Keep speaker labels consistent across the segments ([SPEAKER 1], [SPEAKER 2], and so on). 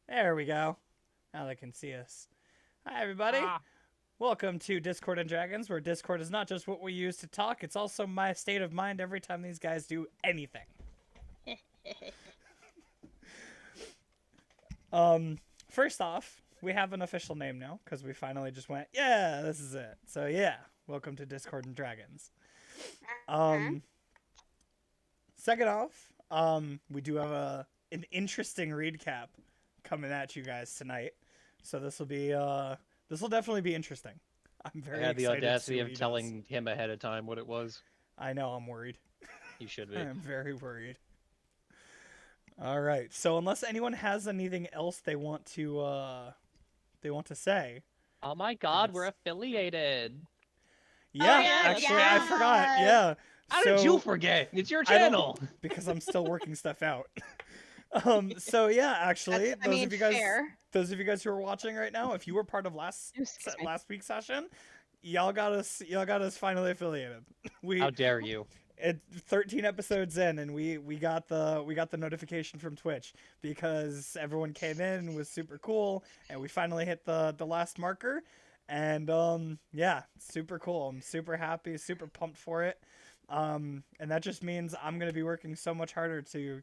[SPEAKER 1] There we go. Now they can see us. Hi, everybody. Welcome to Discord and Dragons, where Discord is not just what we use to talk, it's also my state of mind every time these guys do anything. First off, we have an official name now, because we finally just went, yeah, this is it. So yeah, welcome to Discord and Dragons. Second off, we do have an interesting read cap coming at you guys tonight. So this will definitely be interesting. I'm very
[SPEAKER 2] I had the
[SPEAKER 1] excited to see
[SPEAKER 2] audacity
[SPEAKER 1] what
[SPEAKER 2] of
[SPEAKER 1] he
[SPEAKER 2] telling him ahead of time what it was.
[SPEAKER 1] I know, I'm worried.
[SPEAKER 2] You should be.
[SPEAKER 1] I'm very worried. All right. So unless anyone has anything else they want to say.
[SPEAKER 2] Oh my god, we're affiliated.
[SPEAKER 1] Yeah,
[SPEAKER 3] yeah,
[SPEAKER 1] actually
[SPEAKER 3] yeah.
[SPEAKER 1] I forgot. Yeah.
[SPEAKER 2] How did you forget? It's your
[SPEAKER 1] I don't-
[SPEAKER 2] channel.
[SPEAKER 1] Because I'm still working stuff out. So yeah, actually, those of you guys who are watching right now, if you were part of last week's session, y'all got us finally affiliated.
[SPEAKER 2] How dare you?
[SPEAKER 1] 13 episodes in, and we got the notification from Twitch because everyone came in and was super cool, and we finally hit the last marker, and yeah, super cool. I'm super happy, super pumped for it. And that just means I'm gonna be working so much harder to,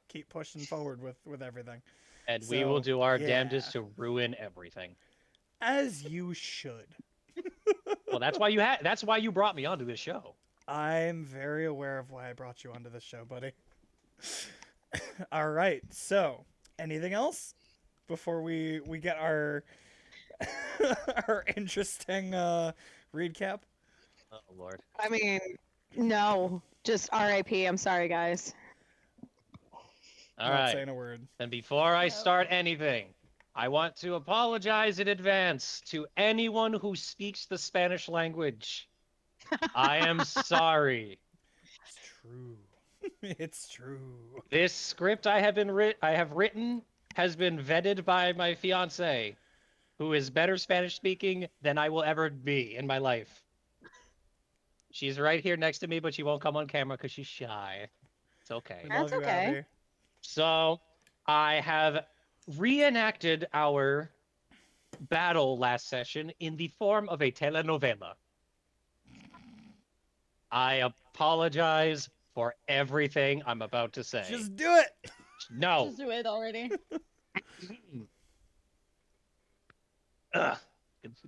[SPEAKER 1] keep pushing forward with everything.
[SPEAKER 2] And we will do our
[SPEAKER 1] yeah.
[SPEAKER 2] damnedest to ruin everything.
[SPEAKER 1] As you should.
[SPEAKER 2] Well, that's why you brought me onto this show.
[SPEAKER 1] I'm very aware of why I brought you onto the show, buddy. All right. So, anything else before we get our our interesting read cap?
[SPEAKER 2] Oh Lord.
[SPEAKER 3] I mean, no, just R.I.P. I'm sorry, guys.
[SPEAKER 2] All
[SPEAKER 1] Not
[SPEAKER 2] right.
[SPEAKER 1] saying a word.
[SPEAKER 2] And before I start anything, I want to apologize in advance to anyone who speaks the Spanish language. I am sorry.
[SPEAKER 1] It's true. It's true.
[SPEAKER 2] This script I have written has been vetted by my fiance, who is better Spanish speaking than I will ever be in my life. She's right here next to me, but she won't come on camera because she's shy. It's okay.
[SPEAKER 1] We
[SPEAKER 3] That's
[SPEAKER 1] love you,
[SPEAKER 3] okay.
[SPEAKER 1] Abby.
[SPEAKER 2] So I have reenacted our battle last session in the form of a telenovela. I apologize for everything I'm about to say.
[SPEAKER 1] Just do it.
[SPEAKER 2] No.
[SPEAKER 4] Just do it already.
[SPEAKER 2] Ugh.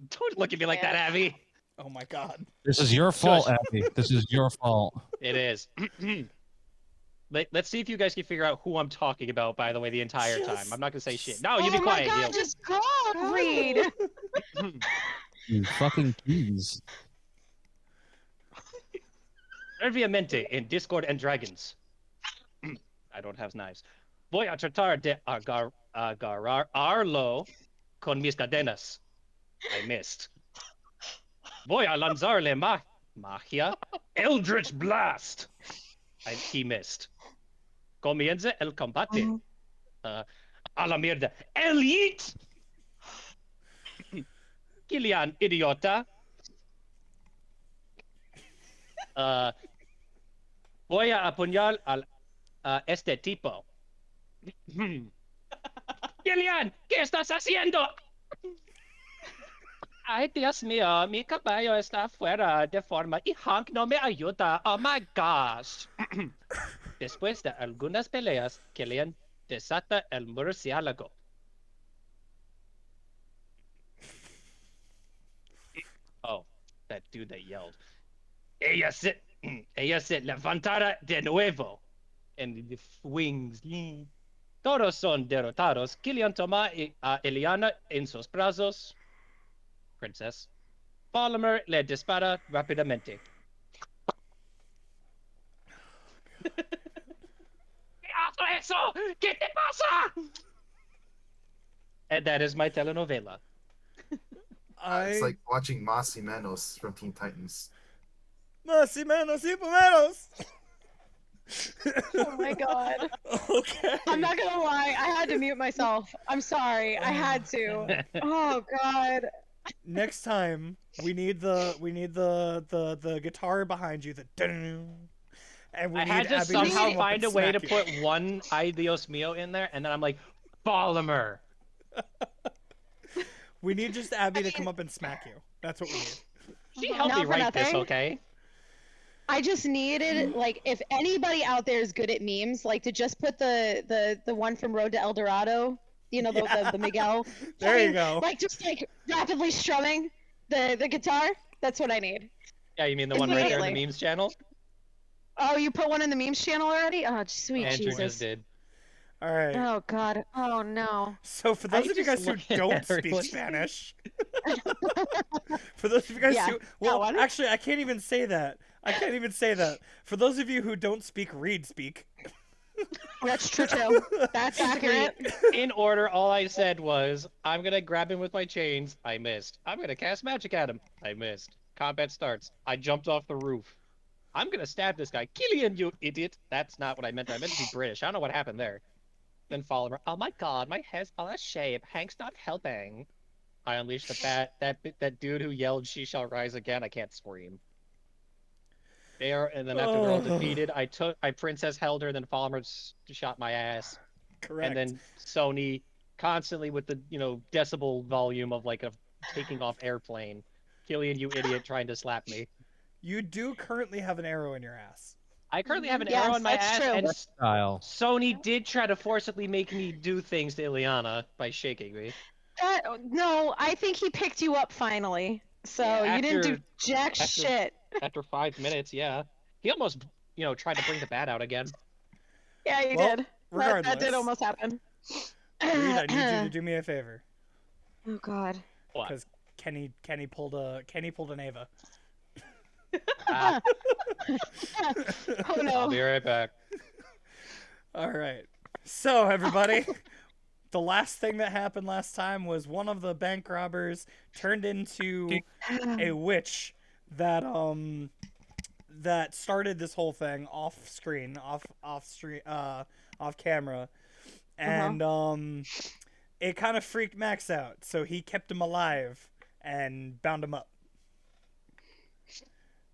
[SPEAKER 2] Don't look at me like that, Abby.
[SPEAKER 1] Oh my god.
[SPEAKER 5] This is your fault,
[SPEAKER 2] Shush.
[SPEAKER 5] Abby. This is your fault.
[SPEAKER 2] It is. Let's see if you guys can figure out who I'm talking about, by the way, the entire time. I'm not going to say shit. No, you be quiet,
[SPEAKER 3] Oh my
[SPEAKER 2] Neil.
[SPEAKER 3] God, just go on, read.
[SPEAKER 5] You fucking keys.
[SPEAKER 2] Obviamente in Discord and Dragons. I don't have knives. Voy a tratar de agarrarlo con mis cadenas. I missed. Voy a lanzarle magia. Eldritch Blast. He missed. Comienza el combate. A la mierda. Elite! Kilian, idiota. Voy a apuñalar a este tipo. Kilian, ¿qué estás haciendo? Ay, Dios mío, mi caballo está fuera de forma y Hank no me ayuda. Oh my gosh. Después de algunas peleas, Killian desata el murciélago. Oh, that dude that yelled. Ella se levantará de nuevo. And the wings. Todos son derrotados. Killian toma a Eliana en sus brazos. Princess. Polymer le dispara rápidamente. ¿Qué hace eso? ¿Qué te pasa? And that is my telenovela.
[SPEAKER 6] It's like watching Mossy Manos from Teen Titans.
[SPEAKER 1] Mercy Manos y Pomeros.
[SPEAKER 3] Oh my God.
[SPEAKER 1] Okay.
[SPEAKER 3] I'm not gonna lie, I had to mute myself. I'm sorry, I had to. Oh God.
[SPEAKER 1] Next time we need the guitar behind you, the dun, and we
[SPEAKER 2] I
[SPEAKER 1] need
[SPEAKER 2] had to
[SPEAKER 1] Abby
[SPEAKER 2] somehow
[SPEAKER 1] come up
[SPEAKER 2] find
[SPEAKER 1] and
[SPEAKER 2] a way to
[SPEAKER 1] smack you.
[SPEAKER 2] put one Ay Dios mío in there, and then I'm like, Polymer.
[SPEAKER 1] We need just Abby to come up and smack you. That's what we need.
[SPEAKER 2] She helped me
[SPEAKER 3] Not for
[SPEAKER 2] write this,
[SPEAKER 3] nothing.
[SPEAKER 2] okay?
[SPEAKER 3] I just needed like if anybody out there is good at memes, like to just put the one from Road to El Dorado, you know,
[SPEAKER 1] Yeah.
[SPEAKER 3] the Miguel.
[SPEAKER 1] There you
[SPEAKER 3] thing,
[SPEAKER 1] go.
[SPEAKER 3] Like just like rapidly strumming the guitar. That's what I need.
[SPEAKER 2] Yeah, you mean the one right there in the
[SPEAKER 3] Immediately.
[SPEAKER 2] memes channel?
[SPEAKER 3] Oh, you put one in the memes channel already? Oh, sweet
[SPEAKER 2] Andrew
[SPEAKER 3] Jesus.
[SPEAKER 2] just did.
[SPEAKER 1] All right.
[SPEAKER 3] Oh God. Oh no.
[SPEAKER 1] So for
[SPEAKER 2] I
[SPEAKER 1] those of you
[SPEAKER 2] just
[SPEAKER 1] guys who
[SPEAKER 2] look at
[SPEAKER 1] don't speak
[SPEAKER 2] everyone.
[SPEAKER 1] Spanish, for those of you guys
[SPEAKER 3] Yeah,
[SPEAKER 1] who, well,
[SPEAKER 3] one.
[SPEAKER 1] actually, I can't even say that. I can't even say that. For those of you who don't speak, read speak.
[SPEAKER 3] That's true too. That's accurate.
[SPEAKER 2] In order, all I said was, I'm gonna grab him with my chains. I missed. I'm gonna cast magic at him. I missed. Combat starts. I jumped off the roof. I'm gonna stab this guy. Killian, you idiot. That's not what I meant. I meant to be British. I don't know what happened there. Then follow her. Oh my god, my head's all out of shape. Hank's not helping. I unleashed the bat. That dude who yelled, "She shall rise again." I can't scream. There, and then after they're all defeated, I princess held her, then Falmer shot my ass.
[SPEAKER 1] Correct.
[SPEAKER 2] And then Sony constantly with the decibel volume of like a taking off airplane. Killian, you idiot, trying to slap me.
[SPEAKER 1] You do currently have an arrow in your ass.
[SPEAKER 2] I currently have an
[SPEAKER 3] Yes,
[SPEAKER 2] arrow in my
[SPEAKER 3] that's
[SPEAKER 2] ass,
[SPEAKER 3] true.
[SPEAKER 2] and
[SPEAKER 5] Style.
[SPEAKER 2] Sony did try to forcibly make me do things to Ileana by shaking me.
[SPEAKER 3] No, I think he picked you up finally. So
[SPEAKER 2] Yeah,
[SPEAKER 3] you didn't do
[SPEAKER 2] after-
[SPEAKER 3] jack
[SPEAKER 2] after-
[SPEAKER 3] shit.
[SPEAKER 2] After 5 minutes, yeah. He almost, tried to bring the bat out again.
[SPEAKER 3] Yeah, you
[SPEAKER 1] Well,
[SPEAKER 3] did.
[SPEAKER 1] regardless,
[SPEAKER 3] That did almost happen.
[SPEAKER 1] Reed, I need you to do me a favor,
[SPEAKER 3] Oh God.
[SPEAKER 2] What?
[SPEAKER 1] because Kenny pulled an Ava.
[SPEAKER 2] Ah,
[SPEAKER 3] Oh
[SPEAKER 2] I'll
[SPEAKER 3] no.
[SPEAKER 2] be right back.
[SPEAKER 1] All right. So everybody, the last thing that happened last time was one of the bank robbers turned into a witch that that started this whole thing off screen, off camera, and it kind of freaked Max out. So he kept him alive and bound him up.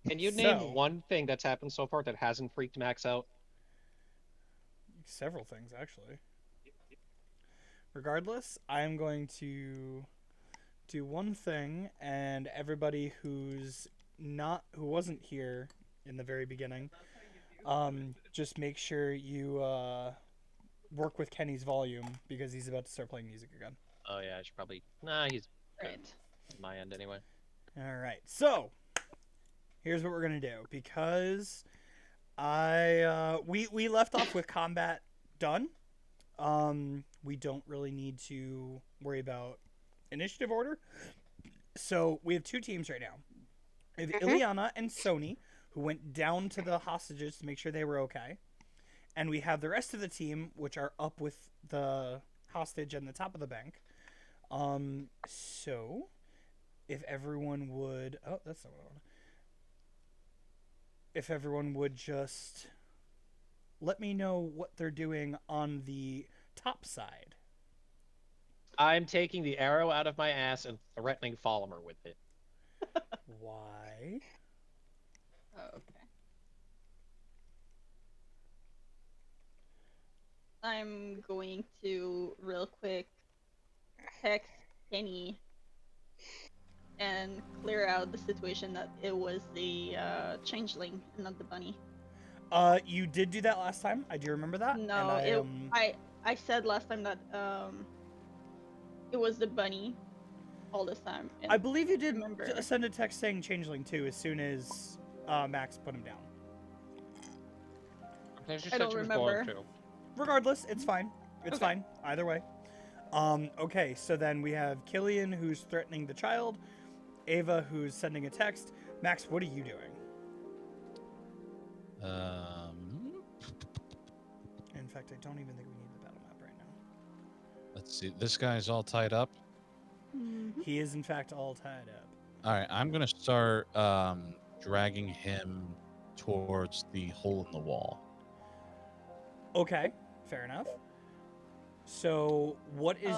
[SPEAKER 2] Can you
[SPEAKER 1] So-
[SPEAKER 2] name one thing that's happened so far that hasn't freaked Max out?
[SPEAKER 1] Several things actually. Regardless, I'm going to do one thing, and everybody who wasn't here in the very beginning, just make sure you work with Kenny's volume because he's about to start playing music again.
[SPEAKER 2] Oh yeah, I should probably. Nah, he's good.
[SPEAKER 3] Right.
[SPEAKER 2] On my end anyway.
[SPEAKER 1] All right, so here's what we're gonna do because we left off with combat done. We don't really need to worry about initiative order. So we have two teams right now. We have Ileana and Sony, who went down to the hostages to make sure they were okay. And we have the rest of the team, which are up with the hostage and the top of the bank. So if everyone would... Oh, that's not what I want. If everyone would just let me know what they're doing on the top side.
[SPEAKER 2] I'm taking the arrow out of my ass and threatening Follimer with it.
[SPEAKER 1] Why?
[SPEAKER 4] Oh, okay. I'm going to real quick text Kenny and clear out the situation that it was the changeling, not the bunny.
[SPEAKER 1] You did do that last time. I do remember that.
[SPEAKER 4] No,
[SPEAKER 1] and
[SPEAKER 4] I said last time that it was the bunny all this time. and
[SPEAKER 1] I believe you did
[SPEAKER 4] remember.
[SPEAKER 1] send a text saying changeling too as soon as Max put him down.
[SPEAKER 4] I don't remember.
[SPEAKER 1] Regardless, it's fine. It's
[SPEAKER 4] Okay.
[SPEAKER 1] fine. Either way. Okay, so then we have Killian who's threatening the child, Ava who's sending a text. Max, what are you doing? In fact, I don't even think we need the battle map right now.
[SPEAKER 5] Let's see. This guy's all tied up.
[SPEAKER 4] Mhm.
[SPEAKER 1] He is in fact all tied up.
[SPEAKER 5] All right, I'm gonna start dragging him towards the hole in the wall.
[SPEAKER 1] Okay, fair enough. So, what is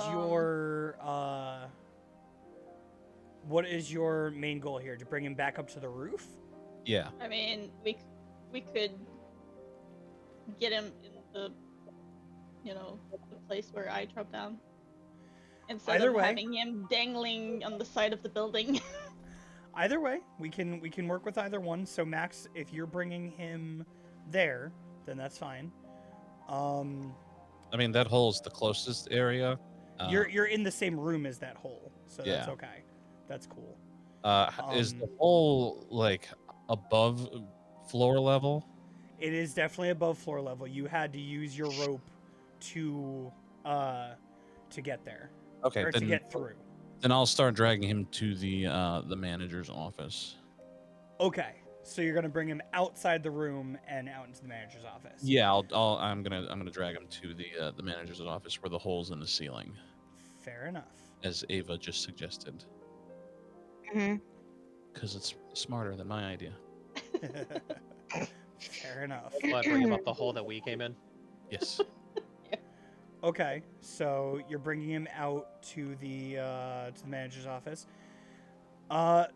[SPEAKER 1] your main goal here? To bring him back up to the roof?
[SPEAKER 5] Yeah.
[SPEAKER 4] I mean, we could get him in the, the place where I drop down. Instead
[SPEAKER 1] Either
[SPEAKER 4] of
[SPEAKER 1] way.
[SPEAKER 4] having him dangling on the side of the building.
[SPEAKER 1] Either way, we can work with either one. So Max, if you're bringing him there, then that's fine.
[SPEAKER 5] I mean, that hole's the closest area.
[SPEAKER 1] You're in the same room as that hole, so that's
[SPEAKER 5] Yeah.
[SPEAKER 1] okay. That's cool.
[SPEAKER 5] Is the hole like above floor level?
[SPEAKER 1] It is definitely above floor level. You had to use your rope to get there,
[SPEAKER 5] Okay,
[SPEAKER 1] or to get through.
[SPEAKER 5] Then I'll start dragging him to the manager's office.
[SPEAKER 1] Okay, so you're gonna bring him outside the room and out into the manager's office.
[SPEAKER 5] Yeah, I'm gonna drag him to the manager's office where the hole's in the ceiling,
[SPEAKER 1] Fair enough.
[SPEAKER 5] as Ava just suggested,
[SPEAKER 3] Hmm.
[SPEAKER 5] because it's smarter than my idea.
[SPEAKER 1] Fair enough.
[SPEAKER 2] What, bring him up the hole that we came in?
[SPEAKER 5] Yes.
[SPEAKER 1] Okay, so you're bringing him out to the manager's office.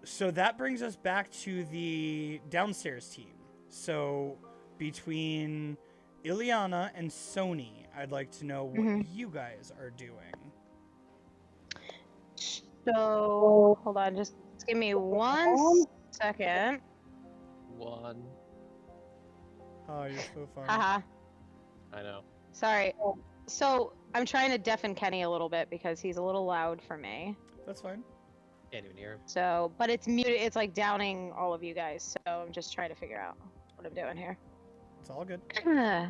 [SPEAKER 1] So that brings us back to the downstairs team. So between Ileana and Sony, I'd like to know what you guys are doing.
[SPEAKER 3] So hold on, just give me 1 second.
[SPEAKER 2] One.
[SPEAKER 1] Oh, you're so fun.
[SPEAKER 3] Haha.
[SPEAKER 2] I know.
[SPEAKER 3] Sorry. So I'm trying to deafen Kenny a little bit because he's a little loud for me.
[SPEAKER 1] That's fine.
[SPEAKER 2] Can't even hear him.
[SPEAKER 3] So, but it's muted. It's like downing all of you guys. So I'm just trying to figure out what I'm doing here.
[SPEAKER 1] It's all good.
[SPEAKER 3] Sorry.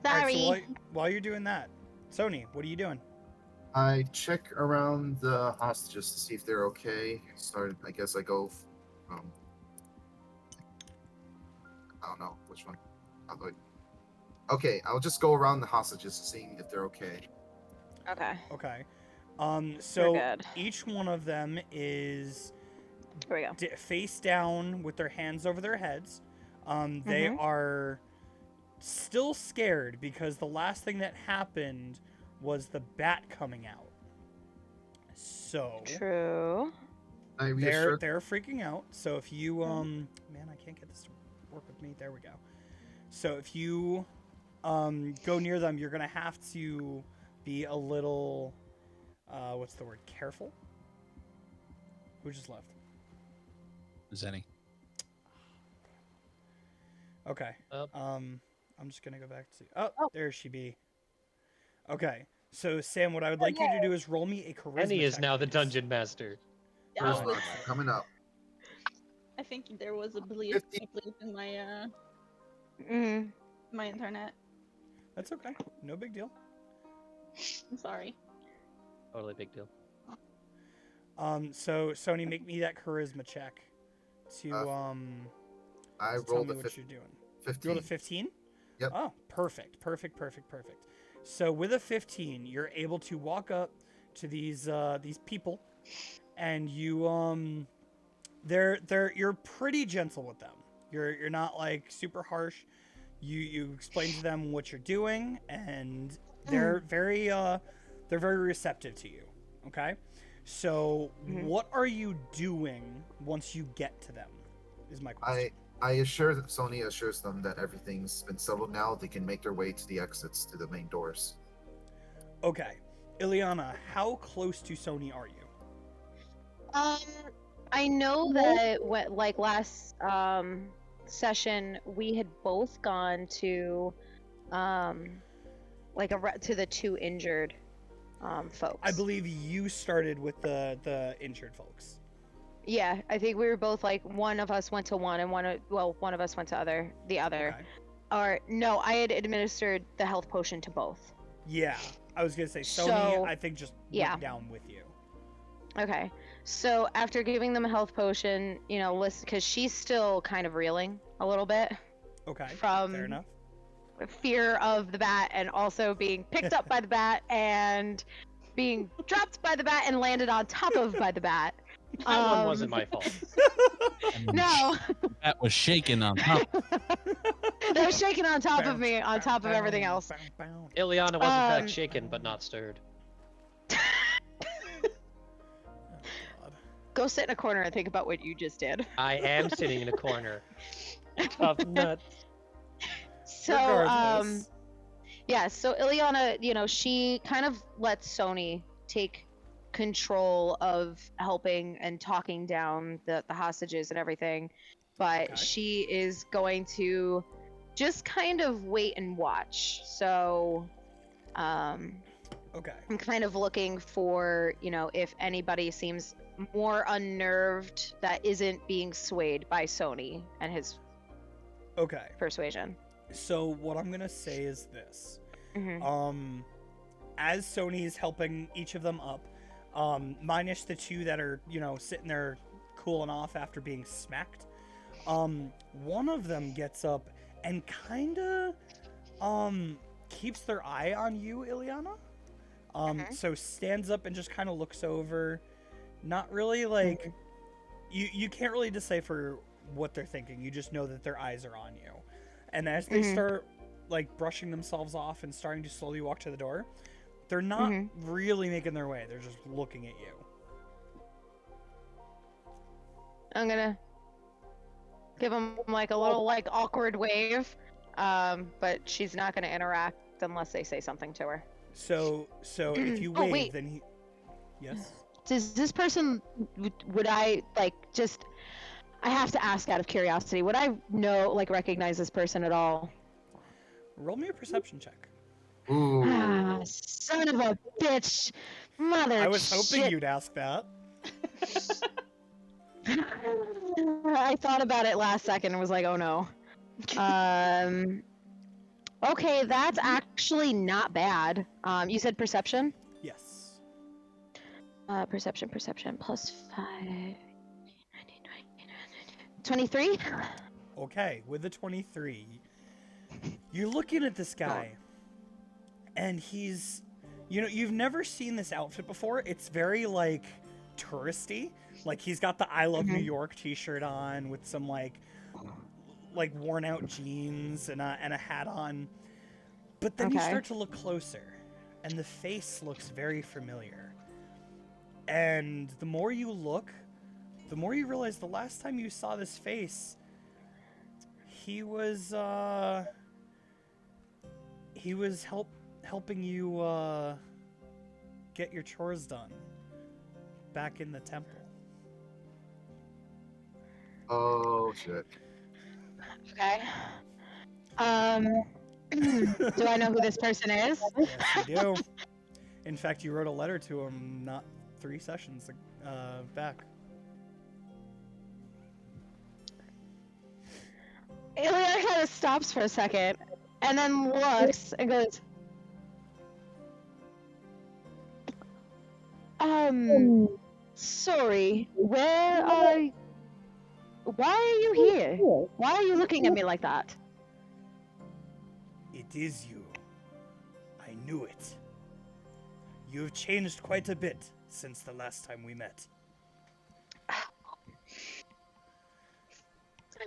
[SPEAKER 1] All right, so while you're doing that, Sony, what are you doing?
[SPEAKER 6] I check around the hostages to see if they're okay. I guess I go. I don't know which one. Okay, I'll just go around the hostages, seeing if they're okay.
[SPEAKER 3] Okay.
[SPEAKER 1] Okay.
[SPEAKER 3] We're
[SPEAKER 1] So
[SPEAKER 3] good.
[SPEAKER 1] each one of them is
[SPEAKER 3] Here we go.
[SPEAKER 1] face down with their hands over their heads. They are still scared because the last thing that happened was the bat coming out. So
[SPEAKER 3] True.
[SPEAKER 1] they're freaking out. So if you man, I can't get this to work with me. There we go. So if you go near them, you're gonna have to be a little what's the word? Careful. Who just left?
[SPEAKER 5] Zenny.
[SPEAKER 1] Okay.
[SPEAKER 2] Up.
[SPEAKER 1] I'm just gonna go back to. Oh, there she be. Okay. So Sam, what I would like you to do is roll me a charisma.
[SPEAKER 2] Annie is
[SPEAKER 1] check,
[SPEAKER 2] now the
[SPEAKER 1] please.
[SPEAKER 2] dungeon master.
[SPEAKER 4] That was,
[SPEAKER 6] Coming up.
[SPEAKER 4] I think there was a bleep
[SPEAKER 6] 50.
[SPEAKER 4] in my
[SPEAKER 3] Mm.
[SPEAKER 4] my internet.
[SPEAKER 1] That's okay. No big deal.
[SPEAKER 4] I'm sorry.
[SPEAKER 2] Totally big deal.
[SPEAKER 1] So Sony, make me that charisma check to
[SPEAKER 6] I
[SPEAKER 1] to tell
[SPEAKER 6] rolled
[SPEAKER 1] me
[SPEAKER 6] a
[SPEAKER 1] what you're doing.
[SPEAKER 6] 15.
[SPEAKER 1] You rolled a 15?
[SPEAKER 6] Yep.
[SPEAKER 1] Oh, perfect. So with a 15, you're able to walk up to these people, and you you're pretty gentle with them. You're not like super harsh. You explain to them what you're doing, and they're very receptive to you. Okay. So what are you doing once you get to them? Is my question.
[SPEAKER 6] Sony assures them that everything's been settled now. They can make their way to the exits to the main doors.
[SPEAKER 1] Okay. Ileana, how close to Sony are you?
[SPEAKER 3] I know that like last session we had both gone to to the two injured folks.
[SPEAKER 1] I believe you started with the injured folks.
[SPEAKER 3] Yeah, I think we were both like one of us went to one and one of us went to the other.
[SPEAKER 1] Okay.
[SPEAKER 3] Or no, I had administered the health potion to both.
[SPEAKER 1] Yeah, I was gonna say Sony.
[SPEAKER 3] So,
[SPEAKER 1] I think just
[SPEAKER 3] yeah.
[SPEAKER 1] went down with you.
[SPEAKER 3] Okay, so after giving them a health potion, listen, because she's still kind of reeling a little bit
[SPEAKER 1] Okay.
[SPEAKER 3] from
[SPEAKER 1] Fair enough.
[SPEAKER 3] fear of the bat and also being picked up by the bat and being dropped by the bat and landed on top of by the bat.
[SPEAKER 2] That one wasn't my fault.
[SPEAKER 3] No,
[SPEAKER 5] That was shaking on top.
[SPEAKER 3] that was shaking on top of me, on top of everything else.
[SPEAKER 2] Ileana was in fact shaken but not stirred.
[SPEAKER 3] Go sit in a corner and think about what you just did.
[SPEAKER 2] I am sitting in a corner. Tough nuts.
[SPEAKER 3] So,
[SPEAKER 1] Regardless.
[SPEAKER 3] Yeah, so Ileana, she kind of lets Sony take control of helping and talking down the hostages and everything, but
[SPEAKER 1] Okay.
[SPEAKER 3] she is going to just kind of wait and watch. So,
[SPEAKER 1] Okay.
[SPEAKER 3] I'm kind of looking for, if anybody seems more unnerved that isn't being swayed by Sony and his
[SPEAKER 1] Okay.
[SPEAKER 3] persuasion.
[SPEAKER 1] So what I'm gonna say is this.
[SPEAKER 3] Hmm.
[SPEAKER 1] As Sony's helping each of them up, minus the two that are, sitting there cooling off after being smacked, one of them gets up and kinda, keeps their eye on you, Ileana. So stands up and just kind of looks over, not really like, you can't really decipher what they're thinking, you just know that their eyes are on you. And as they start like brushing themselves off and starting to slowly walk to the door, they're not really making their way. They're just looking at you.
[SPEAKER 3] I'm gonna give him like a little like awkward wave, but she's not gonna interact unless they say something to her.
[SPEAKER 1] So if you
[SPEAKER 3] Oh,
[SPEAKER 1] wave,
[SPEAKER 3] wait.
[SPEAKER 1] then he. Yes.
[SPEAKER 3] Does this person, would I like just? I have to ask out of curiosity. Would I recognize this person at all?
[SPEAKER 1] Roll me a perception check.
[SPEAKER 6] Ooh.
[SPEAKER 3] Ah, son of a bitch, mother.
[SPEAKER 1] I was hoping
[SPEAKER 3] shit.
[SPEAKER 1] you'd ask that.
[SPEAKER 3] I thought about it last second and was like, oh no. Okay, that's actually not bad. You said perception?
[SPEAKER 1] Yes.
[SPEAKER 3] Perception plus 5. 23?
[SPEAKER 1] Okay, with the 23, you're looking at this guy, and he's, you've never seen this outfit before. It's very like touristy. Like he's got the I Love New York t-shirt on with some like worn out jeans and a hat on. But then you start to look closer, and the face looks very familiar. And the more you look, the more you realize the last time you saw this face, he was helping you get your chores done back in the temple.
[SPEAKER 6] Oh shit.
[SPEAKER 3] Okay. Do I know who this person is?
[SPEAKER 1] Yes, you do. In fact, you wrote a letter to him not 3 sessions back.
[SPEAKER 3] Ilya kind of stops for a second and then looks and goes, sorry, why are you here? Why are you looking at me like that?
[SPEAKER 1] It is you. I knew it. You have changed quite a bit since the last time we met.
[SPEAKER 3] I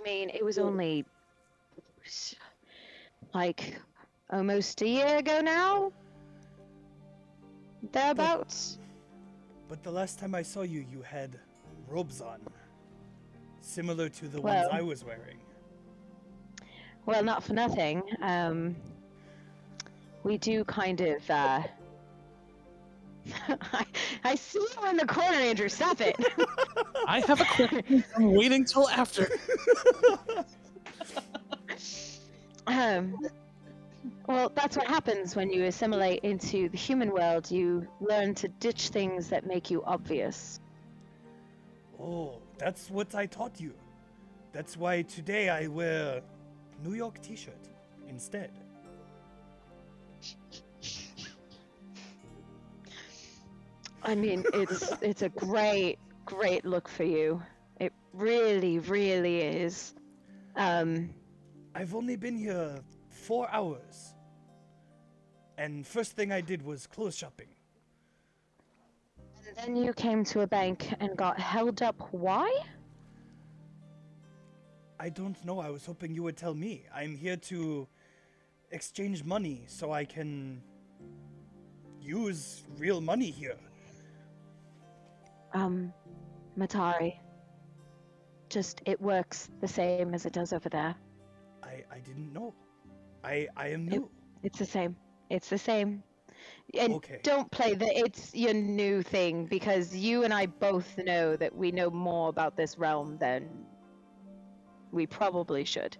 [SPEAKER 3] mean, it was only like almost a year ago now? Thereabouts?
[SPEAKER 1] But the last time I saw you, you had robes on. Similar to the ones I was wearing.
[SPEAKER 3] Well, not for nothing. We do kind of, I see you in the corner, Andrew. Stop it.
[SPEAKER 5] I have a question. I'm waiting till after.
[SPEAKER 3] Well, that's what happens when you assimilate into the human world. You learn to ditch things that make you obvious.
[SPEAKER 1] Oh, that's what I taught you. That's why today I wear New York t-shirt instead.
[SPEAKER 3] I mean, it's a great look for you. It really, really is.
[SPEAKER 1] I've only been here 4 hours. And first thing I did was clothes shopping.
[SPEAKER 3] And then you came to a bank and got held up. Why?
[SPEAKER 1] I don't know. I was hoping you would tell me. I'm here to exchange money so I can use real money here.
[SPEAKER 3] Matari. Just, it works the same as it does over there.
[SPEAKER 1] I didn't know. I am new.
[SPEAKER 3] It's the same. It's the same. And
[SPEAKER 1] Okay.
[SPEAKER 3] don't play the it's your new thing because you and I both know that we know more about this realm than we probably should.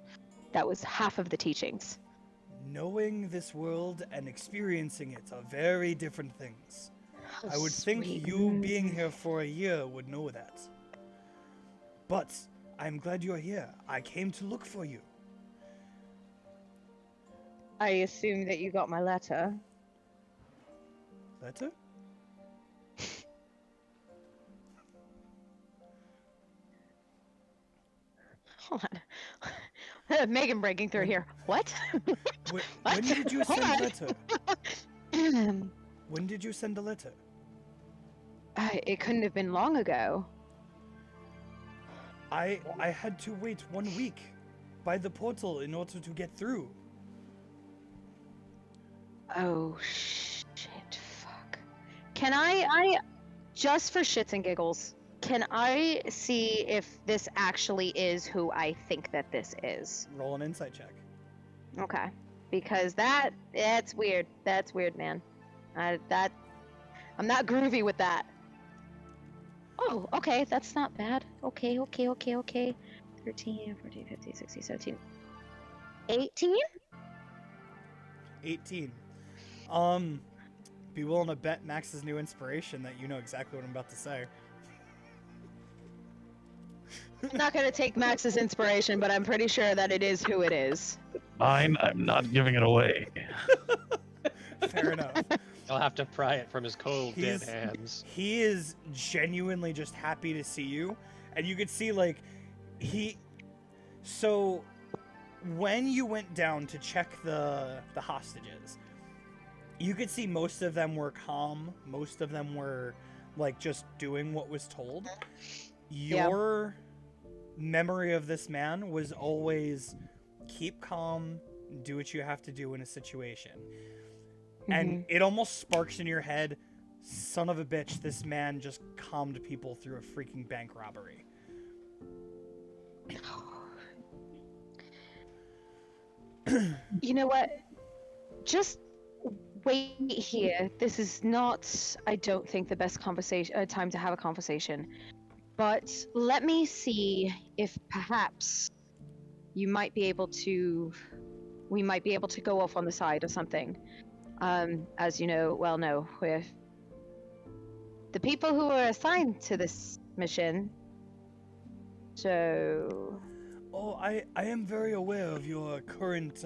[SPEAKER 3] That was half of the teachings.
[SPEAKER 1] Knowing this world and experiencing it are very different things. I would think
[SPEAKER 3] Sweet.
[SPEAKER 1] you being here for a year would know that. But I'm glad you're here. I came to look for you.
[SPEAKER 3] I assume that you got my letter.
[SPEAKER 1] Letter?
[SPEAKER 3] Hold on. Megan breaking through here. What?
[SPEAKER 1] When
[SPEAKER 3] What?
[SPEAKER 1] did you
[SPEAKER 3] Hold
[SPEAKER 1] send
[SPEAKER 3] on.
[SPEAKER 1] a letter? When did you send a letter?
[SPEAKER 3] It couldn't have been long ago.
[SPEAKER 1] I had to wait 1 week by the portal in order to get through.
[SPEAKER 3] Oh shit! Fuck. Can I just for shits and giggles? Can I see if this actually is who I think that this is?
[SPEAKER 1] Roll an insight check.
[SPEAKER 3] Okay, because that's weird. That's weird, man. I'm not groovy with that. Oh, okay, that's not bad. Okay. 13, 14, 15, 16, 17, 18?
[SPEAKER 1] 18. Be willing to bet Max's new inspiration that you know exactly what I'm about to say.
[SPEAKER 3] I'm not gonna take Max's inspiration, but I'm pretty sure that it is who it is.
[SPEAKER 5] Mine, I'm not giving it away.
[SPEAKER 1] Fair enough.
[SPEAKER 2] He'll have to pry it from his cold dead
[SPEAKER 1] He's-
[SPEAKER 2] hands.
[SPEAKER 1] He is genuinely just happy to see you, and you could see like so when you went down to check the hostages, you could see most of them were calm, most of them were like just doing what was told.
[SPEAKER 3] Yeah.
[SPEAKER 1] Your memory of this man was always keep calm, do what you have to do in a situation. And it almost sparks in your head, son of a bitch, this man just calmed people through a freaking bank robbery.
[SPEAKER 3] You know what? Just wait here. This is not, I don't think, the best conversation time to have a conversation. But let me see if perhaps you might be able to. We might be able to go off on the side or something. As you know, well, no, we're the people who are assigned to this mission. So
[SPEAKER 1] Oh, I am very aware of your current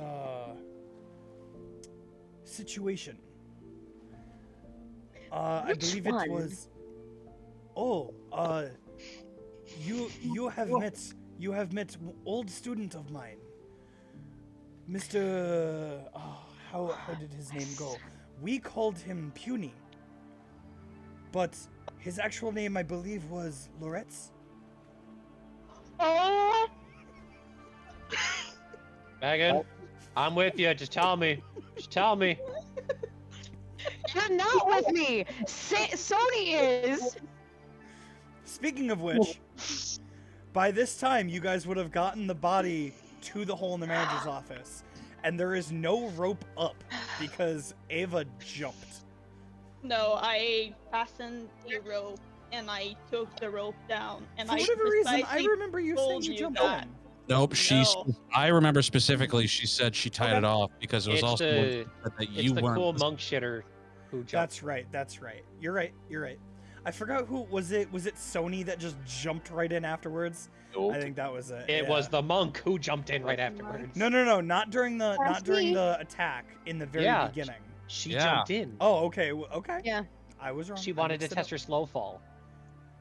[SPEAKER 1] situation. I
[SPEAKER 3] Which
[SPEAKER 1] believe
[SPEAKER 3] one?
[SPEAKER 1] it was. Oh, you have met old student of mine, Mr. How did his name go? We called him Puny, but his actual name I believe was Loretz.
[SPEAKER 3] oh.
[SPEAKER 2] Megan, I'm with you. Just tell me. Just tell me.
[SPEAKER 3] You're not with me. Sony is.
[SPEAKER 1] Speaking of which, by this time you guys would have gotten the body to the hole in the manager's office, and there is no rope up because Ava jumped.
[SPEAKER 4] No, I fastened the rope and I took the rope down. And
[SPEAKER 1] For
[SPEAKER 4] I
[SPEAKER 1] whatever reason, I
[SPEAKER 4] precisely
[SPEAKER 1] remember you saying
[SPEAKER 4] told
[SPEAKER 1] you
[SPEAKER 4] you
[SPEAKER 1] jumped
[SPEAKER 4] that.
[SPEAKER 1] in.
[SPEAKER 5] Nope,
[SPEAKER 4] No.
[SPEAKER 5] I remember specifically she said she tied
[SPEAKER 1] Okay.
[SPEAKER 5] it off because it was
[SPEAKER 2] It's
[SPEAKER 5] also
[SPEAKER 2] the-
[SPEAKER 5] one that said that
[SPEAKER 2] It's
[SPEAKER 5] you
[SPEAKER 2] the
[SPEAKER 5] weren't.
[SPEAKER 2] cool monk shitter who jumped.
[SPEAKER 1] That's right. That's right. You're right. You're right. I forgot who was it. Was it Sony that just jumped right in afterwards? I think that was it.
[SPEAKER 2] It
[SPEAKER 1] yeah.
[SPEAKER 2] was the monk who jumped in right afterwards.
[SPEAKER 1] No, not during the attack in the very
[SPEAKER 2] Yeah.
[SPEAKER 1] beginning.
[SPEAKER 2] She
[SPEAKER 5] Yeah.
[SPEAKER 2] jumped in.
[SPEAKER 1] Oh, okay. Okay.
[SPEAKER 3] Yeah.
[SPEAKER 1] I was wrong.
[SPEAKER 2] She
[SPEAKER 1] I
[SPEAKER 2] wanted to
[SPEAKER 1] mixed it
[SPEAKER 2] test
[SPEAKER 1] up.
[SPEAKER 2] her slow fall.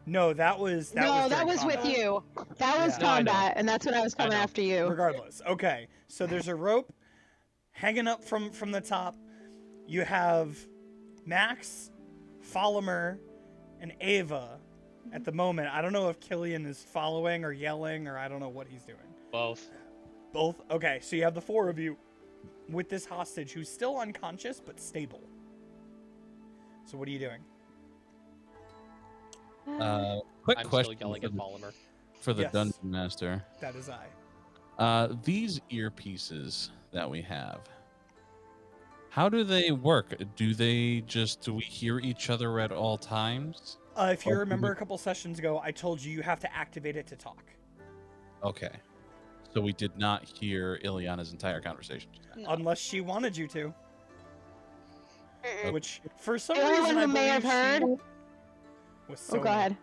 [SPEAKER 1] No, that was
[SPEAKER 3] that
[SPEAKER 1] during
[SPEAKER 3] was with
[SPEAKER 1] combat.
[SPEAKER 3] you. That was
[SPEAKER 1] Yeah.
[SPEAKER 2] No, I know.
[SPEAKER 3] combat, and that's when I was coming
[SPEAKER 2] know.
[SPEAKER 3] after you.
[SPEAKER 1] Regardless. Okay. So there's a rope hanging up from the top. You have Max, Follimer, and Ava at the moment. I don't know if Killian is following or yelling or I don't know what he's doing.
[SPEAKER 2] Both.
[SPEAKER 1] Both? Okay, so you have the four of you with this hostage who's still unconscious but stable. So what are you doing?
[SPEAKER 5] Quick
[SPEAKER 2] I'm
[SPEAKER 5] question
[SPEAKER 2] still yelling
[SPEAKER 5] for
[SPEAKER 2] at
[SPEAKER 5] the,
[SPEAKER 2] Polymer.
[SPEAKER 5] for the
[SPEAKER 1] Yes.
[SPEAKER 5] dungeon master.
[SPEAKER 1] That is I.
[SPEAKER 5] These earpieces that we have, How do they work? Do we hear each other at all times?
[SPEAKER 1] If you
[SPEAKER 5] Or do
[SPEAKER 1] remember
[SPEAKER 5] we-
[SPEAKER 1] a couple sessions ago, I told you you have to activate it to talk.
[SPEAKER 5] Okay. So we did not hear Ileana's entire conversation.
[SPEAKER 4] No.
[SPEAKER 1] Unless she wanted you to.
[SPEAKER 3] Mm-mm.
[SPEAKER 1] Which, for some
[SPEAKER 3] The only
[SPEAKER 1] reason,
[SPEAKER 3] one
[SPEAKER 1] I
[SPEAKER 3] who may have
[SPEAKER 1] believe
[SPEAKER 3] heard.
[SPEAKER 1] she was Sony.
[SPEAKER 3] Oh, go ahead.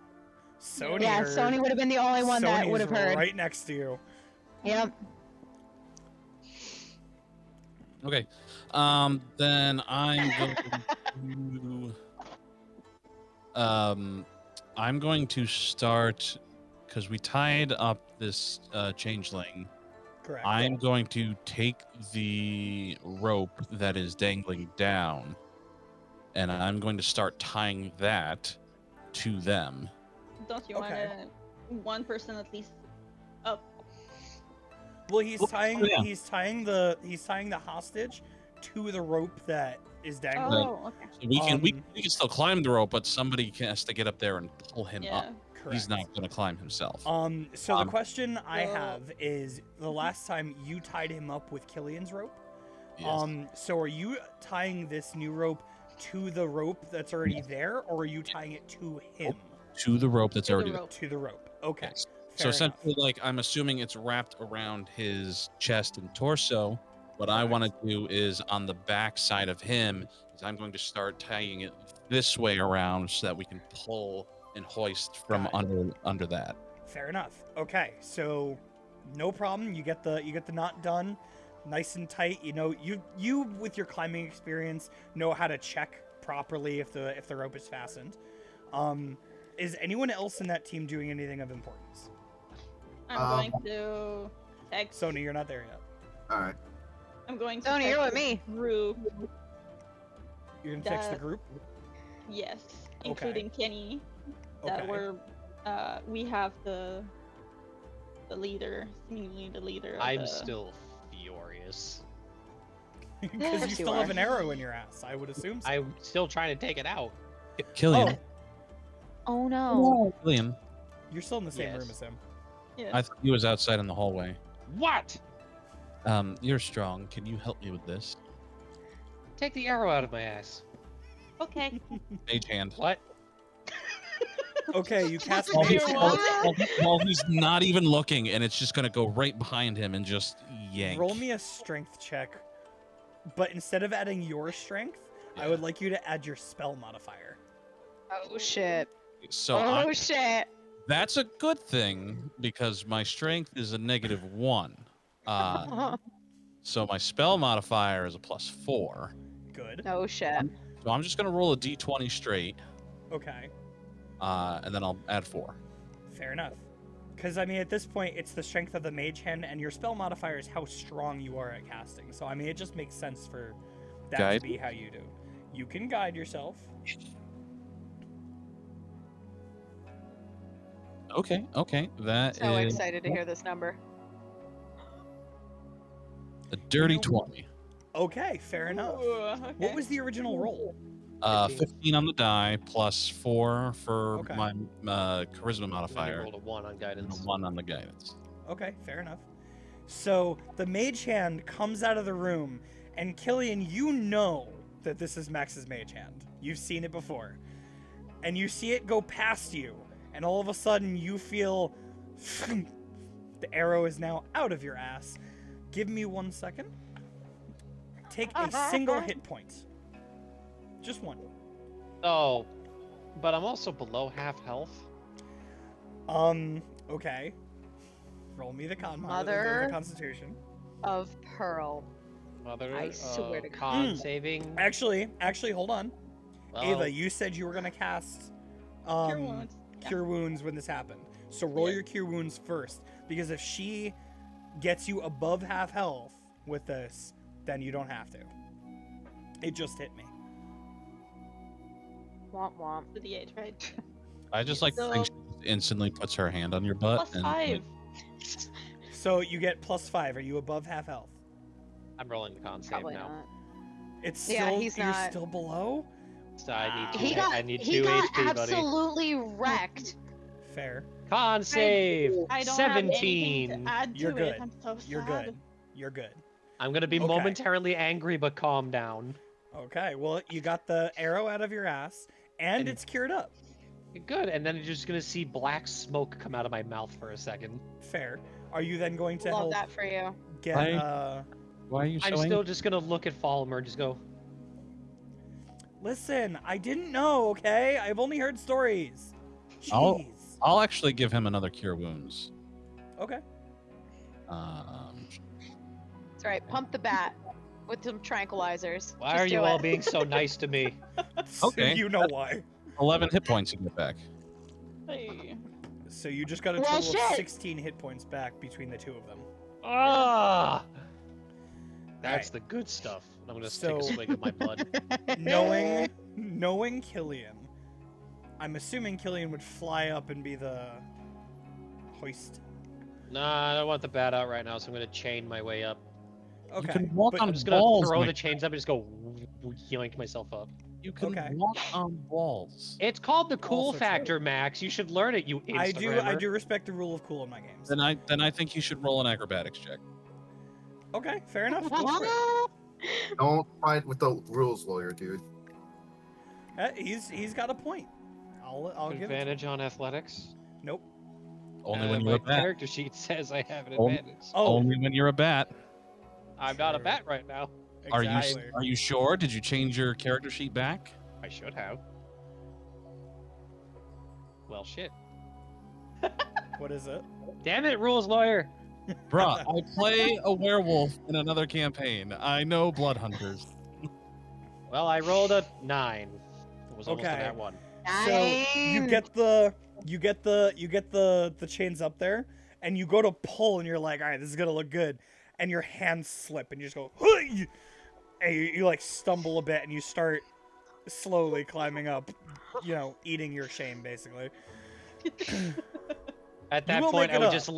[SPEAKER 1] Sony
[SPEAKER 3] Yeah,
[SPEAKER 1] heard.
[SPEAKER 3] Sony would have been the only one that
[SPEAKER 1] Sony's
[SPEAKER 3] would have heard.
[SPEAKER 1] right next to you.
[SPEAKER 3] Yep.
[SPEAKER 5] Okay. Then I'm going to I'm going to start because we tied up this changeling.
[SPEAKER 1] Correct.
[SPEAKER 5] I'm going to take the rope that is dangling down, and I'm going to start tying that to them.
[SPEAKER 4] Don't you
[SPEAKER 1] Okay.
[SPEAKER 4] want one person at least up?
[SPEAKER 1] Well, he's tying.
[SPEAKER 5] yeah.
[SPEAKER 1] He's tying the hostage to the rope that is dangling.
[SPEAKER 4] Oh, okay.
[SPEAKER 5] So we
[SPEAKER 1] Um,
[SPEAKER 5] can still climb the rope, but somebody has to get up there and pull him up.
[SPEAKER 4] Yeah.
[SPEAKER 1] Correct.
[SPEAKER 5] He's not going to climb himself.
[SPEAKER 1] So the
[SPEAKER 5] Um,
[SPEAKER 1] question I
[SPEAKER 4] well-
[SPEAKER 1] have is, the last time you tied him up with Killian's rope.
[SPEAKER 5] Yes.
[SPEAKER 1] So are you tying this new rope to the rope that's already there, or are you tying it to him?
[SPEAKER 5] To the rope that's
[SPEAKER 4] To the
[SPEAKER 5] already there.
[SPEAKER 4] rope.
[SPEAKER 1] To the rope. Okay.
[SPEAKER 5] Yes.
[SPEAKER 1] Fair
[SPEAKER 5] So essentially,
[SPEAKER 1] enough.
[SPEAKER 5] like, I'm assuming it's wrapped around his chest and torso. What I want to do is on the back side of him is I'm going to start tying it this way around so that we can pull and hoist from
[SPEAKER 1] Got
[SPEAKER 5] under that.
[SPEAKER 1] Fair enough. Okay, so no problem. You get the knot done, nice and tight. You know, you with your climbing experience know how to check properly if the rope is fastened. Is anyone else in that team doing anything of importance?
[SPEAKER 4] I'm going to text.
[SPEAKER 1] Sony, you're not there yet.
[SPEAKER 6] All right.
[SPEAKER 4] I'm going to
[SPEAKER 3] Sony, you're
[SPEAKER 4] text
[SPEAKER 3] with me.
[SPEAKER 4] the group.
[SPEAKER 1] You're gonna text the
[SPEAKER 4] That-
[SPEAKER 1] group.
[SPEAKER 4] Yes,
[SPEAKER 1] Okay.
[SPEAKER 4] including Kenny. That
[SPEAKER 1] Okay.
[SPEAKER 4] we have the leader, seemingly the leader. Of
[SPEAKER 2] I'm
[SPEAKER 4] the...
[SPEAKER 2] still furious.
[SPEAKER 1] Because you
[SPEAKER 3] Yes, you
[SPEAKER 1] still
[SPEAKER 3] are.
[SPEAKER 1] have an arrow in your ass. I would assume. So.
[SPEAKER 2] I'm still trying to take it out.
[SPEAKER 5] Killian,
[SPEAKER 3] Oh no.
[SPEAKER 5] Killian,
[SPEAKER 1] You're still in the same room
[SPEAKER 2] Yes.
[SPEAKER 1] as him.
[SPEAKER 4] Yeah.
[SPEAKER 5] I thought he was outside in the hallway.
[SPEAKER 2] What?
[SPEAKER 5] You're strong. Can you help me with this?
[SPEAKER 2] Take the arrow out of my ass.
[SPEAKER 4] Okay.
[SPEAKER 5] Mage hand.
[SPEAKER 2] What?
[SPEAKER 1] Okay, you cast
[SPEAKER 5] While
[SPEAKER 1] mage
[SPEAKER 5] he's,
[SPEAKER 1] hand.
[SPEAKER 5] while he's not even looking, and it's just gonna go right behind him and just yank.
[SPEAKER 1] Roll me a strength check, but instead of adding your strength, I would like you to add your spell modifier.
[SPEAKER 3] Oh shit.
[SPEAKER 5] So
[SPEAKER 3] Oh shit.
[SPEAKER 5] that's a good thing because my strength is a -1. So my spell modifier is a +4.
[SPEAKER 1] Good.
[SPEAKER 3] Oh shit.
[SPEAKER 5] So I'm just gonna roll a d20 straight,
[SPEAKER 1] Okay.
[SPEAKER 5] and then I'll add 4.
[SPEAKER 1] Fair enough. Because, I mean, at this point, it's the strength of the mage hand, and your spell modifier is how strong you are at casting. So, I mean, it just makes sense for that
[SPEAKER 5] Guide?
[SPEAKER 1] to be how you do. You can guide yourself.
[SPEAKER 5] Okay, that
[SPEAKER 3] So
[SPEAKER 5] is
[SPEAKER 3] excited to hear this number.
[SPEAKER 5] a dirty 20.
[SPEAKER 1] Okay, fair enough.
[SPEAKER 4] Ooh, okay.
[SPEAKER 1] What was the original roll?
[SPEAKER 5] 15 on the die +4 for
[SPEAKER 1] Okay.
[SPEAKER 5] my charisma
[SPEAKER 2] And then
[SPEAKER 5] modifier,
[SPEAKER 2] you rolled a 1 on
[SPEAKER 5] and
[SPEAKER 2] guidance.
[SPEAKER 5] a 1 on the guidance.
[SPEAKER 1] Okay, fair enough. So, the mage hand comes out of the room, and Killian, you know that this is Max's mage hand. You've seen it before. And you see it go past you, and all of a sudden you feel the arrow is now out of your ass. Give me 1 second. Take a single hit point. Just one.
[SPEAKER 2] Oh, but I'm also below half health.
[SPEAKER 1] Okay. Roll me the con
[SPEAKER 3] Mother.
[SPEAKER 1] the constitution.
[SPEAKER 3] Of Pearl.
[SPEAKER 2] Mother,
[SPEAKER 3] I swear to God.
[SPEAKER 2] con saving.
[SPEAKER 1] Actually, hold on.
[SPEAKER 2] Well,
[SPEAKER 1] Ava, you said you were gonna cast
[SPEAKER 4] Cure wounds.
[SPEAKER 1] Cure Wounds when this happened. So roll
[SPEAKER 4] Yeah.
[SPEAKER 1] your Cure Wounds first, because if she gets you above half health with this, then you don't have to. It just hit me.
[SPEAKER 3] Womp womp.
[SPEAKER 4] The D8, right?
[SPEAKER 5] I just like to think she just instantly puts her hand on your butt
[SPEAKER 4] +5.
[SPEAKER 1] So you get +5. Are you above half health?
[SPEAKER 2] I'm rolling the con save
[SPEAKER 3] Probably
[SPEAKER 2] now.
[SPEAKER 3] not.
[SPEAKER 1] It's
[SPEAKER 3] Yeah,
[SPEAKER 1] still
[SPEAKER 3] he's
[SPEAKER 1] you're
[SPEAKER 3] not.
[SPEAKER 1] still below.
[SPEAKER 2] So I need two.
[SPEAKER 3] He got,
[SPEAKER 2] I need
[SPEAKER 3] he
[SPEAKER 2] 2
[SPEAKER 3] got
[SPEAKER 2] HP, buddy.
[SPEAKER 3] absolutely wrecked.
[SPEAKER 1] Fair.
[SPEAKER 2] Con save.
[SPEAKER 4] I don't have anything
[SPEAKER 2] 17.
[SPEAKER 4] to add
[SPEAKER 1] You're
[SPEAKER 4] to
[SPEAKER 1] good.
[SPEAKER 4] it. I'm so sad.
[SPEAKER 1] You're good. You're good.
[SPEAKER 2] I'm gonna be
[SPEAKER 1] Okay.
[SPEAKER 2] momentarily angry, but calm down.
[SPEAKER 1] Okay, well, you got the arrow out of your ass, and
[SPEAKER 2] And-
[SPEAKER 1] it's cured up.
[SPEAKER 2] Good, and then you're just gonna see black smoke come out of my mouth for a second.
[SPEAKER 1] Fair. Are you then going to
[SPEAKER 3] Love
[SPEAKER 1] help
[SPEAKER 3] that for you.
[SPEAKER 1] get
[SPEAKER 5] Why are you
[SPEAKER 2] I'm
[SPEAKER 5] so
[SPEAKER 2] still just gonna look at Falmer and just go,
[SPEAKER 1] Listen, I didn't know, okay? I've only heard stories.
[SPEAKER 5] I'll-
[SPEAKER 1] Jeez.
[SPEAKER 5] I'll actually give him another cure wounds.
[SPEAKER 1] Okay.
[SPEAKER 3] That's right. Pump the bat with some tranquilizers.
[SPEAKER 2] why
[SPEAKER 3] Just
[SPEAKER 2] are you
[SPEAKER 3] do
[SPEAKER 2] all
[SPEAKER 3] it.
[SPEAKER 2] being so nice to me?
[SPEAKER 5] Okay.
[SPEAKER 1] You know why.
[SPEAKER 5] 11 hit points you get back.
[SPEAKER 4] Hey.
[SPEAKER 1] So you just got a
[SPEAKER 3] Well,
[SPEAKER 1] total of
[SPEAKER 3] shit.
[SPEAKER 1] 16 hit points back between the two of them.
[SPEAKER 2] Ah! That's
[SPEAKER 1] Alright.
[SPEAKER 2] the good stuff. I'm gonna take a
[SPEAKER 1] So-
[SPEAKER 2] swig of my blood.
[SPEAKER 1] Knowing Killian, I'm assuming Killian would fly up and be the hoist.
[SPEAKER 2] Nah, I don't want the bat out right now, so I'm gonna chain my way up.
[SPEAKER 1] Okay.
[SPEAKER 5] You can walk
[SPEAKER 1] but-
[SPEAKER 5] on
[SPEAKER 2] I'm just gonna
[SPEAKER 5] walls.
[SPEAKER 2] throw
[SPEAKER 5] my-
[SPEAKER 2] the chains up and just go yoink myself up.
[SPEAKER 5] You can
[SPEAKER 1] Okay.
[SPEAKER 5] walk on walls.
[SPEAKER 2] It's called the cool
[SPEAKER 1] Also true.
[SPEAKER 2] factor, Max. You should learn it, you
[SPEAKER 1] I
[SPEAKER 2] Instagrammer.
[SPEAKER 1] do respect the rule of cool in my games.
[SPEAKER 5] Then I think you should roll an acrobatics check.
[SPEAKER 1] Okay, fair enough. Go for it.
[SPEAKER 6] Don't fight with the rules, lawyer, dude.
[SPEAKER 1] He's got a point. I'll give it.
[SPEAKER 2] Advantage on athletics.
[SPEAKER 1] Nope.
[SPEAKER 5] Only when
[SPEAKER 2] my
[SPEAKER 5] you're a bat.
[SPEAKER 2] character sheet says I have an
[SPEAKER 5] Oh.
[SPEAKER 2] advantage.
[SPEAKER 1] Oh,
[SPEAKER 5] Only when you're a bat.
[SPEAKER 2] I'm not a
[SPEAKER 1] Sure.
[SPEAKER 2] bat right now.
[SPEAKER 1] exactly.
[SPEAKER 5] Are you sure? Did you change your character sheet back?
[SPEAKER 2] I should have. Well, shit.
[SPEAKER 1] What is it?
[SPEAKER 2] Damn it, rules lawyer.
[SPEAKER 5] Bruh, I play a werewolf in another campaign. I know blood hunters.
[SPEAKER 2] Well, I rolled a 9. It was almost
[SPEAKER 1] Okay.
[SPEAKER 2] a nat 1.
[SPEAKER 1] So you get the chains up there, and you go to pull, and you're like, all right, this is gonna look good, and your hands slip, and you just go, "Hey!" And you like stumble a bit, and you start slowly climbing up, eating your shame basically.
[SPEAKER 2] At that
[SPEAKER 1] will
[SPEAKER 2] point,
[SPEAKER 1] make
[SPEAKER 2] I
[SPEAKER 1] it
[SPEAKER 2] would
[SPEAKER 1] up.
[SPEAKER 2] just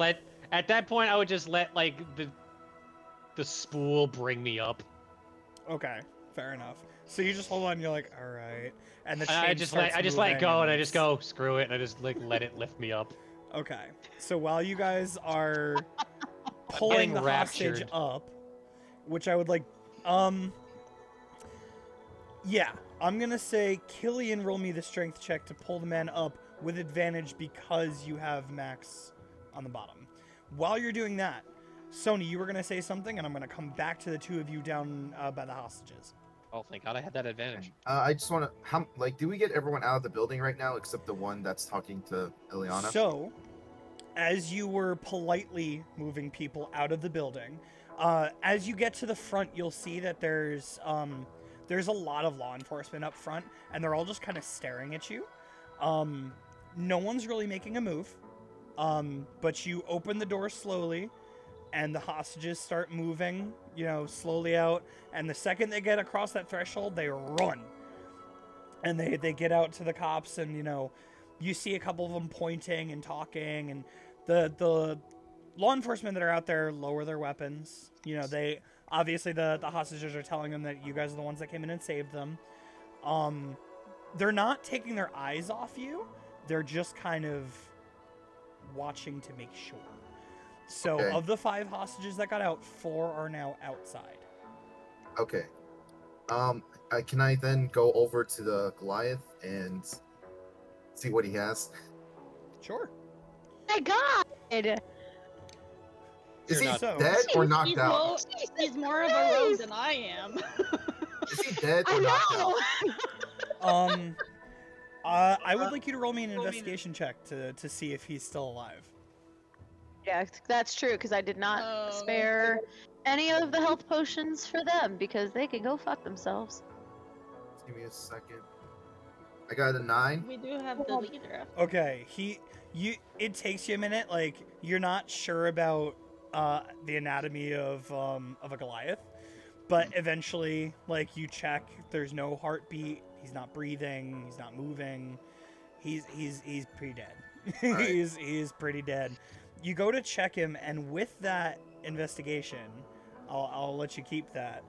[SPEAKER 2] let like the spool bring me up.
[SPEAKER 1] Okay, fair enough. So you just hold on, and you're like, all right, and the chain
[SPEAKER 2] I just let
[SPEAKER 1] starts
[SPEAKER 2] go,
[SPEAKER 1] moving,
[SPEAKER 2] and I just go screw it, and I just like let it lift me up.
[SPEAKER 1] Okay, so while you guys are pulling
[SPEAKER 2] getting
[SPEAKER 1] the hostage
[SPEAKER 2] raptured.
[SPEAKER 1] up, which I would like, yeah, I'm gonna say Killian roll me the strength check to pull the man up with advantage because you have Max on the bottom. While you're doing that, Sony, you were gonna say something, and I'm gonna come back to the two of you down by the hostages.
[SPEAKER 2] Oh, thank God I had that advantage.
[SPEAKER 6] I just want to, do we get everyone out of the building right now except the one that's talking to Ileana?
[SPEAKER 1] So, as you were politely moving people out of the building, as you get to the front, you'll see that there's a lot of law enforcement up front, and they're all just kind of staring at you. No one's really making a move, but you open the door slowly, and the hostages start moving, slowly out. And the second they get across that threshold, they run. And they get out to the cops, and you see a couple of them pointing and talking, and the law enforcement that are out there lower their weapons. They obviously the hostages are telling them that you guys are the ones that came in and saved them. They're not taking their eyes off you. They're just kind of watching to make sure. So
[SPEAKER 6] Okay.
[SPEAKER 1] of the 5 hostages that got out, 4 are now outside.
[SPEAKER 6] Okay. Can I then go over to the Goliath and see what he has?
[SPEAKER 1] Sure.
[SPEAKER 3] My God!
[SPEAKER 6] Is
[SPEAKER 2] You're
[SPEAKER 6] he
[SPEAKER 2] not-
[SPEAKER 6] dead or knocked
[SPEAKER 4] he's
[SPEAKER 6] out?
[SPEAKER 4] He's more of a rogue than I am.
[SPEAKER 6] Is he dead or
[SPEAKER 3] I
[SPEAKER 6] knocked
[SPEAKER 3] know!
[SPEAKER 6] out?
[SPEAKER 1] I would like you to roll me an investigation check to see if he's still alive.
[SPEAKER 3] Yeah, that's true, because I did not
[SPEAKER 4] Oh.
[SPEAKER 3] spare any of the health potions for them, because they can go fuck themselves.
[SPEAKER 6] Just give me a second. I got a 9.
[SPEAKER 4] We do have the leader.
[SPEAKER 1] Okay, it takes you a minute, like you're not sure about the anatomy of a Goliath, but eventually, like, you check, there's no heartbeat, he's not breathing, he's not moving, he's pretty dead.
[SPEAKER 6] Alright.
[SPEAKER 1] He's pretty dead. You go to check him, and with that investigation, I'll let you keep that.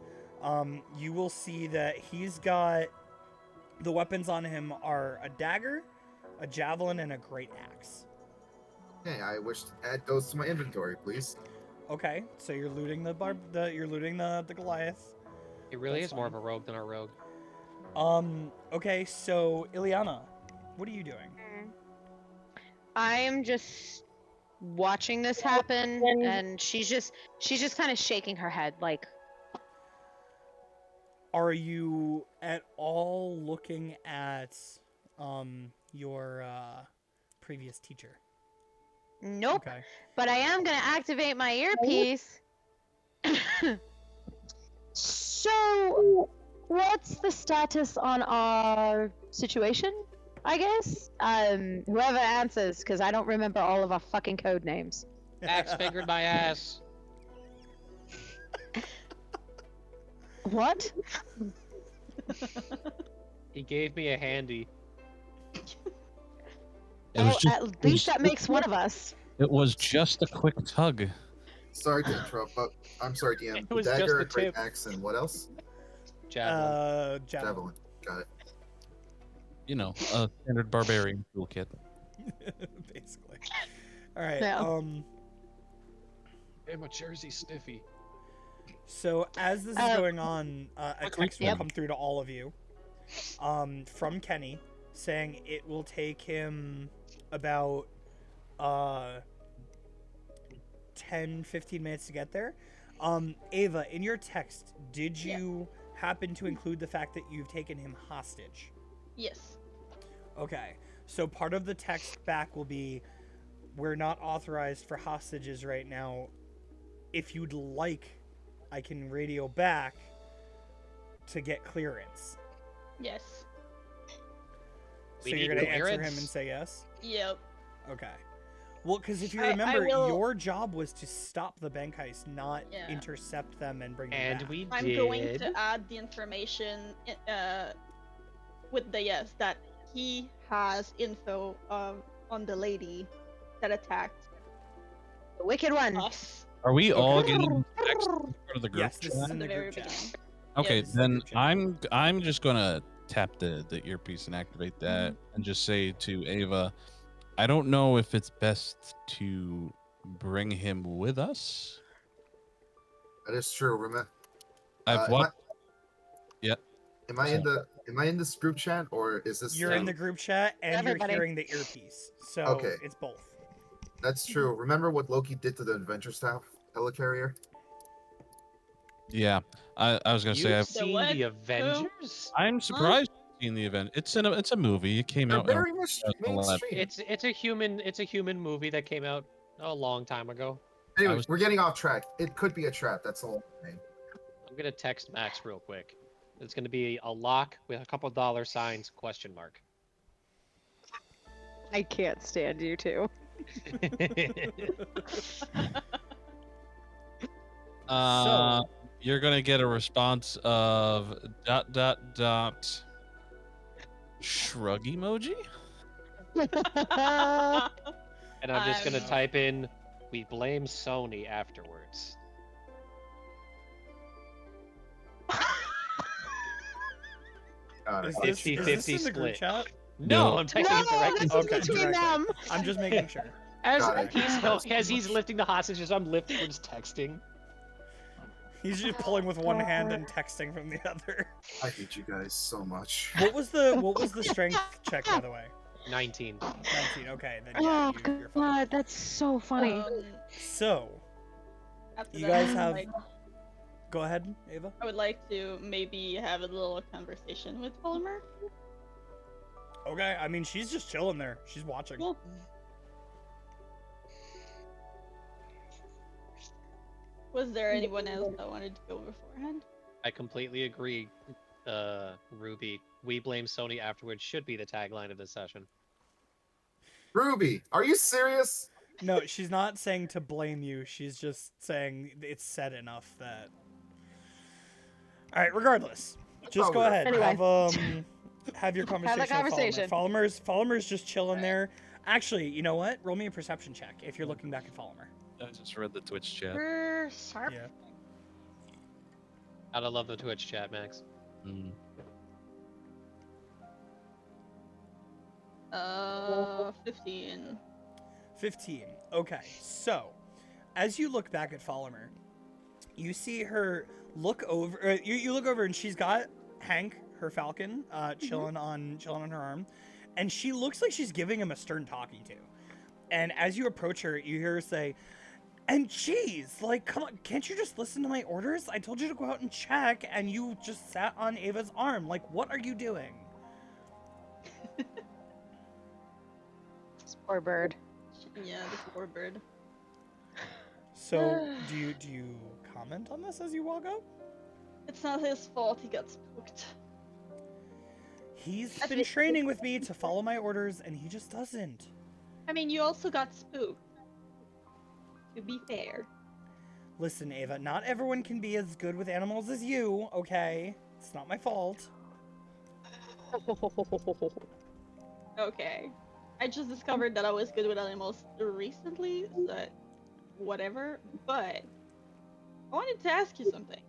[SPEAKER 1] You will see that he's got the weapons on him are a dagger, a javelin, and a great axe.
[SPEAKER 6] Okay, I wish to add those to my inventory, please.
[SPEAKER 1] Okay, so you're looting you're looting the Goliath.
[SPEAKER 2] He really
[SPEAKER 1] That's
[SPEAKER 2] is more of
[SPEAKER 1] fine.
[SPEAKER 2] a rogue than our rogue.
[SPEAKER 1] Okay, so Ileana, what are you doing?
[SPEAKER 3] I am just watching this happen, and she's just kind of shaking her head, like,
[SPEAKER 1] Are you at all looking at your previous teacher?
[SPEAKER 3] nope.
[SPEAKER 1] Okay.
[SPEAKER 3] But I am gonna activate my earpiece. So, what's the status on our situation? I guess. Whoever answers, because I don't remember all of our fucking code names.
[SPEAKER 2] Axe fingered my ass.
[SPEAKER 3] What?
[SPEAKER 2] He gave me a handy.
[SPEAKER 5] It was
[SPEAKER 3] Well,
[SPEAKER 5] just,
[SPEAKER 3] at least that makes one of us.
[SPEAKER 5] it was just a quick tug.
[SPEAKER 6] Sorry to interrupt, but I'm sorry, DM.
[SPEAKER 2] It was just
[SPEAKER 6] Dagger,
[SPEAKER 2] the
[SPEAKER 6] great
[SPEAKER 2] tip.
[SPEAKER 6] axe, and what else?
[SPEAKER 2] Javelin.
[SPEAKER 1] Javelin.
[SPEAKER 6] Javelin. Got it.
[SPEAKER 5] You know, a standard barbarian toolkit.
[SPEAKER 1] Basically. All right.
[SPEAKER 3] Yeah.
[SPEAKER 2] I'm a Jersey Stiffy.
[SPEAKER 1] So as this is going on, a
[SPEAKER 5] Quick
[SPEAKER 1] text will
[SPEAKER 5] recap.
[SPEAKER 1] come through to all of you, from Kenny, saying it will take him about 10, 15 minutes to get there. Ava, in your text, did you happen to include the fact that you've taken him hostage?
[SPEAKER 4] Yes.
[SPEAKER 1] Okay, so part of the text back will be, we're not authorized for hostages right now. If you'd like, I can radio back to get clearance.
[SPEAKER 4] Yes.
[SPEAKER 1] So
[SPEAKER 2] We
[SPEAKER 1] you're
[SPEAKER 2] need
[SPEAKER 1] going to answer him
[SPEAKER 2] clearance?
[SPEAKER 1] and say yes?
[SPEAKER 4] Yep.
[SPEAKER 1] Okay. Well, because if you
[SPEAKER 4] I
[SPEAKER 1] remember,
[SPEAKER 4] will-
[SPEAKER 1] your job was to stop the bank heist, not
[SPEAKER 4] Yeah.
[SPEAKER 1] intercept them and bring them
[SPEAKER 2] And
[SPEAKER 1] back.
[SPEAKER 2] we
[SPEAKER 4] I'm
[SPEAKER 2] did.
[SPEAKER 4] going to add the information with the yes that he has info on the lady that attacked
[SPEAKER 3] The Wicked One.
[SPEAKER 4] us
[SPEAKER 5] Are we all
[SPEAKER 1] Okay.
[SPEAKER 5] getting text as part of the group
[SPEAKER 1] Yes, this is
[SPEAKER 5] chat?
[SPEAKER 1] in
[SPEAKER 4] at
[SPEAKER 1] the
[SPEAKER 4] the very
[SPEAKER 1] group chat.
[SPEAKER 4] beginning.
[SPEAKER 5] Okay,
[SPEAKER 4] Yes.
[SPEAKER 5] then
[SPEAKER 1] Group chat.
[SPEAKER 5] I'm just gonna tap the earpiece and activate that and just say to Ava, I don't know if it's best to bring him with us.
[SPEAKER 6] That is true. Remember,
[SPEAKER 5] I've watched.
[SPEAKER 6] am I in this group chat or is this?
[SPEAKER 1] You're in the group chat, and
[SPEAKER 3] Everybody.
[SPEAKER 1] you're hearing the earpiece. So
[SPEAKER 6] Okay.
[SPEAKER 1] it's both.
[SPEAKER 6] That's true. Remember what Loki did to the Adventure Staff helicarrier?
[SPEAKER 5] Yeah, I was gonna say
[SPEAKER 2] You've
[SPEAKER 5] I've,
[SPEAKER 4] The
[SPEAKER 2] seen
[SPEAKER 4] what?
[SPEAKER 2] the
[SPEAKER 4] Who?
[SPEAKER 2] Avengers?
[SPEAKER 5] I'm surprised you've seen the event. It's a movie. It came
[SPEAKER 6] They're
[SPEAKER 5] out. in
[SPEAKER 6] very mainstream.
[SPEAKER 5] 2011.
[SPEAKER 2] It's a human movie that came out a long time ago.
[SPEAKER 6] Anyway,
[SPEAKER 5] was-
[SPEAKER 6] we're getting off track. It could be a trap. That's all.
[SPEAKER 2] I'm gonna text Max real quick. It's gonna be a lock with a couple $signs question mark.
[SPEAKER 3] I can't stand you two.
[SPEAKER 5] You're gonna get a response of ... shrug emoji.
[SPEAKER 2] And I'm just gonna
[SPEAKER 4] I'm-
[SPEAKER 2] type in, we blame Sony afterwards.
[SPEAKER 6] Got it.
[SPEAKER 1] Is this,
[SPEAKER 2] 50-50
[SPEAKER 1] is this in the group
[SPEAKER 2] split.
[SPEAKER 1] chat?
[SPEAKER 2] No,
[SPEAKER 5] No.
[SPEAKER 2] I'm texting
[SPEAKER 3] No,
[SPEAKER 2] him directly.
[SPEAKER 3] this is
[SPEAKER 1] Okay,
[SPEAKER 3] between
[SPEAKER 1] directly.
[SPEAKER 3] them.
[SPEAKER 1] I'm just making sure.
[SPEAKER 6] Got it.
[SPEAKER 2] As he's lifting the hostages, I'm lifting, we're just texting.
[SPEAKER 1] He's just pulling with one hand and texting from the other.
[SPEAKER 6] I hate you guys so much.
[SPEAKER 1] What was the strength check, by the way?
[SPEAKER 2] 19.
[SPEAKER 1] 19. Okay, then yeah,
[SPEAKER 3] Oh
[SPEAKER 1] you're fine.
[SPEAKER 3] god, that's so funny.
[SPEAKER 1] So,
[SPEAKER 4] After
[SPEAKER 1] you
[SPEAKER 4] that,
[SPEAKER 1] guys have.
[SPEAKER 4] like,
[SPEAKER 1] Go ahead, Ava.
[SPEAKER 4] I would like to maybe have a little conversation with Palmer.
[SPEAKER 1] Okay, I mean she's just chilling there. She's watching.
[SPEAKER 4] Cool. Was there anyone else that wanted to go beforehand?
[SPEAKER 2] I completely agree, Ruby. We blame Sony afterwards should be the tagline of this session.
[SPEAKER 6] Ruby, are you serious?
[SPEAKER 1] No, she's not saying to blame you. She's just saying it's said enough that. All right. Regardless, just go
[SPEAKER 6] Oh,
[SPEAKER 1] ahead.
[SPEAKER 3] Anyway.
[SPEAKER 1] Have your conversation.
[SPEAKER 3] Have the conversation.
[SPEAKER 1] Falmer's just chilling there. Actually, you know what? Roll me a perception check if you're looking back at Falmer.
[SPEAKER 5] I just read the Twitch chat.
[SPEAKER 1] Yeah.
[SPEAKER 2] Gotta love the Twitch chat, Max.
[SPEAKER 5] Mm.
[SPEAKER 4] 15.
[SPEAKER 1] 15. Okay, so as you look back at Follimer, you see her look over. You look over, and she's got Hank, her falcon, chilling on her arm, and she looks like she's giving him a stern talking to. And as you approach her, you hear her say, "And geez, like, come on, can't you just listen to my orders? I told you to go out and check, and you just sat on Ava's arm. Like, what are you doing?"
[SPEAKER 3] This poor bird.
[SPEAKER 4] Yeah, this poor bird.
[SPEAKER 1] So, do you comment on this as you walk up?
[SPEAKER 4] It's not his fault he got spooked.
[SPEAKER 1] He's been training with me to follow my orders, and he just doesn't.
[SPEAKER 4] I mean, you also got spooked. To be fair.
[SPEAKER 1] Listen, Ava, not everyone can be as good with animals as you, okay? It's not my fault.
[SPEAKER 4] Okay. I just discovered that I was good with animals recently, so that whatever. But I wanted to ask you something.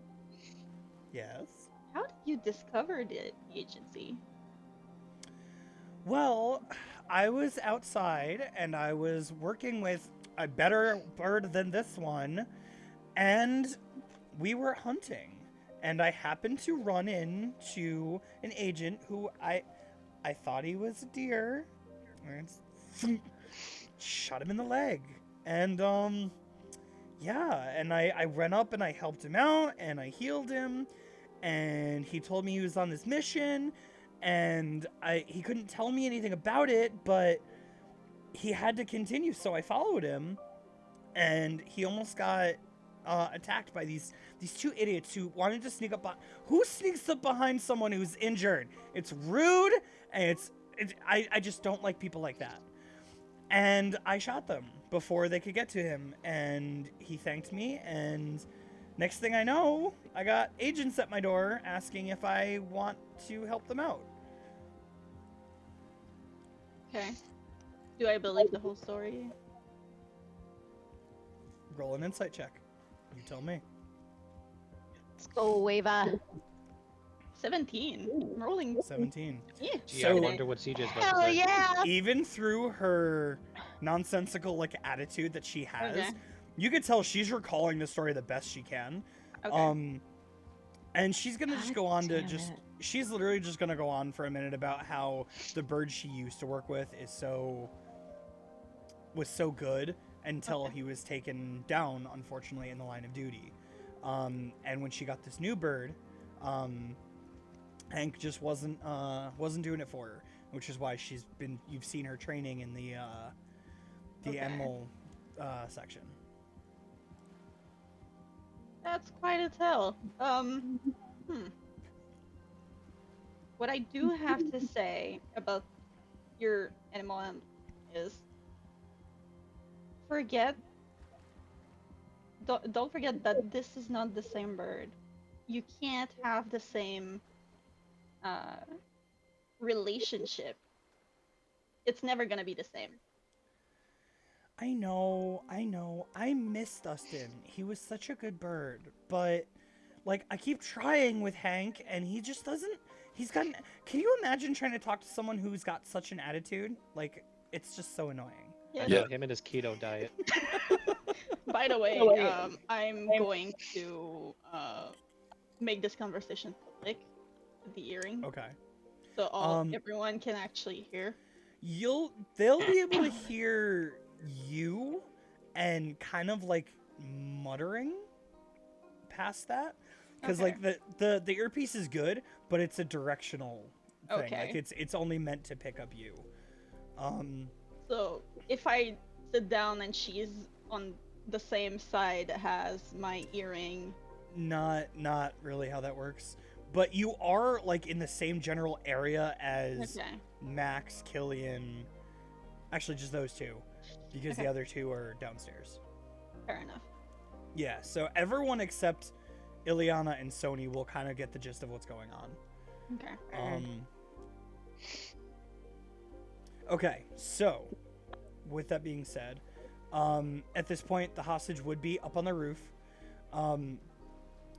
[SPEAKER 1] Yes?
[SPEAKER 4] How did you discover the agency?
[SPEAKER 1] Well, I was outside, and I was working with a better bird than this one, and we were hunting. And I happened to run into an agent who I thought he was a deer. And shot him in the leg. And yeah, and I ran up and I helped him out and I healed him, and he told me he was on this mission, and he couldn't tell me anything about it, but he had to continue, so I followed him, and he almost got attacked by these two idiots who wanted to sneak up. Who sneaks up behind someone who's injured? It's rude, and I just don't like people like that. And I shot them before they could get to him, and he thanked me, and next thing I know, I got agents at my door asking if I want to help them out.
[SPEAKER 4] Okay. Do I believe the whole story?
[SPEAKER 1] Roll an insight check. You tell me.
[SPEAKER 3] Let's go, Ava.
[SPEAKER 4] 17. I'm rolling.
[SPEAKER 1] 17.
[SPEAKER 4] Yeah.
[SPEAKER 2] Gee, I wonder what CJ's about to
[SPEAKER 3] Hell
[SPEAKER 2] say.
[SPEAKER 3] yeah!
[SPEAKER 1] Even through her nonsensical like attitude that she has,
[SPEAKER 4] Okay.
[SPEAKER 1] you could tell she's recalling the story the best she can.
[SPEAKER 4] Okay.
[SPEAKER 1] And she's gonna just
[SPEAKER 3] God
[SPEAKER 1] go on to
[SPEAKER 3] damn
[SPEAKER 1] just
[SPEAKER 3] it.
[SPEAKER 1] she's literally just gonna go on for a minute about how the bird she used to work with was so good until he was taken down, unfortunately, in the line of duty. And when she got this new bird, Hank just wasn't doing it for her, which is why you've seen her training in the
[SPEAKER 4] Okay.
[SPEAKER 1] animal section.
[SPEAKER 4] That's quite a tell. What I do have to say about your animal is don't forget that this is not the same bird. You can't have the same relationship. It's never gonna be the same.
[SPEAKER 1] I know. I miss Dustin. He was such a good bird, but like I keep trying with Hank, and he just doesn't. Can you imagine trying to talk to someone who's got such an attitude? Like it's just so annoying.
[SPEAKER 2] I
[SPEAKER 4] Yeah.
[SPEAKER 2] know him and his keto diet.
[SPEAKER 4] By the way, I'm going to make this conversation public, the earring,
[SPEAKER 1] Okay.
[SPEAKER 4] so everyone can actually hear.
[SPEAKER 1] They'll be able to hear you and kind of like muttering past that, because
[SPEAKER 4] Okay.
[SPEAKER 1] like the earpiece is good, but it's a directional thing.
[SPEAKER 4] Okay.
[SPEAKER 1] Like it's only meant to pick up you.
[SPEAKER 4] So if I sit down and she's on the same side as my earring,
[SPEAKER 1] Not really how that works. But you are like in the same general area as
[SPEAKER 4] okay.
[SPEAKER 1] Max, Killian. Actually, just those two, because the
[SPEAKER 4] Okay.
[SPEAKER 1] other two are downstairs.
[SPEAKER 4] Fair enough.
[SPEAKER 1] Yeah, so everyone except Ileana and Sony will kind of get the gist of what's going on.
[SPEAKER 4] Okay.
[SPEAKER 1] Okay, so with that being said, at this point the hostage would be up on the roof.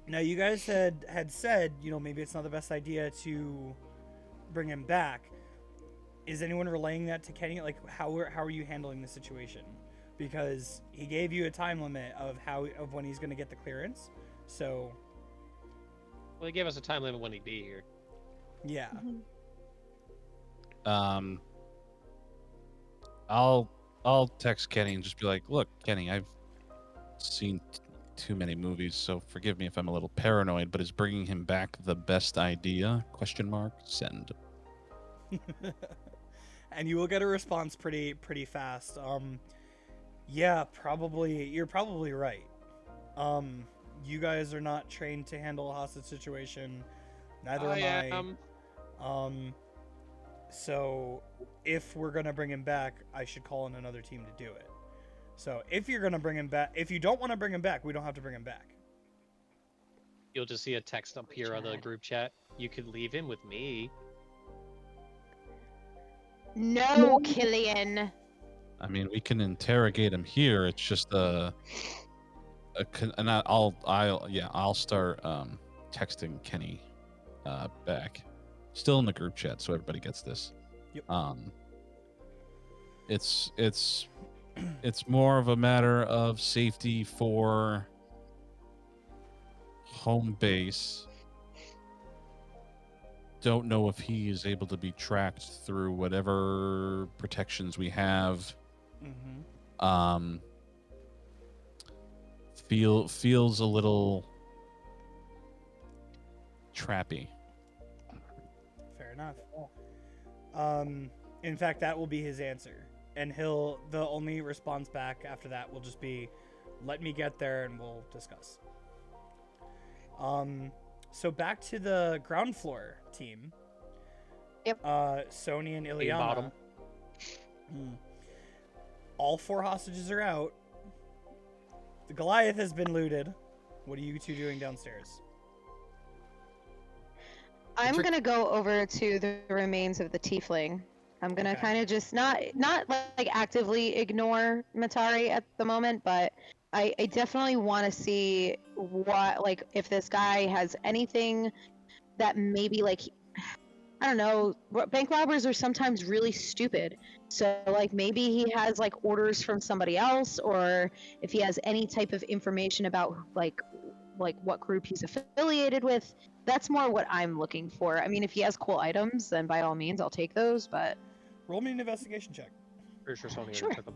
[SPEAKER 1] Now you guys had said, maybe it's not the best idea to bring him back. Is anyone relaying that to Kenny? Like, how are you handling the situation? because he gave you a time limit of when he's gonna get the clearance. So
[SPEAKER 2] Well, he gave us a time limit when he'd be here.
[SPEAKER 1] yeah.
[SPEAKER 5] I'll text Kenny and just be like, look, Kenny, I've seen too many movies, so forgive me if I'm a little paranoid, but is bringing him back the best idea? Question mark. Send.
[SPEAKER 1] And you will get a response pretty fast. Yeah, probably. You're probably right. You guys are not trained to handle a hostage situation. Neither am I. So if we're gonna bring him back, I should call in another team to do it. So if you're gonna bring him back, if you don't want to bring him back, we don't have to bring him back.
[SPEAKER 2] You'll just see a text up here on the group chat. You could leave him with me.
[SPEAKER 3] No, Killian.
[SPEAKER 5] I mean, we can interrogate him here. It's just and I'll start texting Kenny back. Still in the group chat, so everybody gets this.
[SPEAKER 1] Yep.
[SPEAKER 5] It's more of a matter of safety for home base. Don't know if he is able to be tracked through whatever protections we have.
[SPEAKER 1] Mm-hmm.
[SPEAKER 5] Feels a little trappy.
[SPEAKER 1] Fair enough. In fact, that will be his answer, and the only response back after that will just be, "Let me get there, and we'll discuss." So back to the ground floor team.
[SPEAKER 3] Yep.
[SPEAKER 1] Sony and
[SPEAKER 2] Team
[SPEAKER 1] Ileana.
[SPEAKER 2] bottom.
[SPEAKER 1] All 4 hostages are out. The Goliath has been looted. What are you two doing downstairs?
[SPEAKER 3] I'm gonna go over to the remains of the tiefling. I'm gonna
[SPEAKER 1] Okay.
[SPEAKER 3] kind of just not like actively ignore Matari at the moment, but I definitely want to see what, like, if this guy has anything that maybe, like, I don't know, bank robbers are sometimes really stupid. So like maybe he has like orders from somebody else, or if he has any type of information about like what group he's affiliated with. That's more what I'm looking for. I mean, if he has cool items, then by all means I'll take those, but
[SPEAKER 1] Roll me an investigation check.
[SPEAKER 2] Pretty sure Sony
[SPEAKER 3] Sure.
[SPEAKER 2] already took him.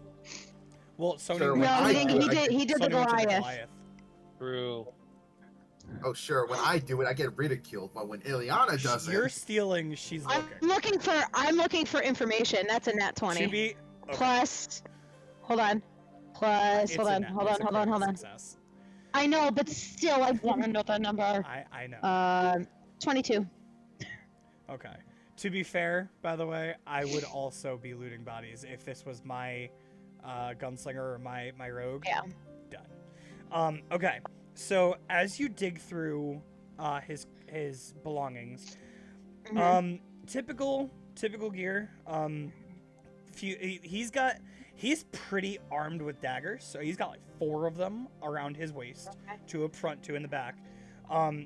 [SPEAKER 1] Well, Sony.
[SPEAKER 6] Sure,
[SPEAKER 1] went
[SPEAKER 6] when
[SPEAKER 3] no,
[SPEAKER 6] I
[SPEAKER 1] to
[SPEAKER 3] he,
[SPEAKER 6] do
[SPEAKER 1] the-
[SPEAKER 6] it, I
[SPEAKER 3] he did
[SPEAKER 1] Sony
[SPEAKER 3] the
[SPEAKER 1] went to the
[SPEAKER 3] Goliath.
[SPEAKER 1] Goliath.
[SPEAKER 2] True.
[SPEAKER 6] Oh, sure. When I do it, I get ridiculed. But when Ileana does
[SPEAKER 1] You're
[SPEAKER 6] it,
[SPEAKER 1] stealing. She's
[SPEAKER 3] I'm
[SPEAKER 1] looking.
[SPEAKER 3] looking for information. That's a nat 20.
[SPEAKER 1] To be okay.
[SPEAKER 3] Plus, hold on. Plus,
[SPEAKER 1] It's
[SPEAKER 3] hold
[SPEAKER 1] a
[SPEAKER 3] on,
[SPEAKER 1] net-
[SPEAKER 3] hold
[SPEAKER 1] it's
[SPEAKER 3] on,
[SPEAKER 1] a
[SPEAKER 3] hold on, hold
[SPEAKER 1] critical
[SPEAKER 3] on.
[SPEAKER 1] success.
[SPEAKER 3] I know, but still, I want to know the number.
[SPEAKER 1] I know.
[SPEAKER 3] 22.
[SPEAKER 1] Okay. To be fair, by the way, I would also be looting bodies if this was my gunslinger or my rogue.
[SPEAKER 3] Yeah.
[SPEAKER 1] Done. Okay. So as you dig through his belongings,
[SPEAKER 3] Mhm.
[SPEAKER 1] typical gear. He's pretty armed with daggers, so he's got like 4 of them around his waist,
[SPEAKER 3] Okay.
[SPEAKER 1] 2 up front, 2 in the back.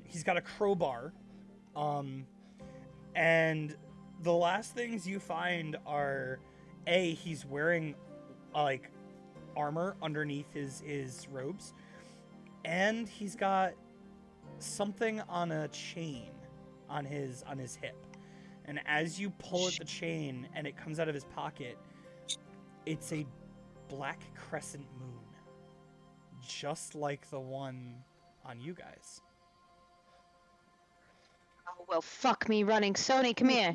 [SPEAKER 1] He's got a crowbar. And the last things you find are, he's wearing like armor underneath his robes, and he's got something on a chain on his hip. And as you pull at the chain and it comes out of his pocket, it's a black crescent moon, just like the one on you guys.
[SPEAKER 3] Oh, well, fuck me running. Sony, come here.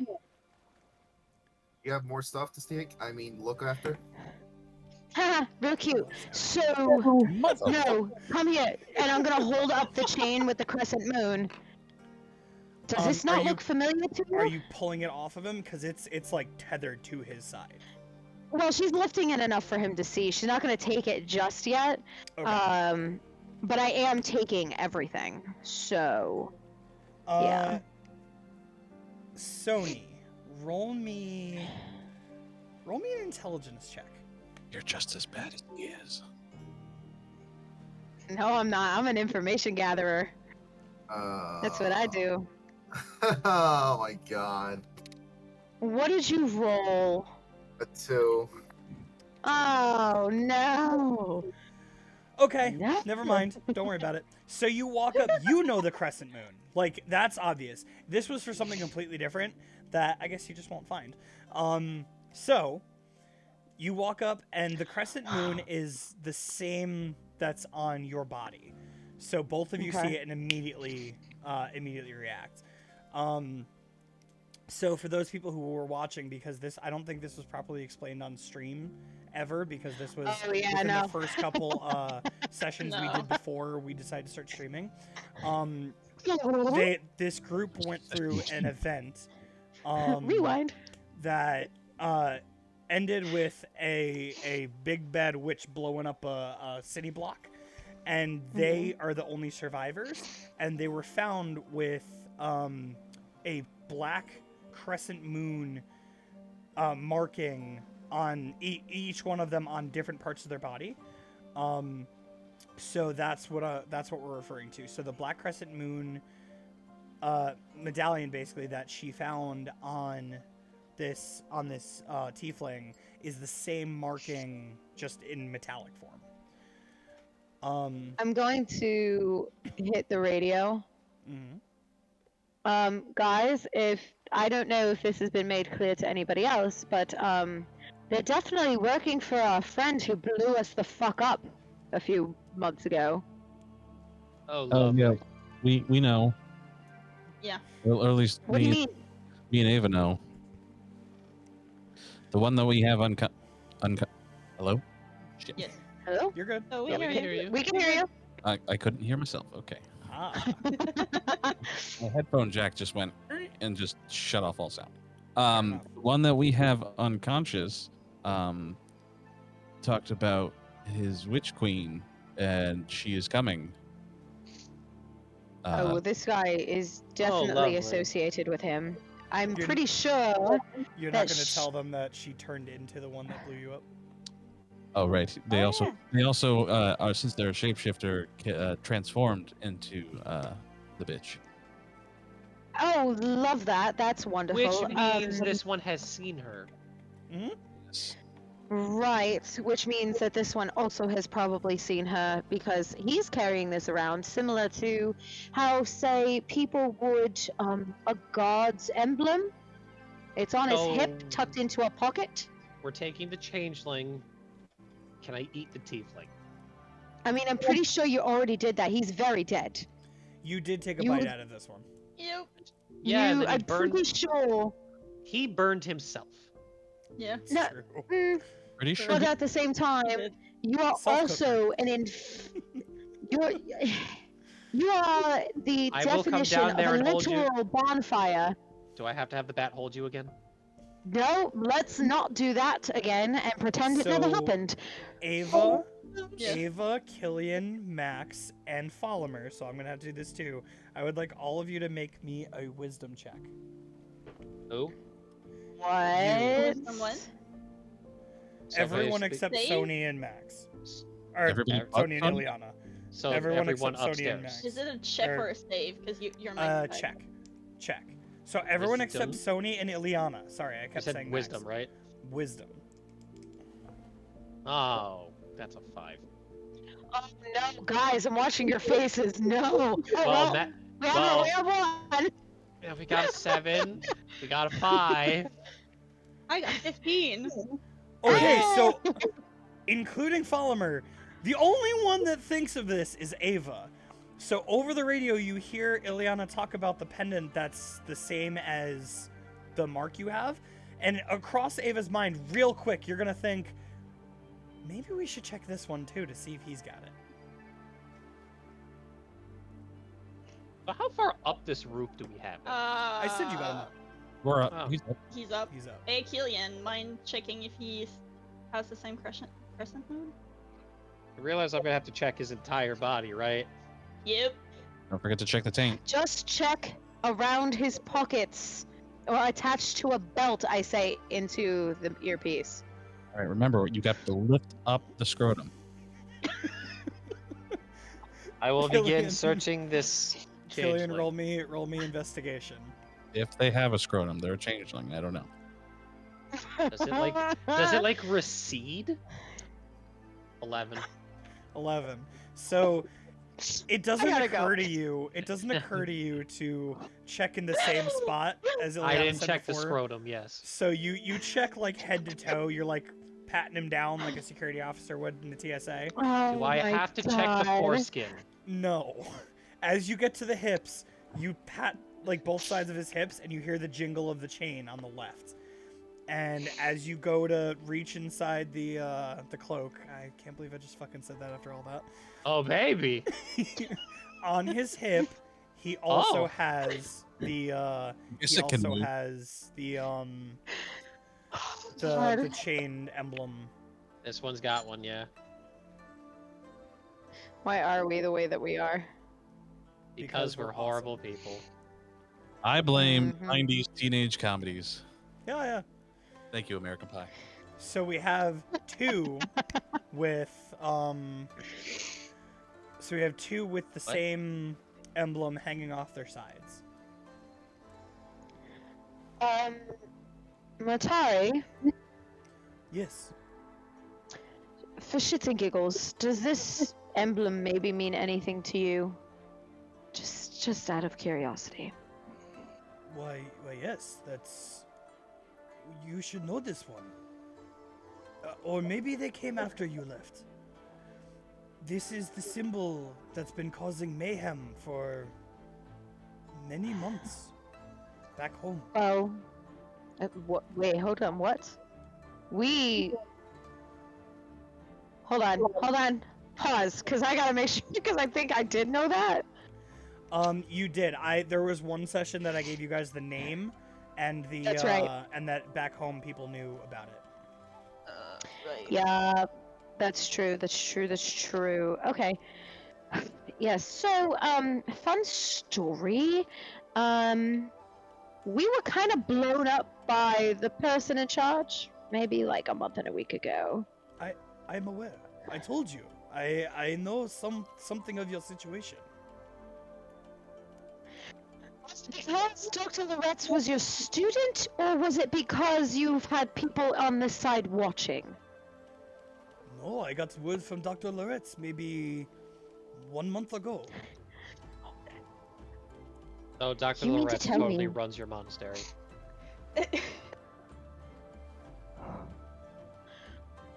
[SPEAKER 6] you have more stuff to take. I mean, look after.
[SPEAKER 3] Haha, real cute. So, no, come here. And I'm gonna hold up the chain with the crescent moon. Does this
[SPEAKER 1] Are
[SPEAKER 3] not
[SPEAKER 1] you-
[SPEAKER 3] look familiar to you?
[SPEAKER 1] Are you pulling it off of him? Because it's like tethered to his side.
[SPEAKER 3] Well, she's lifting it enough for him to see. She's not gonna take it just yet.
[SPEAKER 1] Okay.
[SPEAKER 3] But I am taking everything. So, yeah.
[SPEAKER 1] Sony, roll me an intelligence check.
[SPEAKER 5] You're just as bad as he is.
[SPEAKER 3] No, I'm not. I'm an information gatherer. That's what I do.
[SPEAKER 6] Oh my god.
[SPEAKER 3] What did you roll?
[SPEAKER 6] A 2.
[SPEAKER 3] Oh no.
[SPEAKER 1] Okay,
[SPEAKER 3] No.
[SPEAKER 1] never mind. Don't worry about it. So you walk up, you know the crescent moon. Like, that's obvious. This was for something completely different that I guess you just won't find. So you walk up, and the crescent moon is the same that's on your body. So both of you
[SPEAKER 3] Okay.
[SPEAKER 1] see it and immediately react. So for those people who were watching, because I don't think this was properly explained on stream ever, because this was
[SPEAKER 3] Oh, yeah,
[SPEAKER 1] within
[SPEAKER 3] no.
[SPEAKER 1] the first couple sessions we
[SPEAKER 4] No.
[SPEAKER 1] did before we decided to start streaming. This group went through an event
[SPEAKER 3] Rewind.
[SPEAKER 1] that ended with a big bad witch blowing up a city block, and they are the only survivors, and they were found with a black crescent moon marking on each one of them on different parts of their body. So that's what we're referring to. So the black crescent moon medallion, basically, that she found on this tiefling is the same marking, just in metallic form.
[SPEAKER 3] I'm going to hit the radio.
[SPEAKER 1] Mhm.
[SPEAKER 3] Guys, if I don't know if this has been made clear to anybody else, but they're definitely working for our friend who blew us the fuck up a few months ago.
[SPEAKER 2] Oh,
[SPEAKER 5] Oh
[SPEAKER 2] lovely.
[SPEAKER 5] yeah, we know.
[SPEAKER 4] Yeah.
[SPEAKER 5] Or at least
[SPEAKER 3] What do you
[SPEAKER 5] me,
[SPEAKER 3] mean?
[SPEAKER 5] me and Ava know. The one that we have Hello? Shit.
[SPEAKER 4] Yes.
[SPEAKER 3] Hello?
[SPEAKER 1] You're good.
[SPEAKER 4] Oh, we
[SPEAKER 2] Yeah,
[SPEAKER 4] hear
[SPEAKER 2] we can hear you.
[SPEAKER 3] We can hear you.
[SPEAKER 5] I couldn't hear myself. Okay.
[SPEAKER 1] Ah.
[SPEAKER 5] My headphone jack just went and just shut off all sound.
[SPEAKER 1] enough.
[SPEAKER 5] The one that we have unconscious talked about his witch queen, and she is coming.
[SPEAKER 3] Oh, well, this guy is
[SPEAKER 2] lovely.
[SPEAKER 3] definitely associated with him. I'm
[SPEAKER 1] You're-
[SPEAKER 3] pretty sure.
[SPEAKER 1] You're not
[SPEAKER 3] That
[SPEAKER 1] going to tell them that she turned into the one that blew you up?
[SPEAKER 5] Oh right, they
[SPEAKER 3] Oh,
[SPEAKER 5] also
[SPEAKER 3] yeah.
[SPEAKER 5] they also are, since they're a shapeshifter, transformed into the bitch.
[SPEAKER 3] Oh, love that. That's wonderful.
[SPEAKER 2] Which means this one has seen her.
[SPEAKER 5] Yes.
[SPEAKER 3] Right, which means that this one also has probably seen her because he's carrying this around, similar to how, say, people would a god's emblem. It's on his hip,
[SPEAKER 2] So-
[SPEAKER 3] tucked into a pocket.
[SPEAKER 2] We're taking the changeling. Can I eat the tiefling?
[SPEAKER 3] I mean, I'm pretty sure you already did that. He's very dead.
[SPEAKER 1] You did take a
[SPEAKER 3] You
[SPEAKER 1] bite
[SPEAKER 3] would-
[SPEAKER 1] out of this one.
[SPEAKER 4] Yep.
[SPEAKER 2] Yeah, and then he
[SPEAKER 3] I'm
[SPEAKER 2] burned.
[SPEAKER 3] pretty sure.
[SPEAKER 2] He burned himself.
[SPEAKER 4] Yeah.
[SPEAKER 1] It's
[SPEAKER 3] No,
[SPEAKER 1] true.
[SPEAKER 5] Pretty sure.
[SPEAKER 3] But
[SPEAKER 5] he-
[SPEAKER 3] at the same time,
[SPEAKER 4] Good.
[SPEAKER 3] you are
[SPEAKER 1] Self-cooker.
[SPEAKER 3] also you're you are the
[SPEAKER 2] I will come
[SPEAKER 3] definition
[SPEAKER 2] down
[SPEAKER 3] of
[SPEAKER 2] there
[SPEAKER 3] a
[SPEAKER 2] and hold you.
[SPEAKER 3] literal bonfire.
[SPEAKER 2] Do I have to have the bat hold you again?
[SPEAKER 3] No, let's not do that again and pretend it never
[SPEAKER 1] So-
[SPEAKER 3] happened.
[SPEAKER 1] Ava,
[SPEAKER 4] Yes.
[SPEAKER 1] Ava, Killian, Max, and Follimer. So I'm gonna have to do this too. I would like all of you to make me a wisdom check.
[SPEAKER 2] Oh,
[SPEAKER 3] What?
[SPEAKER 4] Wisdom what?
[SPEAKER 2] so if I
[SPEAKER 1] Everyone
[SPEAKER 2] speak-
[SPEAKER 1] except
[SPEAKER 4] Save?
[SPEAKER 1] Sony and Max. Or
[SPEAKER 5] Everybody but
[SPEAKER 1] Sony and
[SPEAKER 5] Sony?
[SPEAKER 1] Ileana.
[SPEAKER 2] So
[SPEAKER 1] everyone
[SPEAKER 2] everyone
[SPEAKER 1] except Sony and
[SPEAKER 2] upstairs.
[SPEAKER 1] Max.
[SPEAKER 4] Is it a check
[SPEAKER 1] Or-
[SPEAKER 4] or a save? Because you're
[SPEAKER 1] Check. Check. So everyone except
[SPEAKER 2] Wisdom?
[SPEAKER 1] Sony and Ileana. Sorry, I
[SPEAKER 2] You
[SPEAKER 1] kept
[SPEAKER 2] said
[SPEAKER 1] saying
[SPEAKER 2] wisdom,
[SPEAKER 1] Max.
[SPEAKER 2] right?
[SPEAKER 1] Wisdom.
[SPEAKER 2] Oh, that's a 5.
[SPEAKER 3] Oh no, guys, I'm watching your faces. No.
[SPEAKER 2] Well, Matt,
[SPEAKER 3] we have
[SPEAKER 2] well-
[SPEAKER 3] we have one.
[SPEAKER 2] yeah, we got a 7. We got a 5.
[SPEAKER 4] I got 15.
[SPEAKER 1] Okay,
[SPEAKER 3] Ah!
[SPEAKER 1] so including Follimer, the only one that thinks of this is Ava. So over the radio, you hear Ileana talk about the pendant that's the same as the mark you have, and across Ava's mind, real quick, you're gonna think, maybe we should check this one too to see if he's got it.
[SPEAKER 2] So how far up this roof do we have it?
[SPEAKER 1] I said you got him up.
[SPEAKER 5] We're
[SPEAKER 2] Oh.
[SPEAKER 5] he's up.
[SPEAKER 4] He's up.
[SPEAKER 1] He's up.
[SPEAKER 4] Hey, Killian, mind checking if he has the same crescent moon?
[SPEAKER 2] I realize I'm gonna have to check his entire body, right?
[SPEAKER 4] Yep.
[SPEAKER 5] Don't forget to check the tank.
[SPEAKER 3] Just check around his pockets or attached to a belt, I say, into the earpiece.
[SPEAKER 5] All right, remember you got to lift up the scrotum.
[SPEAKER 2] I will begin
[SPEAKER 1] Killian.
[SPEAKER 2] searching this
[SPEAKER 1] Killian,
[SPEAKER 2] changeling.
[SPEAKER 1] roll me investigation.
[SPEAKER 5] If they have a scrotum, they're a changeling. I don't know.
[SPEAKER 2] Does it like recede? 11.
[SPEAKER 1] 11. So it doesn't
[SPEAKER 3] gotta
[SPEAKER 1] occur
[SPEAKER 3] go.
[SPEAKER 1] to you. It doesn't occur to you to check in the same spot as
[SPEAKER 2] I
[SPEAKER 1] Ileana
[SPEAKER 2] didn't
[SPEAKER 1] said
[SPEAKER 2] check the
[SPEAKER 1] before.
[SPEAKER 2] scrotum. Yes.
[SPEAKER 1] So you check like head to toe. You're like patting him down like a security officer would in the TSA.
[SPEAKER 3] Oh
[SPEAKER 2] Do I
[SPEAKER 3] my
[SPEAKER 2] have to check the
[SPEAKER 3] God.
[SPEAKER 2] foreskin?
[SPEAKER 1] No. As you get to the hips, you pat like both sides of his hips, and you hear the jingle of the chain on the left. And as you go to reach inside the cloak, I can't believe I just fucking said that after all that.
[SPEAKER 2] Oh baby.
[SPEAKER 1] On his hip, he also
[SPEAKER 2] Oh.
[SPEAKER 1] has the
[SPEAKER 5] Guess
[SPEAKER 1] he
[SPEAKER 5] it can
[SPEAKER 1] also
[SPEAKER 5] move.
[SPEAKER 1] has the
[SPEAKER 3] God.
[SPEAKER 1] chain emblem.
[SPEAKER 2] This one's got one. Yeah.
[SPEAKER 3] Why are we the way that we are?
[SPEAKER 2] Because we're
[SPEAKER 1] we're
[SPEAKER 2] horrible people.
[SPEAKER 5] I blame
[SPEAKER 3] Mhm.
[SPEAKER 5] 90s teenage comedies.
[SPEAKER 1] Yeah, yeah.
[SPEAKER 5] Thank you, American Pie.
[SPEAKER 1] So we have two with so we have two with the
[SPEAKER 2] What?
[SPEAKER 1] same emblem hanging off their sides.
[SPEAKER 3] Matari,
[SPEAKER 1] Yes.
[SPEAKER 3] for shits and giggles, does this emblem maybe mean anything to you? Just out of curiosity.
[SPEAKER 1] Why yes, that's you should know this one. Or maybe they came after you left. This is the symbol that's been causing mayhem for many months back home.
[SPEAKER 3] Oh. What? Wait, hold on. What? We. Hold on. Pause, because I gotta make sure, because I think I did know that.
[SPEAKER 1] You did. There was one session that I gave you guys the name, and the
[SPEAKER 3] That's right.
[SPEAKER 1] and that back home people knew about it.
[SPEAKER 4] Right.
[SPEAKER 3] Yeah, that's true. That's true. Okay. Yes. So, fun story. We were kind of blown up by the person in charge, maybe like a month and a week ago.
[SPEAKER 1] I'm aware. I told you. I know something of your situation.
[SPEAKER 3] Was it because Dr. Loretz was your student, or was it because you've had people on this side watching?
[SPEAKER 1] No, I got word from Dr. Loretz maybe 1 month ago.
[SPEAKER 2] So Dr.
[SPEAKER 3] You mean to
[SPEAKER 2] Loretz
[SPEAKER 3] tell
[SPEAKER 2] totally
[SPEAKER 3] me-
[SPEAKER 2] runs your monastery.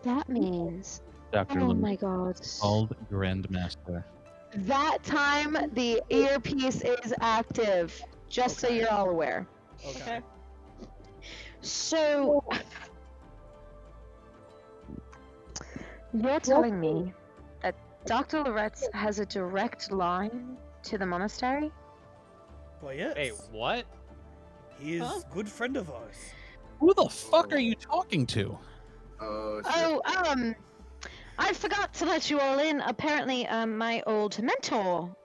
[SPEAKER 3] That means.
[SPEAKER 5] Dr.
[SPEAKER 3] Oh
[SPEAKER 5] Lewis
[SPEAKER 3] my god.
[SPEAKER 5] called Grandmaster.
[SPEAKER 3] That time the earpiece is active. Just so
[SPEAKER 1] Okay.
[SPEAKER 3] you're all aware.
[SPEAKER 1] Okay.
[SPEAKER 3] So. You're telling me that Dr. Loretz has a direct line to the monastery?
[SPEAKER 1] Well, yes.
[SPEAKER 2] Hey, what?
[SPEAKER 1] He is
[SPEAKER 4] Huh?
[SPEAKER 1] a good friend of ours.
[SPEAKER 5] Who the fuck are you talking to?
[SPEAKER 6] Shit.
[SPEAKER 3] Oh, I forgot to let you all in. Apparently, my old mentor,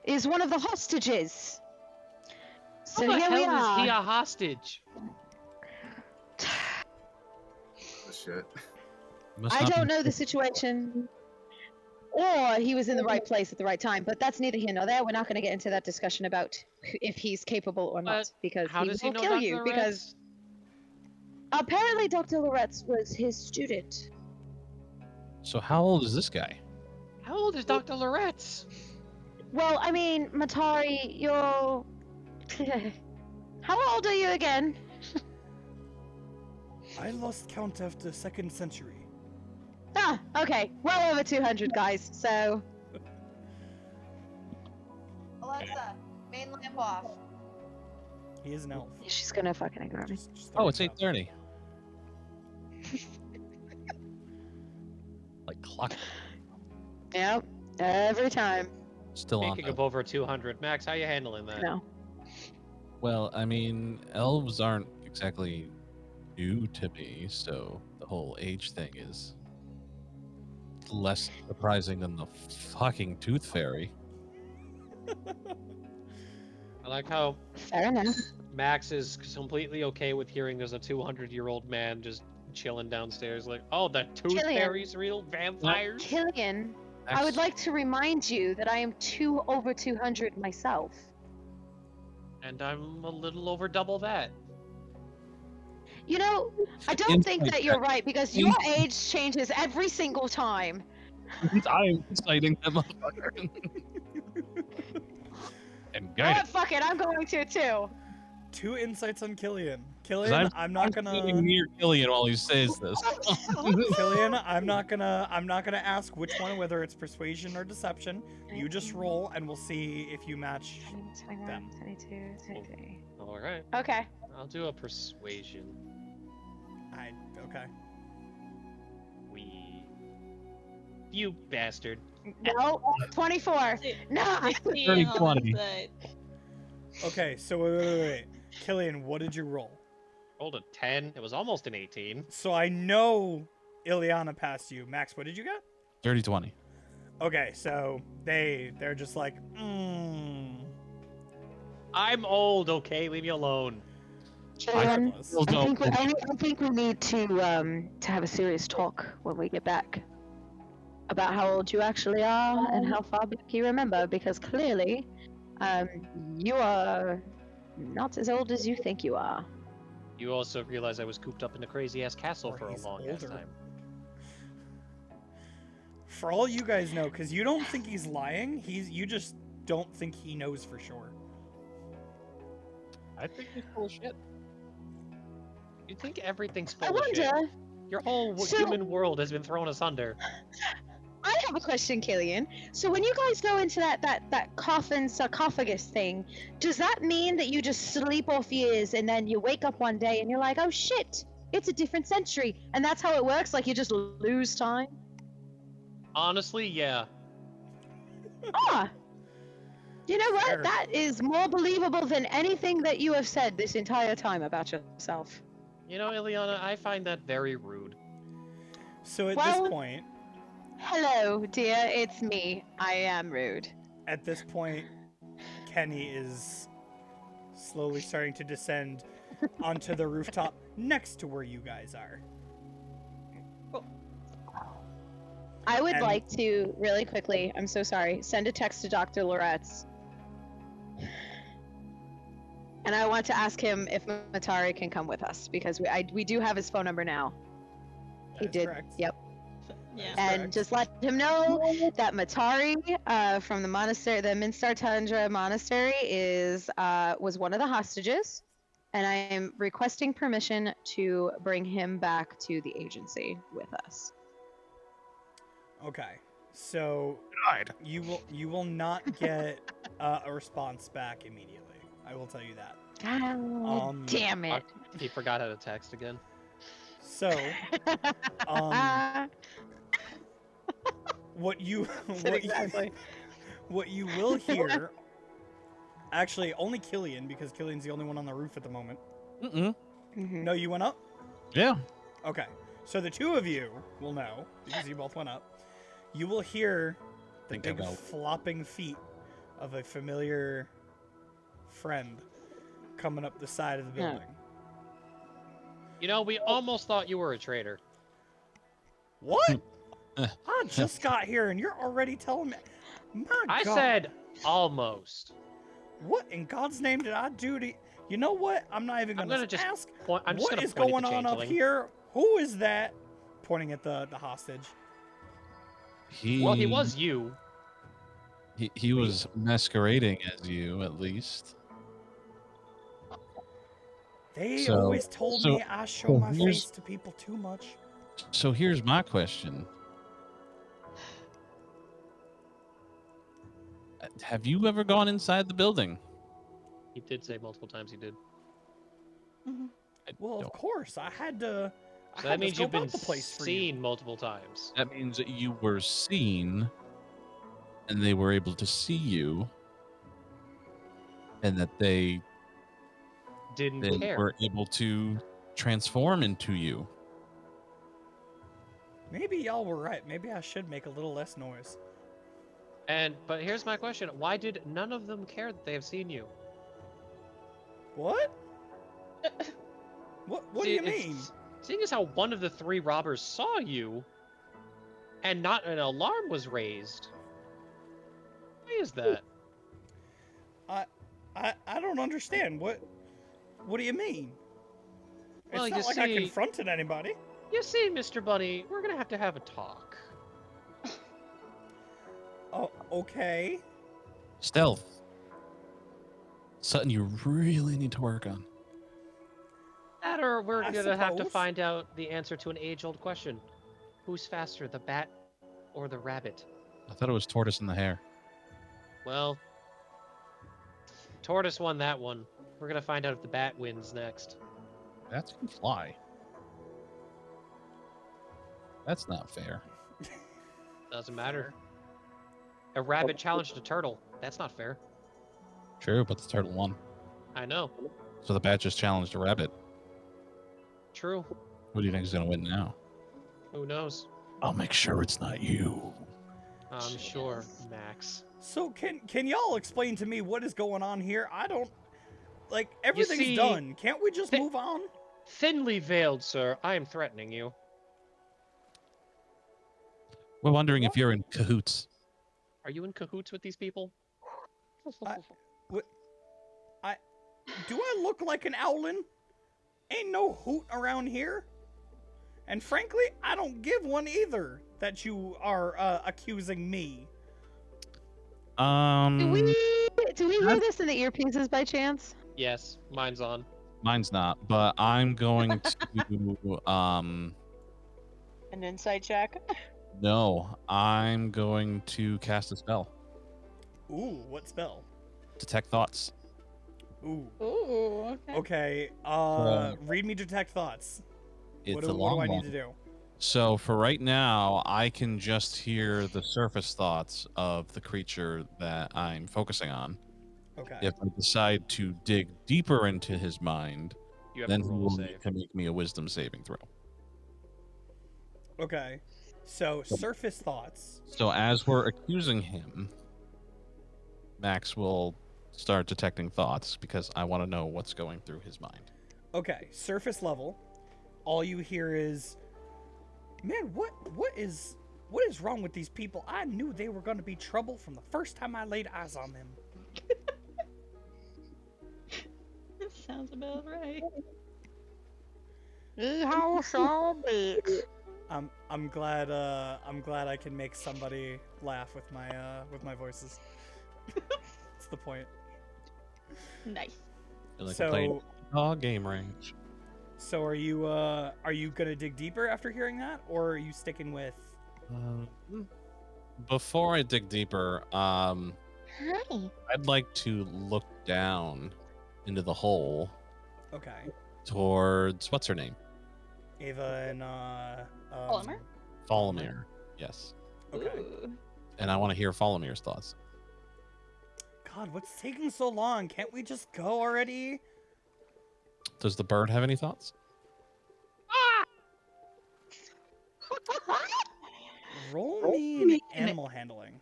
[SPEAKER 3] is one of the hostages. So
[SPEAKER 2] How the
[SPEAKER 3] here
[SPEAKER 2] hell
[SPEAKER 3] we
[SPEAKER 2] is
[SPEAKER 3] are.
[SPEAKER 2] he a hostage?
[SPEAKER 6] Oh, shit.
[SPEAKER 5] Must
[SPEAKER 3] I
[SPEAKER 5] not
[SPEAKER 3] don't
[SPEAKER 5] be-
[SPEAKER 3] know the situation. Or he was in the right place at the right time, but that's neither here nor there. We're not going to get into that discussion about if he's capable or not,
[SPEAKER 2] But
[SPEAKER 3] because
[SPEAKER 2] How
[SPEAKER 3] he
[SPEAKER 2] does
[SPEAKER 3] will
[SPEAKER 2] he know
[SPEAKER 3] kill
[SPEAKER 2] Dr.
[SPEAKER 3] you.
[SPEAKER 2] Loretz?
[SPEAKER 3] Because apparently Dr. Loretz was his student.
[SPEAKER 5] So how old is this guy?
[SPEAKER 2] How old is Dr. Loretz?
[SPEAKER 3] Well, I mean, Matari, you're. How old are you again?
[SPEAKER 1] I lost count after 2nd century.
[SPEAKER 3] Ah, okay. Well over 200, guys, so.
[SPEAKER 7] Alexa, main lamp off.
[SPEAKER 1] He is an elf.
[SPEAKER 3] She's gonna fucking ignore me.
[SPEAKER 1] Just
[SPEAKER 5] Oh, it's
[SPEAKER 1] throwing it
[SPEAKER 5] 8:30. Like clock.
[SPEAKER 3] Yep, every time.
[SPEAKER 5] Still on.
[SPEAKER 2] Speaking of
[SPEAKER 5] though.
[SPEAKER 2] over 200, Max, how you handling that?
[SPEAKER 3] No.
[SPEAKER 5] Well, I mean, elves aren't exactly new to me, so the whole age thing is less surprising than the fucking tooth fairy.
[SPEAKER 2] I like how
[SPEAKER 3] Fair enough.
[SPEAKER 2] Max is completely okay with hearing there's a 200-year-old man just chilling downstairs like, oh, the tooth
[SPEAKER 3] Killian.
[SPEAKER 2] fairy's real vampires?
[SPEAKER 3] Killian, I would like to remind you that I am over 200 myself.
[SPEAKER 2] And I'm a little over double that.
[SPEAKER 3] You know, I don't think
[SPEAKER 5] Insight
[SPEAKER 3] that you're
[SPEAKER 5] check.
[SPEAKER 3] right because your age changes every single time.
[SPEAKER 5] I am inciting that motherfucker. And
[SPEAKER 3] Oh,
[SPEAKER 5] guidance.
[SPEAKER 3] fuck it, I'm going to too.
[SPEAKER 1] 2 insights on Killian.
[SPEAKER 5] 'Cause
[SPEAKER 1] Killian, I'm not
[SPEAKER 5] standing
[SPEAKER 1] gonna.
[SPEAKER 5] near Killian while he says this.
[SPEAKER 1] Killian, I'm not gonna ask which one, whether it's persuasion or deception. You just roll, and we'll see if you match.
[SPEAKER 3] 21,
[SPEAKER 1] them.
[SPEAKER 3] 22, 23.
[SPEAKER 2] All right.
[SPEAKER 3] Okay.
[SPEAKER 2] I'll do a persuasion.
[SPEAKER 1] Okay.
[SPEAKER 2] You bastard.
[SPEAKER 3] No, 24. No.
[SPEAKER 4] 16 on
[SPEAKER 5] 20.
[SPEAKER 4] insight.
[SPEAKER 1] Okay. So wait. Killian, what did you roll?
[SPEAKER 2] Rolled a 10. It was almost an 18.
[SPEAKER 1] So I know Ileana passed you. Max, what did you get?
[SPEAKER 5] 30-20.
[SPEAKER 1] Okay, so they're just like,
[SPEAKER 2] I'm old, okay? Leave me alone.
[SPEAKER 3] Jen,
[SPEAKER 5] Still
[SPEAKER 3] I
[SPEAKER 5] don't.
[SPEAKER 3] think we need to have a serious talk when we get back about how old you actually are and how far back you remember, because clearly, you are not as old as you think you are.
[SPEAKER 2] You also realize I was cooped up in a crazy ass castle
[SPEAKER 1] Or
[SPEAKER 2] for a
[SPEAKER 1] he's
[SPEAKER 2] long ass
[SPEAKER 1] older.
[SPEAKER 2] time.
[SPEAKER 1] For all you guys know, because you don't think he's lying, you just don't think he knows for sure.
[SPEAKER 2] I think he's full of shit. You think everything's
[SPEAKER 3] I
[SPEAKER 2] full of shit.
[SPEAKER 3] wonder.
[SPEAKER 2] Your whole
[SPEAKER 3] So-
[SPEAKER 2] human world has been thrown asunder.
[SPEAKER 3] I have a question, Killian. So when you guys go into that coffin sarcophagus thing, does that mean that you just sleep off years and then you wake up one day and you're like, oh shit, it's a different century, and that's how it works? Like you just lose time?
[SPEAKER 2] Honestly, yeah.
[SPEAKER 3] Ah. You know what?
[SPEAKER 1] Fair.
[SPEAKER 3] That is more believable than anything that you have said this entire time about yourself.
[SPEAKER 2] You know, Ileana, I find that very rude.
[SPEAKER 1] So at
[SPEAKER 3] Well-
[SPEAKER 1] this point,
[SPEAKER 3] Hello, dear. It's me. I am rude.
[SPEAKER 1] Kenny is slowly starting to descend onto the rooftop next to where you guys are.
[SPEAKER 3] I would
[SPEAKER 1] And-
[SPEAKER 3] like to, really quickly, I'm so sorry, send a text to Dr. Loretz. And I want to ask him if Matari can come with us, because we do have his phone number now.
[SPEAKER 1] That
[SPEAKER 3] He
[SPEAKER 1] is
[SPEAKER 3] did,
[SPEAKER 1] correct.
[SPEAKER 3] yep.
[SPEAKER 4] Yeah.
[SPEAKER 3] And
[SPEAKER 1] correct.
[SPEAKER 3] just let him know that Matari from the monastery, the Minstar Tundra Monastery, was one of the hostages, and I am requesting permission to bring him back to the agency with us.
[SPEAKER 1] Okay. So
[SPEAKER 5] Died.
[SPEAKER 1] you will not get a response back immediately. I will tell you that.
[SPEAKER 3] God damn it!
[SPEAKER 2] He forgot how to text again.
[SPEAKER 1] So what you
[SPEAKER 3] Exactly.
[SPEAKER 1] what you will hear, actually only Killian, because Killian's the only one on the roof at the moment.
[SPEAKER 5] Mm-mm.
[SPEAKER 3] Mhm.
[SPEAKER 1] No, you went up?
[SPEAKER 5] Yeah.
[SPEAKER 1] Okay. So the two of you will know, because you both went up. You will hear the
[SPEAKER 5] Think I
[SPEAKER 1] big
[SPEAKER 5] know.
[SPEAKER 1] flopping feet of a familiar friend coming up the side of the
[SPEAKER 3] Yeah.
[SPEAKER 1] building.
[SPEAKER 2] You know, we almost thought you were a traitor.
[SPEAKER 1] What? I just got here and you're already telling me. My
[SPEAKER 2] I
[SPEAKER 1] God.
[SPEAKER 2] said almost.
[SPEAKER 1] What in God's name did I do to you? Know what? I'm not even
[SPEAKER 2] I'm
[SPEAKER 1] gonna,
[SPEAKER 2] gonna just
[SPEAKER 1] ask.
[SPEAKER 2] I'm just
[SPEAKER 1] What
[SPEAKER 2] gonna
[SPEAKER 1] is
[SPEAKER 2] point
[SPEAKER 1] going
[SPEAKER 2] at the
[SPEAKER 1] on up
[SPEAKER 2] changeling.
[SPEAKER 1] here? Who is that? Pointing at the hostage.
[SPEAKER 2] Well, he was you.
[SPEAKER 5] He was masquerading as you, at least.
[SPEAKER 1] They
[SPEAKER 5] So-
[SPEAKER 1] always told
[SPEAKER 5] so-
[SPEAKER 1] me I show
[SPEAKER 5] so
[SPEAKER 1] my
[SPEAKER 5] here's-
[SPEAKER 1] face to people too much.
[SPEAKER 5] So here's my question. Have you ever gone inside the building?
[SPEAKER 2] He did say multiple times he did.
[SPEAKER 5] I
[SPEAKER 1] Well, of
[SPEAKER 5] don't-
[SPEAKER 1] course, I had to. I
[SPEAKER 2] So
[SPEAKER 1] had
[SPEAKER 2] that means
[SPEAKER 1] to
[SPEAKER 2] you've
[SPEAKER 1] scope
[SPEAKER 2] been
[SPEAKER 1] out the place for you.
[SPEAKER 2] seen multiple times.
[SPEAKER 5] That means that you were seen, and they were able to see you, and that they
[SPEAKER 2] Didn't
[SPEAKER 5] then
[SPEAKER 2] care.
[SPEAKER 5] were able to transform into you.
[SPEAKER 1] Maybe y'all were right. Maybe I should make a little less noise.
[SPEAKER 2] But here's my question: why did none of them care that they have seen you?
[SPEAKER 1] What? What do
[SPEAKER 2] See,
[SPEAKER 1] you mean?
[SPEAKER 2] Seeing as how one of the three robbers saw you, and not an alarm was raised. Why is that?
[SPEAKER 1] I don't understand. What do you mean?
[SPEAKER 2] Well,
[SPEAKER 1] it's
[SPEAKER 2] you
[SPEAKER 1] not like I
[SPEAKER 2] see-
[SPEAKER 1] confronted anybody.
[SPEAKER 2] You see, Mr. Bunny, we're gonna have a talk.
[SPEAKER 1] Oh, okay.
[SPEAKER 5] Stealth. Something you really need to work on.
[SPEAKER 2] That or we're
[SPEAKER 1] I
[SPEAKER 2] gonna have to
[SPEAKER 1] suppose.
[SPEAKER 2] find out the answer to an age-old question. Who's faster, the bat or the rabbit?
[SPEAKER 5] I thought it was tortoise in the hare.
[SPEAKER 2] Well, Tortoise won that one. We're gonna find out if the bat wins next.
[SPEAKER 5] Bats can fly. That's not fair.
[SPEAKER 2] Doesn't matter. A rabbit challenged a turtle. That's not fair.
[SPEAKER 5] True, but the turtle won.
[SPEAKER 2] I know.
[SPEAKER 5] So the bat just challenged a rabbit.
[SPEAKER 2] True.
[SPEAKER 5] Who do you think is going to win now?
[SPEAKER 2] Who knows?
[SPEAKER 5] I'll make sure it's not you.
[SPEAKER 2] I'm sure, Max.
[SPEAKER 1] So can y'all explain to me what is going on here? I don't like everything's
[SPEAKER 2] see,
[SPEAKER 1] done. Can't we just move on?
[SPEAKER 2] Thinly veiled, sir. I am threatening you.
[SPEAKER 5] We're wondering if you're in cahoots.
[SPEAKER 2] Are you in cahoots with these people?
[SPEAKER 1] Do I look like an owlin? Ain't no hoot around here. And frankly, I don't give one either that you are accusing me.
[SPEAKER 3] Do we hear this in the earpieces by chance?
[SPEAKER 2] Yes, mine's on.
[SPEAKER 5] Mine's not, but I'm going to
[SPEAKER 8] An insight check.
[SPEAKER 5] no, I'm going to cast a spell.
[SPEAKER 1] Ooh, what spell?
[SPEAKER 5] Detect thoughts.
[SPEAKER 1] Ooh.
[SPEAKER 4] Ooh, okay.
[SPEAKER 1] Okay. Read me detect thoughts.
[SPEAKER 5] It's
[SPEAKER 1] What
[SPEAKER 5] a
[SPEAKER 1] do
[SPEAKER 5] long
[SPEAKER 1] I need
[SPEAKER 5] one.
[SPEAKER 1] to do?
[SPEAKER 5] So for right now, I can just hear the surface thoughts of the creature that I'm focusing on.
[SPEAKER 1] Okay.
[SPEAKER 5] If I decide to dig deeper into his mind,
[SPEAKER 2] You have
[SPEAKER 5] then
[SPEAKER 2] to
[SPEAKER 5] he
[SPEAKER 2] roll
[SPEAKER 5] will
[SPEAKER 2] a
[SPEAKER 5] need
[SPEAKER 2] save.
[SPEAKER 5] to make me a wisdom saving throw.
[SPEAKER 1] Okay. So surface thoughts.
[SPEAKER 5] So as we're accusing him, Max will start detecting thoughts because I want to know what's going through his mind.
[SPEAKER 1] Okay. Surface level. All you hear is, man, what is wrong with these people? I knew they were going to be trouble from the first time I laid eyes on them.
[SPEAKER 4] That sounds about right.
[SPEAKER 1] I'm glad I can make somebody laugh with my voices. That's the point.
[SPEAKER 4] Nice.
[SPEAKER 5] Feel like I'm playing
[SPEAKER 1] So
[SPEAKER 5] game range.
[SPEAKER 1] so are you gonna dig deeper after hearing that, or are you sticking with?
[SPEAKER 5] Before I dig deeper,
[SPEAKER 3] Hi.
[SPEAKER 5] I'd like to look down into the hole
[SPEAKER 1] Okay.
[SPEAKER 5] towards what's her name?
[SPEAKER 1] Ava and
[SPEAKER 4] Oliver?
[SPEAKER 5] Falamir. Yes.
[SPEAKER 1] Okay.
[SPEAKER 4] Ooh.
[SPEAKER 5] And I want to hear Falamir's thoughts.
[SPEAKER 1] God, what's taking so long? Can't we just go already?
[SPEAKER 5] Does the bird have any thoughts?
[SPEAKER 1] Roll me an animal handling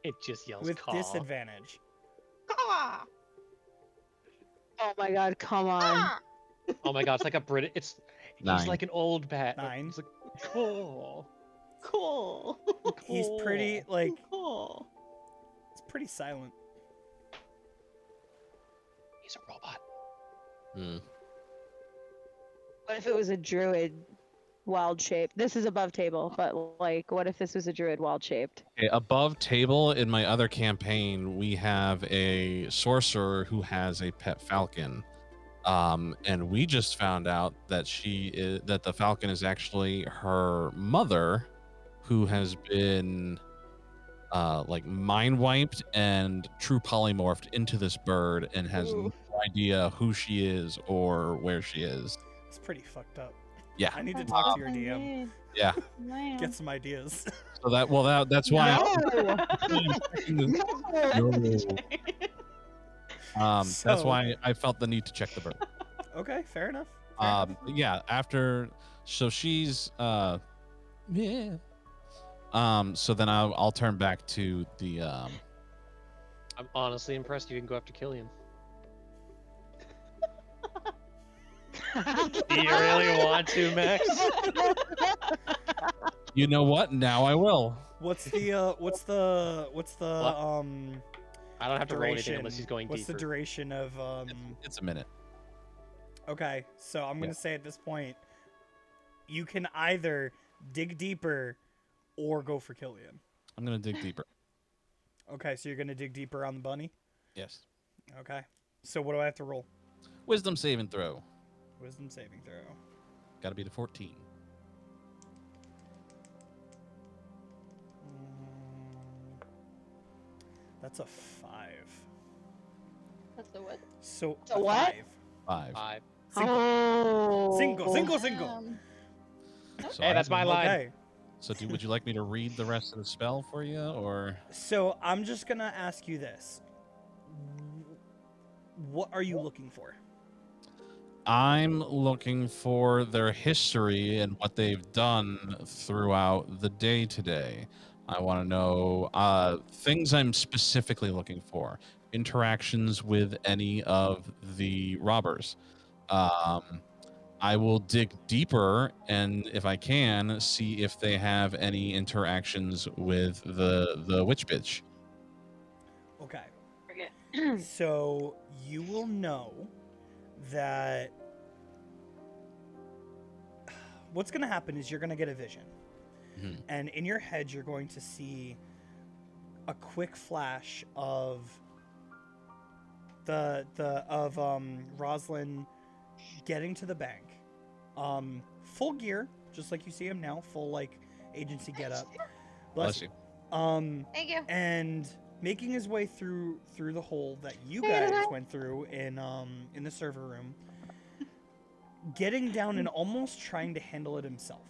[SPEAKER 2] It just yells
[SPEAKER 1] with
[SPEAKER 2] caw.
[SPEAKER 1] disadvantage.
[SPEAKER 4] Ah!
[SPEAKER 3] Oh my god, come on.
[SPEAKER 4] Ah!
[SPEAKER 2] Oh my god, it's like a Brit. He's
[SPEAKER 5] 9.
[SPEAKER 2] like an old bat.
[SPEAKER 1] 9.
[SPEAKER 2] He's like, cool.
[SPEAKER 4] Cool.
[SPEAKER 1] He's pretty like
[SPEAKER 4] Cool.
[SPEAKER 1] it's pretty silent.
[SPEAKER 2] He's a robot.
[SPEAKER 5] Hmm.
[SPEAKER 3] What if it was a druid wild shaped? This is above table, but like, what if this was a druid wild shaped?
[SPEAKER 5] Okay, above table in my other campaign, we have a sorcerer who has a pet falcon. And we just found out that that the falcon is actually her mother, who has been like mind wiped and true polymorphed into this bird and has
[SPEAKER 4] Ooh.
[SPEAKER 5] no idea who she is or where she is.
[SPEAKER 1] It's pretty fucked up.
[SPEAKER 5] Yeah.
[SPEAKER 1] I need to talk to your DM.
[SPEAKER 5] Yeah.
[SPEAKER 4] Man.
[SPEAKER 1] Get some ideas.
[SPEAKER 5] So that's why that's
[SPEAKER 1] So-
[SPEAKER 5] why I felt the need to check the bird.
[SPEAKER 1] Okay, fair enough.
[SPEAKER 5] Yeah, after so she's yeah. So then I'll turn back to the
[SPEAKER 2] I'm honestly impressed you can go after Killian. Do you really want to, Max?
[SPEAKER 5] you know what? Now I will.
[SPEAKER 1] What's the
[SPEAKER 2] I don't have to roll anything
[SPEAKER 1] duration?
[SPEAKER 2] unless he's going
[SPEAKER 1] What's
[SPEAKER 2] deeper.
[SPEAKER 1] the duration of
[SPEAKER 5] It's a minute.
[SPEAKER 1] Okay, so I'm gonna
[SPEAKER 5] Yeah.
[SPEAKER 1] say at this point, you can either dig deeper or go for Killian.
[SPEAKER 5] I'm gonna dig deeper.
[SPEAKER 1] Okay, so you're gonna dig deeper on the bunny.
[SPEAKER 5] Yes.
[SPEAKER 1] Okay. So what do I have to roll?
[SPEAKER 5] Wisdom saving throw.
[SPEAKER 1] Wisdom saving throw.
[SPEAKER 5] Got to be the 14.
[SPEAKER 1] That's a 5.
[SPEAKER 4] That's a what?
[SPEAKER 1] So
[SPEAKER 3] A what?
[SPEAKER 1] 5.
[SPEAKER 5] 5.
[SPEAKER 1] Cinco.
[SPEAKER 3] Oh.
[SPEAKER 1] Cinco.
[SPEAKER 5] So
[SPEAKER 2] Hey,
[SPEAKER 5] I-
[SPEAKER 2] that's my line.
[SPEAKER 1] Okay.
[SPEAKER 5] So would you like me to read the rest of the spell for you, or?
[SPEAKER 1] So I'm just gonna ask you this. What are you looking for?
[SPEAKER 5] I'm looking for their history and what they've done throughout the day today. I want to know things I'm specifically looking for. Interactions with any of the robbers. I will dig deeper and, if I can, see if they have any interactions with the witch bitch.
[SPEAKER 1] Okay.
[SPEAKER 3] Forget.
[SPEAKER 1] So you will know that what's going to happen is you're going to get a vision.
[SPEAKER 5] Mhm.
[SPEAKER 1] And in your head you're going to see a quick flash of Roslyn getting to the bank. Full gear, just like you see him now, full like agency get up.
[SPEAKER 5] Bless you.
[SPEAKER 7] Thank you.
[SPEAKER 1] And making his way through the hole that you guys went through in the server room, getting down and almost trying to handle it himself.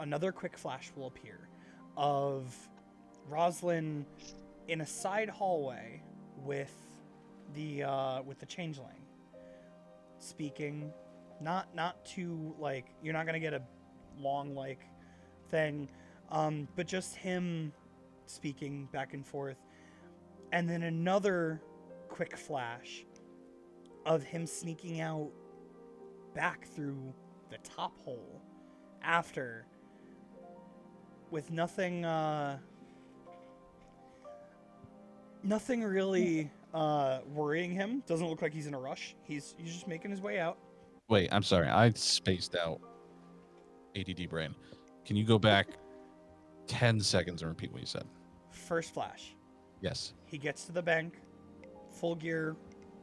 [SPEAKER 1] Another quick flash will appear of Roslyn in a side hallway with the changeling, speaking, not too like, you're not gonna get a long like thing, but just him speaking back and forth, and then another quick flash of him sneaking out back through the top hole after, with nothing really worrying him. Doesn't look like he's in a rush. He's just making his way out.
[SPEAKER 5] Wait, I'm sorry. I spaced out. ADD brain. Can you go back 10 seconds and repeat what you said?
[SPEAKER 1] First flash,
[SPEAKER 5] Yes.
[SPEAKER 1] he gets to the bank, full gear,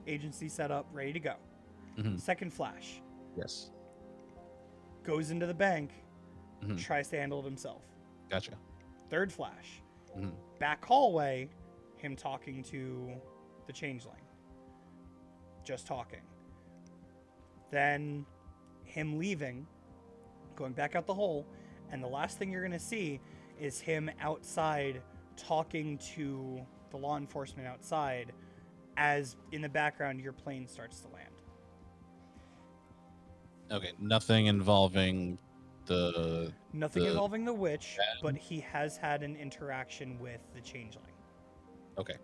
[SPEAKER 1] agency set up, ready to go.
[SPEAKER 5] Mhm.
[SPEAKER 1] Second flash,
[SPEAKER 5] Yes.
[SPEAKER 1] goes into the bank,
[SPEAKER 5] Mhm.
[SPEAKER 1] tries to handle it himself.
[SPEAKER 5] Gotcha.
[SPEAKER 1] Third flash,
[SPEAKER 5] Mhm.
[SPEAKER 1] back hallway, him talking to the changeling. Just talking. Then him leaving, going back out the hole, and the last thing you're going to see is him outside talking to the law enforcement outside, as in the background your plane starts to land.
[SPEAKER 5] Okay. Nothing involving the.
[SPEAKER 1] Nothing
[SPEAKER 5] The-
[SPEAKER 1] involving the witch, but he has had an interaction with the changeling.
[SPEAKER 5] Okay.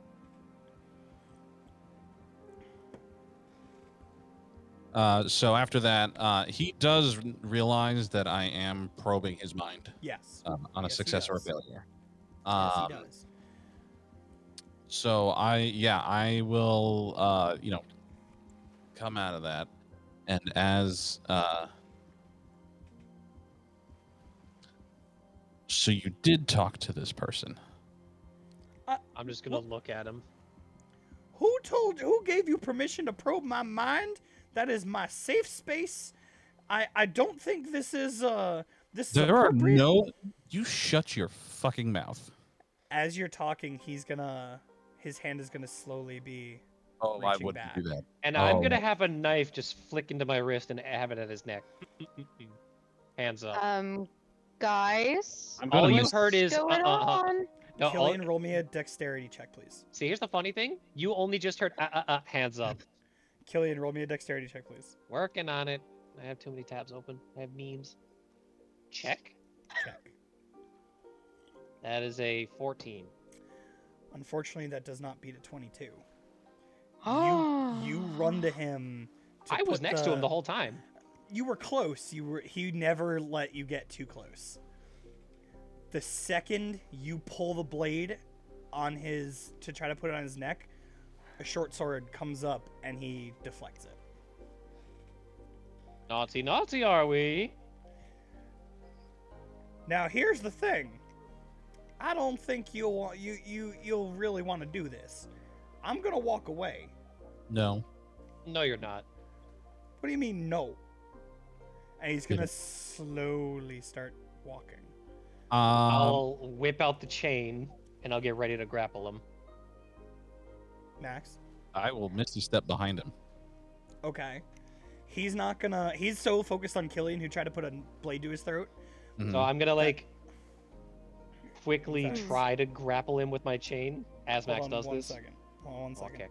[SPEAKER 5] So after that, he does realize that I am probing his mind
[SPEAKER 1] Yes.
[SPEAKER 5] on a
[SPEAKER 1] Yes, he
[SPEAKER 5] success or a
[SPEAKER 1] does.
[SPEAKER 5] failure.
[SPEAKER 1] Yes, he does.
[SPEAKER 5] So I will come out of that, and as so you did talk to this person.
[SPEAKER 2] I'm just gonna look at him.
[SPEAKER 1] Who gave you permission to probe my mind? That is my safe space. I don't think this is this is
[SPEAKER 5] There are
[SPEAKER 1] appropriate.
[SPEAKER 5] no. You shut your fucking mouth.
[SPEAKER 1] As you're talking, his hand is gonna slowly be
[SPEAKER 5] Oh, I
[SPEAKER 1] reaching
[SPEAKER 5] wouldn't
[SPEAKER 1] back.
[SPEAKER 5] do that.
[SPEAKER 2] And I'm
[SPEAKER 5] Oh.
[SPEAKER 2] gonna have a knife just flick into my wrist and have it at his neck. Hands up.
[SPEAKER 3] Guys.
[SPEAKER 5] I'm
[SPEAKER 2] All
[SPEAKER 5] gonna
[SPEAKER 2] you
[SPEAKER 5] miss-
[SPEAKER 2] heard is
[SPEAKER 3] What's going on?
[SPEAKER 2] no. all-
[SPEAKER 1] Killian, roll me a dexterity check, please.
[SPEAKER 2] See, here's the funny thing. You only just heard hands up.
[SPEAKER 1] Killian, roll me a dexterity check, please.
[SPEAKER 2] Working on it. I have too many tabs open. I have memes. Check.
[SPEAKER 1] Check.
[SPEAKER 2] That is a 14.
[SPEAKER 1] Unfortunately, that does not beat a 22. You run to him.
[SPEAKER 2] I was next to him the whole time.
[SPEAKER 1] You were close. He never let you get too close. The second you pull the blade on to try to put it on his neck, a short sword comes up and he deflects it.
[SPEAKER 2] Naughty, naughty, are we?
[SPEAKER 1] Now here's the thing. I don't think you'll really want to do this. I'm gonna walk away.
[SPEAKER 5] No.
[SPEAKER 2] No, you're not.
[SPEAKER 1] What do you mean no? And he's gonna slowly start walking.
[SPEAKER 2] I'll whip out the chain and I'll get ready to grapple him.
[SPEAKER 1] Max.
[SPEAKER 5] I will misty step behind him.
[SPEAKER 1] Okay. He's not gonna. He's so focused on Killian, who tried to put a blade to his throat.
[SPEAKER 5] Mhm.
[SPEAKER 2] So I'm gonna like quickly
[SPEAKER 1] Thanks.
[SPEAKER 2] try to grapple him with my chain as
[SPEAKER 1] Hold
[SPEAKER 2] Max
[SPEAKER 1] on
[SPEAKER 2] does
[SPEAKER 1] one
[SPEAKER 2] this.
[SPEAKER 1] second. Hold on 1 second.
[SPEAKER 2] Okay.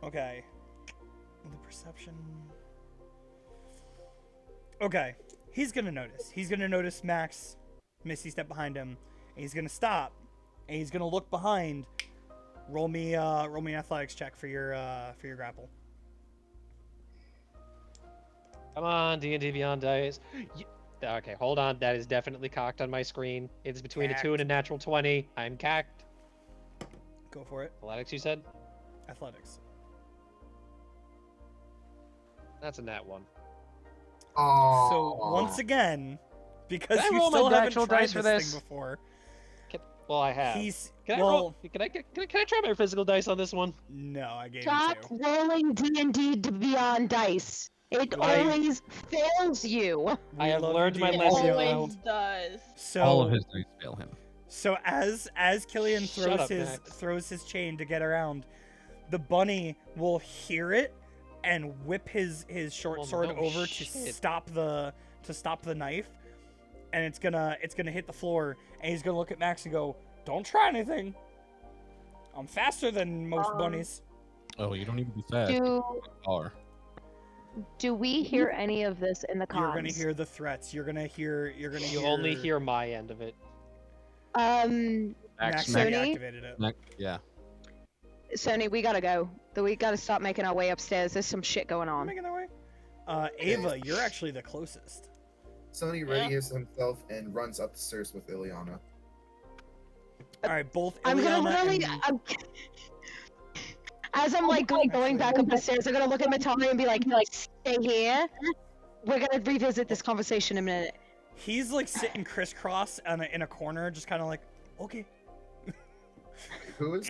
[SPEAKER 1] Okay. The perception. Okay. He's gonna notice. He's gonna notice Max Misty step behind him, and he's gonna stop, and he's gonna look behind. Roll me an athletics check for your grapple.
[SPEAKER 2] Come on, D&D Beyond dice. Okay, hold on. That is definitely cocked on my screen. It's between a 2 and a natural 20. I'm cacked.
[SPEAKER 1] Go for it.
[SPEAKER 2] Athletics, you said?
[SPEAKER 1] Athletics.
[SPEAKER 2] That's a nat 1.
[SPEAKER 6] Oh.
[SPEAKER 1] So once again, because
[SPEAKER 2] Can I
[SPEAKER 1] you
[SPEAKER 2] roll my
[SPEAKER 1] still haven't
[SPEAKER 2] natural
[SPEAKER 1] tried
[SPEAKER 2] dice for
[SPEAKER 1] this
[SPEAKER 2] this?
[SPEAKER 1] thing before,
[SPEAKER 2] Well, I have.
[SPEAKER 1] he's
[SPEAKER 2] Can I
[SPEAKER 1] well.
[SPEAKER 2] roll? Can I try my physical dice on this one?
[SPEAKER 1] No, I gave
[SPEAKER 3] Stop
[SPEAKER 1] you 2.
[SPEAKER 3] rolling D&D Beyond dice. It
[SPEAKER 2] I-
[SPEAKER 3] always fails you.
[SPEAKER 2] I have
[SPEAKER 1] love
[SPEAKER 2] learned
[SPEAKER 1] you,
[SPEAKER 2] my
[SPEAKER 1] D&D
[SPEAKER 2] lesson,
[SPEAKER 1] Beyond.
[SPEAKER 2] though.
[SPEAKER 4] Always does.
[SPEAKER 1] So
[SPEAKER 5] All of his dice fail him.
[SPEAKER 1] So as Killian
[SPEAKER 2] Shut up,
[SPEAKER 1] throws
[SPEAKER 2] Max.
[SPEAKER 1] his chain to get around, the bunny will hear it and whip his short
[SPEAKER 2] Oh,
[SPEAKER 1] sword
[SPEAKER 2] no
[SPEAKER 1] over
[SPEAKER 2] shit.
[SPEAKER 1] to stop the knife, and it's gonna hit the floor, and he's gonna look at Max and go, "Don't try anything. I'm faster than most bunnies."
[SPEAKER 5] Oh, you don't need to be fast.
[SPEAKER 3] Do
[SPEAKER 5] Are.
[SPEAKER 3] do we hear any of this in the comms?
[SPEAKER 1] You're gonna hear the threats. You're gonna hear.
[SPEAKER 2] You only hear my end of it.
[SPEAKER 1] Max
[SPEAKER 3] Sony?
[SPEAKER 1] deactivated it.
[SPEAKER 5] Yeah.
[SPEAKER 3] Sony, we gotta go. We gotta stop making our way upstairs. There's some shit going
[SPEAKER 1] I'm
[SPEAKER 3] on.
[SPEAKER 1] making their way. Ava, you're actually the closest.
[SPEAKER 6] Sony readies himself and runs up the stairs with Ileana.
[SPEAKER 1] All right, both
[SPEAKER 3] I'm gonna
[SPEAKER 1] Ileana
[SPEAKER 3] really.
[SPEAKER 1] and
[SPEAKER 3] As I'm like going back up the stairs, I'm gonna look at Matami and be like, "Stay here. We're gonna revisit this conversation in a minute."
[SPEAKER 1] he's like sitting crisscross in a corner, just kind of like, okay.
[SPEAKER 6] Who is?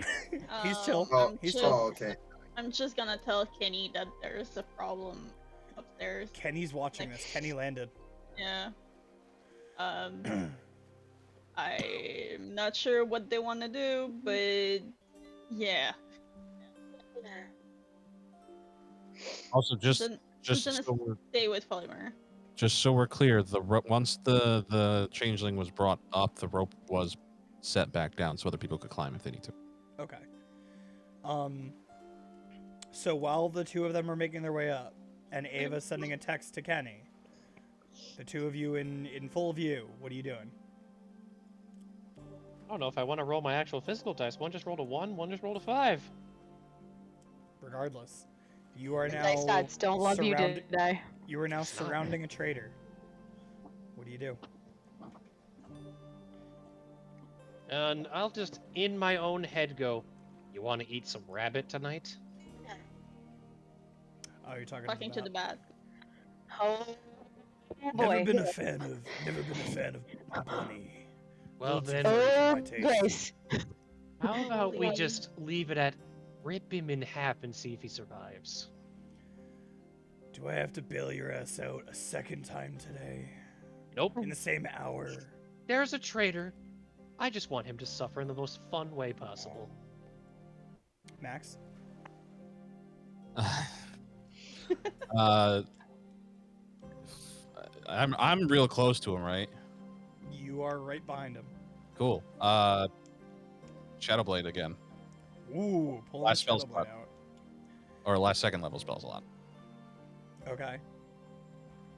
[SPEAKER 1] He's chill.
[SPEAKER 6] Oh,
[SPEAKER 1] He's
[SPEAKER 4] just,
[SPEAKER 1] chill.
[SPEAKER 6] oh, okay.
[SPEAKER 4] I'm just gonna tell Kenny that there's a problem upstairs.
[SPEAKER 1] Kenny's watching this. Kenny landed.
[SPEAKER 4] Yeah. I'm not sure what they want to do, but yeah.
[SPEAKER 5] Also, just
[SPEAKER 4] Then-
[SPEAKER 5] just
[SPEAKER 4] gonna
[SPEAKER 5] so we're
[SPEAKER 4] Stay with Polymer.
[SPEAKER 5] clear, once the changeling was brought up, the rope was set back down so other people could climb if they need to.
[SPEAKER 1] Okay. So while the two of them are making their way up, and Ava's sending a text to Kenny, the two of you in full view, what are you doing?
[SPEAKER 2] I don't know if I want to roll my actual physical dice. One just rolled a 1, one just rolled a 5.
[SPEAKER 1] Regardless, you are
[SPEAKER 3] The
[SPEAKER 1] now
[SPEAKER 3] dice gods don't love you
[SPEAKER 1] surrounded-
[SPEAKER 3] today.
[SPEAKER 1] You are now
[SPEAKER 2] Stop it.
[SPEAKER 1] surrounding a traitor. What do you do?
[SPEAKER 2] And I'll just, in my own head, go, "You want to eat some rabbit tonight?"
[SPEAKER 1] Oh, you're talking
[SPEAKER 4] Talking to the bat.
[SPEAKER 3] Oh
[SPEAKER 1] Never
[SPEAKER 3] boy.
[SPEAKER 1] been a fan of the bunny.
[SPEAKER 2] Well
[SPEAKER 1] Little
[SPEAKER 2] then,
[SPEAKER 1] too much for
[SPEAKER 3] Oh,
[SPEAKER 1] my taste.
[SPEAKER 3] Grace.
[SPEAKER 2] how about we just leave it at rip him in half and see if he survives?
[SPEAKER 1] Do I have to bail your ass out a second time today?
[SPEAKER 2] Nope.
[SPEAKER 1] In the same hour?
[SPEAKER 2] There's a traitor. I just want him to suffer in the most fun way possible.
[SPEAKER 1] Max?
[SPEAKER 5] I'm real close to him, right?
[SPEAKER 1] You are right behind him.
[SPEAKER 5] Cool. Shadowblade again,
[SPEAKER 1] Ooh, pull
[SPEAKER 5] Last
[SPEAKER 1] that
[SPEAKER 5] spell's
[SPEAKER 1] Shadowblade
[SPEAKER 5] part.
[SPEAKER 1] out.
[SPEAKER 5] or last second level spells a lot.
[SPEAKER 1] Okay.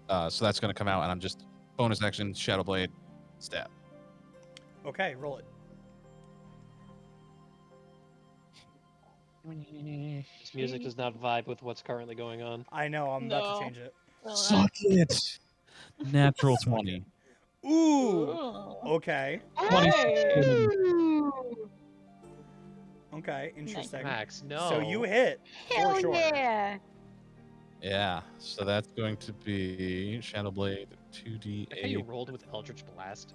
[SPEAKER 5] So that's gonna come out, and I'm just bonus action Shadowblade, stab.
[SPEAKER 1] Okay, roll it.
[SPEAKER 2] This music does not vibe with what's currently going on.
[SPEAKER 1] I know, I'm about
[SPEAKER 4] No.
[SPEAKER 1] to change it.
[SPEAKER 5] Suck it. Natural 20.
[SPEAKER 1] Ooh!
[SPEAKER 4] Ooh.
[SPEAKER 1] Okay.
[SPEAKER 5] 27.
[SPEAKER 3] Ooh,
[SPEAKER 1] Okay, interesting.
[SPEAKER 2] Max, no.
[SPEAKER 1] So you hit,
[SPEAKER 3] hell
[SPEAKER 1] for sure.
[SPEAKER 3] yeah.
[SPEAKER 5] Yeah, so that's going to be Shadow Blade
[SPEAKER 2] Like how you
[SPEAKER 5] 2d8.
[SPEAKER 2] rolled with Eldritch Blast.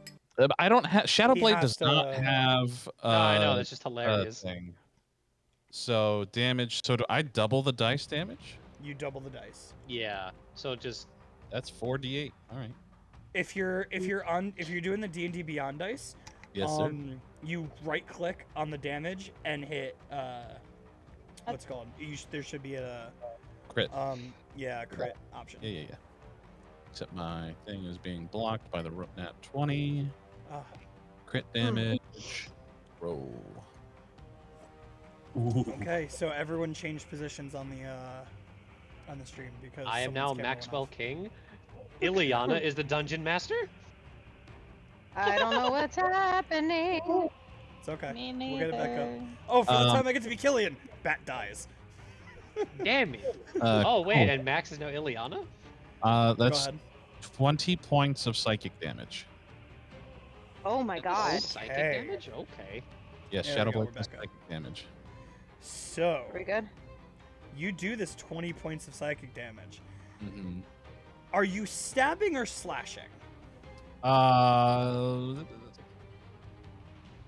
[SPEAKER 5] I don't have Shadow
[SPEAKER 1] He
[SPEAKER 5] Blade
[SPEAKER 1] has
[SPEAKER 5] does not
[SPEAKER 1] to-
[SPEAKER 5] have
[SPEAKER 2] No, I know, that's just
[SPEAKER 5] a
[SPEAKER 2] hilarious.
[SPEAKER 5] thing. So damage. So do I double the dice damage?
[SPEAKER 1] You double the dice.
[SPEAKER 2] Yeah. So just
[SPEAKER 5] That's 4d8. All right.
[SPEAKER 1] If you're doing the D&D Beyond dice,
[SPEAKER 5] Yes, sir.
[SPEAKER 1] you right click on the damage and hit what's it called? There should be a
[SPEAKER 5] Crit.
[SPEAKER 1] crit option.
[SPEAKER 5] Yeah. Except my thing is being blocked by the nat 20.
[SPEAKER 1] Ah.
[SPEAKER 5] Crit damage. Roll. Ooh.
[SPEAKER 1] Okay, so everyone changed positions on the stream because
[SPEAKER 2] I am now
[SPEAKER 1] someone's camera went
[SPEAKER 2] Maxwell
[SPEAKER 1] off.
[SPEAKER 2] King. Ileana is the dungeon master.
[SPEAKER 3] I don't know what's happening.
[SPEAKER 1] It's okay.
[SPEAKER 4] Me
[SPEAKER 1] We'll get it back up.
[SPEAKER 4] neither.
[SPEAKER 1] Oh, for the time I get to be Killian, Bat dies.
[SPEAKER 2] Damn it.
[SPEAKER 5] Uh,
[SPEAKER 2] Oh wait,
[SPEAKER 5] cool.
[SPEAKER 2] and Max is now Ileana.
[SPEAKER 1] Go
[SPEAKER 5] That's
[SPEAKER 1] ahead.
[SPEAKER 5] 20 points of psychic damage.
[SPEAKER 3] Oh my god.
[SPEAKER 2] Psychic
[SPEAKER 1] Okay.
[SPEAKER 2] damage. Okay.
[SPEAKER 5] Yes,
[SPEAKER 1] There we
[SPEAKER 5] Shadow
[SPEAKER 1] go,
[SPEAKER 5] Blade
[SPEAKER 1] we're
[SPEAKER 5] does
[SPEAKER 1] back up.
[SPEAKER 5] psychic damage.
[SPEAKER 1] So
[SPEAKER 3] Pretty good.
[SPEAKER 1] you do this 20 points of psychic damage.
[SPEAKER 5] Mm-hmm.
[SPEAKER 1] Are you stabbing or slashing?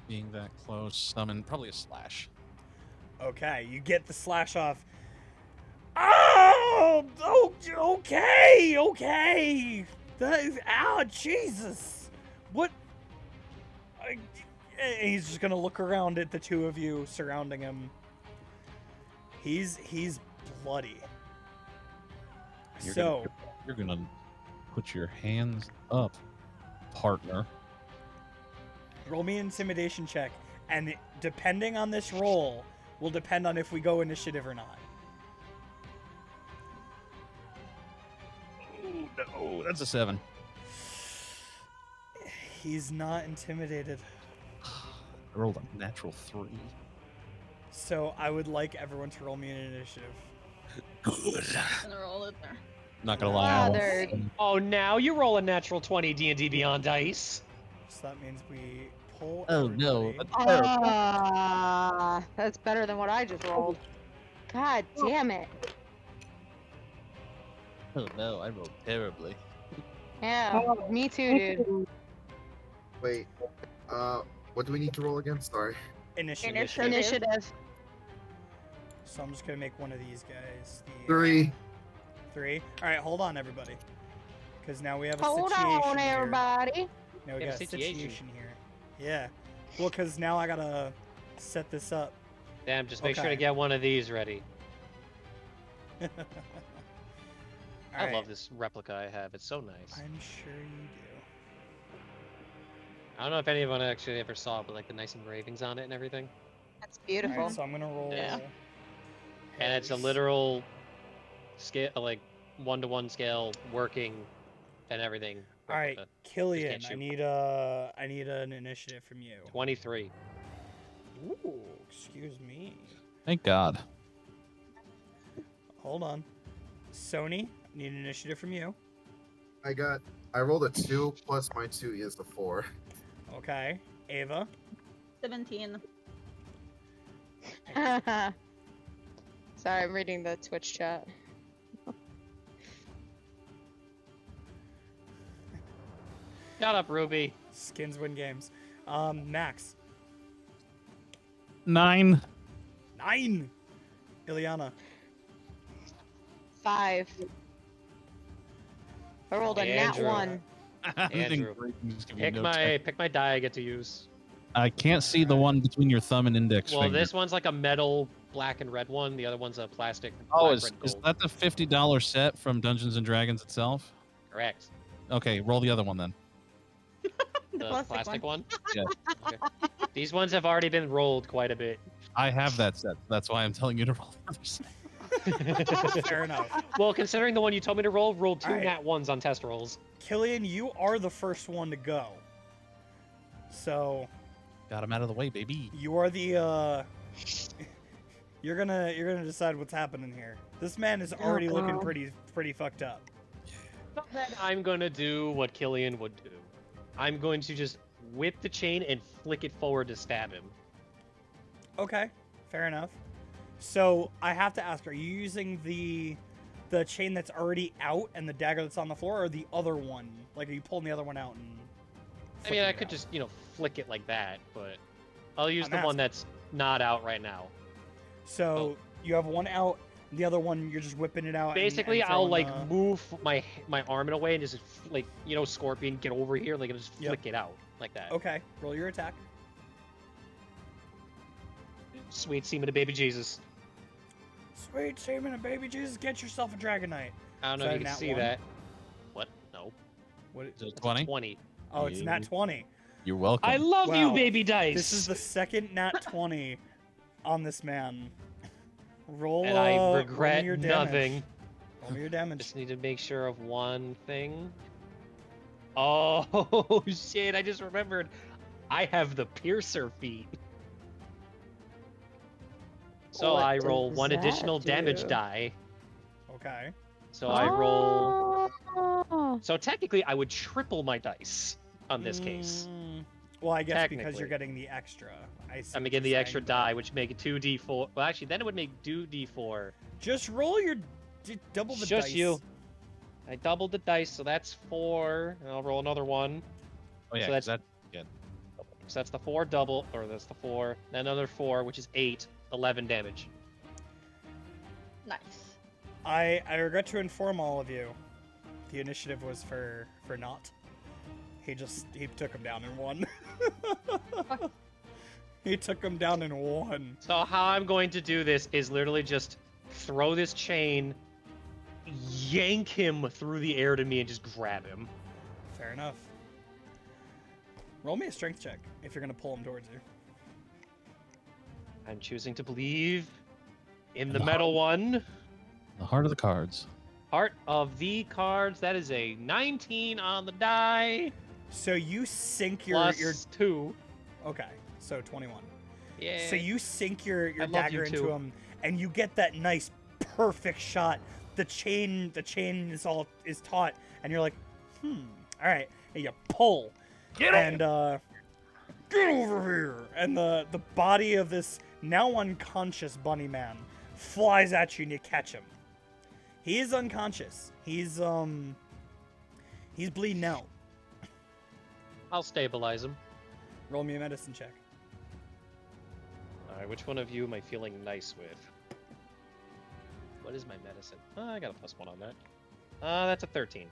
[SPEAKER 5] Being that close, summon probably a slash.
[SPEAKER 1] Okay, you get the slash off. Oh, okay. That is, ow, Jesus. What? He's just gonna look around at the two of you surrounding him. He's bloody.
[SPEAKER 5] You're gonna put your hands up, partner.
[SPEAKER 1] Roll me an intimidation check, and depending on this roll, will depend on if we go initiative or not.
[SPEAKER 5] Oh no, that's a 7.
[SPEAKER 1] He's not intimidated.
[SPEAKER 5] I rolled a natural 3.
[SPEAKER 1] So I would like everyone to roll me an initiative.
[SPEAKER 5] Good.
[SPEAKER 4] Gonna roll it there.
[SPEAKER 5] Not gonna lie. I
[SPEAKER 3] Father.
[SPEAKER 5] almost-
[SPEAKER 2] Oh, now you roll a natural 20 D&D Beyond dice.
[SPEAKER 1] So that means we pull.
[SPEAKER 5] Oh no,
[SPEAKER 1] everybody.
[SPEAKER 5] that's terrible.
[SPEAKER 3] That's better than what I just rolled. God damn it.
[SPEAKER 5] Oh no, I rolled terribly.
[SPEAKER 3] Yeah, me too, dude.
[SPEAKER 6] Wait. What do we need to roll again? Sorry.
[SPEAKER 1] Initiative.
[SPEAKER 3] Initiative.
[SPEAKER 1] So I'm just gonna make one of these guys. The,
[SPEAKER 6] 3.
[SPEAKER 1] 3. All right, hold on, everybody. Because now we have a
[SPEAKER 3] Hold
[SPEAKER 1] situation
[SPEAKER 3] on,
[SPEAKER 1] here.
[SPEAKER 3] everybody.
[SPEAKER 1] Now we
[SPEAKER 2] We
[SPEAKER 1] got
[SPEAKER 2] have
[SPEAKER 1] a
[SPEAKER 2] a situation.
[SPEAKER 1] situation here. Yeah. Well, because now I gotta set this up.
[SPEAKER 2] Damn, just make sure
[SPEAKER 1] Okay.
[SPEAKER 2] to get one of these ready.
[SPEAKER 1] All
[SPEAKER 2] I
[SPEAKER 1] right.
[SPEAKER 2] love this replica I have. It's so nice.
[SPEAKER 1] I'm sure you do.
[SPEAKER 2] I don't know if anyone actually ever saw it, but like the nice engravings on it and everything.
[SPEAKER 3] That's
[SPEAKER 1] All
[SPEAKER 3] beautiful.
[SPEAKER 1] right, so I'm gonna roll.
[SPEAKER 2] Yeah. And it's a
[SPEAKER 1] Harry's.
[SPEAKER 2] literal scale, like 1-to-1 scale, working and everything.
[SPEAKER 1] All right,
[SPEAKER 2] replica.
[SPEAKER 1] Killian,
[SPEAKER 2] can't
[SPEAKER 1] I
[SPEAKER 2] shoot.
[SPEAKER 1] need an initiative from you.
[SPEAKER 2] 23.
[SPEAKER 1] Ooh, excuse me.
[SPEAKER 5] Thank God.
[SPEAKER 1] Hold on. Sony, need an initiative from you.
[SPEAKER 6] I rolled a 2 plus my 2 is a 4.
[SPEAKER 1] Okay. Ava.
[SPEAKER 4] 17.
[SPEAKER 3] Sorry, I'm reading the Twitch chat.
[SPEAKER 2] Shut up, Ruby.
[SPEAKER 1] Skins win games. Max.
[SPEAKER 5] 9.
[SPEAKER 1] 9. Ileana.
[SPEAKER 3] 5. I rolled a nat
[SPEAKER 2] Andrew.
[SPEAKER 3] 1.
[SPEAKER 2] Andrew, Pick my die I get to use.
[SPEAKER 5] I can't see the one between your thumb and index
[SPEAKER 2] Well,
[SPEAKER 5] finger.
[SPEAKER 2] this one's like a metal black and red one. The other one's a plastic
[SPEAKER 5] Oh,
[SPEAKER 2] black,
[SPEAKER 5] is
[SPEAKER 2] red,
[SPEAKER 5] is
[SPEAKER 2] gold.
[SPEAKER 5] that the $50 set from Dungeons and Dragons itself?
[SPEAKER 2] Correct.
[SPEAKER 5] Okay, roll the other one then.
[SPEAKER 2] The plastic one?
[SPEAKER 5] Yeah.
[SPEAKER 2] Okay. These ones have already been rolled quite a bit.
[SPEAKER 5] I have that set. That's why I'm telling you to roll the other set.
[SPEAKER 1] Fair enough.
[SPEAKER 2] Well, considering the one you told me to roll, rolled 2
[SPEAKER 1] Alright.
[SPEAKER 2] nat 1s on test rolls.
[SPEAKER 1] Killian, you are the first one to go. So
[SPEAKER 5] Got him out of the way, baby.
[SPEAKER 1] you are the you're gonna decide what's happening here. This man is already looking
[SPEAKER 3] no.
[SPEAKER 1] pretty fucked up.
[SPEAKER 2] I'm gonna do what Killian would do. I'm going to just whip the chain and flick it forward to stab him.
[SPEAKER 1] Okay, fair enough. So I have to ask, are you using the the chain that's already out and the dagger that's on the floor, or the other one? Like, are you pulling the other one out and?
[SPEAKER 2] I mean,
[SPEAKER 1] flicking
[SPEAKER 2] I
[SPEAKER 1] it
[SPEAKER 2] could
[SPEAKER 1] out?
[SPEAKER 2] just, flick it like that, but I'll use
[SPEAKER 1] I'm
[SPEAKER 2] the one
[SPEAKER 1] asking.
[SPEAKER 2] that's not out right now.
[SPEAKER 1] So you have one out, the other one you're just whipping it out. and
[SPEAKER 2] Basically, I'll
[SPEAKER 1] throwing
[SPEAKER 2] like
[SPEAKER 1] the-
[SPEAKER 2] move my arm in a way and just like, Scorpion, get over here, like, and just
[SPEAKER 1] Yep.
[SPEAKER 2] flick it out like that.
[SPEAKER 1] Okay, roll your attack.
[SPEAKER 2] Sweet semen of baby Jesus.
[SPEAKER 1] Sweet semen and baby Jesus, get yourself a Dragonite.
[SPEAKER 2] I don't know
[SPEAKER 1] Is
[SPEAKER 2] if you
[SPEAKER 1] that
[SPEAKER 2] can
[SPEAKER 1] a nat
[SPEAKER 2] see
[SPEAKER 1] one?
[SPEAKER 2] that. What? No.
[SPEAKER 1] What?
[SPEAKER 5] Is it
[SPEAKER 2] It's a
[SPEAKER 5] 20?
[SPEAKER 2] 20.
[SPEAKER 1] Oh, it's nat 20.
[SPEAKER 5] You're welcome.
[SPEAKER 2] I love you,
[SPEAKER 1] Wow.
[SPEAKER 2] baby dice.
[SPEAKER 1] This is the second nat 20 on this man. Roll.
[SPEAKER 2] And I
[SPEAKER 1] roll me
[SPEAKER 2] regret
[SPEAKER 1] your damage.
[SPEAKER 2] nothing.
[SPEAKER 1] Roll me your damage.
[SPEAKER 2] Just need to make sure of one thing. Oh shit! I just remembered. I have the piercer feat. So
[SPEAKER 3] What
[SPEAKER 2] I roll
[SPEAKER 3] does
[SPEAKER 2] one
[SPEAKER 3] that
[SPEAKER 2] additional damage
[SPEAKER 3] do?
[SPEAKER 2] die.
[SPEAKER 1] Okay.
[SPEAKER 2] So I roll.
[SPEAKER 3] Oh.
[SPEAKER 2] So technically, I would triple my dice on this case.
[SPEAKER 1] Well, I guess because you're
[SPEAKER 2] Technically.
[SPEAKER 1] getting the extra. I see
[SPEAKER 2] I'm
[SPEAKER 1] what
[SPEAKER 2] getting the
[SPEAKER 1] you're
[SPEAKER 2] extra
[SPEAKER 1] saying.
[SPEAKER 2] die, which make it 2d4. Well, actually, then it would make 2d4.
[SPEAKER 1] Just roll your double the
[SPEAKER 2] Shush
[SPEAKER 1] dice.
[SPEAKER 2] you. I doubled the dice, so that's 4. And I'll roll another one.
[SPEAKER 5] Oh yeah,
[SPEAKER 2] So
[SPEAKER 5] 'cause
[SPEAKER 2] that's-
[SPEAKER 5] that.
[SPEAKER 2] So that's the 4 double, or that's the 4. Then another 4, which is 8. 11 damage.
[SPEAKER 4] Nice.
[SPEAKER 1] I regret to inform all of you, the initiative was for Not. He took him down in one. He took him down in one.
[SPEAKER 2] So how I'm going to do this is literally just throw this chain, yank him through the air to me, and just grab him.
[SPEAKER 1] Fair enough. Roll me a strength check if you're gonna pull him towards you.
[SPEAKER 2] I'm choosing to believe in
[SPEAKER 5] In
[SPEAKER 2] the
[SPEAKER 5] the
[SPEAKER 2] metal one.
[SPEAKER 5] The heart of the cards.
[SPEAKER 2] Heart of the cards. That is a 19 on the die.
[SPEAKER 1] So you sink your
[SPEAKER 2] Plus 2.
[SPEAKER 1] okay, so 21.
[SPEAKER 2] Yeah.
[SPEAKER 1] So you sink your
[SPEAKER 2] I love
[SPEAKER 1] dagger
[SPEAKER 2] you
[SPEAKER 1] into
[SPEAKER 2] too.
[SPEAKER 1] him, and you get that nice, perfect shot. The chain is taut, and you're like, all right, and you pull, get over here, and the body of this now unconscious bunny man flies at you, and you catch him. He is unconscious. He's bleeding out.
[SPEAKER 2] I'll stabilize him.
[SPEAKER 1] Roll me a medicine check.
[SPEAKER 2] Alright, which one of you am I feeling nice with? What is my medicine? Oh, I got a +1 on that. That's a 13.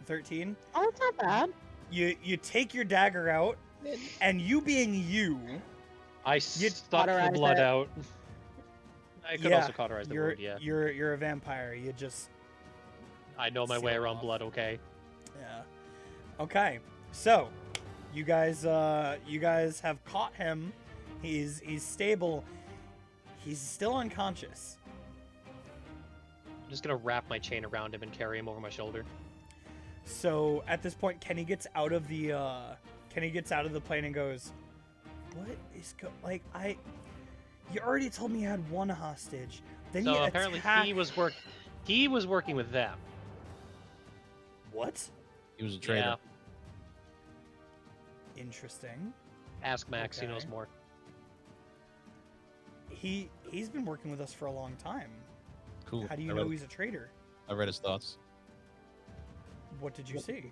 [SPEAKER 1] 13.
[SPEAKER 3] Oh, it's not bad.
[SPEAKER 1] You take your dagger out, and you being you,
[SPEAKER 2] I
[SPEAKER 1] You'd
[SPEAKER 2] suck the
[SPEAKER 3] cauterize
[SPEAKER 2] blood
[SPEAKER 3] it.
[SPEAKER 2] out. I could also cauterize the wound, yeah.
[SPEAKER 1] you're a vampire. You just
[SPEAKER 2] I know my
[SPEAKER 1] seal
[SPEAKER 2] way
[SPEAKER 1] it
[SPEAKER 2] around
[SPEAKER 1] off.
[SPEAKER 2] blood, okay?
[SPEAKER 1] yeah. Okay, so you guys have caught him. He's stable. He's still unconscious.
[SPEAKER 2] I'm just gonna wrap my chain around him and carry him over my shoulder.
[SPEAKER 1] So at this point, Kenny gets out of the plane and goes, "What is You already told me you had one hostage. Then you
[SPEAKER 2] So apparently
[SPEAKER 1] attack...
[SPEAKER 2] he was working with them.
[SPEAKER 1] What?
[SPEAKER 5] He was a traitor.
[SPEAKER 2] Yeah.
[SPEAKER 1] Interesting.
[SPEAKER 2] Ask Max, he
[SPEAKER 1] Okay.
[SPEAKER 2] knows more.
[SPEAKER 1] He's been working with us for a long time.
[SPEAKER 5] Cool.
[SPEAKER 1] How do you
[SPEAKER 5] I
[SPEAKER 1] know
[SPEAKER 5] read,
[SPEAKER 1] he's a traitor?
[SPEAKER 5] I read his thoughts.
[SPEAKER 1] What did you see?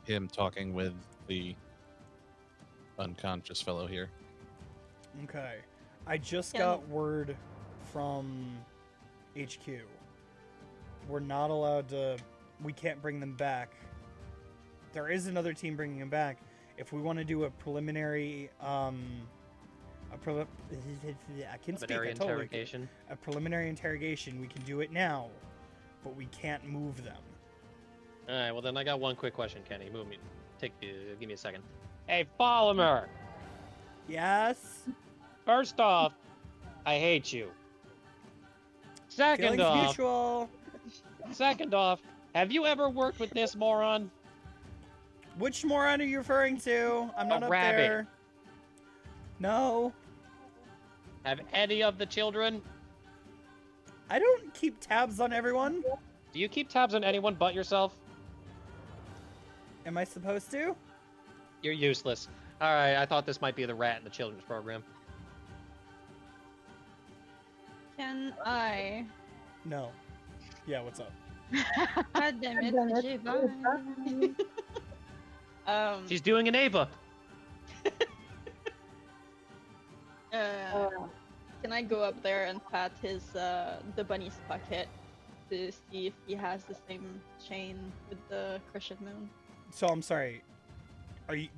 [SPEAKER 5] Him talking with the unconscious fellow here.
[SPEAKER 1] Okay. I just
[SPEAKER 4] Yeah.
[SPEAKER 1] got word from HQ. We're not allowed to... We can't bring them back. There is another team bringing them back. If we want to do a preliminary... I can speak.
[SPEAKER 2] Preliminary
[SPEAKER 1] I totally can.
[SPEAKER 2] interrogation.
[SPEAKER 1] A preliminary interrogation. We can do it now, but we can't move them.
[SPEAKER 2] All right, well then I got one quick question, Kenny. Give me a second. Hey, Polymer.
[SPEAKER 1] Yes?
[SPEAKER 2] First off, I hate you.
[SPEAKER 1] Feelings mutual.
[SPEAKER 2] Second off, have you ever worked with this moron?
[SPEAKER 1] Which moron are you referring to? I'm not up
[SPEAKER 2] rabbit.
[SPEAKER 1] there. No.
[SPEAKER 2] Have any of the children?
[SPEAKER 1] I don't keep tabs on everyone.
[SPEAKER 2] Do you keep tabs on anyone but yourself?
[SPEAKER 1] Am I supposed to?
[SPEAKER 2] You're useless. All right, I thought this might be the rat in the children's program.
[SPEAKER 4] Can I
[SPEAKER 1] No. Yeah, what's up?
[SPEAKER 4] God damn it, Giovanni.
[SPEAKER 2] She's doing an Ava.
[SPEAKER 4] Can I go up there and pat his the bunny's pocket to see if he has the same chain with the crescent moon?
[SPEAKER 1] So I'm sorry.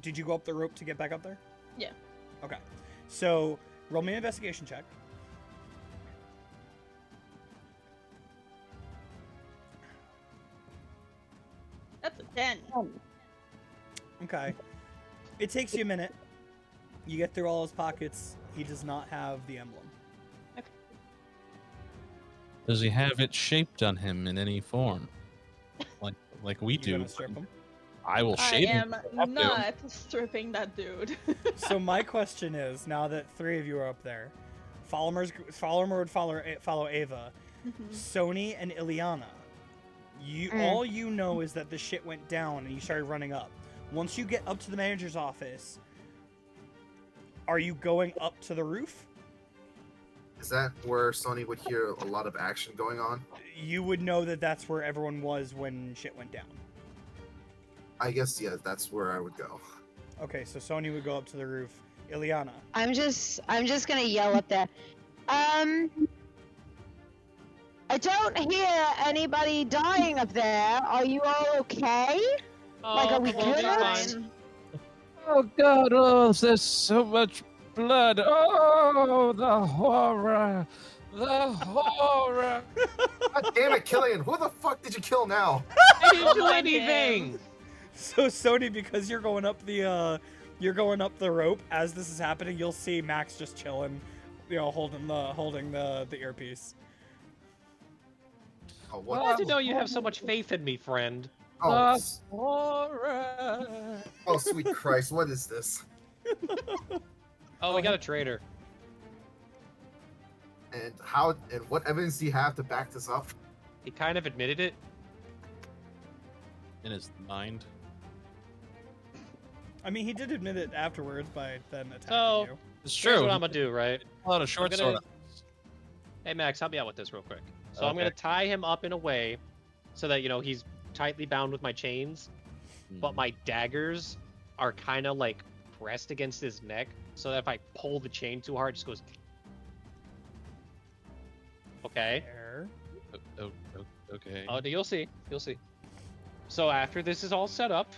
[SPEAKER 1] Did you go up the rope to get back up there?
[SPEAKER 4] Yeah.
[SPEAKER 1] Okay. So roll me an investigation check.
[SPEAKER 4] That's a 10.
[SPEAKER 1] Okay. It takes you a minute. You get through all his pockets. He does not have the emblem.
[SPEAKER 5] Does he have it shaped on him in any form? Like we
[SPEAKER 1] You
[SPEAKER 5] do.
[SPEAKER 1] gonna strip him?
[SPEAKER 5] I will
[SPEAKER 4] I
[SPEAKER 5] shape him.
[SPEAKER 4] am
[SPEAKER 5] if I have to.
[SPEAKER 4] not stripping that dude.
[SPEAKER 1] So my question is, now that 3 of you are up there, Follomer would follow Ava, Sony and Ileana. All you know is that the shit went down and you started running up. Once you get up to the manager's office, are you going up to the roof?
[SPEAKER 6] Is that where Sony would hear a lot of action going on?
[SPEAKER 1] You would know that that's where everyone was when shit went down.
[SPEAKER 6] I guess, yeah, that's where I would go.
[SPEAKER 1] Okay, so Sony would go up to the roof. Ileana.
[SPEAKER 3] I'm just gonna yell up there. I don't hear anybody dying up there. Are you all okay? Like, are we
[SPEAKER 2] we'll be
[SPEAKER 3] good?
[SPEAKER 2] fine.
[SPEAKER 5] Oh God! Oh, there's so much blood! Oh, the horror! The horror!
[SPEAKER 6] God damn it, Killian! Who the fuck did you kill now?
[SPEAKER 2] I didn't do
[SPEAKER 4] Oh my
[SPEAKER 2] anything.
[SPEAKER 1] So Sony, because you're going up the rope as this is happening, you'll see Max just chilling, holding the earpiece.
[SPEAKER 6] Oh, what?
[SPEAKER 2] Glad to know you have so much faith in me, friend.
[SPEAKER 6] Oh,
[SPEAKER 5] Horror!
[SPEAKER 6] oh, sweet Christ! What is this?
[SPEAKER 2] Oh, we got a traitor.
[SPEAKER 6] And what evidence do you have to back this up?
[SPEAKER 2] He kind of admitted it.
[SPEAKER 5] In his mind.
[SPEAKER 1] I mean, he did admit it afterwards by then attacking
[SPEAKER 2] So-
[SPEAKER 1] you.
[SPEAKER 5] It's
[SPEAKER 2] Here's
[SPEAKER 5] true.
[SPEAKER 2] what I'm gonna do, right?
[SPEAKER 5] A lot of short
[SPEAKER 2] I'm gonna-
[SPEAKER 5] sword.
[SPEAKER 2] Hey Max, help me out with this real quick. So I'm
[SPEAKER 5] Okay.
[SPEAKER 2] gonna tie him up in a way so that he's tightly bound with my chains, but my daggers are kind of like pressed against his neck, so that if I pull the chain too hard, it just goes. Okay.
[SPEAKER 1] There.
[SPEAKER 5] Okay.
[SPEAKER 2] Oh, you'll see. You'll see. So after this is all set up,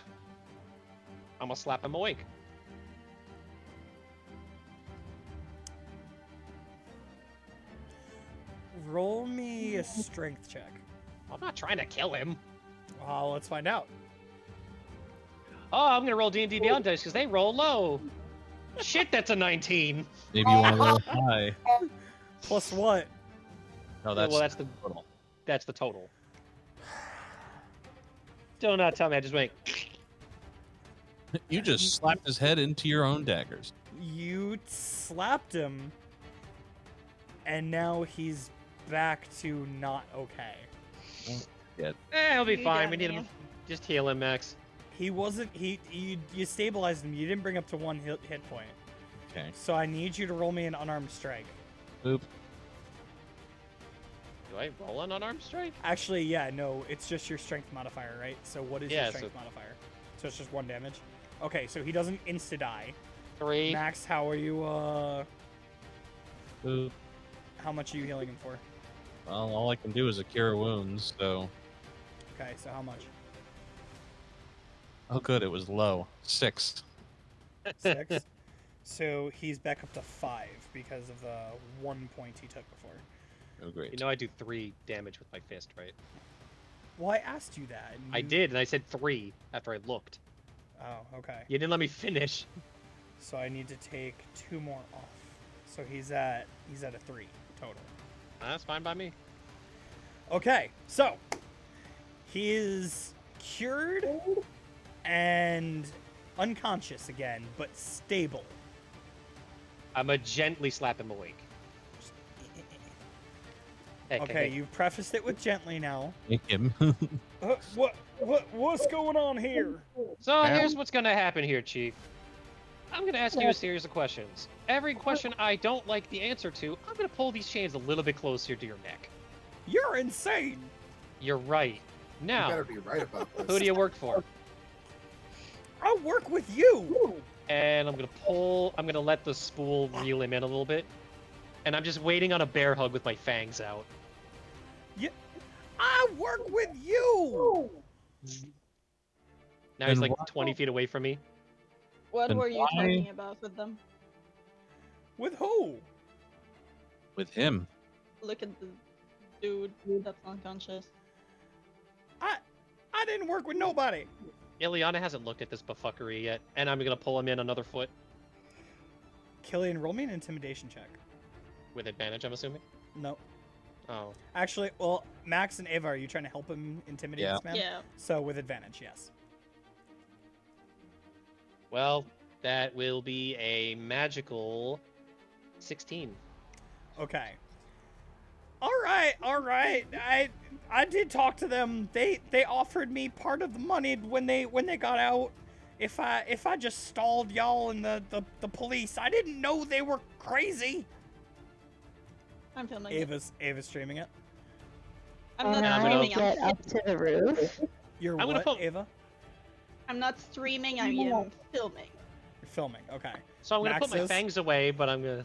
[SPEAKER 2] I'm gonna slap him awake.
[SPEAKER 1] Roll me a strength check.
[SPEAKER 2] I'm not trying to kill him.
[SPEAKER 1] Well, let's find out.
[SPEAKER 2] Oh, I'm gonna roll D&D Beyond dice because they roll low. Shit, that's a 19.
[SPEAKER 5] Maybe you want to roll high.
[SPEAKER 1] Plus what?
[SPEAKER 5] No, that's
[SPEAKER 2] well, that's the
[SPEAKER 5] total.
[SPEAKER 2] That's the total. Do not tell me I just went.
[SPEAKER 5] You just slapped his head into your own daggers.
[SPEAKER 1] You slapped him, and now he's back to not okay.
[SPEAKER 2] He'll be
[SPEAKER 4] You
[SPEAKER 2] fine.
[SPEAKER 4] got
[SPEAKER 2] We need
[SPEAKER 4] me.
[SPEAKER 2] him. Just heal him, Max.
[SPEAKER 1] He wasn't. You stabilized him. You didn't bring up to 1 hit point.
[SPEAKER 5] Okay.
[SPEAKER 1] So I need you to roll me an unarmed strike.
[SPEAKER 5] Boop.
[SPEAKER 2] Do I roll an unarmed strike?
[SPEAKER 1] Actually, yeah, no, it's just your strength modifier, right? So what is
[SPEAKER 2] Yeah,
[SPEAKER 1] your strength modifier? So it's just 1 damage. Okay, so he doesn't insta die.
[SPEAKER 2] 3.
[SPEAKER 1] Max, how are you?
[SPEAKER 5] Boop.
[SPEAKER 1] How much are you healing him for?
[SPEAKER 5] Well, all I can do is a cure wounds, so.
[SPEAKER 1] Okay, so how much?
[SPEAKER 5] Oh, good. It was low. 6.
[SPEAKER 1] 6. So he's back up to 5 because of the 1 point he took before.
[SPEAKER 5] Oh, great.
[SPEAKER 2] You know I do 3 damage with my fist, right?
[SPEAKER 1] Well, I asked you that. And
[SPEAKER 2] I
[SPEAKER 1] you-
[SPEAKER 2] did, and I said 3 after I looked.
[SPEAKER 1] Oh, okay.
[SPEAKER 2] You didn't let me finish.
[SPEAKER 1] So I need to take 2 more off. So he's at a 3 total.
[SPEAKER 2] That's fine by me.
[SPEAKER 1] Okay, so he is cured and unconscious again, but stable.
[SPEAKER 2] I'm gonna gently slap him awake.
[SPEAKER 1] Okay, you prefaced it with gently now.
[SPEAKER 5] Make him.
[SPEAKER 1] What's going on here?
[SPEAKER 2] So here's what's gonna happen here, Chief. I'm gonna ask you a series of questions. Every question I don't like the answer to, I'm gonna pull these chains a little bit closer to your neck.
[SPEAKER 1] You're insane.
[SPEAKER 2] You're right.
[SPEAKER 6] You
[SPEAKER 2] Now,
[SPEAKER 6] better be right about this.
[SPEAKER 2] who do you work for?
[SPEAKER 1] I'll work with you.
[SPEAKER 2] And I'm gonna let the spool reel him in a little bit. And I'm just waiting on a bear hug with my fangs out.
[SPEAKER 1] I work with you.
[SPEAKER 2] Now he's
[SPEAKER 5] And
[SPEAKER 2] like
[SPEAKER 5] why-
[SPEAKER 2] 20 feet away from me.
[SPEAKER 4] What
[SPEAKER 5] Then
[SPEAKER 4] were you
[SPEAKER 5] why-
[SPEAKER 4] talking about with them?
[SPEAKER 1] With who?
[SPEAKER 5] With him.
[SPEAKER 4] Look at the dude that's unconscious.
[SPEAKER 1] I didn't work with nobody.
[SPEAKER 2] Ileana hasn't looked at this buffoonery yet, and I'm gonna pull him in another foot
[SPEAKER 1] Killian, roll me an intimidation check.
[SPEAKER 2] with advantage, I'm assuming.
[SPEAKER 1] No.
[SPEAKER 2] Oh.
[SPEAKER 1] Actually, well, Max and Ava, are you trying to help him intimidate
[SPEAKER 5] Yeah.
[SPEAKER 1] this man?
[SPEAKER 4] Yeah.
[SPEAKER 1] So with advantage, yes.
[SPEAKER 2] Well, that will be a magical 16.
[SPEAKER 1] Okay. All right. I did talk to them. They offered me part of the money when they got out. If I just stalled y'all and the police. I didn't know they were crazy.
[SPEAKER 4] I'm filming it.
[SPEAKER 1] Ava's streaming it.
[SPEAKER 4] I'm not
[SPEAKER 3] And
[SPEAKER 2] I'm
[SPEAKER 3] I
[SPEAKER 2] gonna-
[SPEAKER 4] streaming.
[SPEAKER 3] get up to the roof.
[SPEAKER 1] You're
[SPEAKER 2] I'm gonna
[SPEAKER 1] what,
[SPEAKER 2] put-
[SPEAKER 1] Ava?
[SPEAKER 4] I'm not streaming. I am filming.
[SPEAKER 1] You're filming. Okay.
[SPEAKER 2] So I'm gonna put my
[SPEAKER 1] Max's?
[SPEAKER 2] fangs away, but I'm gonna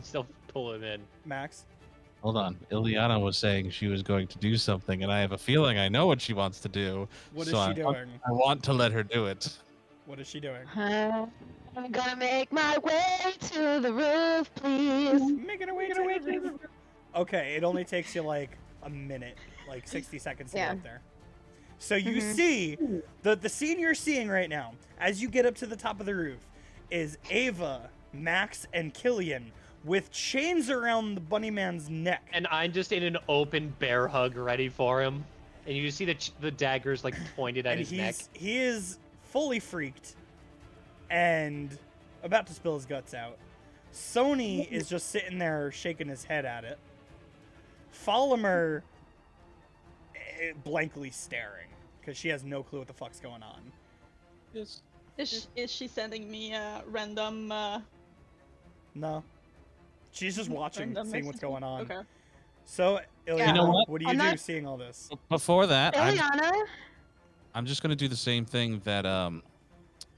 [SPEAKER 2] still pull him in.
[SPEAKER 1] Max.
[SPEAKER 5] Hold on. Ileana was saying she was going to do something, and I have a feeling I know what she wants to do.
[SPEAKER 1] What is
[SPEAKER 5] so
[SPEAKER 1] she
[SPEAKER 5] I
[SPEAKER 1] doing?
[SPEAKER 5] I want to let her do it.
[SPEAKER 1] What is she doing?
[SPEAKER 3] I'm gonna make my way to the roof, please.
[SPEAKER 1] Making her way to the roof. Okay, it only takes you like a minute, like 60 seconds to
[SPEAKER 3] Yeah.
[SPEAKER 1] get up there. So you
[SPEAKER 3] Mhm.
[SPEAKER 1] see, the scene you're seeing right now, as you get up to the top of the roof, is Ava, Max, and Killian with chains around the bunny man's neck.
[SPEAKER 2] And I'm just in an open bear hug ready for him. And you see the daggers like pointed at
[SPEAKER 1] And
[SPEAKER 2] his neck.
[SPEAKER 1] he is fully freaked and about to spill his guts out. Sony is just sitting there shaking his head at it. Follimer blankly staring because she has no clue what the fuck's going on.
[SPEAKER 5] Yes.
[SPEAKER 4] Is she sending me a random?
[SPEAKER 1] No. She's just watching,
[SPEAKER 4] random
[SPEAKER 1] seeing what's
[SPEAKER 4] message?
[SPEAKER 1] going on.
[SPEAKER 4] Okay.
[SPEAKER 1] So, Ileana,
[SPEAKER 3] You
[SPEAKER 1] what do
[SPEAKER 3] I'm
[SPEAKER 1] you do
[SPEAKER 3] not-
[SPEAKER 1] seeing all this?
[SPEAKER 5] Before that,
[SPEAKER 3] Ileana,
[SPEAKER 5] I'm just gonna do the same thing that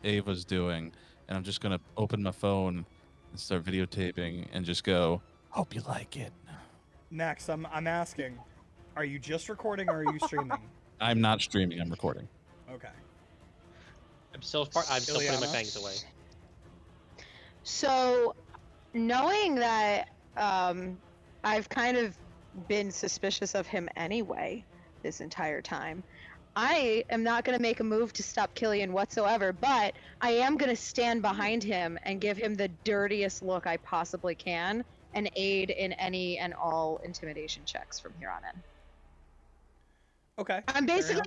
[SPEAKER 5] Ava's doing, and I'm just gonna open my phone and start videotaping and just go, "Hope you like it."
[SPEAKER 1] Max, I'm asking, are you just recording or are you streaming?
[SPEAKER 5] I'm not streaming. I'm recording.
[SPEAKER 1] Okay.
[SPEAKER 2] I'm still putting my
[SPEAKER 1] Ileana?
[SPEAKER 2] fangs away.
[SPEAKER 3] so knowing that I've kind of been suspicious of him anyway this entire time, I am not going to make a move to stop Killian whatsoever, but I am going to stand behind him and give him the dirtiest look I possibly can and aid in any and all intimidation checks from here on in.
[SPEAKER 1] Okay.
[SPEAKER 3] I'm
[SPEAKER 1] fair enough.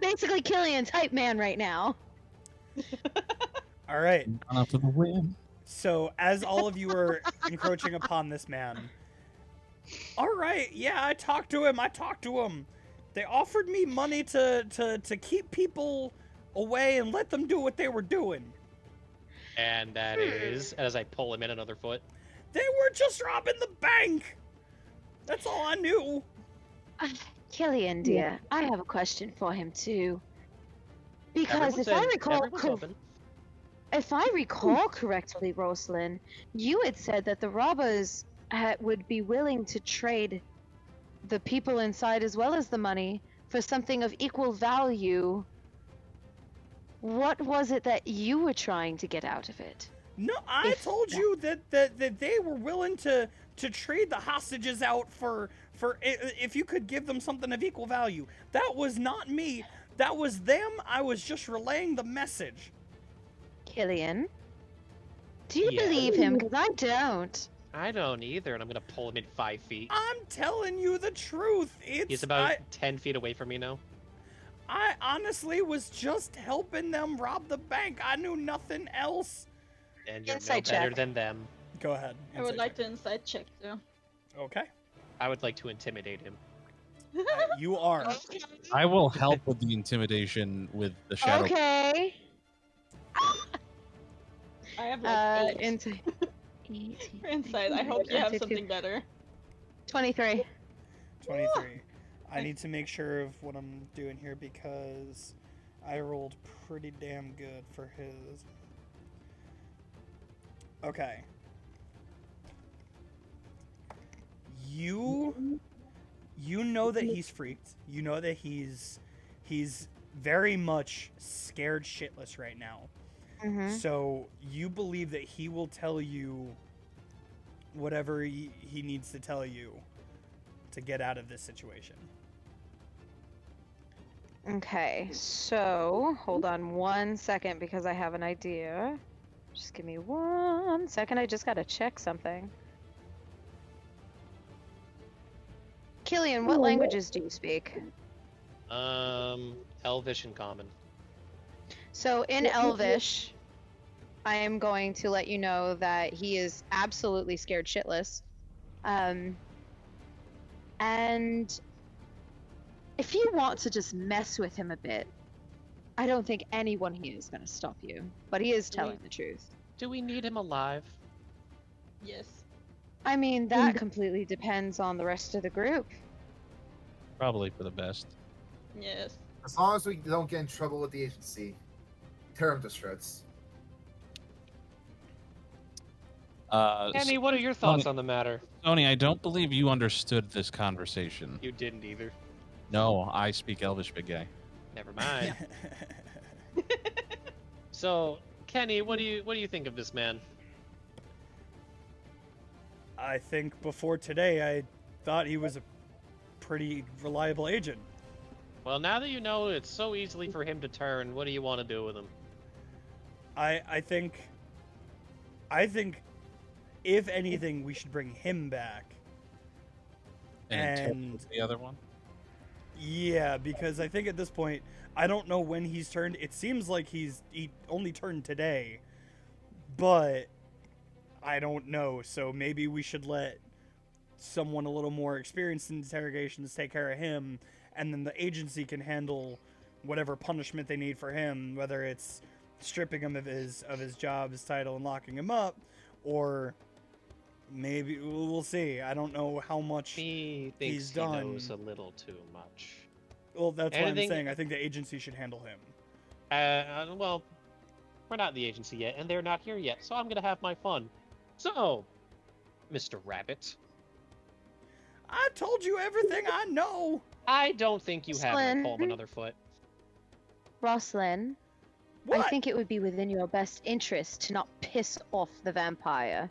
[SPEAKER 3] basically Killian's hype man right now.
[SPEAKER 1] All right.
[SPEAKER 5] Gone for the win.
[SPEAKER 1] So, as all of you are encroaching upon this man, all right, yeah, I talked to him. They offered me money to keep people away and let them do what they were doing.
[SPEAKER 2] And that is, as I pull him in another foot.
[SPEAKER 1] They were just robbing the bank. That's all I knew.
[SPEAKER 3] Killian, dear, I have a question for him too. Because
[SPEAKER 2] Everyone's open.
[SPEAKER 3] if I recall correctly, Roslyn, you had said that the robbers would be willing to trade the people inside as well as the money for something of equal value. What was it that you were trying to get out of it?
[SPEAKER 1] No, I
[SPEAKER 3] If
[SPEAKER 1] told
[SPEAKER 3] that-
[SPEAKER 1] you that they were willing to trade the hostages out for if you could give them something of equal value. That was not me. That was them. I was just relaying the message.
[SPEAKER 3] Killian, do you
[SPEAKER 2] Yeah.
[SPEAKER 3] believe him? Because I don't.
[SPEAKER 2] I don't either, and I'm gonna pull him in 5 feet.
[SPEAKER 1] I'm telling you the truth.
[SPEAKER 2] He's about 10 feet away from me now.
[SPEAKER 1] I honestly was just helping them rob the bank. I knew nothing else.
[SPEAKER 2] And you're no
[SPEAKER 3] Insight
[SPEAKER 2] better
[SPEAKER 3] check.
[SPEAKER 2] than them.
[SPEAKER 1] Go ahead.
[SPEAKER 4] I would like to insight check too.
[SPEAKER 1] Okay.
[SPEAKER 2] I would like to intimidate him.
[SPEAKER 1] You are.
[SPEAKER 5] I will help with the intimidation with the shadow.
[SPEAKER 3] Okay.
[SPEAKER 4] I have like 8
[SPEAKER 3] Insight.
[SPEAKER 4] for insight. I hope you have something better.
[SPEAKER 3] 23.
[SPEAKER 1] 23. I need to make sure of what I'm doing here because I rolled pretty damn good for his. Okay. You know that he's freaked. You know that he's very much scared shitless right now.
[SPEAKER 3] Mm-hmm.
[SPEAKER 1] So you believe that he will tell you whatever he needs to tell you to get out of this situation.
[SPEAKER 3] Okay, so hold on 1 second because I have an idea. Just give me 1 second. I just gotta check something. Killian, what languages do you speak?
[SPEAKER 2] Elvish and Common.
[SPEAKER 3] So in Elvish, I am going to let you know that he is absolutely scared shitless. And if you want to just mess with him a bit, I don't think anyone here is going to stop you. But he is telling the truth.
[SPEAKER 2] Do we need him alive?
[SPEAKER 4] Yes.
[SPEAKER 3] I mean, that completely depends on the rest of the group.
[SPEAKER 5] Probably for the best.
[SPEAKER 4] Yes.
[SPEAKER 6] As long as we don't get in trouble with the agency, tear him to shreds.
[SPEAKER 2] Kenny, what are your thoughts on the matter?
[SPEAKER 5] Sony, I don't believe you understood this conversation.
[SPEAKER 2] You didn't either.
[SPEAKER 5] No, I speak Elvish, big guy.
[SPEAKER 2] Never mind. So, Kenny, what do you think of this man?
[SPEAKER 1] I think before today, I thought he was a pretty reliable agent.
[SPEAKER 2] Well, now that you know it's so easily for him to turn, what do you want to do with him?
[SPEAKER 1] I think if anything, we should bring him back.
[SPEAKER 5] And
[SPEAKER 1] And-
[SPEAKER 5] the other one?
[SPEAKER 1] Yeah, because I think at this point, I don't know when he's turned. It seems like he only turned today, but I don't know. So maybe we should let someone a little more experienced in interrogations take care of him, and then the agency can handle whatever punishment they need for him, whether it's stripping him of his job, his title, and locking him up, or maybe we'll see. I don't know how much.
[SPEAKER 2] He thinks
[SPEAKER 1] He's
[SPEAKER 2] he
[SPEAKER 1] done.
[SPEAKER 2] knows a little too much.
[SPEAKER 1] Well, that's what
[SPEAKER 2] Anything-
[SPEAKER 1] I'm saying. I think the agency should handle him.
[SPEAKER 2] Well, we're not in the agency yet, and they're not here yet, so I'm gonna have my fun. So, Mr. Rabbit,
[SPEAKER 1] I told you everything I know.
[SPEAKER 2] I don't think you have
[SPEAKER 3] Slim.
[SPEAKER 2] to pull him another foot.
[SPEAKER 3] Roslyn,
[SPEAKER 1] What?
[SPEAKER 3] I think it would be within your best interest to not piss off the vampire.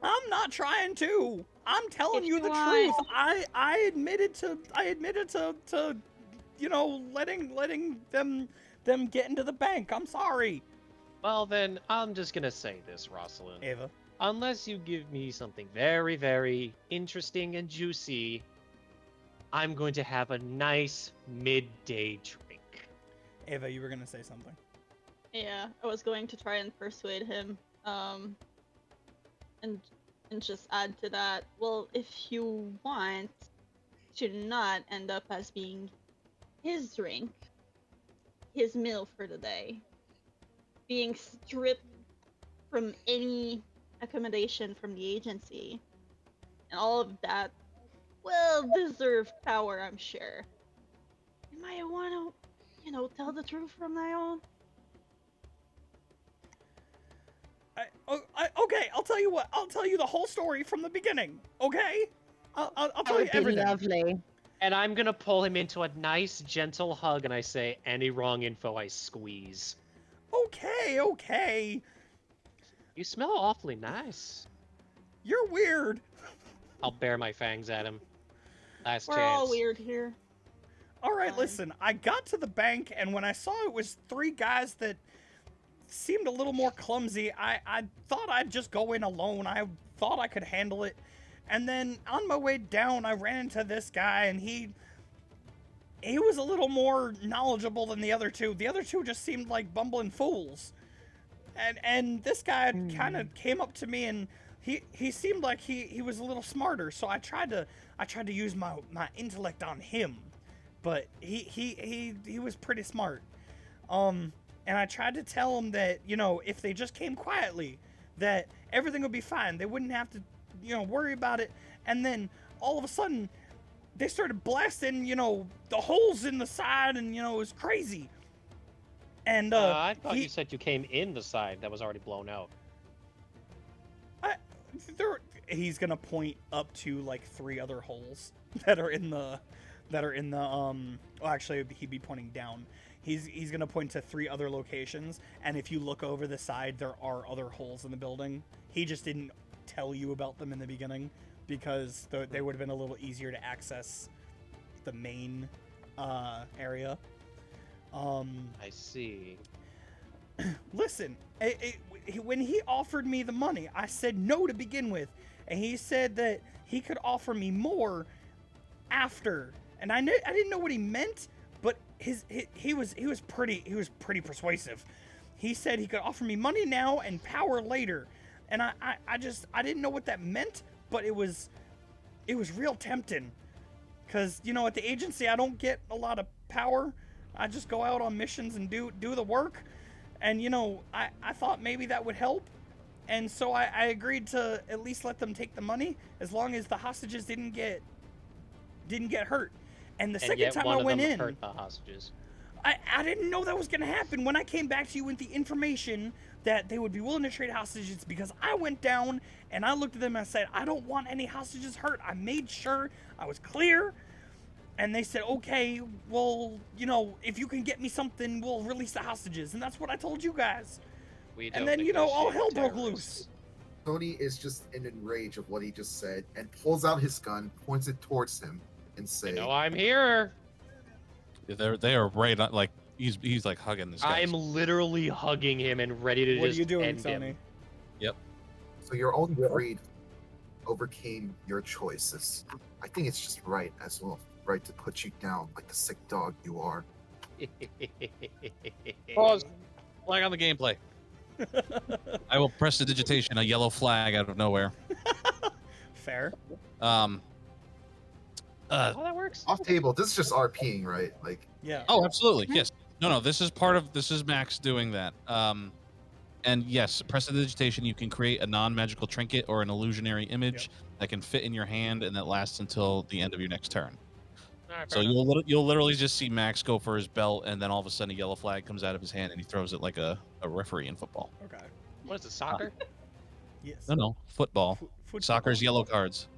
[SPEAKER 1] I'm not trying to. I'm telling
[SPEAKER 4] If
[SPEAKER 1] you
[SPEAKER 4] you
[SPEAKER 1] the
[SPEAKER 4] want-
[SPEAKER 1] truth. I admitted to letting them get into the bank. I'm sorry.
[SPEAKER 2] Well, then, I'm just gonna say this, Rosalind.
[SPEAKER 1] Ava.
[SPEAKER 2] Unless you give me something very, very interesting and juicy, I'm going to have a nice midday drink.
[SPEAKER 1] Ava, you were gonna say something.
[SPEAKER 4] Yeah, I was going to try and persuade him, and just add to that. Well, if you want to not end up as being his drink, his meal for the day, being stripped from any accommodation from the agency, and all of that well-deserved power, I'm sure. You might want to, tell the truth from now on.
[SPEAKER 1] Okay, I'll tell you what. I'll tell you the whole story from the beginning. Okay? I'll
[SPEAKER 3] That
[SPEAKER 1] tell you
[SPEAKER 3] would be
[SPEAKER 1] everything.
[SPEAKER 3] lovely.
[SPEAKER 2] And I'm gonna pull him into a nice, gentle hug, and I say, any wrong info, I squeeze.
[SPEAKER 1] Okay.
[SPEAKER 2] You smell awfully nice.
[SPEAKER 1] You're weird.
[SPEAKER 2] I'll bare my fangs at him. Last
[SPEAKER 4] We're
[SPEAKER 2] chance.
[SPEAKER 4] all weird here.
[SPEAKER 1] All right,
[SPEAKER 4] Fine.
[SPEAKER 1] listen. I got to the bank, and when I saw it was three guys that seemed a little more clumsy, I thought I'd just go in alone. I thought I could handle it. And then on my way down, I ran into this guy, and he was a little more knowledgeable than the other two. The other two just seemed like bumbling fools. And this guy kind of came up to me, and he seemed like he was a little smarter. So I tried to use my intellect on him, but he was pretty smart. And I tried to tell him that, if they just came quietly, that everything would be fine. They wouldn't have to, worry about it. And then all of a sudden, they started blasting, the holes in the side, and it was crazy. And
[SPEAKER 2] I thought
[SPEAKER 1] he,
[SPEAKER 2] you said you came in the side that was already blown out.
[SPEAKER 1] he's gonna point up to like 3 other holes that are in the well, actually he'd be pointing down. He's gonna point to 3 other locations, and if you look over the side, there are other holes in the building. He just didn't tell you about them in the beginning because they would have been a little easier to access the main area.
[SPEAKER 2] I see.
[SPEAKER 1] Listen, when he offered me the money, I said no to begin with, and he said that he could offer me more after. And I didn't know what he meant, but he was pretty persuasive. He said he could offer me money now and power later, and I didn't know what that meant, but it was real tempting, because at the agency I don't get a lot of power. I just go out on missions and do the work, and I thought maybe that would help, and so I agreed to at least let them take the money as long as the hostages didn't get hurt. And the second time I went in,
[SPEAKER 2] hurt the hostages.
[SPEAKER 1] I didn't know that was going to happen. When I came back to you with the information that they would be willing to trade hostages, because I went down and I looked at them and I said, I don't want any hostages hurt. I made sure I was clear. And they said, okay, well, if you can get me something, we'll release the hostages. And that's what I told you guys. And then, all hell broke loose.
[SPEAKER 6] Tony is just in enrage of what he just said and pulls out his gun, points it towards him, and says,
[SPEAKER 2] I'm here.
[SPEAKER 5] They are right on, like he's like hugging this guy.
[SPEAKER 2] I'm literally hugging him and ready to
[SPEAKER 1] What
[SPEAKER 2] just
[SPEAKER 1] are you doing,
[SPEAKER 2] end
[SPEAKER 1] Tony?
[SPEAKER 2] him.
[SPEAKER 5] Yep.
[SPEAKER 6] So your own greed overcame your choices. I think it's just right as well, right to put you down like the sick dog you are.
[SPEAKER 5] Pause. Flag on the gameplay. I will press the digitation, a yellow flag out of nowhere.
[SPEAKER 1] Fair.
[SPEAKER 2] How that works?
[SPEAKER 6] Off table. This is just RPing, right? Like,
[SPEAKER 1] Yeah.
[SPEAKER 5] Oh, absolutely. Yes. No, this is Max doing that. And yes, press the digitation. You can create a non-magical trinket or an illusionary image that can fit in your hand and that lasts until the end of your next turn.
[SPEAKER 2] Right,
[SPEAKER 5] So you'll literally just see Max go for his belt, and then all of a sudden a yellow flag comes out of his hand, and he throws it like a referee in football.
[SPEAKER 1] Okay.
[SPEAKER 2] What is it, soccer?
[SPEAKER 1] Yes.
[SPEAKER 5] No, football.
[SPEAKER 1] Football.
[SPEAKER 5] Soccer's yellow cards.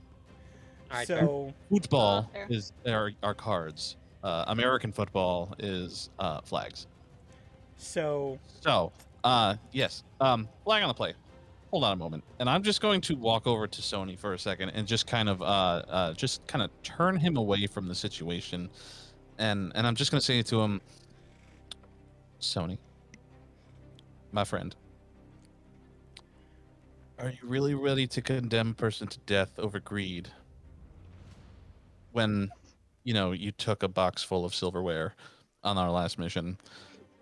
[SPEAKER 2] All right,
[SPEAKER 1] So
[SPEAKER 5] Football
[SPEAKER 4] fair.
[SPEAKER 5] are cards. American football is flags.
[SPEAKER 1] So
[SPEAKER 5] Yes. Flag on the play. Hold on a moment, and I'm just going to walk over to Sony for a second and just kind of turn him away from the situation, and I'm just going to say to him, Sony, my friend, are you really ready to condemn a person to death over greed? When, you took a box full of silverware on our last mission,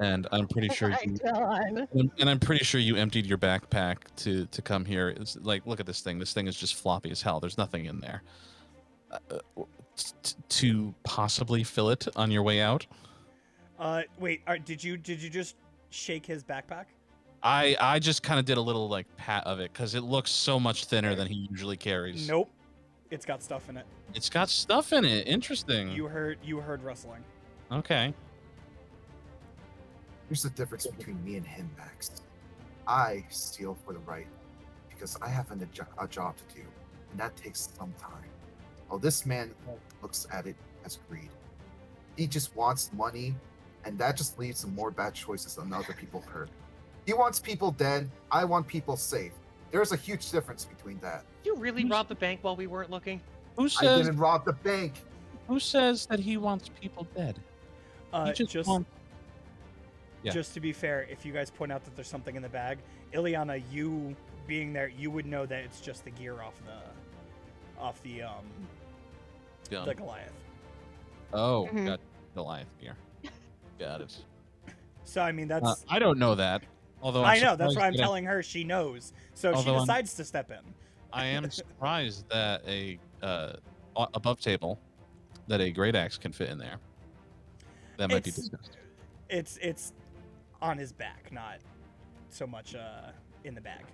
[SPEAKER 5] and I'm pretty sure I'm pretty sure you emptied your backpack to come here. It's like, look at this thing. This thing is just floppy as hell. There's nothing in there. To possibly fill it on your way out.
[SPEAKER 1] wait, did you just shake his backpack?
[SPEAKER 5] I just kind of did a little like pat of it because it looks so much thinner than he usually carries.
[SPEAKER 1] Nope. It's got stuff in it.
[SPEAKER 5] It's got stuff in it. Interesting.
[SPEAKER 1] You heard rustling.
[SPEAKER 5] Okay.
[SPEAKER 6] here's the difference between me and him, Max. I steal for the right because I have a job to do, and that takes some time. Well, this man looks at it as greed. He just wants money, and that just leads to more bad choices than other people hurt. He wants people dead. I want people safe. There's a huge difference between that.
[SPEAKER 2] Did you really rob the bank while we weren't looking?
[SPEAKER 5] Who
[SPEAKER 6] I
[SPEAKER 5] says
[SPEAKER 6] didn't rob the bank.
[SPEAKER 5] who says that he wants people dead? He
[SPEAKER 1] Just
[SPEAKER 5] wants- Yeah.
[SPEAKER 1] just to be fair, if you guys point out that there's something in the bag, Ileana, you being there, you would know that it's just the gear off the
[SPEAKER 5] Gun.
[SPEAKER 1] the Goliath.
[SPEAKER 5] Oh,
[SPEAKER 3] Mhm.
[SPEAKER 5] got Goliath gear. Got it.
[SPEAKER 1] So I mean that's
[SPEAKER 5] I don't know that. Although
[SPEAKER 1] I know that's why I'm
[SPEAKER 5] surprised that
[SPEAKER 1] telling her she knows. So she
[SPEAKER 5] Although I'm-
[SPEAKER 1] decides to step in.
[SPEAKER 5] I am surprised that a above table that a great axe can fit in there. That might be
[SPEAKER 1] It's-
[SPEAKER 5] discussed.
[SPEAKER 1] It's on his back, not so much in the bag.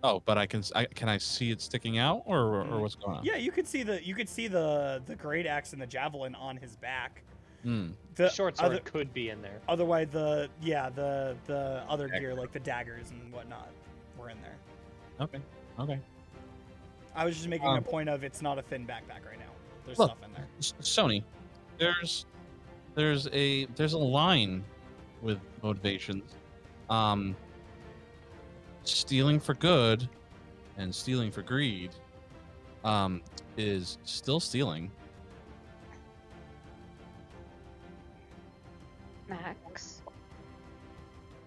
[SPEAKER 5] Oh, but can I see it sticking out, or what's going on?
[SPEAKER 1] Yeah, you could see the great axe and the javelin on his back.
[SPEAKER 5] Hmm.
[SPEAKER 1] The
[SPEAKER 2] Short sword could be in there.
[SPEAKER 1] Otherwise, the other gear like the daggers and whatnot were in there.
[SPEAKER 5] Okay.
[SPEAKER 1] I was just making a point of it's not a thin backpack right now. There's
[SPEAKER 5] Look,
[SPEAKER 1] stuff in there.
[SPEAKER 5] Sony, there's a line with motivations. Stealing for good and stealing for greed is still stealing.
[SPEAKER 3] Max,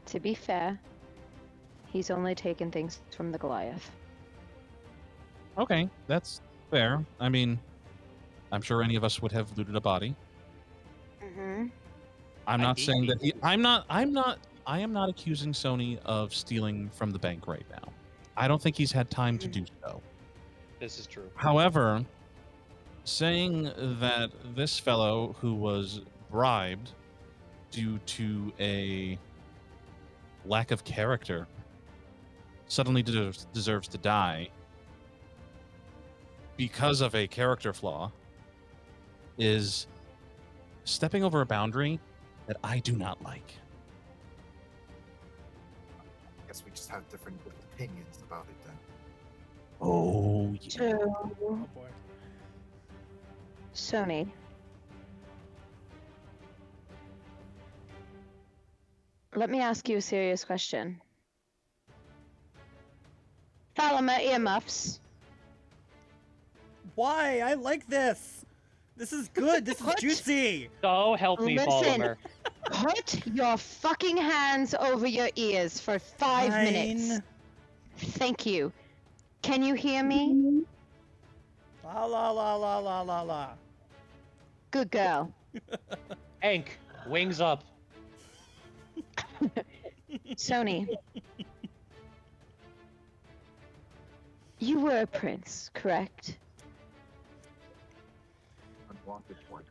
[SPEAKER 3] to be fair, he's only taken things from the Goliath.
[SPEAKER 5] Okay, that's fair. I mean, I'm sure any of us would have looted a body.
[SPEAKER 3] Mm-hmm.
[SPEAKER 5] I'm not
[SPEAKER 2] I'd
[SPEAKER 5] saying that
[SPEAKER 2] be-
[SPEAKER 5] I am not accusing Sony of stealing from the bank right now. I don't think he's had time to do so.
[SPEAKER 2] This is true.
[SPEAKER 5] However, saying that this fellow who was bribed due to a lack of character suddenly deserves to die because of a character flaw is stepping over a boundary that I do not like.
[SPEAKER 6] I guess we just have different opinions about it then.
[SPEAKER 5] Oh, yeah.
[SPEAKER 3] So,
[SPEAKER 1] Oh boy.
[SPEAKER 3] Sony, let me ask you a serious question. Falama earmuffs.
[SPEAKER 1] Why? I like this. This is good. This is
[SPEAKER 3] What?
[SPEAKER 1] juicy.
[SPEAKER 2] So help me,
[SPEAKER 3] Listen.
[SPEAKER 2] Polymer.
[SPEAKER 3] Put your fucking hands over your ears for 5 minutes.
[SPEAKER 1] Fine.
[SPEAKER 3] Thank you. Can you hear me?
[SPEAKER 1] La la la la la la la.
[SPEAKER 3] Good girl.
[SPEAKER 2] Hank, wings up.
[SPEAKER 3] Sony. You were a prince, correct?
[SPEAKER 6] Unwanted one.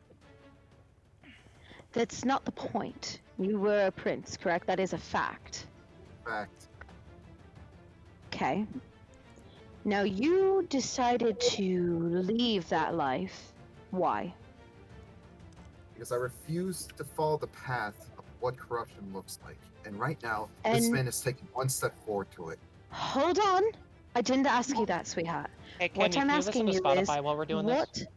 [SPEAKER 3] That's not the point. You were a prince, correct? That is a fact.
[SPEAKER 6] Fact.
[SPEAKER 3] Okay. Now you decided to leave that life. Why?
[SPEAKER 6] Because I refuse to follow the path of what corruption looks like. And right now, this
[SPEAKER 3] And-
[SPEAKER 6] man is taking one step forward to it.
[SPEAKER 3] Hold on. I didn't ask you that, sweetheart.
[SPEAKER 2] Hey,
[SPEAKER 3] What
[SPEAKER 2] Kenny,
[SPEAKER 3] I'm
[SPEAKER 2] can you
[SPEAKER 3] asking
[SPEAKER 2] listen to
[SPEAKER 3] you is,
[SPEAKER 2] Spotify while we're doing this?
[SPEAKER 3] what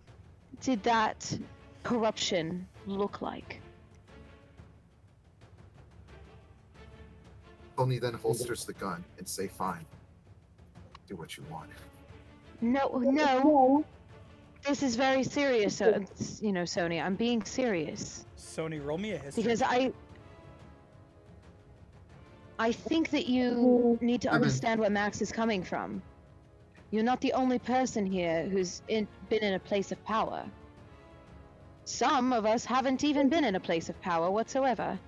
[SPEAKER 3] did that corruption look like?
[SPEAKER 6] Tony then holsters the gun and say, fine. Do what you want.
[SPEAKER 3] No. This is very serious, Sony. I'm being serious.
[SPEAKER 1] Sony, roll me a history.
[SPEAKER 3] Because I think that you need to understand where Max is coming from. You're not the only person here who's been in a place of power. Some of us haven't even been in a place of power whatsoever.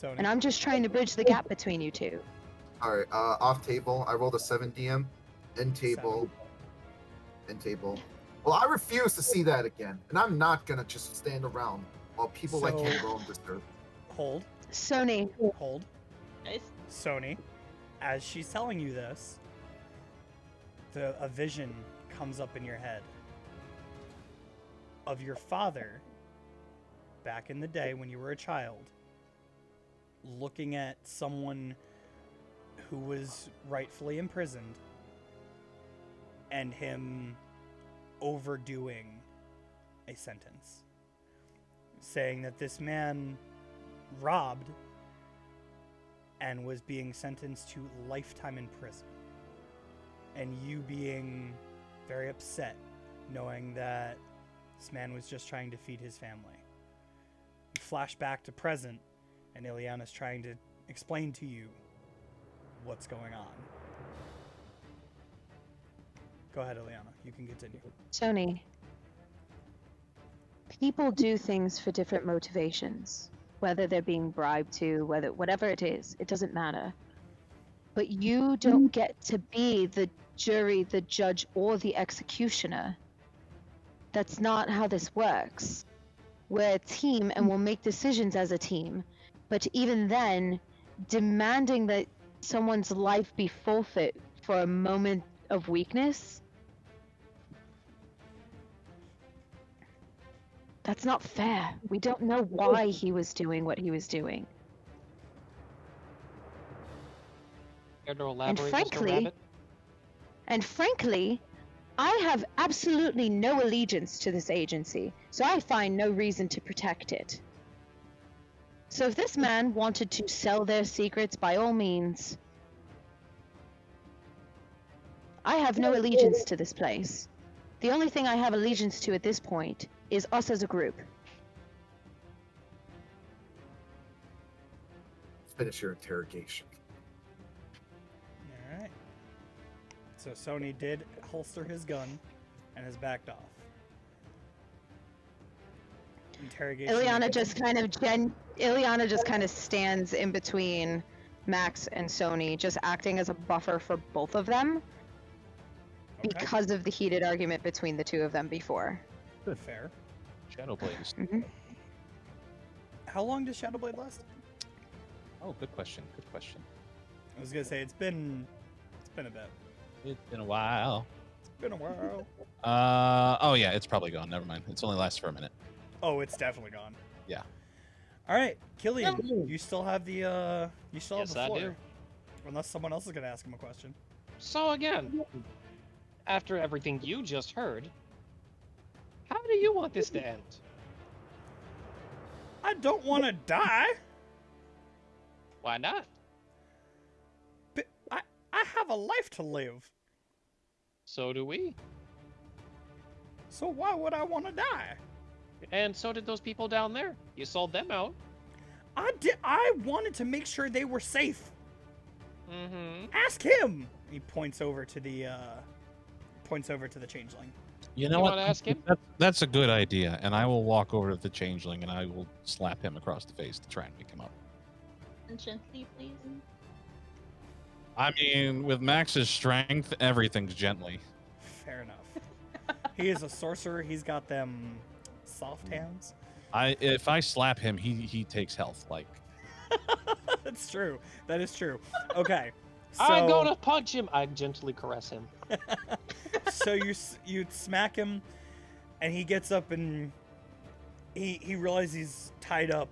[SPEAKER 1] Sony.
[SPEAKER 3] And I'm just trying to bridge the gap between you two.
[SPEAKER 6] Alright, off table, I rolled a 7 DM. End table. End table. Well, I refuse to see that again. And I'm not gonna just stand around while people like him
[SPEAKER 1] So-
[SPEAKER 6] roam this earth.
[SPEAKER 1] Hold.
[SPEAKER 3] Sony,
[SPEAKER 1] Hold.
[SPEAKER 4] Guys,
[SPEAKER 1] Sony, as she's telling you this, a vision comes up in your head of your father back in the day when you were a child looking at someone who was rightfully imprisoned and him overdoing a sentence, saying that this man robbed and was being sentenced to lifetime in prison, and you being very upset knowing that this man was just trying to feed his family. You flash back to present, and Ileana's trying to explain to you what's going on. Go ahead, Ileana. You can continue.
[SPEAKER 3] Sony. People do things for different motivations. Whether they're being bribed to, whatever it is, it doesn't matter. But you don't get to be the jury, the judge, or the executioner. That's not how this works. We're a team and we'll make decisions as a team. But even then, demanding that someone's life be forfeit for a moment of weakness? That's not fair. We don't know why he was doing what he was doing.
[SPEAKER 2] Care to elaborate, Mr.
[SPEAKER 3] frankly-
[SPEAKER 2] Rabbit?
[SPEAKER 3] And frankly, I have absolutely no allegiance to this agency, so I find no reason to protect it. So if this man wanted to sell their secrets, by all means. I have no allegiance to this place. The only thing I have allegiance to at this point is us as a group.
[SPEAKER 6] Finish your interrogation.
[SPEAKER 1] All right. So Sony did holster his gun and has backed off. Interrogation.
[SPEAKER 3] Ileana just kind of stands in between Max and Sony, just acting as a buffer for both of them
[SPEAKER 1] Okay.
[SPEAKER 3] because of the heated argument between the two of them before.
[SPEAKER 1] Fair.
[SPEAKER 5] Shadowblade is.
[SPEAKER 3] Mhm.
[SPEAKER 1] How long does Shadowblade last?
[SPEAKER 5] Oh, good question. Good question.
[SPEAKER 1] I was gonna say it's been a bit.
[SPEAKER 5] It's been a while.
[SPEAKER 1] It's been a while.
[SPEAKER 5] Oh yeah, it's probably gone. Never mind. It's only lasts for a minute.
[SPEAKER 1] Oh, it's definitely gone.
[SPEAKER 5] Yeah.
[SPEAKER 1] All right, Killian, you still have the
[SPEAKER 2] Yes,
[SPEAKER 1] the
[SPEAKER 2] I
[SPEAKER 1] floor.
[SPEAKER 2] do.
[SPEAKER 1] Unless someone else is gonna ask him a question.
[SPEAKER 2] So again, after everything you just heard, how do you want this to end?
[SPEAKER 1] I don't want to die.
[SPEAKER 2] Why not?
[SPEAKER 1] But I have a life to live.
[SPEAKER 2] So do we.
[SPEAKER 1] So why would I want to die?
[SPEAKER 2] And so did those people down there. You sold them out.
[SPEAKER 1] I wanted to make sure they were safe.
[SPEAKER 2] Mm-hmm.
[SPEAKER 1] Ask him. He points over to the changeling.
[SPEAKER 5] You know
[SPEAKER 2] You
[SPEAKER 5] what?
[SPEAKER 2] wanna ask him?
[SPEAKER 5] That's a good idea, and I will walk over to the changeling and I will slap him across the face to try and wake him up.
[SPEAKER 4] And gently, please.
[SPEAKER 5] I mean, with Max's strength, everything's gently.
[SPEAKER 1] Fair enough. He is a sorcerer. He's got them soft hands.
[SPEAKER 5] If I slap him, he takes health. Like,
[SPEAKER 1] That's true. That is true. Okay. So,
[SPEAKER 2] I'm gonna punch him. I gently caress him.
[SPEAKER 1] so you smack him, and he gets up and he realizes he's tied up,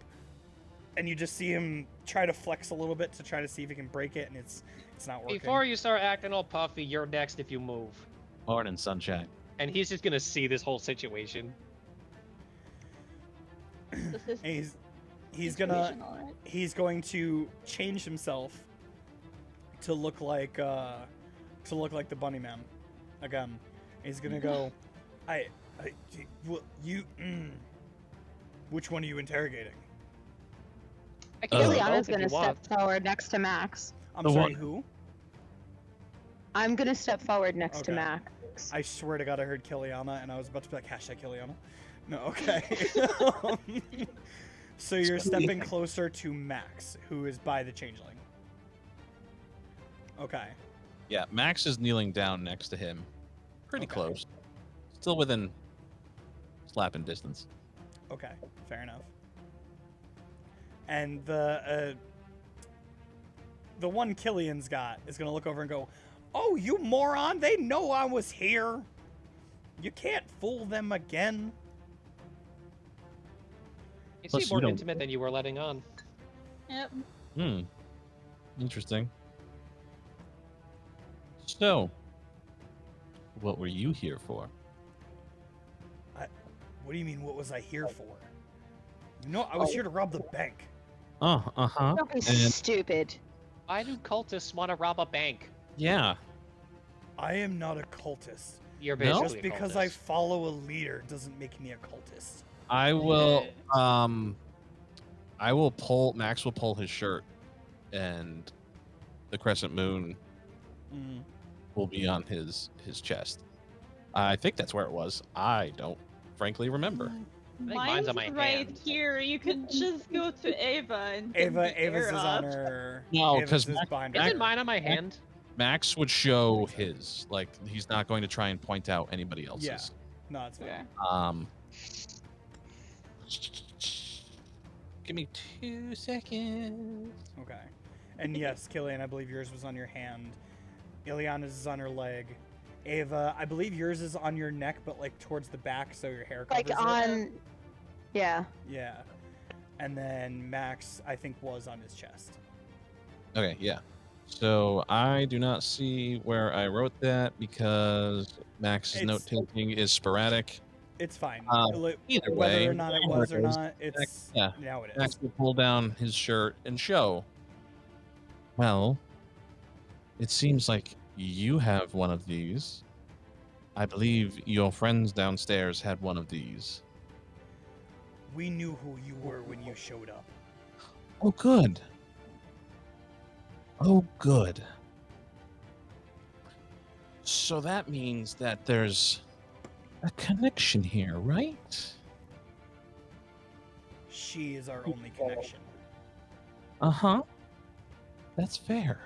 [SPEAKER 1] and you just see him try to flex a little bit to try to see if he can break it, and it's not working.
[SPEAKER 2] Before you start acting all puffy, you're next if you move.
[SPEAKER 5] morning sunshine.
[SPEAKER 2] And he's just gonna see this whole situation.
[SPEAKER 4] This is
[SPEAKER 1] And he's
[SPEAKER 4] situational, right?
[SPEAKER 1] he's going to change himself to look like the bunny man again. He's gonna go, which one are you interrogating?
[SPEAKER 2] I can do
[SPEAKER 3] Ileana's
[SPEAKER 2] both if
[SPEAKER 3] gonna
[SPEAKER 2] you
[SPEAKER 3] step
[SPEAKER 2] want.
[SPEAKER 3] forward next to Max.
[SPEAKER 1] I'm
[SPEAKER 5] The
[SPEAKER 1] sorry,
[SPEAKER 5] one-
[SPEAKER 1] who?
[SPEAKER 3] I'm gonna step forward next to
[SPEAKER 1] Okay.
[SPEAKER 3] Max.
[SPEAKER 1] I swear to God, I heard Killiana, and I was about to be like, hashtag Killiana. No, okay. So you're stepping closer to Max, who is by the changeling. Okay.
[SPEAKER 5] Yeah, Max is kneeling down next to him, pretty
[SPEAKER 1] Okay.
[SPEAKER 5] close, still within slapping distance.
[SPEAKER 1] Okay. Fair enough. And the one Killian's got is gonna look over and go, "Oh, you moron! They know I was here. You can't fool them again."
[SPEAKER 2] You
[SPEAKER 5] Plus,
[SPEAKER 2] seem
[SPEAKER 5] you
[SPEAKER 2] more
[SPEAKER 5] don't-
[SPEAKER 2] intimate than you were letting on.
[SPEAKER 4] Yep.
[SPEAKER 5] Interesting. So, what were you here for?
[SPEAKER 1] What do you mean? What was I here for? You know, I was here to rob the bank.
[SPEAKER 5] Uh-huh.
[SPEAKER 3] Don't be
[SPEAKER 5] And
[SPEAKER 3] stupid.
[SPEAKER 2] Why do cultists want to rob a bank?
[SPEAKER 5] yeah,
[SPEAKER 1] I am not a cultist.
[SPEAKER 2] You're
[SPEAKER 5] No?
[SPEAKER 2] basically
[SPEAKER 1] Just
[SPEAKER 2] a
[SPEAKER 1] because I
[SPEAKER 2] cultist.
[SPEAKER 1] follow a leader doesn't make me a cultist.
[SPEAKER 5] I will Max will pull his shirt and the crescent moon will be on his chest. I think that's where it was. I don't frankly remember.
[SPEAKER 2] think mine's on my
[SPEAKER 4] right
[SPEAKER 2] hand.
[SPEAKER 4] here. You can just go to Ava and get
[SPEAKER 1] Ava's
[SPEAKER 4] the air
[SPEAKER 1] is on
[SPEAKER 4] up.
[SPEAKER 1] her.
[SPEAKER 5] No,
[SPEAKER 1] Ava's
[SPEAKER 5] 'cause
[SPEAKER 1] is
[SPEAKER 5] Mac-
[SPEAKER 1] behind her.
[SPEAKER 2] Isn't mine on my hand?
[SPEAKER 5] Max would show his. Like, he's not going to try and point out anybody else's.
[SPEAKER 1] Yeah. No, it's fine.
[SPEAKER 4] Okay.
[SPEAKER 5] Give me 2 seconds.
[SPEAKER 1] Okay. And yes, Killian, I believe yours was on your hand. Ileana's is on her leg. Ava, I believe yours is on your neck, but like towards the back, so your hair covers
[SPEAKER 3] Like
[SPEAKER 1] it.
[SPEAKER 3] on. Yeah.
[SPEAKER 1] Yeah. And then Max, I think, was on his chest.
[SPEAKER 5] Okay, yeah. So I do not see where I wrote that because Max's
[SPEAKER 1] It's-
[SPEAKER 5] note taking is sporadic.
[SPEAKER 1] It's fine.
[SPEAKER 5] Either
[SPEAKER 1] Whether
[SPEAKER 5] way,
[SPEAKER 1] or not it was or not, it's
[SPEAKER 5] yeah.
[SPEAKER 1] now it is.
[SPEAKER 5] Max will pull down his shirt and show. Well, it seems like you have one of these. I believe your friends downstairs had one of these.
[SPEAKER 1] We knew who you were when you showed up.
[SPEAKER 5] Oh, good. Oh, good. So that means that there's a connection here, right?
[SPEAKER 1] She is our only connection.
[SPEAKER 5] Uh-huh. That's fair.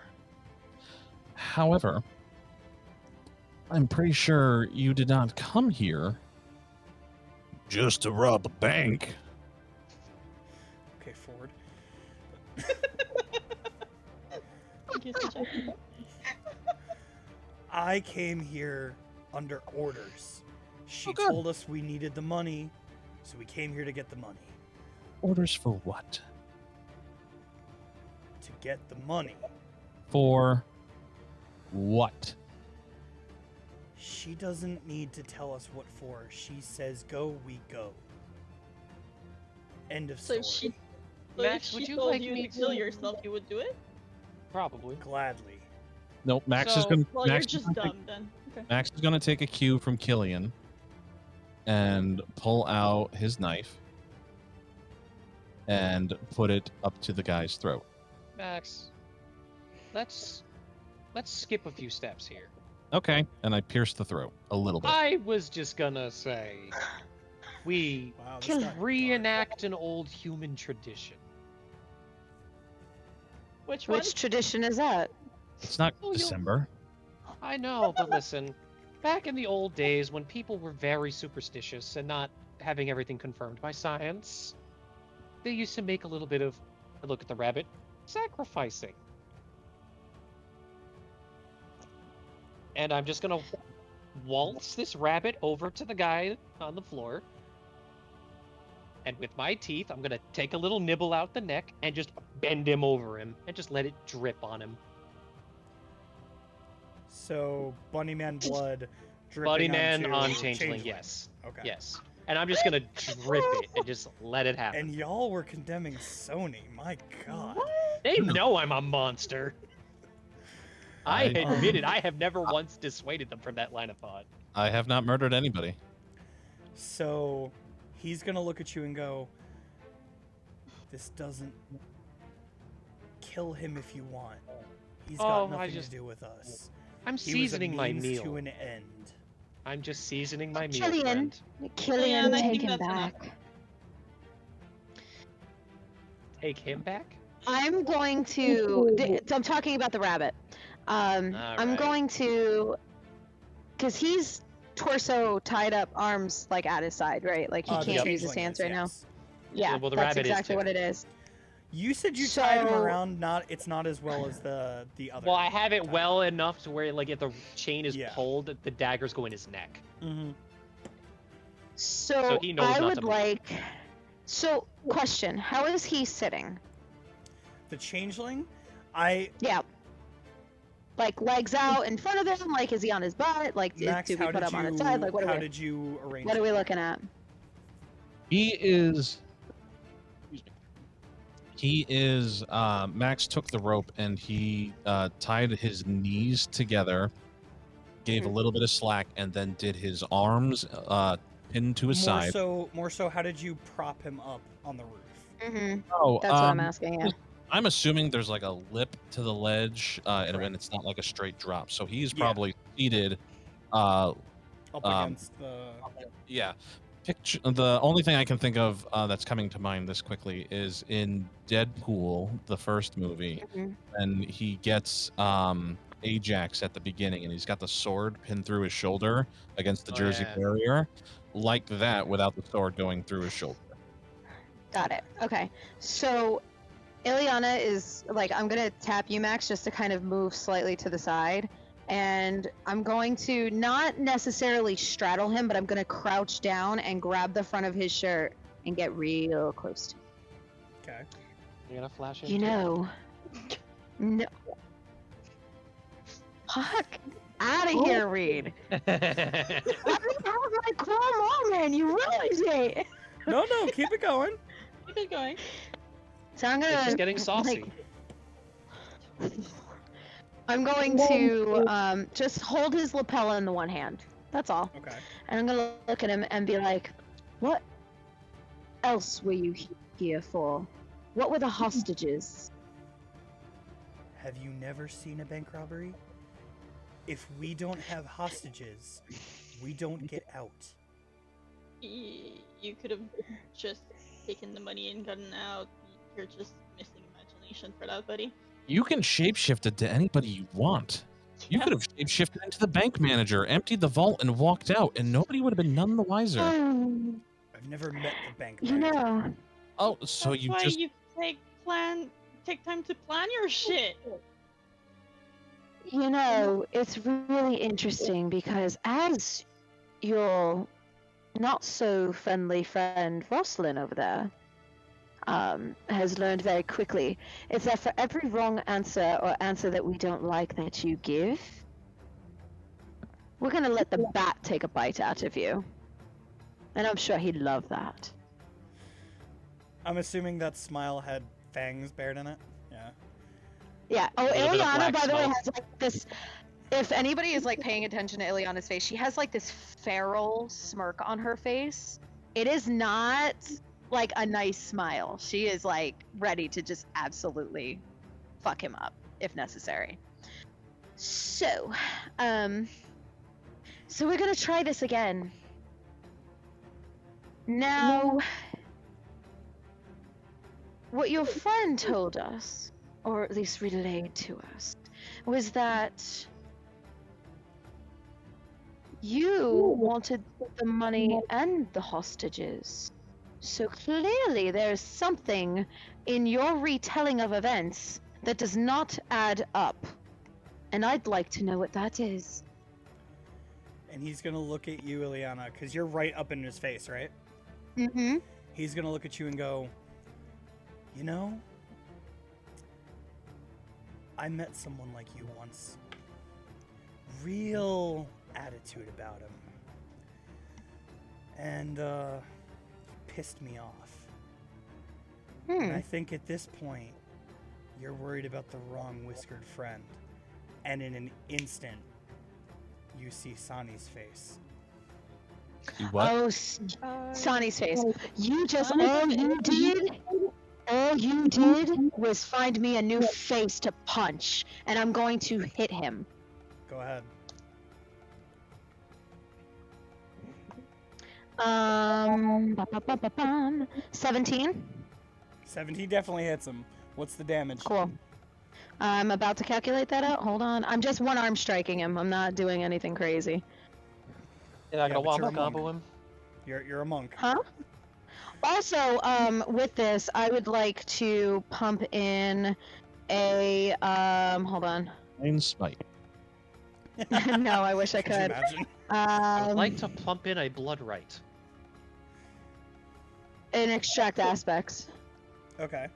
[SPEAKER 5] However, I'm pretty sure you did not come here just to rob a bank.
[SPEAKER 1] Okay, Ford. I came here under orders. She
[SPEAKER 5] good.
[SPEAKER 1] told us we needed the money, so we came here to get the money.
[SPEAKER 5] Orders for what?
[SPEAKER 1] To get the money.
[SPEAKER 5] For what?
[SPEAKER 1] She doesn't need to tell us what for. She says go, we go. End of
[SPEAKER 4] So
[SPEAKER 1] story.
[SPEAKER 2] Max,
[SPEAKER 4] if
[SPEAKER 2] would
[SPEAKER 4] she
[SPEAKER 2] you
[SPEAKER 4] told
[SPEAKER 2] like
[SPEAKER 4] you
[SPEAKER 2] me
[SPEAKER 4] to kill
[SPEAKER 2] to-
[SPEAKER 4] yourself, you would do it?
[SPEAKER 2] Probably.
[SPEAKER 1] Gladly.
[SPEAKER 5] Nope, Max is
[SPEAKER 2] So-
[SPEAKER 5] going
[SPEAKER 4] Well,
[SPEAKER 5] Max
[SPEAKER 4] you're
[SPEAKER 5] is
[SPEAKER 4] just
[SPEAKER 5] gonna
[SPEAKER 4] dumb then. Okay.
[SPEAKER 5] Max is going to take a cue from Killian and pull out his knife and put it up to the guy's throat.
[SPEAKER 2] Max, let's skip a few steps here.
[SPEAKER 5] Okay, and I pierced the throat a little bit.
[SPEAKER 2] I was just gonna say, we
[SPEAKER 1] Wow, this
[SPEAKER 3] Kill-
[SPEAKER 1] got dark.
[SPEAKER 2] reenact an old human tradition.
[SPEAKER 4] Which one?
[SPEAKER 3] Which tradition is that?
[SPEAKER 5] It's not
[SPEAKER 2] Oh, you'll-
[SPEAKER 5] December.
[SPEAKER 2] I know, but listen, back in the old days when people were very superstitious and not having everything confirmed by science, they used to make a little bit of, look at the rabbit, sacrificing. And I'm just gonna waltz this rabbit over to the guy on the floor. And with my teeth, I'm gonna take a little nibble out the neck and just bend him over him and just let it drip on him.
[SPEAKER 1] So, Bunnyman blood dripping
[SPEAKER 2] Buddy man
[SPEAKER 1] onto
[SPEAKER 2] on changeling, yes.
[SPEAKER 1] Okay.
[SPEAKER 2] Yes. And I'm just gonna drip it and just let it happen.
[SPEAKER 1] And y'all were condemning Sony. My God.
[SPEAKER 2] They know I'm a monster. I
[SPEAKER 5] I-
[SPEAKER 2] admit it. I have never once dissuaded them from that line of thought.
[SPEAKER 5] I have not murdered anybody.
[SPEAKER 1] So, he's gonna look at you and go, "This doesn't kill him if you want. He's got
[SPEAKER 2] Oh, I
[SPEAKER 1] nothing
[SPEAKER 2] just-
[SPEAKER 1] to do with us.
[SPEAKER 2] I'm
[SPEAKER 1] He
[SPEAKER 2] seasoning
[SPEAKER 1] was a
[SPEAKER 2] my
[SPEAKER 1] means
[SPEAKER 2] meal.
[SPEAKER 1] to an end."
[SPEAKER 2] I'm just seasoning my meal,
[SPEAKER 3] Killian.
[SPEAKER 2] friend.
[SPEAKER 3] Killian,
[SPEAKER 4] I
[SPEAKER 3] take
[SPEAKER 4] think
[SPEAKER 3] him
[SPEAKER 4] that's enough.
[SPEAKER 3] back.
[SPEAKER 2] Take him back?
[SPEAKER 3] I'm going to. I'm talking about the rabbit. I'm
[SPEAKER 2] Alright.
[SPEAKER 3] going to, because he's torso tied up, arms like at his side, right? Like he
[SPEAKER 1] The
[SPEAKER 3] can't use his
[SPEAKER 1] changeling
[SPEAKER 3] hands
[SPEAKER 1] is,
[SPEAKER 3] right now.
[SPEAKER 1] yes.
[SPEAKER 3] Yeah,
[SPEAKER 2] well, the
[SPEAKER 3] that's
[SPEAKER 2] rabbit is
[SPEAKER 3] exactly
[SPEAKER 2] too.
[SPEAKER 3] what it is.
[SPEAKER 1] You said you tied him
[SPEAKER 3] So-
[SPEAKER 1] around. It's not as well as the other.
[SPEAKER 2] Well, I have it well enough to where, like, if the chain is
[SPEAKER 1] Yeah.
[SPEAKER 2] pulled, the daggers go in his neck.
[SPEAKER 1] Mm-hmm.
[SPEAKER 3] So
[SPEAKER 2] he knows
[SPEAKER 3] I
[SPEAKER 2] not
[SPEAKER 3] would
[SPEAKER 2] to move.
[SPEAKER 3] like. So question: how is he sitting?
[SPEAKER 1] The changeling, I
[SPEAKER 3] Yeah. Like legs out in front of him? Like is he on his butt? Like
[SPEAKER 1] Max.
[SPEAKER 3] do we
[SPEAKER 1] How
[SPEAKER 3] put
[SPEAKER 1] did
[SPEAKER 3] him
[SPEAKER 1] you?
[SPEAKER 3] on his side? Like what
[SPEAKER 1] how
[SPEAKER 3] are we?
[SPEAKER 1] did you arrange?
[SPEAKER 3] What are
[SPEAKER 1] it?
[SPEAKER 3] we looking at?
[SPEAKER 5] He is. He is. Max took the rope and he tied his knees together, gave a little bit of slack, and then did his arms pinned to his side.
[SPEAKER 1] More so, how did you prop him up on the roof?
[SPEAKER 3] Mm-hmm.
[SPEAKER 5] Oh,
[SPEAKER 3] That's what I'm asking. Yeah.
[SPEAKER 5] I'm assuming there's like a lip to the ledge, and it's not like a straight drop. So he's
[SPEAKER 1] Yeah.
[SPEAKER 5] probably seated.
[SPEAKER 1] Up
[SPEAKER 5] Um,
[SPEAKER 1] against the.
[SPEAKER 5] Yeah. Picture the only thing I can think of that's coming to mind this quickly is in Deadpool, the first movie,
[SPEAKER 3] Mhm.
[SPEAKER 5] and he gets Ajax at the beginning, and he's got the sword pinned through his shoulder against the
[SPEAKER 2] Oh,
[SPEAKER 5] Jersey
[SPEAKER 2] yeah.
[SPEAKER 5] barrier, like that, without the sword going through his shoulder.
[SPEAKER 3] Got it. Okay. So Ileana is like, I'm gonna tap you, Max, just to kind of move slightly to the side. And I'm going to not necessarily straddle him, but I'm gonna crouch down and grab the front of his shirt and get real close to him.
[SPEAKER 1] Okay.
[SPEAKER 2] You're gonna flash him.
[SPEAKER 3] You know. No. Fuck out of here, Reed. I didn't have my cool moment. You realize it.
[SPEAKER 1] No, keep it going.
[SPEAKER 4] Keep it going.
[SPEAKER 3] So I'm
[SPEAKER 2] It's
[SPEAKER 3] gonna
[SPEAKER 2] just getting saucy.
[SPEAKER 3] I'm going to just hold his lapel in the one hand. That's all.
[SPEAKER 1] Okay.
[SPEAKER 3] And I'm gonna look at him and be like, "What else were you here for? What were the hostages?"
[SPEAKER 1] Have you never seen a bank robbery? If we don't have hostages, we don't get out.
[SPEAKER 4] You could have just taken the money and gotten out. You're just missing imagination for that, buddy.
[SPEAKER 5] You can shapeshift it to anybody you want. You could have shapeshifted into the bank manager, emptied the vault, and walked out, and nobody would have been none the wiser.
[SPEAKER 1] I've never met the bank
[SPEAKER 3] You
[SPEAKER 1] manager.
[SPEAKER 3] know,
[SPEAKER 5] Oh, so
[SPEAKER 4] That's
[SPEAKER 5] you
[SPEAKER 4] why
[SPEAKER 5] just
[SPEAKER 4] you take time to plan your shit.
[SPEAKER 3] it's really interesting because as your not so friendly friend Rosalind over there has learned very quickly, is that for every wrong answer or answer that we don't like that you give, we're gonna let the bat take a bite out of you. And I'm sure he'd love that.
[SPEAKER 1] I'm assuming that smile had fangs bared in it. Yeah.
[SPEAKER 3] Yeah. Oh,
[SPEAKER 2] A little bit of
[SPEAKER 3] Ileana,
[SPEAKER 2] black
[SPEAKER 3] by the way,
[SPEAKER 2] smoke.
[SPEAKER 3] has like this. If anybody is like paying attention to Ileana's face, she has like this feral smirk on her face. It is not like a nice smile. She is like ready to just absolutely fuck him up if necessary. So we're gonna try this again. Now, what your friend told us, or at least relayed to us, was that you wanted the money and the hostages. So clearly there's something in your retelling of events that does not add up. And I'd like to know what that is.
[SPEAKER 1] And he's gonna look at you, Ileana, because you're right up in his face, right?
[SPEAKER 3] Mm-hmm.
[SPEAKER 1] He's gonna look at you and go, you know, I met someone like you once. Real attitude about him. And, pissed me off. And I think at this point, you're worried about the wrong whiskered friend. And in an instant, you see Sani's face.
[SPEAKER 5] You what?
[SPEAKER 3] Oh, Sonny's face. You just, all you did was find me a new face to punch, and I'm going to hit him.
[SPEAKER 1] Go ahead.
[SPEAKER 3] 17.
[SPEAKER 1] 17 definitely hits him. What's the damage?
[SPEAKER 3] Cool. I'm about to calculate that out. Hold on. I'm just one arm striking him. I'm not doing anything crazy.
[SPEAKER 2] And I
[SPEAKER 1] Yeah,
[SPEAKER 2] go
[SPEAKER 1] but you're a
[SPEAKER 2] wombo
[SPEAKER 1] monk.
[SPEAKER 2] combo him.
[SPEAKER 1] You're a monk.
[SPEAKER 3] Huh? Also, with this, I would like to pump in a, hold on.
[SPEAKER 5] Plain spite.
[SPEAKER 3] No, I wish I
[SPEAKER 1] Could you
[SPEAKER 3] could.
[SPEAKER 1] imagine?
[SPEAKER 2] I would like to pump in a blood right.
[SPEAKER 3] In extract aspects.
[SPEAKER 1] Okay.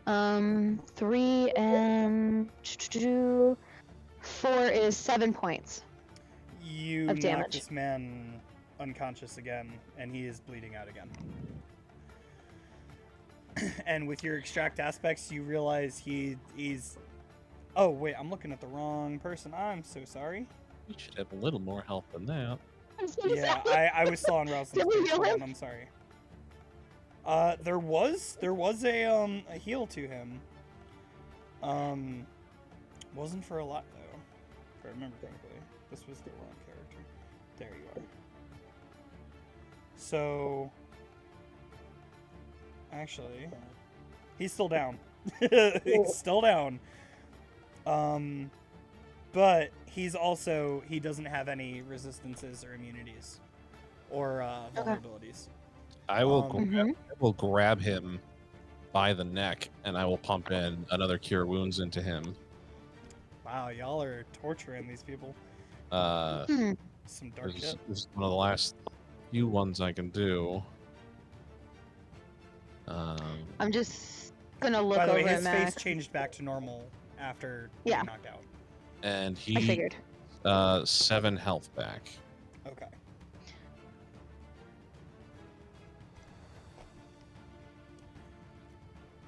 [SPEAKER 3] 3 and 4 is 7 points.
[SPEAKER 1] You
[SPEAKER 3] Of
[SPEAKER 1] knock
[SPEAKER 3] damage.
[SPEAKER 1] this man unconscious again, and he is bleeding out again. And with your extract aspects, you realize he's... Oh, wait, I'm looking at the wrong person. I'm so sorry.
[SPEAKER 5] You should have a little more health than that.
[SPEAKER 1] Yeah, I was still on Rousing.
[SPEAKER 3] Did we heal him?
[SPEAKER 1] I'm sorry. There was a heal to him. Wasn't for a lot though, if I remember correctly. This was the wrong character. There you are. So, actually, he's still down. He's still down. But he doesn't have any resistances or immunities or vulnerabilities.
[SPEAKER 5] I will
[SPEAKER 3] Mhm.
[SPEAKER 5] grab him by the neck, and I will pump in another cure wounds into him.
[SPEAKER 1] Wow, y'all are torturing these people.
[SPEAKER 3] Hmm.
[SPEAKER 1] Some dark
[SPEAKER 5] This
[SPEAKER 1] shit.
[SPEAKER 5] is one of the last few ones I can do.
[SPEAKER 3] I'm just gonna look
[SPEAKER 1] By the
[SPEAKER 3] over
[SPEAKER 1] way,
[SPEAKER 3] at
[SPEAKER 1] his
[SPEAKER 3] Max.
[SPEAKER 1] face changed back to normal after
[SPEAKER 3] Yeah.
[SPEAKER 1] being knocked out.
[SPEAKER 5] And
[SPEAKER 3] I
[SPEAKER 5] he
[SPEAKER 3] figured.
[SPEAKER 5] 7 health back.
[SPEAKER 1] Okay.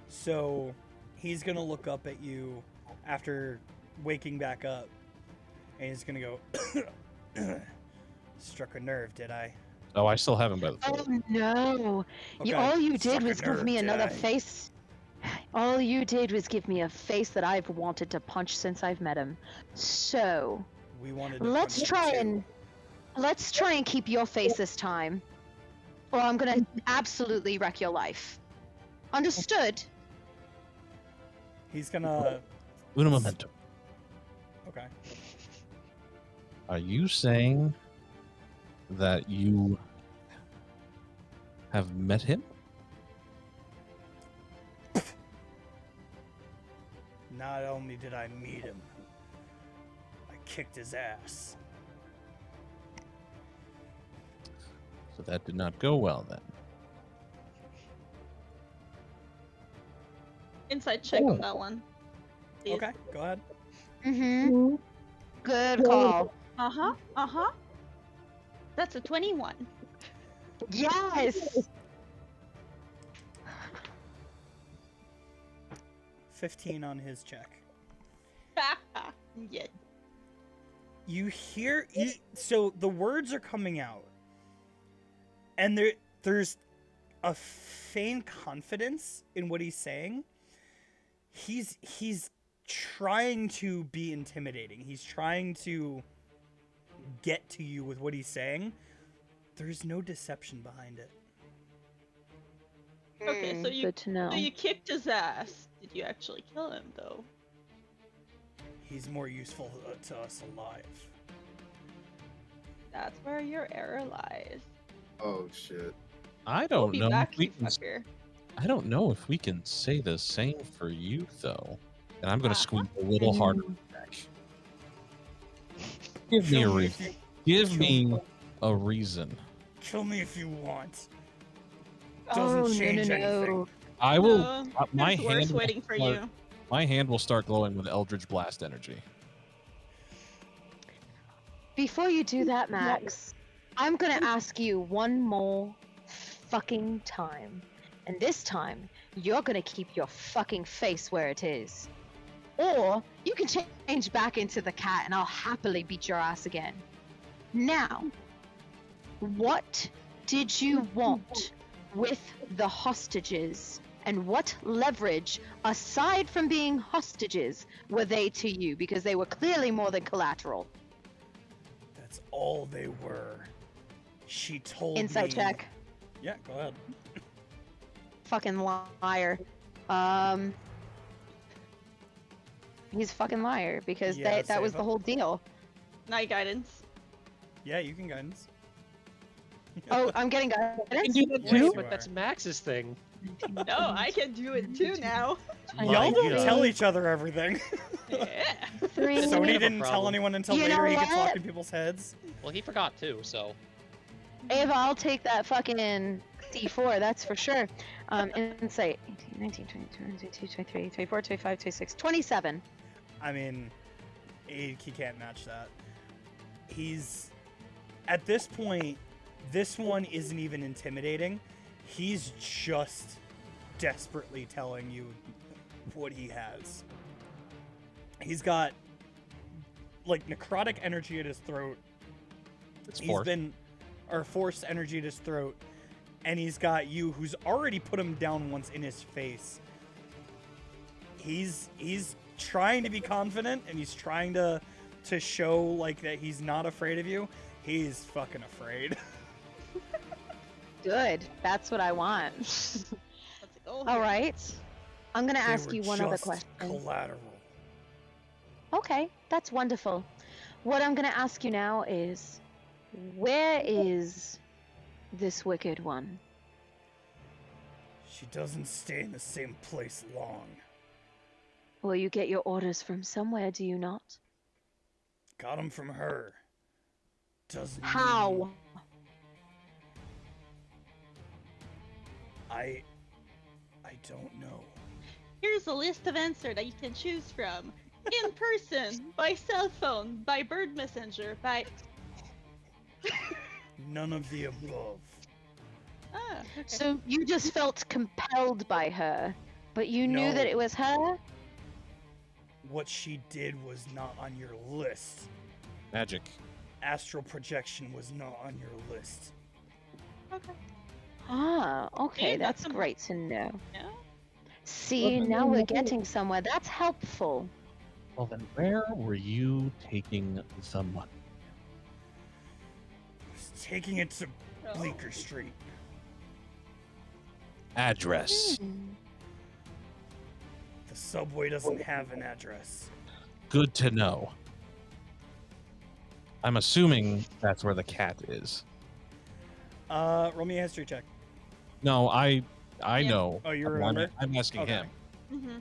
[SPEAKER 1] So he's gonna look up at you after waking back up, and he's gonna go, "Struck a nerve, did I?"
[SPEAKER 5] Oh, I still have him by the
[SPEAKER 3] Oh
[SPEAKER 5] foot.
[SPEAKER 3] no!
[SPEAKER 1] Okay.
[SPEAKER 3] All you
[SPEAKER 1] Struck
[SPEAKER 3] did
[SPEAKER 1] a
[SPEAKER 3] was give
[SPEAKER 1] nerve,
[SPEAKER 3] me
[SPEAKER 1] did
[SPEAKER 3] another
[SPEAKER 1] I?
[SPEAKER 3] face. All you did was give me a face that I've wanted to punch since I've met him. So
[SPEAKER 1] We wanted to
[SPEAKER 3] let's
[SPEAKER 1] punch
[SPEAKER 3] try
[SPEAKER 1] him
[SPEAKER 3] and keep your face this time, or I'm gonna absolutely wreck your life. Understood?
[SPEAKER 1] too. He's gonna.
[SPEAKER 5] Uno momento.
[SPEAKER 1] Okay.
[SPEAKER 5] Are you saying that you have met him?
[SPEAKER 1] Not only did I meet him, I kicked his ass.
[SPEAKER 5] So that did not go well then.
[SPEAKER 4] Inside check on that one. please.
[SPEAKER 1] Okay, go ahead.
[SPEAKER 3] Mm-hmm. Good call.
[SPEAKER 4] Uh-huh. That's a 21.
[SPEAKER 3] Yes!
[SPEAKER 1] 15 on his check.
[SPEAKER 4] Yeah.
[SPEAKER 1] You hear so the words are coming out, and there's a faint confidence in what he's saying. He's trying to be intimidating. He's trying to get to you with what he's saying. There's no deception behind it.
[SPEAKER 4] Okay, so you
[SPEAKER 3] Good to know.
[SPEAKER 4] so you kicked his ass. Did you actually kill him though?
[SPEAKER 1] He's more useful to us alive.
[SPEAKER 4] That's where your error lies.
[SPEAKER 6] Oh shit.
[SPEAKER 5] I
[SPEAKER 4] We'll
[SPEAKER 5] don't
[SPEAKER 4] be
[SPEAKER 5] know.
[SPEAKER 4] back,
[SPEAKER 5] If we
[SPEAKER 4] you
[SPEAKER 5] can,
[SPEAKER 4] fucker.
[SPEAKER 5] I don't know if we can say the same for you though. And I'm going to
[SPEAKER 4] Uh-huh.
[SPEAKER 5] squeeze a little harder. Back. Give me a
[SPEAKER 1] Kill me
[SPEAKER 5] reason.
[SPEAKER 1] if you-
[SPEAKER 5] Give
[SPEAKER 1] kill-
[SPEAKER 5] me a reason.
[SPEAKER 1] Kill me if you want.
[SPEAKER 3] Oh,
[SPEAKER 1] Doesn't change
[SPEAKER 3] no.
[SPEAKER 1] anything.
[SPEAKER 5] I will.
[SPEAKER 4] No,
[SPEAKER 5] My
[SPEAKER 4] there's worse
[SPEAKER 5] hand. will
[SPEAKER 4] waiting for
[SPEAKER 5] start-
[SPEAKER 4] you.
[SPEAKER 5] My hand will start glowing with Eldritch Blast energy.
[SPEAKER 3] Before you do that, Max, I'm gonna ask you one more fucking time. And this time, you're gonna keep your fucking face where it is. Or you can change back into the cat and I'll happily beat your ass again. Now, what did you want with the hostages? And what leverage, aside from being hostages, were they to you? Because they were clearly more than collateral.
[SPEAKER 1] That's all they were. She told me.
[SPEAKER 3] Insight check.
[SPEAKER 1] Yeah, go ahead.
[SPEAKER 3] Fucking liar. He's a fucking liar because
[SPEAKER 1] Yeah,
[SPEAKER 3] that was
[SPEAKER 1] save
[SPEAKER 3] the
[SPEAKER 1] him.
[SPEAKER 3] whole deal.
[SPEAKER 4] Night guidance.
[SPEAKER 1] Yeah, you can guidance.
[SPEAKER 3] Oh, I'm getting
[SPEAKER 2] You can
[SPEAKER 3] guidance.
[SPEAKER 2] do that
[SPEAKER 1] Yes,
[SPEAKER 2] too,
[SPEAKER 1] you
[SPEAKER 2] but that's
[SPEAKER 1] are.
[SPEAKER 2] Max's thing.
[SPEAKER 4] No, I can do it too now.
[SPEAKER 3] I
[SPEAKER 1] Y'all
[SPEAKER 3] know.
[SPEAKER 1] don't
[SPEAKER 3] Yeah.
[SPEAKER 1] tell each other everything.
[SPEAKER 4] Yeah.
[SPEAKER 3] Three.
[SPEAKER 2] It's a
[SPEAKER 1] Sony
[SPEAKER 2] bit of a
[SPEAKER 1] didn't tell
[SPEAKER 2] problem.
[SPEAKER 1] anyone until
[SPEAKER 3] You
[SPEAKER 1] later
[SPEAKER 3] know
[SPEAKER 1] he gets
[SPEAKER 3] what?
[SPEAKER 1] locked in people's heads.
[SPEAKER 2] Well, he forgot too, so.
[SPEAKER 3] Ava, I'll take that fucking D4, that's for sure. Insight. 18, 19, 20, 22, 23, 24, 25, 26, 27.
[SPEAKER 1] I mean, he can't match that. He's at this point, this one isn't even intimidating. He's just desperately telling you what he has. He's got like necrotic energy at his throat.
[SPEAKER 5] It's
[SPEAKER 1] He's
[SPEAKER 5] force.
[SPEAKER 1] been or forced energy at his throat, and he's got you who's already put him down once in his face. He's trying to be confident, and he's trying to show like that he's not afraid of you. He's fucking afraid.
[SPEAKER 3] Good. That's what I want.
[SPEAKER 4] Let's go.
[SPEAKER 3] All right. I'm gonna
[SPEAKER 1] They
[SPEAKER 3] ask
[SPEAKER 1] were
[SPEAKER 3] you one other
[SPEAKER 1] just
[SPEAKER 3] question.
[SPEAKER 1] Collateral.
[SPEAKER 3] Okay, that's wonderful. What I'm gonna ask you now is, where is this wicked one?
[SPEAKER 1] She doesn't stay in the same place long.
[SPEAKER 3] Well, you get your orders from somewhere, do you not?
[SPEAKER 1] Got 'em from her. Doesn't mean
[SPEAKER 3] How?
[SPEAKER 1] I don't know.
[SPEAKER 4] Here's a list of answers that you can choose from. In person, by cell phone, by bird messenger, by...
[SPEAKER 1] None of the above.
[SPEAKER 4] Ah, okay.
[SPEAKER 3] So you just felt compelled by her, but you knew that
[SPEAKER 1] No.
[SPEAKER 3] it was her?
[SPEAKER 1] What she did was not on your list.
[SPEAKER 5] Magic.
[SPEAKER 1] Astral projection was not on your list.
[SPEAKER 4] Okay.
[SPEAKER 3] Ah, okay,
[SPEAKER 4] Yeah,
[SPEAKER 3] that's
[SPEAKER 4] that's a-
[SPEAKER 3] great to know.
[SPEAKER 4] Yeah.
[SPEAKER 3] See, now we're getting somewhere. That's helpful.
[SPEAKER 9] Well, then where were you taking the money?
[SPEAKER 1] Was taking it to
[SPEAKER 4] Oh.
[SPEAKER 1] Bleecker Street.
[SPEAKER 5] Address.
[SPEAKER 3] Hmm.
[SPEAKER 1] The subway doesn't have an address.
[SPEAKER 5] Good to know. I'm assuming that's where the cat is.
[SPEAKER 1] Roll me a history check.
[SPEAKER 5] No, I
[SPEAKER 4] Yeah.
[SPEAKER 5] know.
[SPEAKER 1] Oh, you
[SPEAKER 5] I'm-
[SPEAKER 1] remember?
[SPEAKER 5] I'm asking
[SPEAKER 1] Okay.
[SPEAKER 5] him,
[SPEAKER 4] Mm-hmm.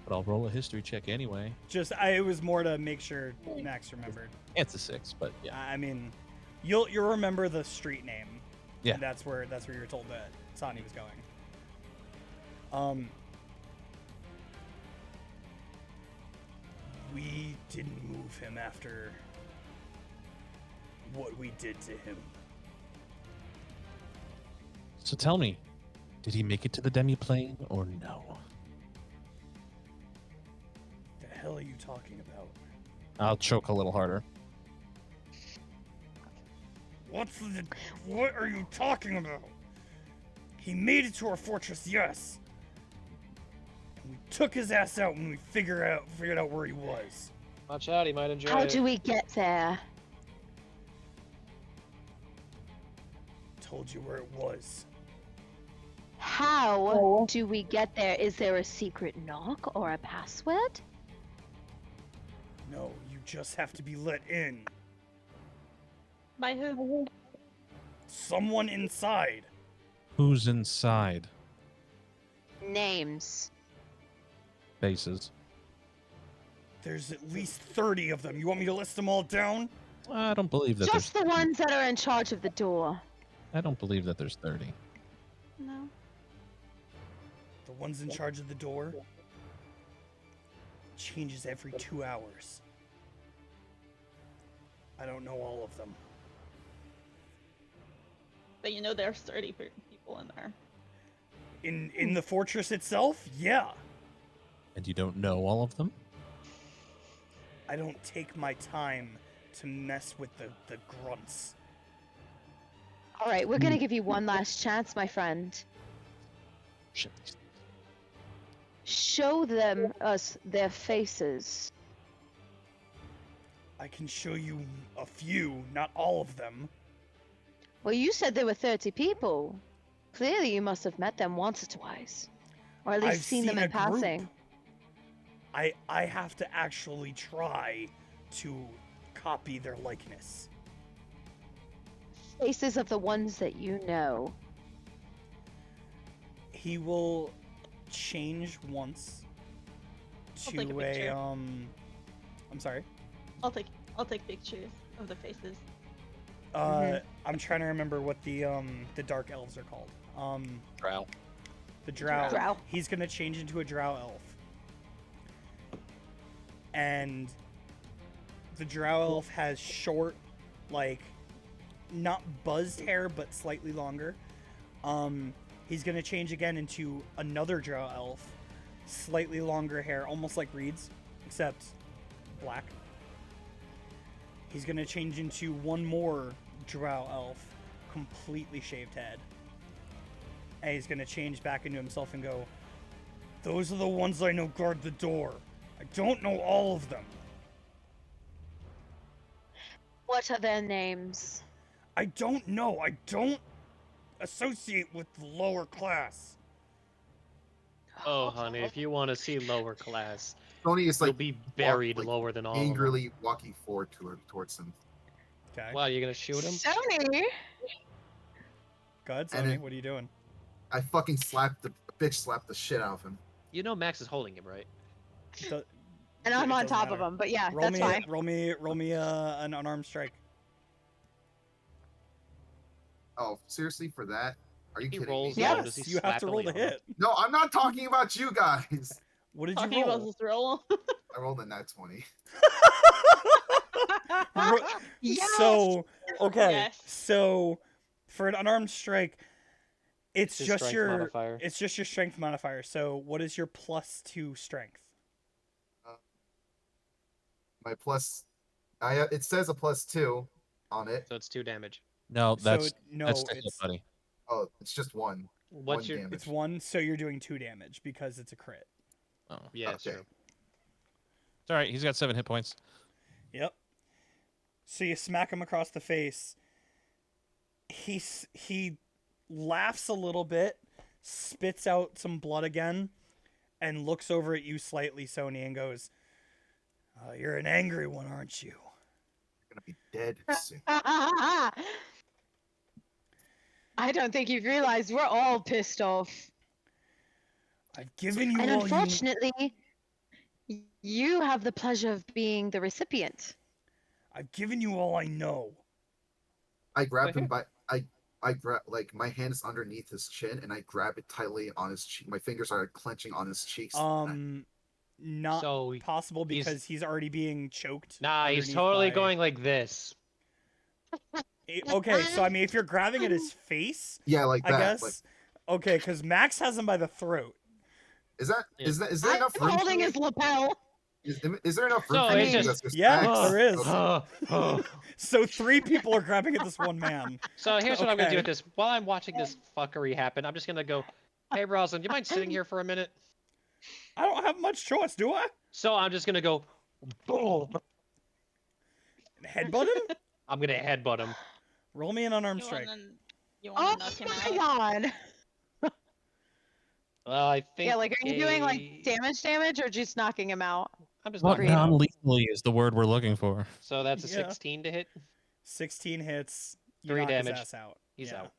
[SPEAKER 5] but I'll roll a history check anyway.
[SPEAKER 1] It was more to make sure Max remembered.
[SPEAKER 5] It's a 6, but yeah.
[SPEAKER 1] I mean, you'll remember the street name.
[SPEAKER 5] Yeah.
[SPEAKER 1] And that's where you were told that Sonny was going. We didn't move him after what we did to him.
[SPEAKER 5] So tell me, did he make it to the demi-plane or no?
[SPEAKER 1] The hell are you talking about?
[SPEAKER 5] I'll choke a little harder.
[SPEAKER 1] What are you talking about? He made it to our fortress, yes. And we took his ass out when we figured out where he was.
[SPEAKER 2] Watch out, he might enjoy
[SPEAKER 3] How
[SPEAKER 2] it.
[SPEAKER 3] do we get there?
[SPEAKER 1] Told you where it was.
[SPEAKER 3] How do we get there? Is there a secret knock or a password?
[SPEAKER 1] No, you just have to be let in.
[SPEAKER 4] By who?
[SPEAKER 1] Someone inside.
[SPEAKER 5] Who's inside?
[SPEAKER 3] Names.
[SPEAKER 5] Faces.
[SPEAKER 1] There's at least 30 of them. You want me to list them all down?
[SPEAKER 5] I don't believe that
[SPEAKER 3] Just
[SPEAKER 5] there's.
[SPEAKER 3] the ones that are in charge of the door.
[SPEAKER 5] I don't believe that there's 30.
[SPEAKER 4] No.
[SPEAKER 1] The ones in charge of the door changes every 2 hours. I don't know all of them.
[SPEAKER 4] But you know there's 30 people in there.
[SPEAKER 1] In the fortress itself? Yeah.
[SPEAKER 5] And you don't know all of them?
[SPEAKER 1] I don't take my time to mess with the grunts.
[SPEAKER 3] All right, we're gonna give you one last chance, my friend.
[SPEAKER 5] Shit.
[SPEAKER 3] Show us their faces.
[SPEAKER 1] I can show you a few, not all of them.
[SPEAKER 3] Well, you said there were 30 people. Clearly, you must have met them once or twice, or at least
[SPEAKER 1] I've
[SPEAKER 3] seen them
[SPEAKER 1] seen
[SPEAKER 3] in
[SPEAKER 1] a group.
[SPEAKER 3] passing.
[SPEAKER 1] I have to actually try to copy their likeness.
[SPEAKER 3] Faces of the ones that you know.
[SPEAKER 1] He will change once
[SPEAKER 4] I'll take a
[SPEAKER 1] to
[SPEAKER 4] picture.
[SPEAKER 1] I'm sorry.
[SPEAKER 4] I'll take pictures of the faces.
[SPEAKER 1] I'm trying to remember what the dark elves are called.
[SPEAKER 5] Drow.
[SPEAKER 1] The drow.
[SPEAKER 3] Drow.
[SPEAKER 1] He's gonna change into a drow elf. And the drow elf has short, like, not buzzed hair, but slightly longer. He's gonna change again into another drow elf, slightly longer hair, almost like Reed's, except black. He's gonna change into one more drow elf, completely shaved head. And he's gonna change back into himself and go, "Those are the ones I know guard the door. I don't know all of them.
[SPEAKER 3] What are their names?
[SPEAKER 1] I don't know. I don't associate with the lower class."
[SPEAKER 2] Oh, honey, if you want to see lower class,
[SPEAKER 6] Tony is
[SPEAKER 2] you'll
[SPEAKER 6] like
[SPEAKER 2] be buried
[SPEAKER 6] like,
[SPEAKER 2] lower than all of them.
[SPEAKER 6] angrily walking forward towards him.
[SPEAKER 1] Okay.
[SPEAKER 2] Wow, you're gonna shoot him?
[SPEAKER 3] Sony!
[SPEAKER 1] Go ahead,
[SPEAKER 6] And
[SPEAKER 1] Sony.
[SPEAKER 6] then-
[SPEAKER 1] What are you doing?
[SPEAKER 6] I fucking bitch slapped the shit out of him.
[SPEAKER 2] You know Max is holding him, right?
[SPEAKER 1] Do-
[SPEAKER 3] And
[SPEAKER 1] it
[SPEAKER 3] I'm on
[SPEAKER 1] doesn't
[SPEAKER 3] top of
[SPEAKER 1] matter.
[SPEAKER 3] him, but yeah,
[SPEAKER 1] Roll
[SPEAKER 3] that's
[SPEAKER 1] me,
[SPEAKER 3] fine.
[SPEAKER 1] roll me an unarmed strike.
[SPEAKER 6] Oh, seriously, for that? Are you
[SPEAKER 2] He
[SPEAKER 6] kidding
[SPEAKER 2] rolls
[SPEAKER 6] me?
[SPEAKER 2] down,
[SPEAKER 1] Yes,
[SPEAKER 2] does he
[SPEAKER 1] you have
[SPEAKER 2] slap
[SPEAKER 1] to roll to
[SPEAKER 2] Ileana?
[SPEAKER 1] hit.
[SPEAKER 6] No, I'm not talking about you guys.
[SPEAKER 1] What did you
[SPEAKER 4] Talking about
[SPEAKER 1] roll?
[SPEAKER 4] this roll.
[SPEAKER 6] I rolled a nat 20.
[SPEAKER 1] Ro-
[SPEAKER 3] Yes!
[SPEAKER 1] So, okay,
[SPEAKER 4] Yes.
[SPEAKER 1] so for an unarmed strike, it's
[SPEAKER 2] His
[SPEAKER 1] just
[SPEAKER 2] strength
[SPEAKER 1] your
[SPEAKER 2] modifier.
[SPEAKER 1] it's just your strength modifier. So, what is your +2 strength?
[SPEAKER 6] My plus, it says a +2 on it.
[SPEAKER 2] So it's 2 damage.
[SPEAKER 5] No,
[SPEAKER 1] So
[SPEAKER 5] that's
[SPEAKER 1] no,
[SPEAKER 5] that's the hit,
[SPEAKER 1] it's
[SPEAKER 5] buddy.
[SPEAKER 6] Oh, it's just one.
[SPEAKER 2] What's
[SPEAKER 6] one
[SPEAKER 2] your?
[SPEAKER 6] damage.
[SPEAKER 1] it's 1. So you're doing 2 damage because it's a crit.
[SPEAKER 5] Oh,
[SPEAKER 2] Yeah, it's
[SPEAKER 6] Okay.
[SPEAKER 2] true.
[SPEAKER 5] it's all right. He's got 7 hit points.
[SPEAKER 1] Yep. So you smack him across the face. He laughs a little bit, spits out some blood again, and looks over at you slightly, Sony, and goes, "You're an angry one, aren't you?"
[SPEAKER 6] You're gonna be dead soon.
[SPEAKER 3] I don't think you've realized we're all pissed off.
[SPEAKER 1] I've given you
[SPEAKER 3] And
[SPEAKER 1] all you.
[SPEAKER 3] unfortunately, you have the pleasure of being the recipient.
[SPEAKER 1] I've given you all I know.
[SPEAKER 6] I grabbed
[SPEAKER 2] Wait,
[SPEAKER 6] him by I grab like my hand is underneath his chin and I grab it tightly on his cheek. My fingers are clenching on his cheeks.
[SPEAKER 1] Not
[SPEAKER 2] So
[SPEAKER 1] possible
[SPEAKER 2] he's-
[SPEAKER 1] because he's already being choked.
[SPEAKER 2] Nah, he's
[SPEAKER 1] underneath
[SPEAKER 2] totally
[SPEAKER 1] by-
[SPEAKER 2] going like this.
[SPEAKER 1] Okay, so I mean, if you're grabbing at his face,
[SPEAKER 6] Yeah, like
[SPEAKER 1] I
[SPEAKER 6] that.
[SPEAKER 1] guess.
[SPEAKER 6] Like,
[SPEAKER 1] Okay, because Max has him by the throat.
[SPEAKER 6] is that
[SPEAKER 2] Yeah.
[SPEAKER 6] is that is there
[SPEAKER 3] I'm
[SPEAKER 6] enough room? for
[SPEAKER 3] holding
[SPEAKER 6] me?
[SPEAKER 3] his lapel.
[SPEAKER 6] Is there enough room
[SPEAKER 2] So
[SPEAKER 6] for
[SPEAKER 2] it's
[SPEAKER 6] me?
[SPEAKER 2] just-
[SPEAKER 6] Because
[SPEAKER 1] Yeah,
[SPEAKER 6] Max-
[SPEAKER 1] there is.
[SPEAKER 6] Okay.
[SPEAKER 1] So 3 people are grabbing at this one man.
[SPEAKER 2] So here's what I'm gonna do
[SPEAKER 1] Okay.
[SPEAKER 2] with this. While I'm watching this fuckery happen, I'm just gonna go, "Hey, Rosalind, you mind sitting here for a minute?"
[SPEAKER 1] I don't have much choice, do I?
[SPEAKER 2] So I'm just gonna go, boom.
[SPEAKER 1] Headbutt him?
[SPEAKER 2] I'm gonna headbutt him.
[SPEAKER 1] Roll me an unarmed
[SPEAKER 4] You
[SPEAKER 1] strike.
[SPEAKER 4] wanna
[SPEAKER 3] Oh
[SPEAKER 4] knock him
[SPEAKER 3] my
[SPEAKER 4] out?
[SPEAKER 3] god.
[SPEAKER 2] Well, I think.
[SPEAKER 3] Yeah, like, are you doing like
[SPEAKER 2] a-
[SPEAKER 3] damage, or just knocking him out?
[SPEAKER 2] I'm just
[SPEAKER 5] Not
[SPEAKER 2] knocking him out.
[SPEAKER 5] non-lethally is the word we're looking for.
[SPEAKER 2] So that's a
[SPEAKER 1] Yeah.
[SPEAKER 2] 16 to hit.
[SPEAKER 1] 16 hits. You
[SPEAKER 2] 3
[SPEAKER 1] knock
[SPEAKER 2] damage.
[SPEAKER 1] His ass out.
[SPEAKER 2] He's
[SPEAKER 1] Yeah.
[SPEAKER 2] out.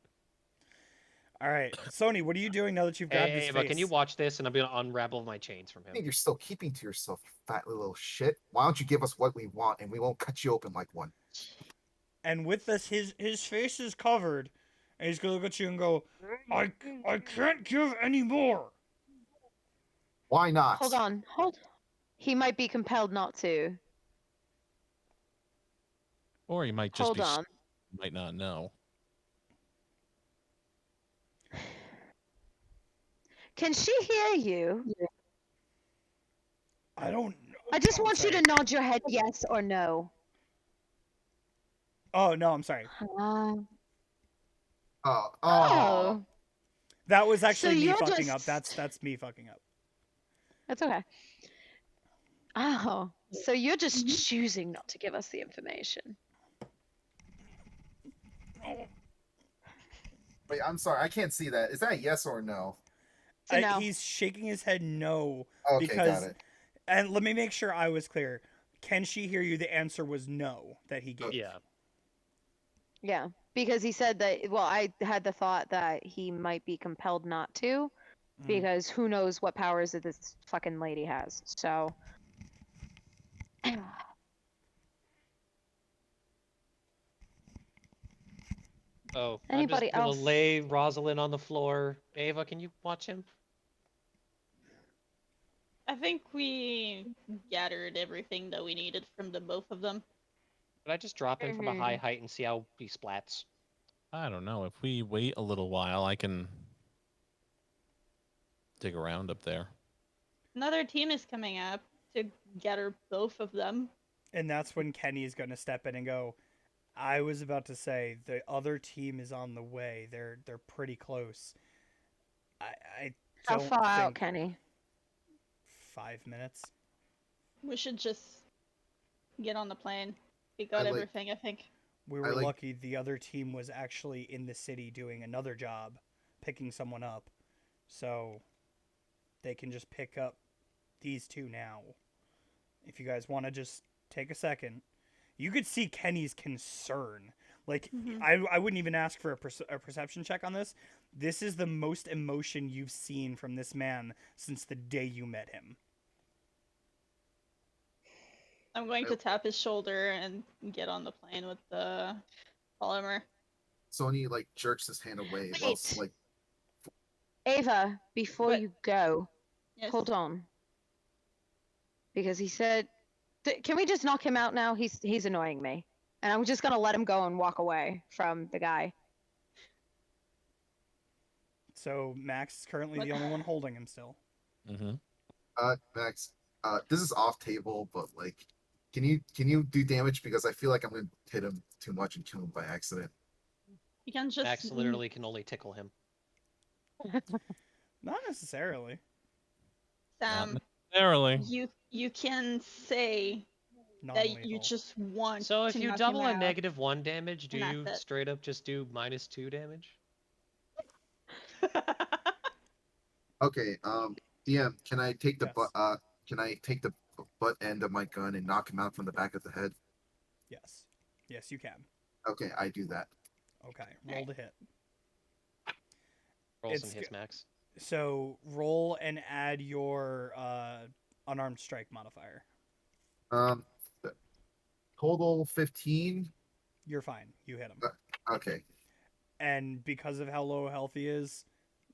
[SPEAKER 1] All right, Sony, what are you doing now that you've grabbed
[SPEAKER 2] Hey,
[SPEAKER 1] his
[SPEAKER 2] but
[SPEAKER 1] face?
[SPEAKER 2] can you watch this? And I'm gonna unravel my chains from
[SPEAKER 6] I think
[SPEAKER 2] him.
[SPEAKER 6] you're still keeping to yourself, you fat little shit. Why don't you give us what we want and we won't cut you open like one?
[SPEAKER 1] And with this, his face is covered, and he's gonna look at you and go, I can't give any more."
[SPEAKER 6] Why not?
[SPEAKER 3] Hold on, hold. He might be compelled not to.
[SPEAKER 5] Or you might just
[SPEAKER 3] Hold
[SPEAKER 5] be
[SPEAKER 3] on.
[SPEAKER 5] might not know.
[SPEAKER 3] Can she hear you?
[SPEAKER 1] I don't know.
[SPEAKER 3] I just
[SPEAKER 1] I'm
[SPEAKER 3] want you
[SPEAKER 1] sorry.
[SPEAKER 3] to nod your head yes or no.
[SPEAKER 1] Oh no, I'm sorry.
[SPEAKER 3] Oh.
[SPEAKER 1] That was actually me
[SPEAKER 3] you're
[SPEAKER 1] fucking up.
[SPEAKER 3] just-
[SPEAKER 1] That's me fucking up.
[SPEAKER 3] That's okay. Oh, so you're just choosing not to give us the information.
[SPEAKER 6] Wait, I'm sorry, I can't see that. Is that a yes or a no?
[SPEAKER 3] So no.
[SPEAKER 1] He's shaking his head no.
[SPEAKER 6] Okay,
[SPEAKER 1] Because-
[SPEAKER 6] got it.
[SPEAKER 1] And let me make sure I was clear. Can she hear you? The answer was no that he gave.
[SPEAKER 2] Yeah.
[SPEAKER 3] Yeah, because he said that. Well, I had the thought that he might be compelled not to,
[SPEAKER 1] Mhm.
[SPEAKER 3] because who knows what powers that this fucking lady has. So.
[SPEAKER 2] Oh,
[SPEAKER 3] Anybody
[SPEAKER 2] I'm
[SPEAKER 3] else?
[SPEAKER 2] just gonna lay Rosalind on the floor. Ava, can you watch him?
[SPEAKER 4] I think we gathered everything that we needed from the both of them.
[SPEAKER 2] Could I just drop him from a high height and see how he splats?
[SPEAKER 5] I don't know. If we wait a little while, I can dig around up there.
[SPEAKER 4] Another team is coming up to gather both of them.
[SPEAKER 1] And that's when Kenny's gonna step in and go, I was about to say the other team is on the way. They're pretty close. I
[SPEAKER 3] How
[SPEAKER 1] don't
[SPEAKER 3] far out,
[SPEAKER 1] think
[SPEAKER 3] Kenny?
[SPEAKER 1] 5 minutes.
[SPEAKER 4] We should just get on the plane. We got
[SPEAKER 6] like-
[SPEAKER 4] everything, I think.
[SPEAKER 1] We
[SPEAKER 6] I
[SPEAKER 1] were
[SPEAKER 6] like-
[SPEAKER 1] lucky the other team was actually in the city doing another job, picking someone up. So they can just pick up these two now. If you guys want to just take a second, you could see Kenny's concern. Like,
[SPEAKER 4] Mhm.
[SPEAKER 1] I wouldn't even ask for a perception check on this. This is the most emotion you've seen from this man since the day you met him.
[SPEAKER 4] I'm going to tap his shoulder and get on the plane with the polymer.
[SPEAKER 6] Sony like jerks his hand away
[SPEAKER 3] Wait.
[SPEAKER 6] whilst like
[SPEAKER 3] Ava, before
[SPEAKER 4] But-
[SPEAKER 3] you go,
[SPEAKER 4] Yes.
[SPEAKER 3] hold on. Because he said, "Can we just knock him out now? He's annoying me." And I'm just gonna let him go and walk away from the guy.
[SPEAKER 1] So Max is currently
[SPEAKER 4] What?
[SPEAKER 1] the only one holding him still.
[SPEAKER 5] Mm-hmm.
[SPEAKER 6] Max, this is off table, but like can you do damage because I feel like I'm gonna hit him too much and kill him by accident.
[SPEAKER 4] You can just
[SPEAKER 2] Max literally can only tickle him.
[SPEAKER 1] Not necessarily.
[SPEAKER 4] Sam,
[SPEAKER 5] Narrowly.
[SPEAKER 4] you can say that you
[SPEAKER 1] Non-lethal.
[SPEAKER 4] just want
[SPEAKER 2] So if
[SPEAKER 4] to
[SPEAKER 2] you
[SPEAKER 4] knock
[SPEAKER 2] double
[SPEAKER 4] him
[SPEAKER 2] a
[SPEAKER 4] out.
[SPEAKER 2] -1 damage, do
[SPEAKER 4] and
[SPEAKER 2] you
[SPEAKER 4] that's it.
[SPEAKER 2] straight up just do -2 damage?
[SPEAKER 6] Okay, DM, can I take the
[SPEAKER 1] Yes.
[SPEAKER 6] can I take the butt end of my gun and knock him out from the back of the head?
[SPEAKER 1] Yes. Yes, you can.
[SPEAKER 6] Okay, I do that.
[SPEAKER 1] Okay. Roll to hit.
[SPEAKER 2] Roll
[SPEAKER 1] It's
[SPEAKER 2] some hits,
[SPEAKER 1] go-
[SPEAKER 2] Max.
[SPEAKER 1] So roll and add your unarmed strike modifier.
[SPEAKER 6] Um, total 15.
[SPEAKER 1] You're fine. You hit him.
[SPEAKER 6] Okay.
[SPEAKER 1] And because of how low health he is,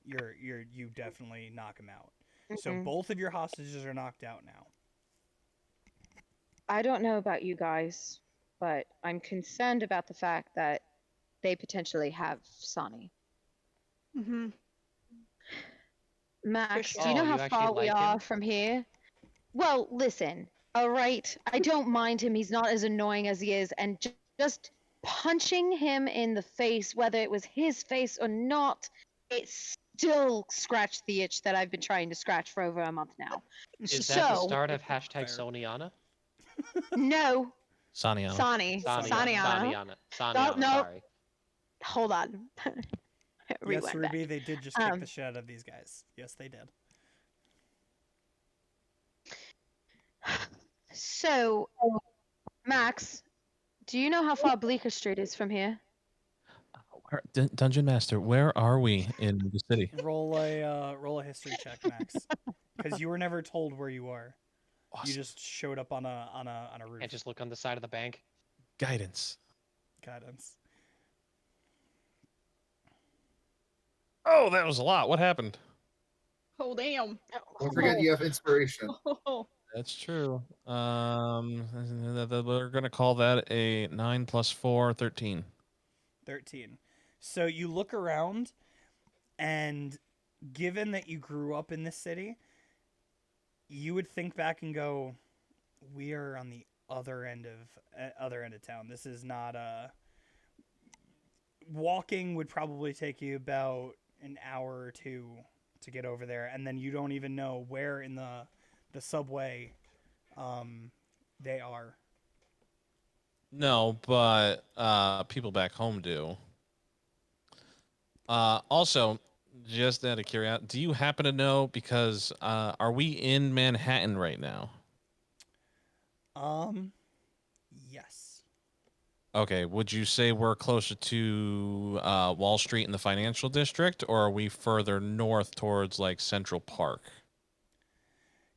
[SPEAKER 1] you definitely knock him out. So
[SPEAKER 3] Mm-mm.
[SPEAKER 1] both of your hostages are knocked out now.
[SPEAKER 3] I don't know about you guys, but I'm concerned about the fact that they potentially have Sonny.
[SPEAKER 4] Mm-hmm.
[SPEAKER 3] Max,
[SPEAKER 8] sure.
[SPEAKER 3] do you know
[SPEAKER 2] Oh,
[SPEAKER 3] how
[SPEAKER 2] you actually
[SPEAKER 3] far we
[SPEAKER 2] like
[SPEAKER 3] are
[SPEAKER 2] him?
[SPEAKER 3] from here? Well, listen, all right, I don't mind him. He's not as annoying as he is, and just punching him in the face, whether it was his face or not, it still scratched the itch that I've been trying to scratch for over a month now.
[SPEAKER 2] Is that the
[SPEAKER 3] So,
[SPEAKER 2] start of
[SPEAKER 1] Fair.
[SPEAKER 2] #Soniana?
[SPEAKER 3] no,
[SPEAKER 9] Saniana.
[SPEAKER 3] Sonny, Saniana.
[SPEAKER 2] Saniana. Saniana,
[SPEAKER 3] no.
[SPEAKER 2] sorry.
[SPEAKER 3] Hold on.
[SPEAKER 1] Yes,
[SPEAKER 3] Rewind
[SPEAKER 1] Ruby,
[SPEAKER 3] back.
[SPEAKER 1] they did just kick
[SPEAKER 3] Um,
[SPEAKER 1] the shit out of these guys. Yes, they did.
[SPEAKER 3] So, Max, do you know how far Bleecker Street is from here?
[SPEAKER 9] Dungeon Master, where are we in the city?
[SPEAKER 1] Roll a history check, Max, because you were never told where you are. You
[SPEAKER 9] Awesome.
[SPEAKER 1] just showed up on a roof.
[SPEAKER 2] Can't just look on the side of the bank.
[SPEAKER 9] Guidance.
[SPEAKER 1] Guidance.
[SPEAKER 9] Oh, that was a lot. What happened?
[SPEAKER 4] Oh damn.
[SPEAKER 6] Don't forget you have inspiration.
[SPEAKER 4] Oh.
[SPEAKER 9] That's true. We're gonna call that a 9 + 4, 13.
[SPEAKER 1] 13. So you look around, and given that you grew up in this city, you would think back and go, "We are on the other end of town. This is not a." Walking would probably take you about an hour or two to get over there, and then you don't even know where in the subway they are.
[SPEAKER 9] No, but people back home do. Also, just out of curiosity, do you happen to know, because are we in Manhattan right now?
[SPEAKER 1] Yes.
[SPEAKER 9] Okay, would you say we're closer to Wall Street in the financial district, or are we further north towards like Central Park?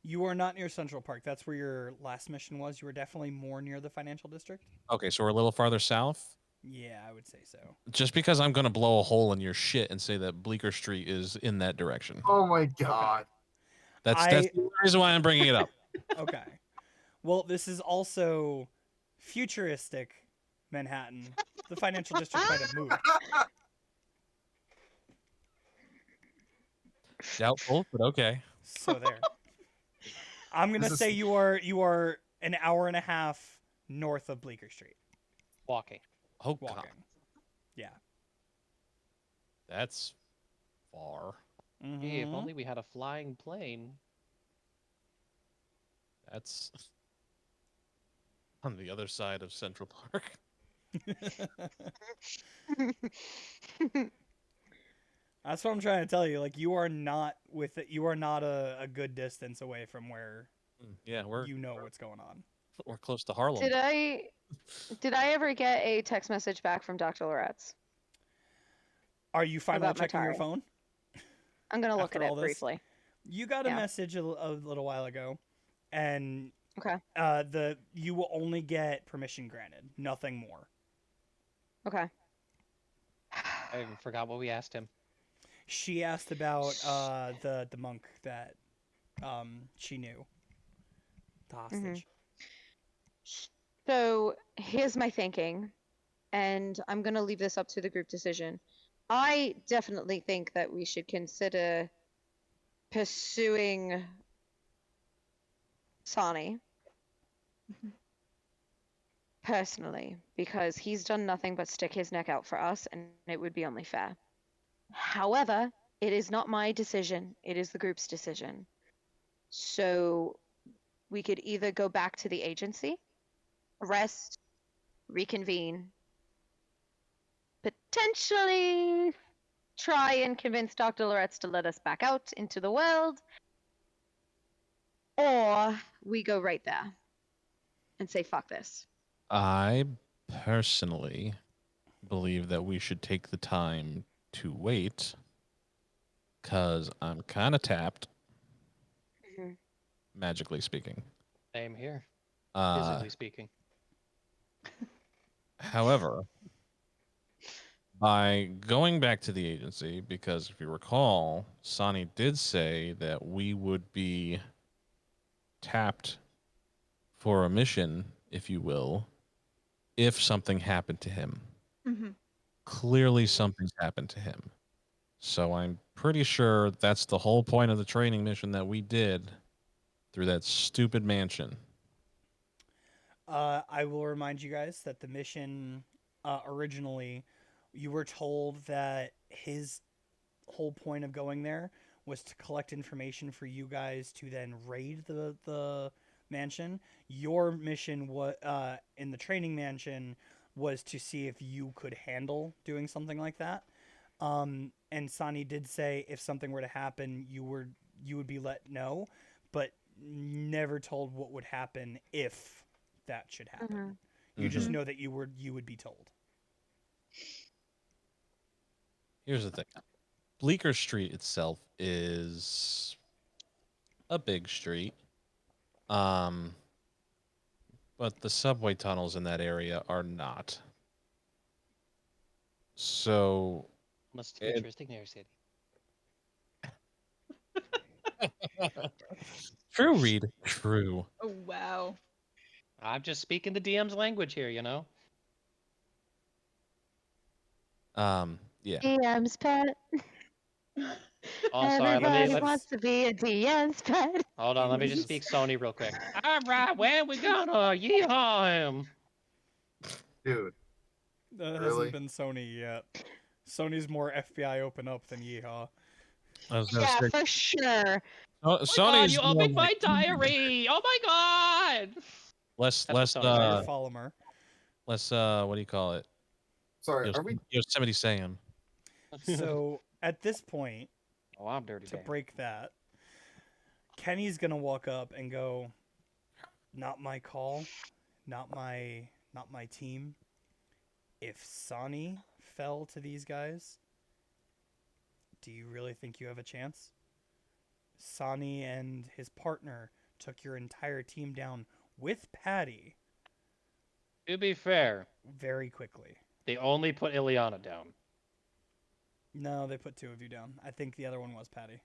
[SPEAKER 1] You are not near Central Park. That's where your last mission was. You were definitely more near the financial district.
[SPEAKER 9] Okay, so we're a little farther south?
[SPEAKER 1] Yeah, I would say so.
[SPEAKER 9] Just because I'm gonna blow a hole in your shit and say that Bleecker Street is in that direction.
[SPEAKER 6] Oh my god.
[SPEAKER 9] That's the reason why I'm bringing it up.
[SPEAKER 1] Okay. Well, this is also futuristic Manhattan. The financial district might have moved.
[SPEAKER 9] Doubtful, but okay.
[SPEAKER 1] So there. I'm gonna
[SPEAKER 6] This is-
[SPEAKER 1] say you are an hour and a half north of Bleecker Street
[SPEAKER 2] Walking.
[SPEAKER 9] Oh god,
[SPEAKER 1] walking. Yeah.
[SPEAKER 9] that's far.
[SPEAKER 2] Hey, if
[SPEAKER 1] Mhm.
[SPEAKER 2] only we had a flying plane.
[SPEAKER 9] That's on the other side of Central Park.
[SPEAKER 1] That's what I'm trying to tell you. Like you are not with it. You are not a good distance away from where
[SPEAKER 9] Yeah, we're
[SPEAKER 1] you know what's going on.
[SPEAKER 9] We're close to Harlem.
[SPEAKER 3] Did I ever get a text message back from Dr. Loretz?
[SPEAKER 1] Are you finally
[SPEAKER 3] About
[SPEAKER 1] checking your
[SPEAKER 3] Matari.
[SPEAKER 1] phone?
[SPEAKER 3] I'm gonna look
[SPEAKER 1] After
[SPEAKER 3] at
[SPEAKER 1] all
[SPEAKER 3] it
[SPEAKER 1] this?
[SPEAKER 3] briefly.
[SPEAKER 1] You got a
[SPEAKER 3] Yeah.
[SPEAKER 1] message a little while ago, and
[SPEAKER 3] Okay.
[SPEAKER 1] you will only get permission granted, nothing more.
[SPEAKER 3] Okay.
[SPEAKER 2] I even forgot what we asked him.
[SPEAKER 1] She asked about the monk that she knew, the hostage.
[SPEAKER 3] So here's my thinking, and I'm gonna leave this up to the group decision. I definitely think that we should consider pursuing Sani personally, because he's done nothing but stick his neck out for us, and it would be only fair. However, it is not my decision, it is the group's decision. So we could either go back to the agency, rest, reconvene, potentially try and convince Dr. Loretz to let us back out into the world, or we go right there and say, fuck this.
[SPEAKER 9] I personally believe that we should take the time to wait because I'm kind of tapped, magically speaking.
[SPEAKER 2] Same here.
[SPEAKER 9] Uh,
[SPEAKER 2] Physically speaking.
[SPEAKER 9] However, by going back to the agency, because if you recall, Sonny did say that we would be tapped for a mission, if you will, if something happened to him.
[SPEAKER 4] Mm-hmm.
[SPEAKER 9] Clearly, something's happened to him. So I'm pretty sure that's the whole point of the training mission that we did through that stupid mansion.
[SPEAKER 1] I will remind you guys that the mission originally, you were told that his whole point of going there was to collect information for you guys to then raid the mansion. Your mission in the training mansion was to see if you could handle doing something like that. And Sani did say if something were to happen, you would be let know, but never told what would happen if that should happen. You just know that you would be told.
[SPEAKER 9] Here's the thing. Bleecker Street itself is a big street. But the subway tunnels in that area are not. So
[SPEAKER 2] Must be interesting there, City.
[SPEAKER 9] true, Reed. True.
[SPEAKER 4] Oh wow.
[SPEAKER 2] I'm just speaking the DM's language here, you know?
[SPEAKER 9] Yeah.
[SPEAKER 3] DM's pet.
[SPEAKER 2] Oh, sorry.
[SPEAKER 3] Everybody
[SPEAKER 2] Let me
[SPEAKER 3] wants to be a DM's pet.
[SPEAKER 2] hold on. Let me just speak Sony real quick. All right, where we gonna yeehaw him?
[SPEAKER 6] Dude,
[SPEAKER 1] That
[SPEAKER 6] Really?
[SPEAKER 1] hasn't been Sony yet. Sony's more FBI open up than Yeehaw.
[SPEAKER 9] I was gonna
[SPEAKER 3] Yeah,
[SPEAKER 9] say,
[SPEAKER 3] for sure.
[SPEAKER 2] Oh my God,
[SPEAKER 9] Sony's
[SPEAKER 2] you
[SPEAKER 9] more
[SPEAKER 2] opened my
[SPEAKER 9] like-
[SPEAKER 2] diary! Oh my God!
[SPEAKER 9] less
[SPEAKER 2] That's what
[SPEAKER 1] Fire
[SPEAKER 2] Sony
[SPEAKER 1] Follomer.
[SPEAKER 9] less what do you call it?
[SPEAKER 6] sorry, are we?
[SPEAKER 9] Yosemite Sam.
[SPEAKER 1] So at this point,
[SPEAKER 2] Oh, I'm dirty.
[SPEAKER 1] to
[SPEAKER 2] Dan.
[SPEAKER 1] break that, Kenny's gonna walk up and go, "Not my call, not my team. If Sonny fell to these guys, do you really think you have a chance? Sonny and his partner took your entire team down with Patty
[SPEAKER 2] To be fair,
[SPEAKER 1] very quickly.
[SPEAKER 2] they only put Ileana down.
[SPEAKER 1] No, they put two of you down. I think the other one was Patty.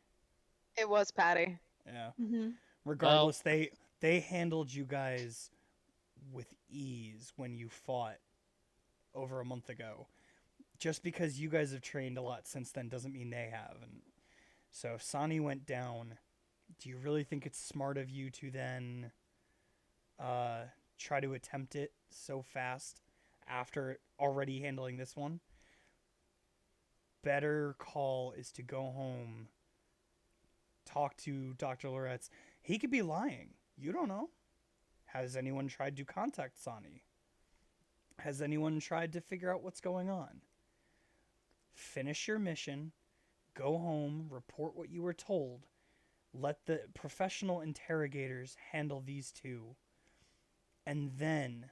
[SPEAKER 3] It was Patty.
[SPEAKER 1] Yeah.
[SPEAKER 4] Mm-hmm.
[SPEAKER 1] Regardless, they handled you guys with ease when you fought over a month ago. Just because you guys have trained a lot since then doesn't mean they have. And so if Sani went down, do you really think it's smart of you to then try to attempt it so fast after already handling this one? Better call is to go home, talk to Dr. Loretz. He could be lying. You don't know. Has anyone tried to contact Sani? Has anyone tried to figure out what's going on? Finish your mission, go home, report what you were told, let the professional interrogators handle these two, And then,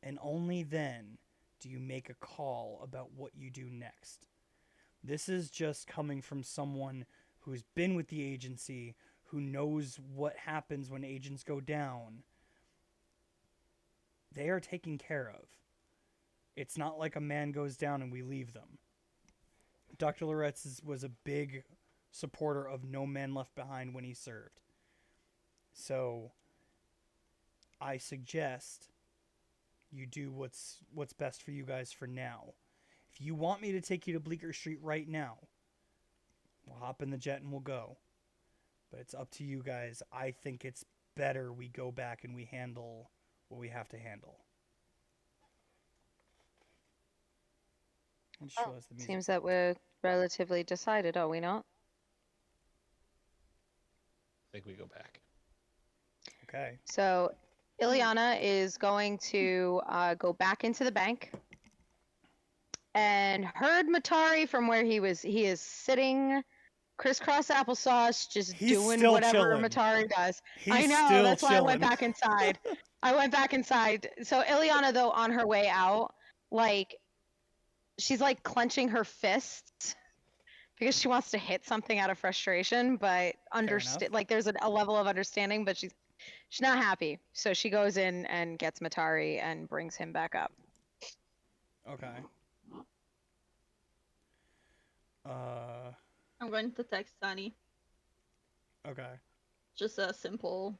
[SPEAKER 1] and only then, do you make a call about what you do next. This is just coming from someone who's been with the agency, who knows what happens when agents go down. They are taken care of. It's not like a man goes down and we leave them. Dr. Loretz was a big supporter of No Man Left Behind when he served. So I suggest you do what's best for you guys for now. If you want me to take you to Bleecker Street right now, we'll hop in the jet and we'll go. But it's up to you guys. I think it's better we go back and we handle what we have to handle. I'll just show us the music.
[SPEAKER 3] Seems that we're relatively decided, are we not?
[SPEAKER 2] I think we go back.
[SPEAKER 1] Okay.
[SPEAKER 3] So, Ileana is going to go back into the bank and heard Matari from where he was. He is sitting crisscross applesauce, just
[SPEAKER 1] He's
[SPEAKER 3] doing
[SPEAKER 1] still
[SPEAKER 3] whatever
[SPEAKER 1] chilling.
[SPEAKER 3] Matari does.
[SPEAKER 1] He's
[SPEAKER 3] I know,
[SPEAKER 1] still
[SPEAKER 3] that's why I went
[SPEAKER 1] chilling.
[SPEAKER 3] back inside. I went back inside. So Ileana, though, on her way out, like, she's like clenching her fists because she wants to hit something out of frustration, but
[SPEAKER 1] enough.
[SPEAKER 3] like there's a level of understanding, but she's not happy. So she goes in and gets Matari and brings him back up.
[SPEAKER 1] Okay.
[SPEAKER 4] I'm going to text Sunny.
[SPEAKER 1] Okay.
[SPEAKER 4] Just a simple,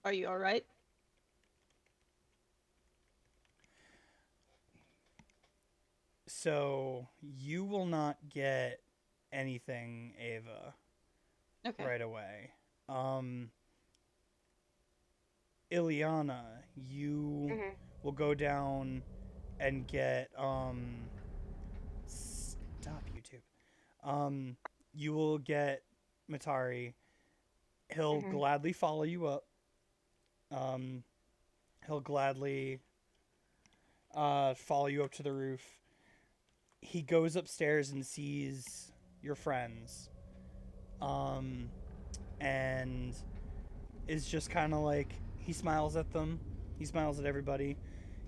[SPEAKER 4] are you alright?
[SPEAKER 1] So you will not get anything, Ava,
[SPEAKER 4] Okay.
[SPEAKER 1] right away. Ileana, you will go down and get stop YouTube. You will get Matari. He'll gladly follow you up. He'll gladly follow you up to the roof. He goes upstairs and sees your friends. And is just kind of like, he smiles at them. He smiles at everybody.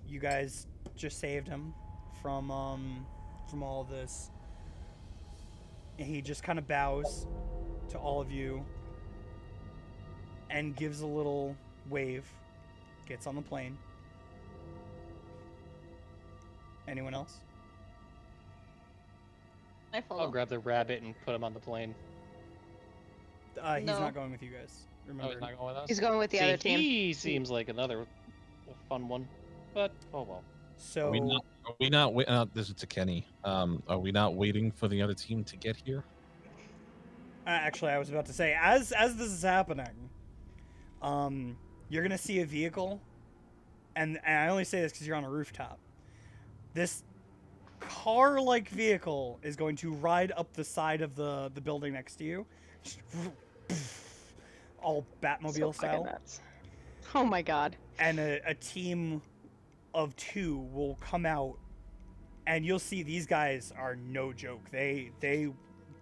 [SPEAKER 1] You guys just saved him from all of this. And he just kind of bows to all of you and gives a little wave. Gets on the plane. Anyone else?
[SPEAKER 4] I follow.
[SPEAKER 2] I'll grab the rabbit and put him on the plane.
[SPEAKER 1] He's
[SPEAKER 4] No.
[SPEAKER 1] not going with you guys.
[SPEAKER 2] Oh,
[SPEAKER 1] Remember?
[SPEAKER 2] he's not going with us?
[SPEAKER 3] He's going with the
[SPEAKER 2] See,
[SPEAKER 3] other team.
[SPEAKER 2] He seems like another fun one. But, oh well.
[SPEAKER 1] So
[SPEAKER 5] Are we not this is to Kenny. Are we not waiting for the other team to get here?
[SPEAKER 1] actually, I was about to say, as this is happening, you're gonna see a vehicle, and I only say this because you're on a rooftop. This car-like vehicle is going to ride up the side of the building next to you, just all Batmobile
[SPEAKER 3] So fucking
[SPEAKER 1] style,
[SPEAKER 3] nuts. Oh my god.
[SPEAKER 1] and a team of 2 will come out, and you'll see these guys are no joke. They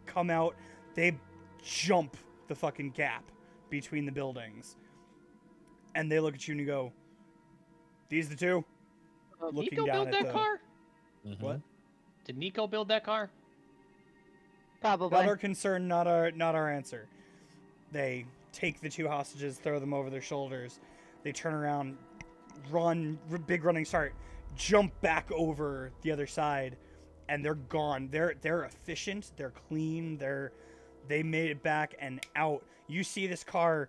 [SPEAKER 1] come out, they jump the fucking gap between the buildings, and they look at you and you go, "These the 2?" Looking
[SPEAKER 2] Nico
[SPEAKER 1] down
[SPEAKER 2] build
[SPEAKER 1] at
[SPEAKER 2] that
[SPEAKER 1] the
[SPEAKER 2] car?
[SPEAKER 1] what?
[SPEAKER 2] Did Nico build that car?
[SPEAKER 3] Probably.
[SPEAKER 1] Not our concern, not our answer. They take the 2 hostages, throw them over their shoulders. They turn around, run, big running start, jump back over the other side, and they're gone. They're efficient. They're clean. They made it back and out. You see this car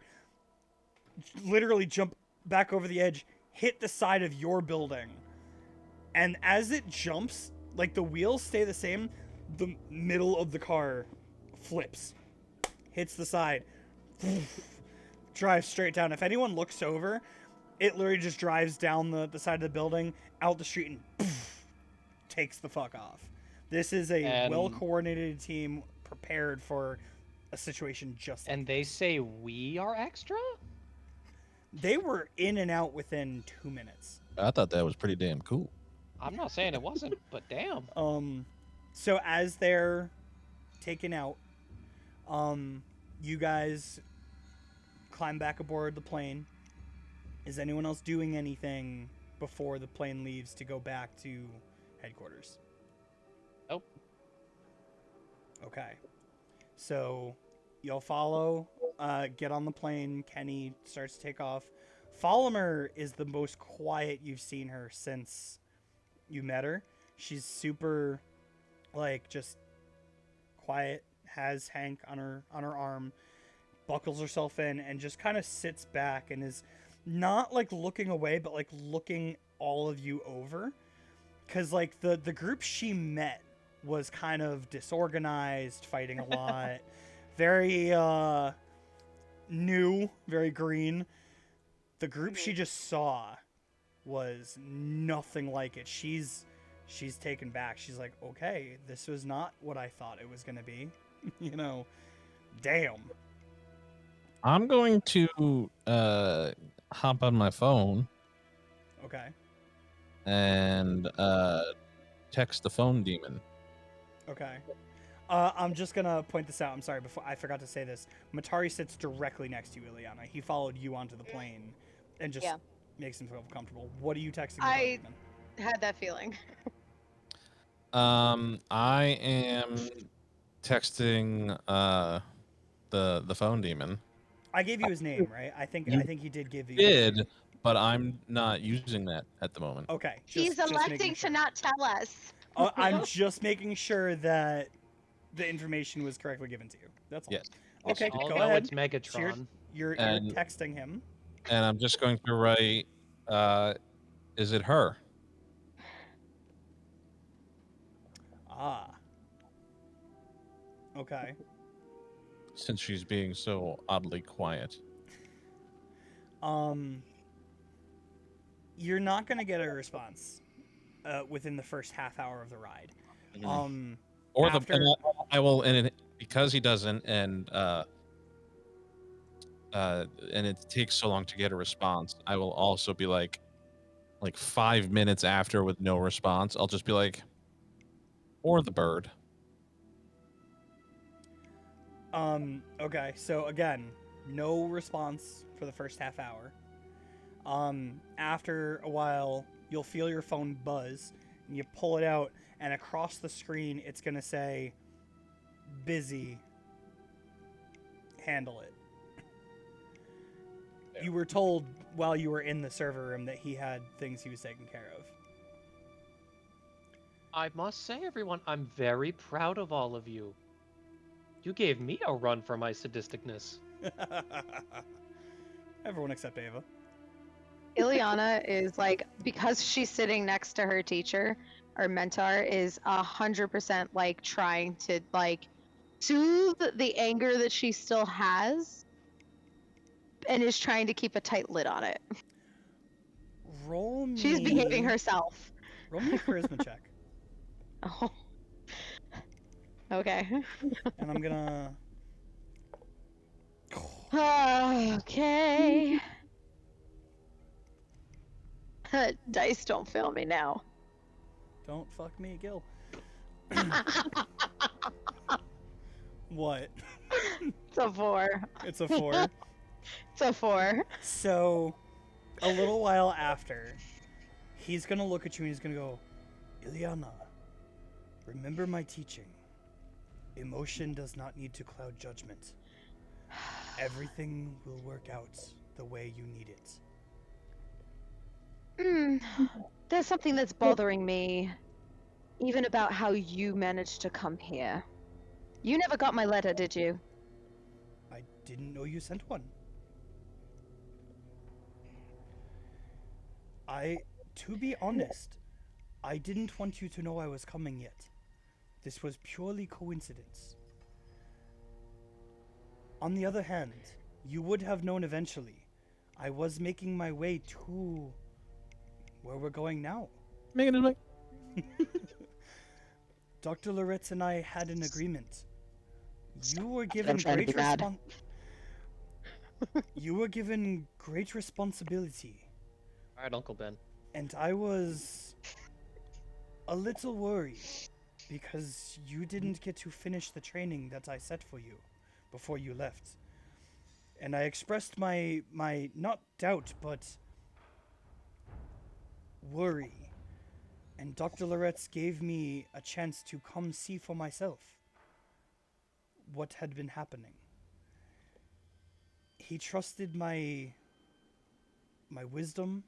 [SPEAKER 1] literally jump back over the edge, hit the side of your building, and as it jumps, like the wheels stay the same, the middle of the car flips, hits the side, drives straight down. If anyone looks over, it literally just drives down the side of the building, out the street, and takes the fuck off. This is a
[SPEAKER 2] And-
[SPEAKER 1] well-coordinated team prepared for a situation just like
[SPEAKER 2] And they say we are extra?
[SPEAKER 1] they were in and out within 2 minutes.
[SPEAKER 5] I thought that was pretty damn cool.
[SPEAKER 2] I'm not saying it wasn't, but damn.
[SPEAKER 1] So as they're taken out, you guys climb back aboard the plane, Is anyone else doing anything before the plane leaves to go back to headquarters?
[SPEAKER 2] Nope.
[SPEAKER 1] Okay. So you'll follow, get on the plane. Kenny starts to take off. Follimer is the most quiet you've seen her since you met her. She's super, like, just quiet, has Hank on her arm, buckles herself in, and just kind of sits back and is not, like, looking away, but, like, looking all of you over. Because, like, the group she met was kind of disorganized, fighting a lot, very new, very green. The group she just saw was nothing like it. She's taken back. She's like, okay, this was not what I thought it was gonna be. You know, damn.
[SPEAKER 9] I'm going to hop on my phone
[SPEAKER 1] Okay.
[SPEAKER 9] and text the phone demon.
[SPEAKER 1] Okay. I'm just gonna point this out. I'm sorry, before I forgot to say this. Matari sits directly next to you, Ileana. He followed you onto the plane and just makes him feel comfortable. What are you texting the phone demon?
[SPEAKER 3] Had that feeling.
[SPEAKER 9] I am texting the phone demon.
[SPEAKER 1] I gave you his name, right? I think he did give you.
[SPEAKER 9] Did, but I'm not using that at the moment.
[SPEAKER 1] Okay.
[SPEAKER 3] He's electing to not tell us.
[SPEAKER 1] I'm just making sure that the information was correctly given to you. That's all.
[SPEAKER 9] Yes.
[SPEAKER 1] Okay,
[SPEAKER 2] I'll
[SPEAKER 1] go
[SPEAKER 2] know
[SPEAKER 1] ahead.
[SPEAKER 2] it's Megatron.
[SPEAKER 1] You're
[SPEAKER 9] And-
[SPEAKER 1] texting him.
[SPEAKER 9] And I'm just going to write, is it her?
[SPEAKER 1] Ah. Okay.
[SPEAKER 9] Since she's being so oddly quiet.
[SPEAKER 1] You're not gonna get a response within the first half hour of the ride.
[SPEAKER 9] Or
[SPEAKER 1] after...
[SPEAKER 9] and I will, and because he doesn't, and it takes so long to get a response, I will also be like 5 minutes after with no response. I'll just be like, or the bird.
[SPEAKER 1] Okay, so again, no response for the first half hour. After a while, you'll feel your phone buzz, and you pull it out, and across the screen, it's gonna say, busy, handle it. You were told while you were in the server room that he had things he was taking care of.
[SPEAKER 2] I must say, everyone, I'm very proud of all of you. You gave me a run for my sadisticness.
[SPEAKER 1] Everyone except Ava.
[SPEAKER 3] Ileana is like, because she's sitting next to her teacher, or mentor, is 100% like trying to like soothe the anger that she still has, and is trying to keep a tight lid on it.
[SPEAKER 1] Roll me.
[SPEAKER 3] She's behaving herself.
[SPEAKER 1] Roll me a charisma check.
[SPEAKER 3] Oh. Okay.
[SPEAKER 1] And I'm gonna.
[SPEAKER 3] Okay. Dice don't fail me now.
[SPEAKER 1] Don't fuck me, Gil. What?
[SPEAKER 3] It's a 4.
[SPEAKER 1] It's a 4.
[SPEAKER 3] It's a 4.
[SPEAKER 1] So, a little while after, he's gonna look at you and he's gonna go, Ileana, remember my teaching. Emotion does not need to cloud judgment. Everything will work out the way you need it.
[SPEAKER 3] There's something that's bothering me, even about how you managed to come here. You never got my letter, did you?
[SPEAKER 1] I didn't know you sent one. To be honest, I didn't want you to know I was coming yet. This was purely coincidence. On the other hand, you would have known eventually. I was making my way to where we're going now.
[SPEAKER 9] Making it like
[SPEAKER 1] Dr. Loretz and I had an agreement. You were given
[SPEAKER 3] trying to
[SPEAKER 1] great
[SPEAKER 3] be mad.
[SPEAKER 1] You were given great responsibility,
[SPEAKER 2] All right, Uncle Ben.
[SPEAKER 1] and I was a little worried because you didn't get to finish the training that I set for you before you left. And I expressed my not doubt, but worry. And Dr. Loretz gave me a chance to come see for myself what had been happening. He trusted my wisdom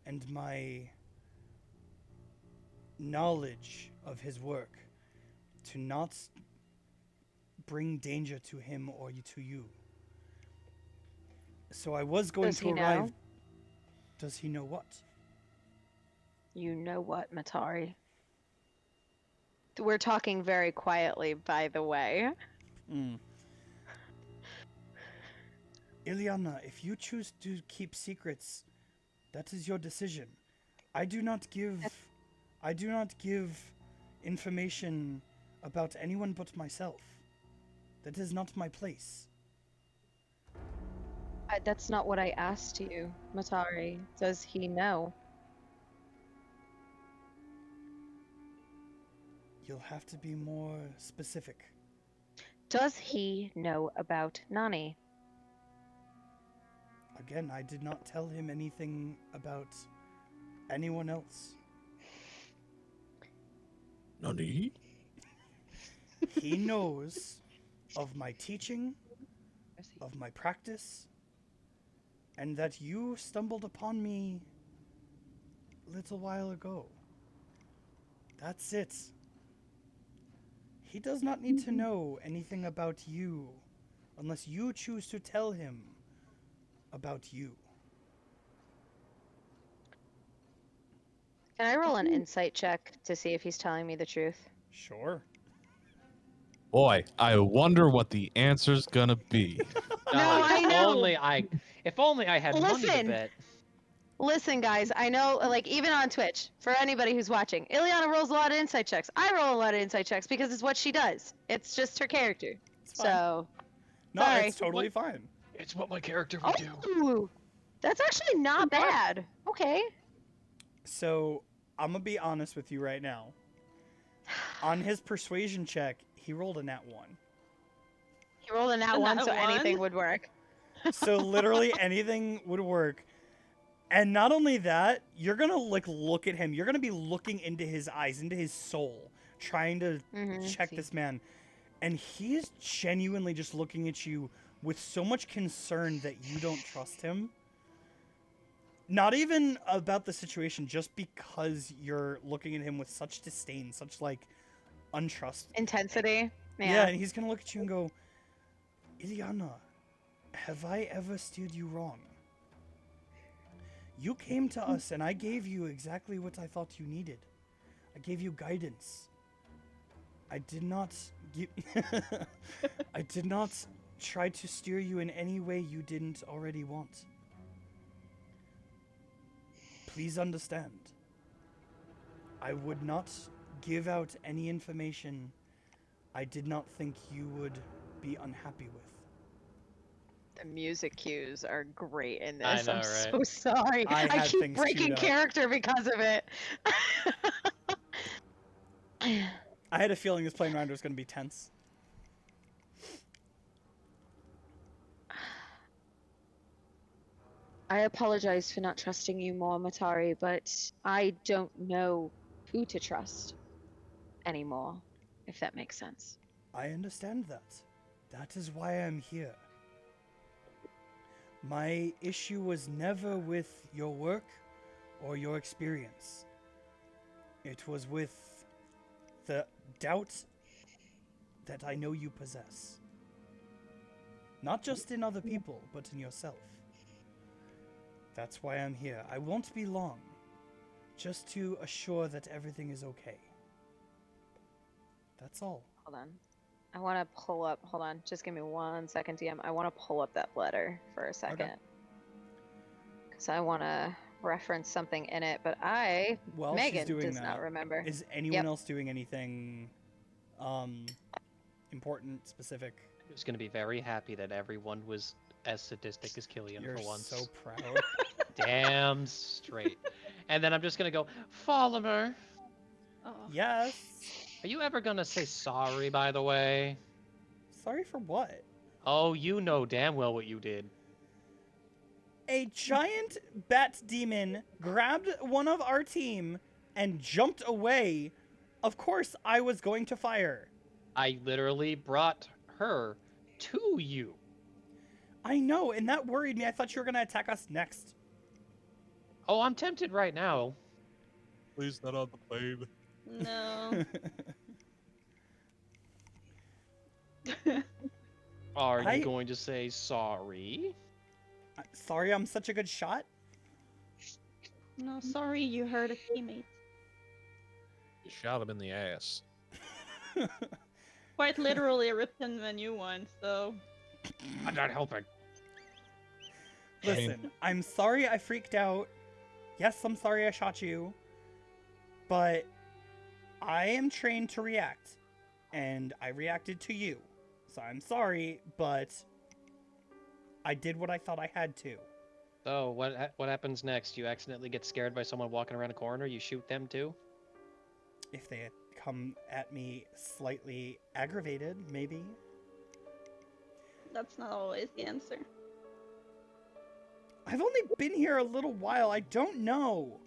[SPEAKER 1] and my knowledge of his work to not bring danger to him or to you. So I was going
[SPEAKER 3] Does
[SPEAKER 1] to
[SPEAKER 3] he
[SPEAKER 1] arrive.
[SPEAKER 3] know?
[SPEAKER 1] Does he know what?
[SPEAKER 3] You know what, Matari? We're talking very quietly, by the way.
[SPEAKER 1] Ilyana, if you choose to keep secrets, that is your decision. I do not give information about anyone but myself. That is not my place.
[SPEAKER 3] That's not what I asked you, Matari. Does he know?
[SPEAKER 1] You'll have to be more specific.
[SPEAKER 3] Does he know about Nani?
[SPEAKER 1] Again, I did not tell him anything about anyone else.
[SPEAKER 9] Nani?
[SPEAKER 1] He knows of my teaching, of my practice, and that you stumbled upon me a little while ago. That's it. He does not need to know anything about you unless you choose to tell him about you.
[SPEAKER 3] Can I roll an insight check to see if he's telling me the truth?
[SPEAKER 1] Sure.
[SPEAKER 9] Boy, I wonder what the answer's gonna be.
[SPEAKER 3] No,
[SPEAKER 2] God,
[SPEAKER 3] I know.
[SPEAKER 2] If only I had money to
[SPEAKER 3] Listen.
[SPEAKER 2] bet.
[SPEAKER 3] Listen, guys, I know, like, even on Twitch, for anybody who's watching, Ileana rolls a lot of insight checks. I roll a lot of insight checks because it's what she does. It's just her character.
[SPEAKER 1] It's fine.
[SPEAKER 3] So,
[SPEAKER 1] No,
[SPEAKER 3] sorry.
[SPEAKER 1] it's totally fine.
[SPEAKER 2] It's what my character would do.
[SPEAKER 3] Oh, that's actually not bad. Okay.
[SPEAKER 1] So, I'm gonna be honest with you right now. On his persuasion check, he rolled a nat 1.
[SPEAKER 3] He rolled a nat
[SPEAKER 4] A
[SPEAKER 3] 1,
[SPEAKER 4] nat
[SPEAKER 3] so
[SPEAKER 4] one?
[SPEAKER 3] anything would work.
[SPEAKER 1] So literally anything would work. And not only that, you're gonna look at him. You're gonna be looking into his eyes, into his soul, trying to check this man. And he is genuinely just looking at you with so much concern that you don't trust him. Not even about the situation, just because you're looking at him with such disdain, such like untrust.
[SPEAKER 3] Intensity.
[SPEAKER 1] Yeah, and he's gonna look at you and go, Ilyana, have I ever steered you wrong? You came to us and I gave you exactly what I thought you needed. I gave you guidance. I did not give I did not try to steer you in any way you didn't already want. Please understand. I would not give out any information I did not think you would be unhappy with.
[SPEAKER 3] The music cues are great in
[SPEAKER 2] I
[SPEAKER 3] this.
[SPEAKER 2] know,
[SPEAKER 3] I'm
[SPEAKER 2] right?
[SPEAKER 3] so sorry.
[SPEAKER 1] I
[SPEAKER 3] I
[SPEAKER 1] had
[SPEAKER 3] keep
[SPEAKER 1] things
[SPEAKER 3] breaking
[SPEAKER 1] queued up.
[SPEAKER 3] character because of it.
[SPEAKER 1] I had a feeling this plane rider was going to be tense.
[SPEAKER 3] I apologize for not trusting you more, Matari, but I don't know who to trust anymore, if that makes sense.
[SPEAKER 1] I understand that. That is why I'm here. My issue was never with your work or your experience. It was with the doubt that I know you possess. Not just in other people, but in yourself. That's why I'm here. I won't be long. Just to assure that everything is okay. That's all.
[SPEAKER 3] Hold on. I want to pull up. Hold on. Just give me 1 second, DM. I want to pull up that letter for a second. Because I want to reference something in it, but
[SPEAKER 1] While
[SPEAKER 3] Megan
[SPEAKER 1] she's doing
[SPEAKER 3] does
[SPEAKER 1] that,
[SPEAKER 3] not remember.
[SPEAKER 1] is anyone
[SPEAKER 3] Yep.
[SPEAKER 1] else doing anything important, specific?
[SPEAKER 2] He was going to be very happy that everyone was as sadistic as Killian
[SPEAKER 1] You're
[SPEAKER 2] for once.
[SPEAKER 1] so proud.
[SPEAKER 2] Damn straight. And then I'm just going to go, Follimer,
[SPEAKER 4] Oh.
[SPEAKER 1] Yes.
[SPEAKER 2] are you ever going to say sorry, by the way?
[SPEAKER 1] Sorry for what?
[SPEAKER 2] Oh, you know damn well what you did.
[SPEAKER 1] a giant bat demon grabbed one of our team and jumped away, of course I was going to fire.
[SPEAKER 2] I literally brought her to you.
[SPEAKER 1] I know, and that worried me. I thought you were going to attack us next.
[SPEAKER 2] Oh, I'm tempted right now.
[SPEAKER 9] Please not on the plane.
[SPEAKER 4] No.
[SPEAKER 2] Are
[SPEAKER 1] I-
[SPEAKER 2] you going to say sorry?
[SPEAKER 1] Sorry I'm such a good shot?
[SPEAKER 4] No, sorry you hurt a teammate.
[SPEAKER 9] You shot him in the ass.
[SPEAKER 4] Quite literally ripped him a new one, so...
[SPEAKER 2] I'm not helping.
[SPEAKER 1] Listen, I'm sorry I freaked out. Yes, I'm sorry I shot you. But I am trained to react. And I reacted to you. So I'm sorry, but I did what I thought I had to.
[SPEAKER 2] So what happens next? You accidentally get scared by someone walking around a corner. You shoot them too.
[SPEAKER 1] If they had come at me slightly aggravated, maybe.
[SPEAKER 4] That's not always the answer.
[SPEAKER 1] I've only been here a little while. I don't know.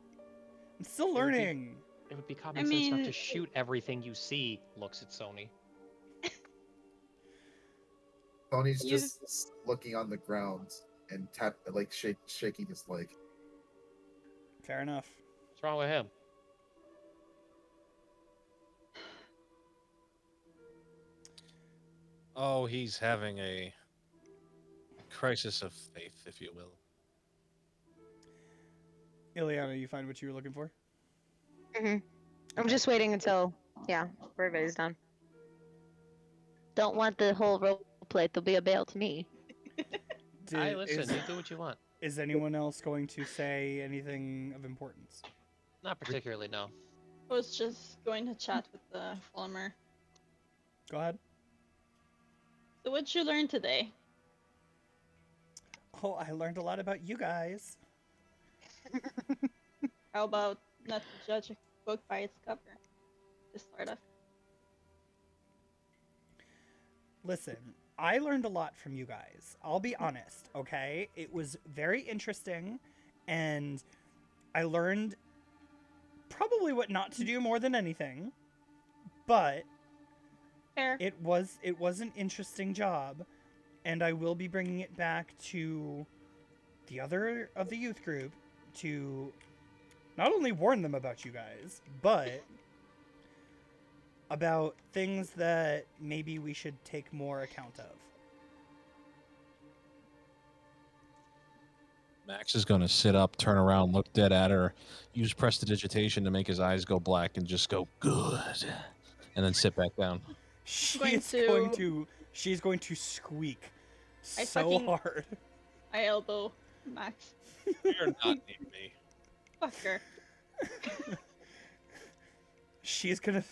[SPEAKER 1] I'm still
[SPEAKER 2] would be-
[SPEAKER 1] learning.
[SPEAKER 2] It would be common sense not
[SPEAKER 4] mean-
[SPEAKER 2] to shoot everything you see. Looks at Sony.
[SPEAKER 6] Tony's
[SPEAKER 4] You-
[SPEAKER 6] just looking on the ground and shaking his leg.
[SPEAKER 1] Fair enough.
[SPEAKER 2] What's wrong with him?
[SPEAKER 9] Oh, he's having a crisis of faith, if you will.
[SPEAKER 1] Ileana, you find what you were looking for?
[SPEAKER 3] I'm just waiting until, everybody's done. Don't want the whole role play to be a bail to me.
[SPEAKER 2] Listen. You do what you want.
[SPEAKER 1] Is anyone else going to say anything of importance?
[SPEAKER 2] Not particularly, no.
[SPEAKER 4] I was just going to chat with the farmer.
[SPEAKER 1] Go ahead.
[SPEAKER 4] So what'd you learn today?
[SPEAKER 1] Oh, I learned a lot about you guys.
[SPEAKER 4] How about not to judge a book by its cover? To start off.
[SPEAKER 1] Listen, I learned a lot from you guys. I'll be honest, okay? It was very interesting, and I learned probably what not to do more than anything. But
[SPEAKER 4] Fair.
[SPEAKER 1] it was an interesting job, and I will be bringing it back to the other of the youth group to not only warn them about you guys, but about things that maybe we should take more account of.
[SPEAKER 9] Max is going to sit up, turn around, look dead at her, use prestidigitation to make his eyes go black, and just go, good, and then sit back down.
[SPEAKER 1] She's
[SPEAKER 4] going
[SPEAKER 1] going to squeak
[SPEAKER 4] I
[SPEAKER 1] so
[SPEAKER 4] fucking-
[SPEAKER 1] hard.
[SPEAKER 4] I elbow Max.
[SPEAKER 9] You're not near me.
[SPEAKER 4] Fuck her.
[SPEAKER 1] She's gonna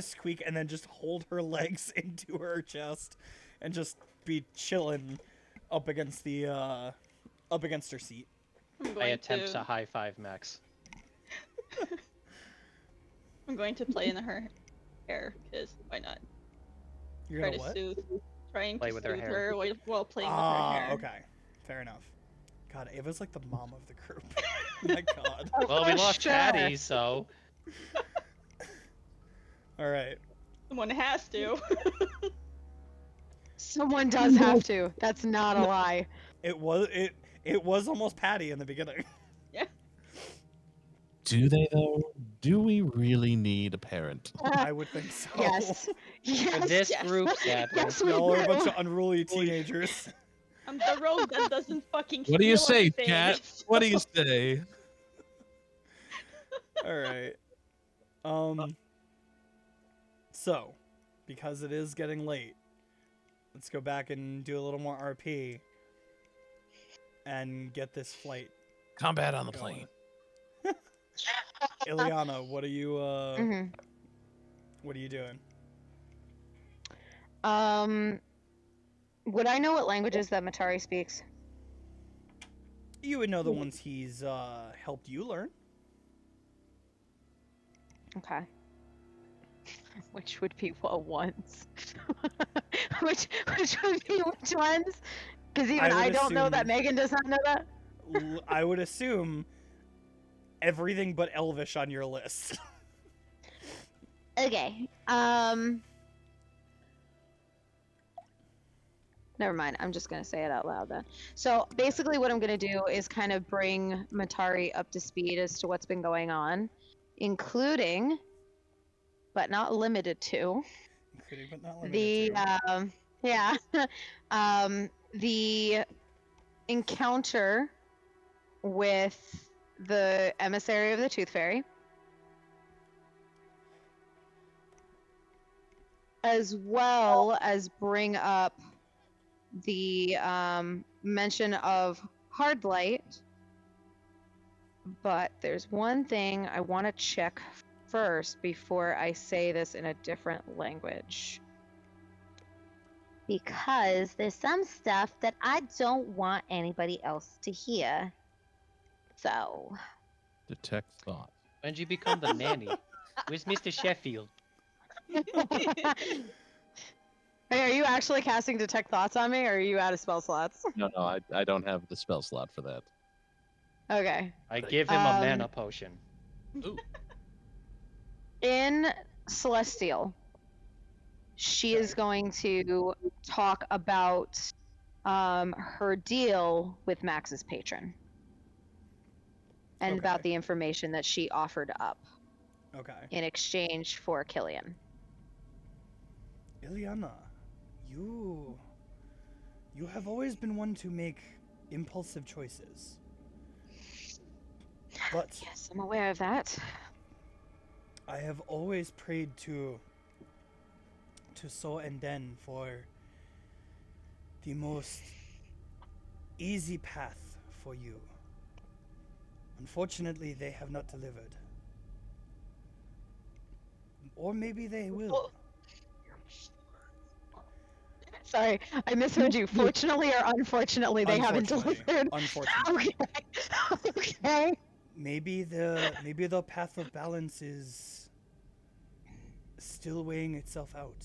[SPEAKER 1] squeak and then just hold her legs into her chest and just be chilling up against her seat.
[SPEAKER 4] I'm
[SPEAKER 2] I
[SPEAKER 4] going
[SPEAKER 2] attempt to
[SPEAKER 4] to
[SPEAKER 2] high five Max.
[SPEAKER 4] I'm going to play in her hair, because why not?
[SPEAKER 1] You're
[SPEAKER 4] Try
[SPEAKER 1] gonna
[SPEAKER 4] to
[SPEAKER 1] what?
[SPEAKER 4] soothe, trying
[SPEAKER 2] Play
[SPEAKER 4] to
[SPEAKER 2] with her
[SPEAKER 4] soothe
[SPEAKER 2] hair.
[SPEAKER 4] her while playing with her hair.
[SPEAKER 1] Okay. Fair enough. God, Ava's like the mom of the group. My God.
[SPEAKER 2] Well, we
[SPEAKER 3] For
[SPEAKER 2] lost
[SPEAKER 3] sure.
[SPEAKER 2] Patty, so
[SPEAKER 1] All right.
[SPEAKER 4] Someone has to.
[SPEAKER 3] Someone does have to. That's not a lie.
[SPEAKER 1] It was almost Patty in the beginning.
[SPEAKER 9] Do they, though? Do we really need a parent?
[SPEAKER 1] I would think so.
[SPEAKER 3] Yes. Yes.
[SPEAKER 2] this
[SPEAKER 3] yes.
[SPEAKER 2] group, sadly.
[SPEAKER 3] Yes, we
[SPEAKER 1] Y'all are a
[SPEAKER 3] do.
[SPEAKER 1] bunch of unruly teenagers.
[SPEAKER 4] I'm the rogue that doesn't fucking
[SPEAKER 9] What do you
[SPEAKER 4] feel
[SPEAKER 9] say,
[SPEAKER 4] anything.
[SPEAKER 9] Cat? What do you say?
[SPEAKER 1] All right. So, because it is getting late, let's go back and do a little more RP and get this flight.
[SPEAKER 9] Combat on the plane.
[SPEAKER 1] Ileana, what are you
[SPEAKER 3] Mhm.
[SPEAKER 1] what are you doing?
[SPEAKER 3] Would I know what languages that Matari speaks?
[SPEAKER 1] You would know the ones he's helped you learn.
[SPEAKER 3] Okay. Which would be what ones? which would be which ones? Because even
[SPEAKER 1] I
[SPEAKER 3] I,
[SPEAKER 1] would
[SPEAKER 3] don't know that
[SPEAKER 1] assume-
[SPEAKER 3] Megan does not know that.
[SPEAKER 1] I would assume everything but Elvish on your list.
[SPEAKER 3] Okay. Never mind. I'm just gonna say it out loud then. So basically, what I'm gonna do is kind of bring Matari up to speed as to what's been going on, including, but not limited to,
[SPEAKER 1] Including but not limited
[SPEAKER 3] the
[SPEAKER 1] to.
[SPEAKER 3] yeah, the encounter with the emissary of the Tooth Fairy, as well as bring up the mention of hard light. But there's one thing I want to check first before I say this in a different language. Because there's some stuff that I don't want anybody else to hear. So.
[SPEAKER 9] Detect thought.
[SPEAKER 2] When did you become the nanny? Where's Mr. Sheffield?
[SPEAKER 3] Hey, are you actually casting Detect Thoughts on me, or are you out of spell slots?
[SPEAKER 9] No, I don't have the spell slot for that.
[SPEAKER 3] Okay.
[SPEAKER 2] I give him a mana potion.
[SPEAKER 9] Ooh.
[SPEAKER 3] In Celestial, she is going to talk about her deal with Max's patron. And about
[SPEAKER 1] Okay.
[SPEAKER 3] the information that she offered up
[SPEAKER 1] Okay.
[SPEAKER 3] in exchange for Killian.
[SPEAKER 1] Ileana, you have always been one to make impulsive choices. But
[SPEAKER 3] Yes, I'm aware of that.
[SPEAKER 1] I have always prayed to So and Den for the most easy path for you. Unfortunately, they have not delivered. Or maybe they will.
[SPEAKER 3] Sorry, I misheard you. Fortunately or unfortunately, they haven't
[SPEAKER 1] Unfortunately.
[SPEAKER 3] delivered.
[SPEAKER 1] Unfortunately.
[SPEAKER 3] Okay. Okay.
[SPEAKER 1] Maybe the path of balance is still weighing itself out.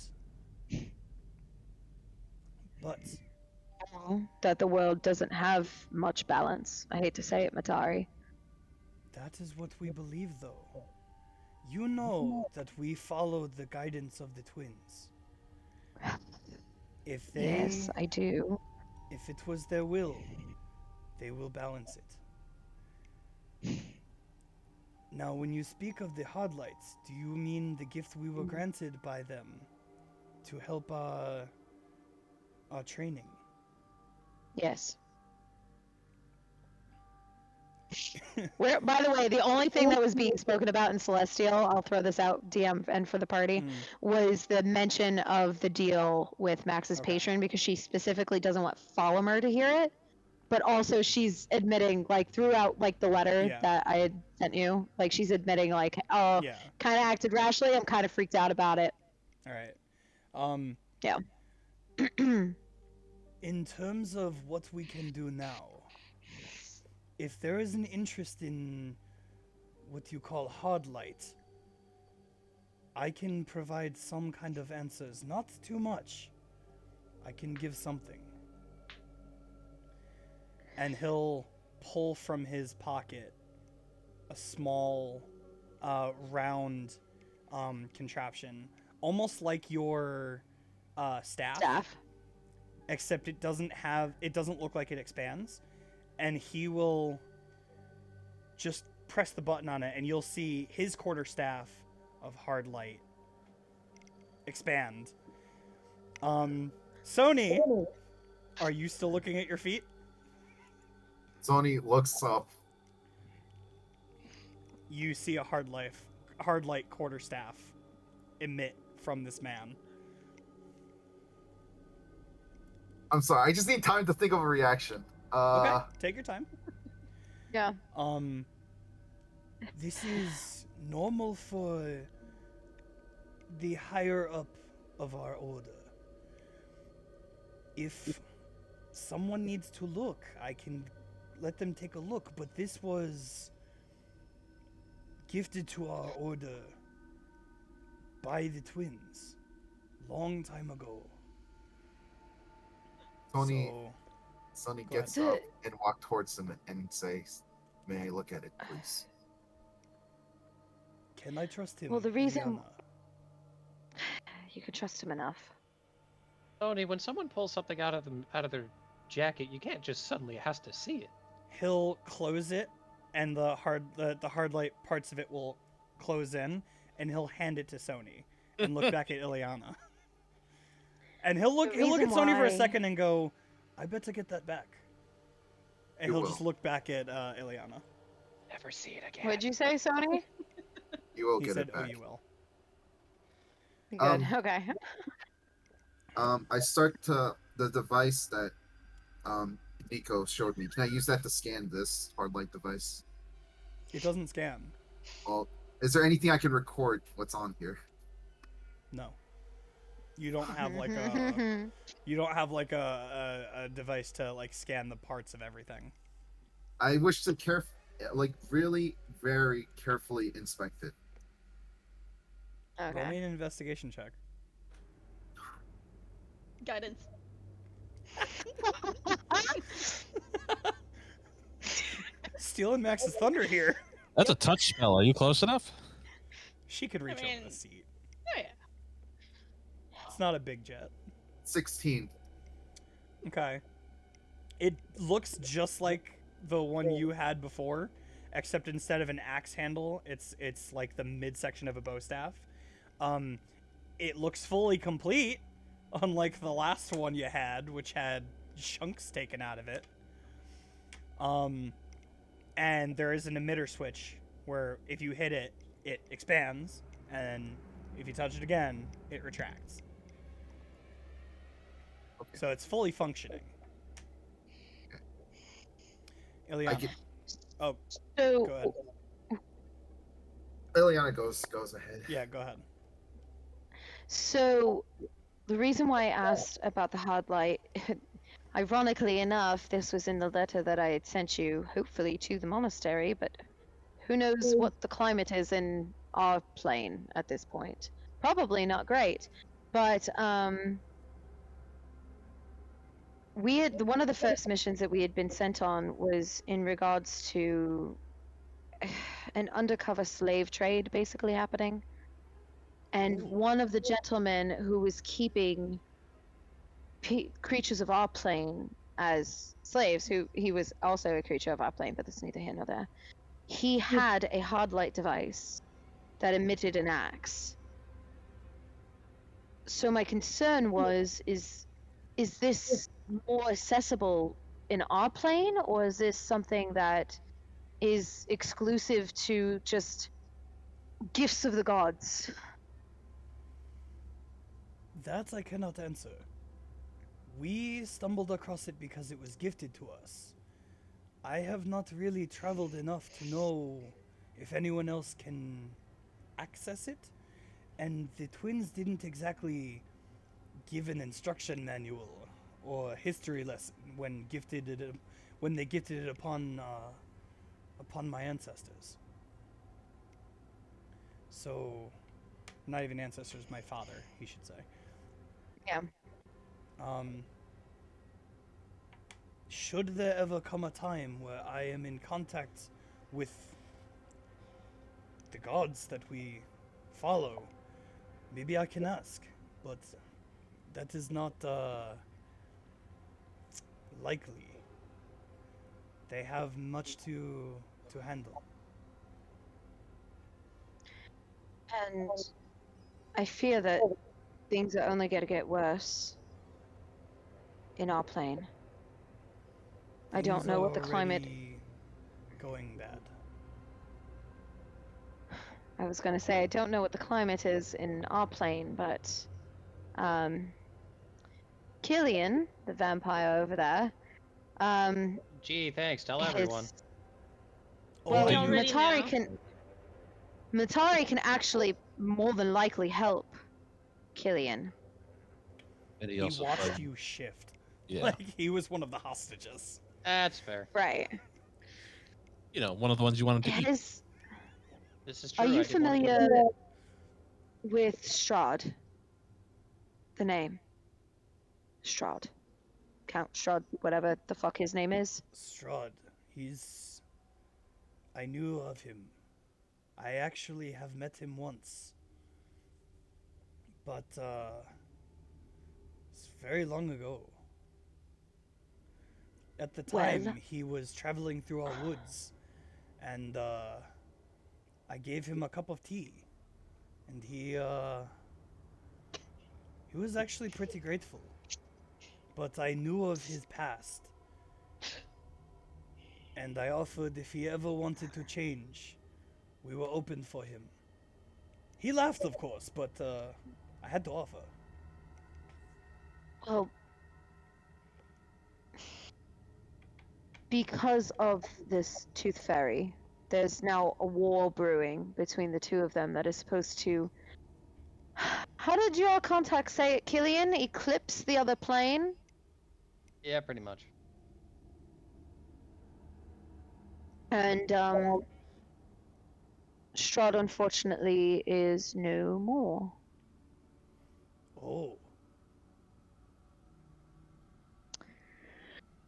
[SPEAKER 1] But
[SPEAKER 3] That the world doesn't have much balance. I hate to say it, Matari.
[SPEAKER 1] that is what we believe, though. You know that we followed the guidance of the twins. If they,
[SPEAKER 3] Yes, I do.
[SPEAKER 1] if it was their will, they will balance it. Now, when you speak of the Hardlights, do you mean the gift we were granted by them to help our training?
[SPEAKER 3] Yes. Where, by the way, the only thing that was being spoken about in Celestial, I'll throw this out, DM and for the party, was the mention of the deal with Max's
[SPEAKER 1] Okay.
[SPEAKER 3] patron, because she specifically doesn't want Follomer to hear it. But also she's admitting, like, throughout, like, the letter
[SPEAKER 1] Yeah.
[SPEAKER 3] that I had sent you, like, she's admitting, like, oh,
[SPEAKER 1] Yeah.
[SPEAKER 3] kind of acted rashly. I'm kind of freaked out about it.
[SPEAKER 1] All right.
[SPEAKER 3] Yeah.
[SPEAKER 1] In terms of what we can do now, if there is an interest in what you call hard light, I can provide some kind of answers. Not too much. I can give something. And he'll pull from his pocket a small, round contraption, almost like your staff. Except it doesn't look like it expands. And he will just press the button on it, and you'll see his quarterstaff of hard light expand. Sony, are you still looking at your feet?
[SPEAKER 6] Sony looks up.
[SPEAKER 1] You see a hard light quarterstaff emit from this man.
[SPEAKER 6] I'm sorry, I just need time to think of a reaction.
[SPEAKER 1] Okay, take your time.
[SPEAKER 3] Yeah.
[SPEAKER 1] This is normal for the higher up of our order. If someone needs to look, I can let them take a look, but this was gifted to our order by the twins long time ago.
[SPEAKER 6] Tony,
[SPEAKER 1] So,
[SPEAKER 6] Sonny
[SPEAKER 1] Go
[SPEAKER 6] gets
[SPEAKER 3] ahead.
[SPEAKER 6] up and walk towards him and says, "May I look at it, please?"
[SPEAKER 1] Can I trust him?
[SPEAKER 3] Well, the reason-
[SPEAKER 1] Liana?
[SPEAKER 3] You can trust him enough.
[SPEAKER 2] Tony, when someone pulls something out of their jacket, you can't just suddenly has to see it.
[SPEAKER 1] He'll close it, and the hard light parts of it will close in, and he'll hand it to Sony and look back at Ileana. And he'll look at
[SPEAKER 3] reason
[SPEAKER 1] Sony for a
[SPEAKER 3] why-
[SPEAKER 1] second and go, "I bet to get that back." And
[SPEAKER 6] You
[SPEAKER 1] he'll
[SPEAKER 6] will.
[SPEAKER 1] just look back at Ileana.
[SPEAKER 2] Never see it again.
[SPEAKER 3] What'd you say, Sony?
[SPEAKER 6] You will
[SPEAKER 1] He
[SPEAKER 6] get
[SPEAKER 1] said,
[SPEAKER 6] it
[SPEAKER 1] "Oh,
[SPEAKER 6] back.
[SPEAKER 1] you will."
[SPEAKER 3] Good. Okay.
[SPEAKER 6] I start to the device that Nico showed me. Can I use that to scan this hard light device?
[SPEAKER 1] It doesn't scan.
[SPEAKER 6] Well, is there anything I can record what's on here?
[SPEAKER 1] No. You don't have like a device to like scan the parts of everything.
[SPEAKER 6] I wish to really very carefully inspect it.
[SPEAKER 1] Roll me
[SPEAKER 3] Okay.
[SPEAKER 1] an investigation check.
[SPEAKER 4] Guidance.
[SPEAKER 1] Stealing Max's thunder here.
[SPEAKER 9] That's a touch spell. Are you close enough?
[SPEAKER 1] She could reach over
[SPEAKER 4] mean-
[SPEAKER 1] the seat.
[SPEAKER 4] Oh yeah.
[SPEAKER 1] It's not a big jet.
[SPEAKER 6] 16.
[SPEAKER 1] Okay. It looks just like the one you had before, except instead of an axe handle, it's like the midsection of a bow staff. It looks fully complete, unlike the last one you had, which had chunks taken out of it. And there is an emitter switch where if you hit it, it expands, and if you touch it again, it retracts.
[SPEAKER 6] Okay.
[SPEAKER 1] So it's fully functioning.
[SPEAKER 6] I
[SPEAKER 1] Ileana.
[SPEAKER 6] get,
[SPEAKER 1] Oh,
[SPEAKER 3] So,
[SPEAKER 1] go ahead.
[SPEAKER 6] Ileana goes ahead.
[SPEAKER 1] Yeah, go ahead.
[SPEAKER 3] so the reason why I asked about the hard light, ironically enough, this was in the letter that I had sent you, hopefully to the monastery, but who knows what the climate is in our plane at this point. Probably not great, but we had one of the first missions that we had been sent on was in regards to an undercover slave trade basically happening. And one of the gentlemen who was keeping creatures of our plane as slaves, who he was also a creature of our plane, but that's neither here nor there. He had a hard light device that emitted an axe. So my concern was, is this more accessible in our plane, or is this something that is exclusive to just gifts of the gods?
[SPEAKER 1] That I cannot answer. We stumbled across it because it was gifted to us. I have not really traveled enough to know if anyone else can access it, and the twins didn't exactly give an instruction manual or history lesson when they gifted it upon my ancestors. So, not even ancestors, my father, he should say.
[SPEAKER 3] Yeah.
[SPEAKER 1] Should there ever come a time where I am in contact with the gods that we follow, maybe I can ask, but that is not likely. They have much to handle.
[SPEAKER 3] And I fear that things are only going to get worse in our plane. I don't
[SPEAKER 1] Things
[SPEAKER 3] know
[SPEAKER 1] are
[SPEAKER 3] what the climate.
[SPEAKER 1] already going bad.
[SPEAKER 3] I was going to say I don't know what the climate is in our plane, but Killian, the vampire over there,
[SPEAKER 2] Gee, thanks. Tell everyone.
[SPEAKER 3] is well,
[SPEAKER 4] We already know.
[SPEAKER 3] Matari can actually more than likely help Killian.
[SPEAKER 5] And he
[SPEAKER 1] He
[SPEAKER 5] also
[SPEAKER 1] watched
[SPEAKER 5] tried-
[SPEAKER 1] you shift.
[SPEAKER 5] Yeah.
[SPEAKER 1] Like he was one of the hostages.
[SPEAKER 2] That's fair.
[SPEAKER 3] Right.
[SPEAKER 5] You know, one of the ones you wanted to eat.
[SPEAKER 3] Is
[SPEAKER 2] This is true.
[SPEAKER 3] Are
[SPEAKER 2] I
[SPEAKER 3] you
[SPEAKER 2] did want to eat
[SPEAKER 3] familiar
[SPEAKER 2] it.
[SPEAKER 3] with Strahd? The name? Strahd. Count Strahd, whatever the fuck his name is.
[SPEAKER 1] Strahd. I knew of him. I actually have met him once. But, it's very long ago. At the time,
[SPEAKER 3] Well.
[SPEAKER 1] he was traveling through our woods, and, I gave him a cup of tea. And he was actually pretty grateful. But I knew of his past. And I offered if he ever wanted to change, we were open for him. He laughed, of course, but I had to offer.
[SPEAKER 3] Well, because of this Tooth Fairy, there's now a war brewing between the two of them that is supposed to. How did your contact say it, Killian? Eclipse the other plane?
[SPEAKER 2] Yeah, pretty much.
[SPEAKER 3] And, Strahd unfortunately is no more.
[SPEAKER 1] Oh,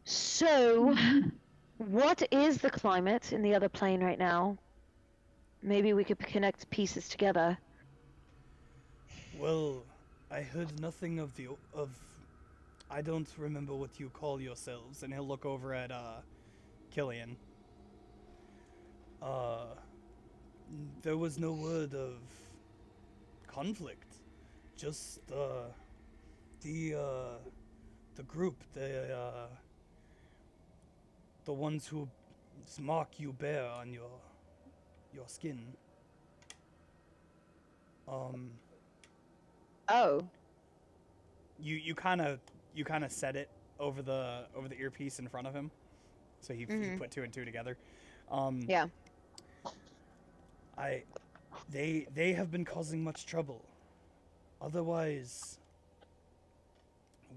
[SPEAKER 3] So, what is the climate in the other plane right now? Maybe we could connect pieces together.
[SPEAKER 1] well, I heard nothing of I don't remember what you call yourselves, and he'll look over at, Killian. There was no word of conflict. Just, the group, the ones who mark you bear on your skin.
[SPEAKER 3] Oh.
[SPEAKER 1] You kind of said it over the earpiece in front of him, so he put two and two together.
[SPEAKER 3] Yeah.
[SPEAKER 1] They have been causing much trouble. Otherwise,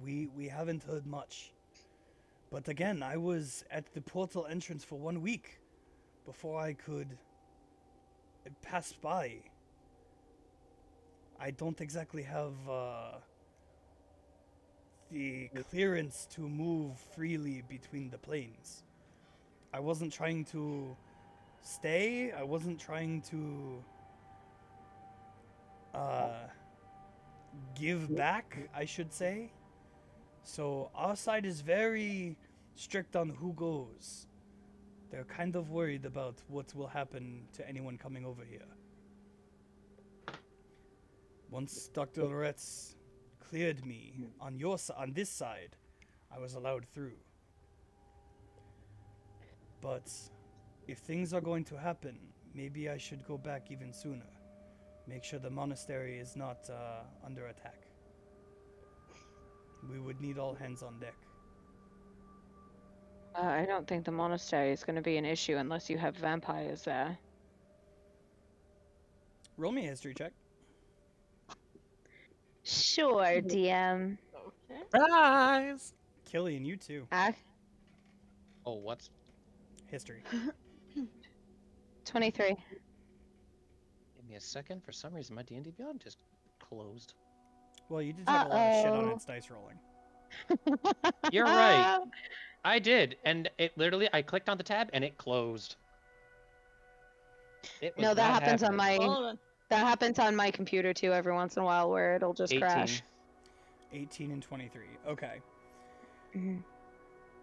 [SPEAKER 1] we haven't heard much. But again, I was at the portal entrance for 1 week before I could pass by. I don't exactly have the clearance to move freely between the planes. I wasn't trying to stay. I wasn't trying to give back, I should say. So our side is very strict on who goes. They're kind of worried about what will happen to anyone coming over here. Once Dr. Loretz cleared me on this side, I was allowed through. But if things are going to happen, maybe I should go back even sooner. Make sure the monastery is not under attack. We would need all hands on deck.
[SPEAKER 3] I don't think the monastery is going to be an issue unless you have vampires there.
[SPEAKER 1] Roll me a history check.
[SPEAKER 3] Sure, DM.
[SPEAKER 4] Okay.
[SPEAKER 9] Surprise!
[SPEAKER 1] Killian, you too.
[SPEAKER 2] Oh, what's?
[SPEAKER 1] History.
[SPEAKER 3] 23.
[SPEAKER 2] Give me a second. For some reason, my D&D Beyond just closed.
[SPEAKER 1] Well, you did have a lot of shit on
[SPEAKER 3] Uh-oh.
[SPEAKER 1] its dice rolling.
[SPEAKER 2] You're right. I did, and it literally, I clicked on the tab and it closed. It was
[SPEAKER 3] No, that
[SPEAKER 2] not
[SPEAKER 3] happens on
[SPEAKER 2] happening.
[SPEAKER 3] my
[SPEAKER 4] Hold on.
[SPEAKER 3] that happens on my computer too every once in a while where it'll just
[SPEAKER 2] 18.
[SPEAKER 3] crash.
[SPEAKER 1] 18 and 23. Okay.
[SPEAKER 3] Mhm.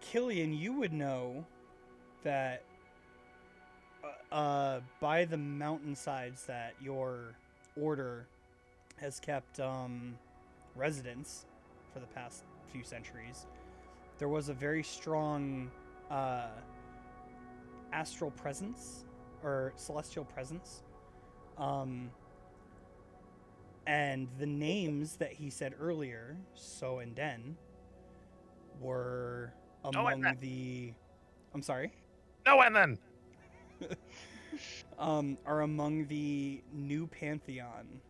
[SPEAKER 1] Killian, you would know that by the mountainsides that your order has kept residence for the past few centuries, there was a very strong astral presence or celestial presence. And the names that he said earlier, So and Den, were among the. I'm sorry.
[SPEAKER 9] No, and then
[SPEAKER 1] Are among the new pantheon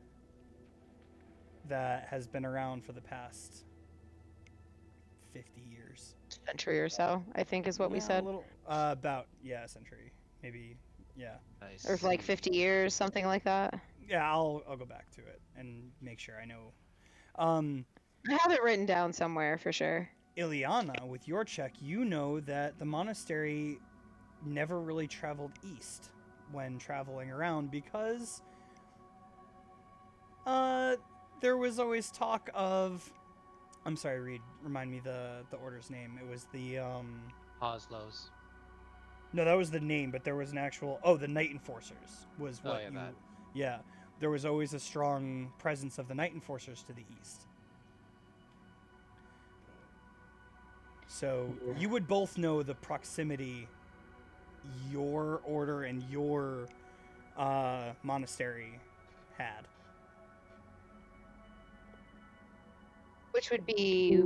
[SPEAKER 1] that has been around for the past 50 years.
[SPEAKER 3] Century or so, I think is what we
[SPEAKER 1] Yeah,
[SPEAKER 3] said.
[SPEAKER 1] a little, about a century, maybe. Yeah,
[SPEAKER 2] Nice.
[SPEAKER 3] Or like 50 years, something like that.
[SPEAKER 1] yeah. I'll go back to it and make sure I know.
[SPEAKER 3] I have it written down somewhere for sure.
[SPEAKER 1] Ileana, with your check, you know that the monastery never really traveled east when traveling around because there was always talk of. I'm sorry, Reed. Remind me the order's name. It was the
[SPEAKER 2] Oslo's.
[SPEAKER 1] No, that was the name, but there was an actual. Oh, the Night Enforcers was
[SPEAKER 2] Oh,
[SPEAKER 1] what
[SPEAKER 2] yeah,
[SPEAKER 1] you.
[SPEAKER 2] that.
[SPEAKER 1] Yeah, there was always a strong presence of the Night Enforcers to the east. So you would both know the proximity your order and your monastery had.
[SPEAKER 3] Which would be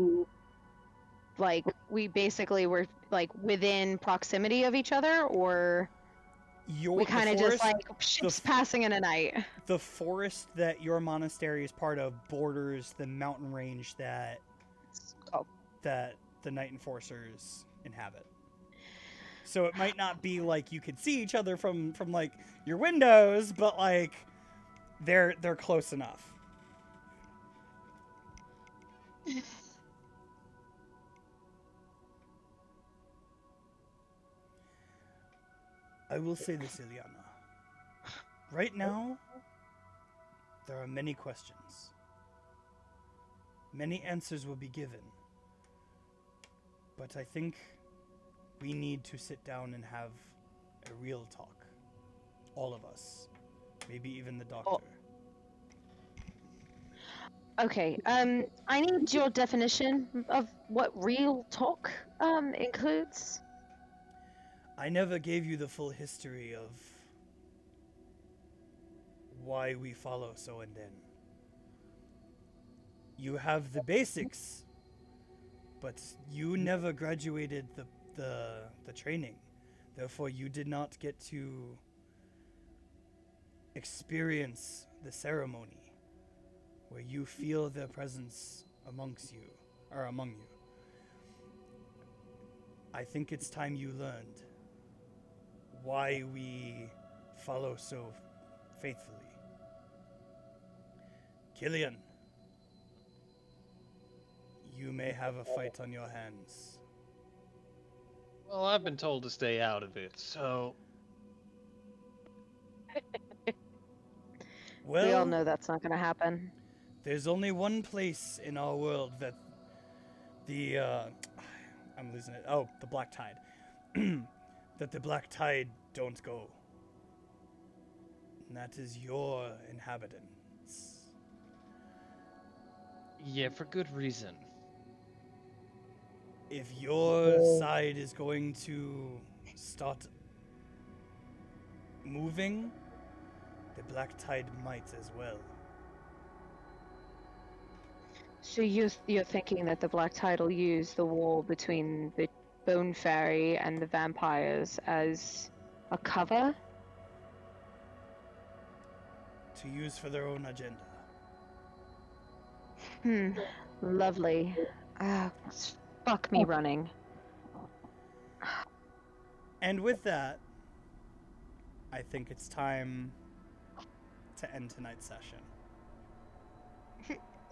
[SPEAKER 3] like we basically were like within proximity of each other, or we kind of just like ships passing in a night.
[SPEAKER 1] The forest that your monastery is part of borders the mountain range that that the Night Enforcers inhabit. So it might not be like you could see each other from like your windows, but like they're close enough. I will say this, Ileana. Right now, there are many questions. Many answers will be given. But I think we need to sit down and have a real talk. All of us. Maybe even the doctor.
[SPEAKER 3] Okay, I need your definition of what real talk includes.
[SPEAKER 1] I never gave you the full history of why we follow So and Den. You have the basics, but you never graduated the training. Therefore, you did not get to experience the ceremony where you feel their presence amongst you, or among you. I think it's time you learned why we follow so faithfully. Killian, you may have a fight on your hands.
[SPEAKER 2] Well, I've been told to stay out of it, so
[SPEAKER 1] Well,
[SPEAKER 3] We all know that's not gonna happen.
[SPEAKER 1] there's only one place in our world that the I'm losing it. Oh, the Black Tide. That the Black Tide don't go. And that is your inhabitants.
[SPEAKER 2] yeah, for good reason.
[SPEAKER 1] If your side is going to start moving, the Black Tide might as well.
[SPEAKER 3] So you're thinking that the Black Tide will use the wall between the Bone Fairy and the vampires as a cover?
[SPEAKER 1] To use for their own agenda.
[SPEAKER 3] Lovely. Fuck me running.
[SPEAKER 1] And with that, I think it's time to end tonight's session.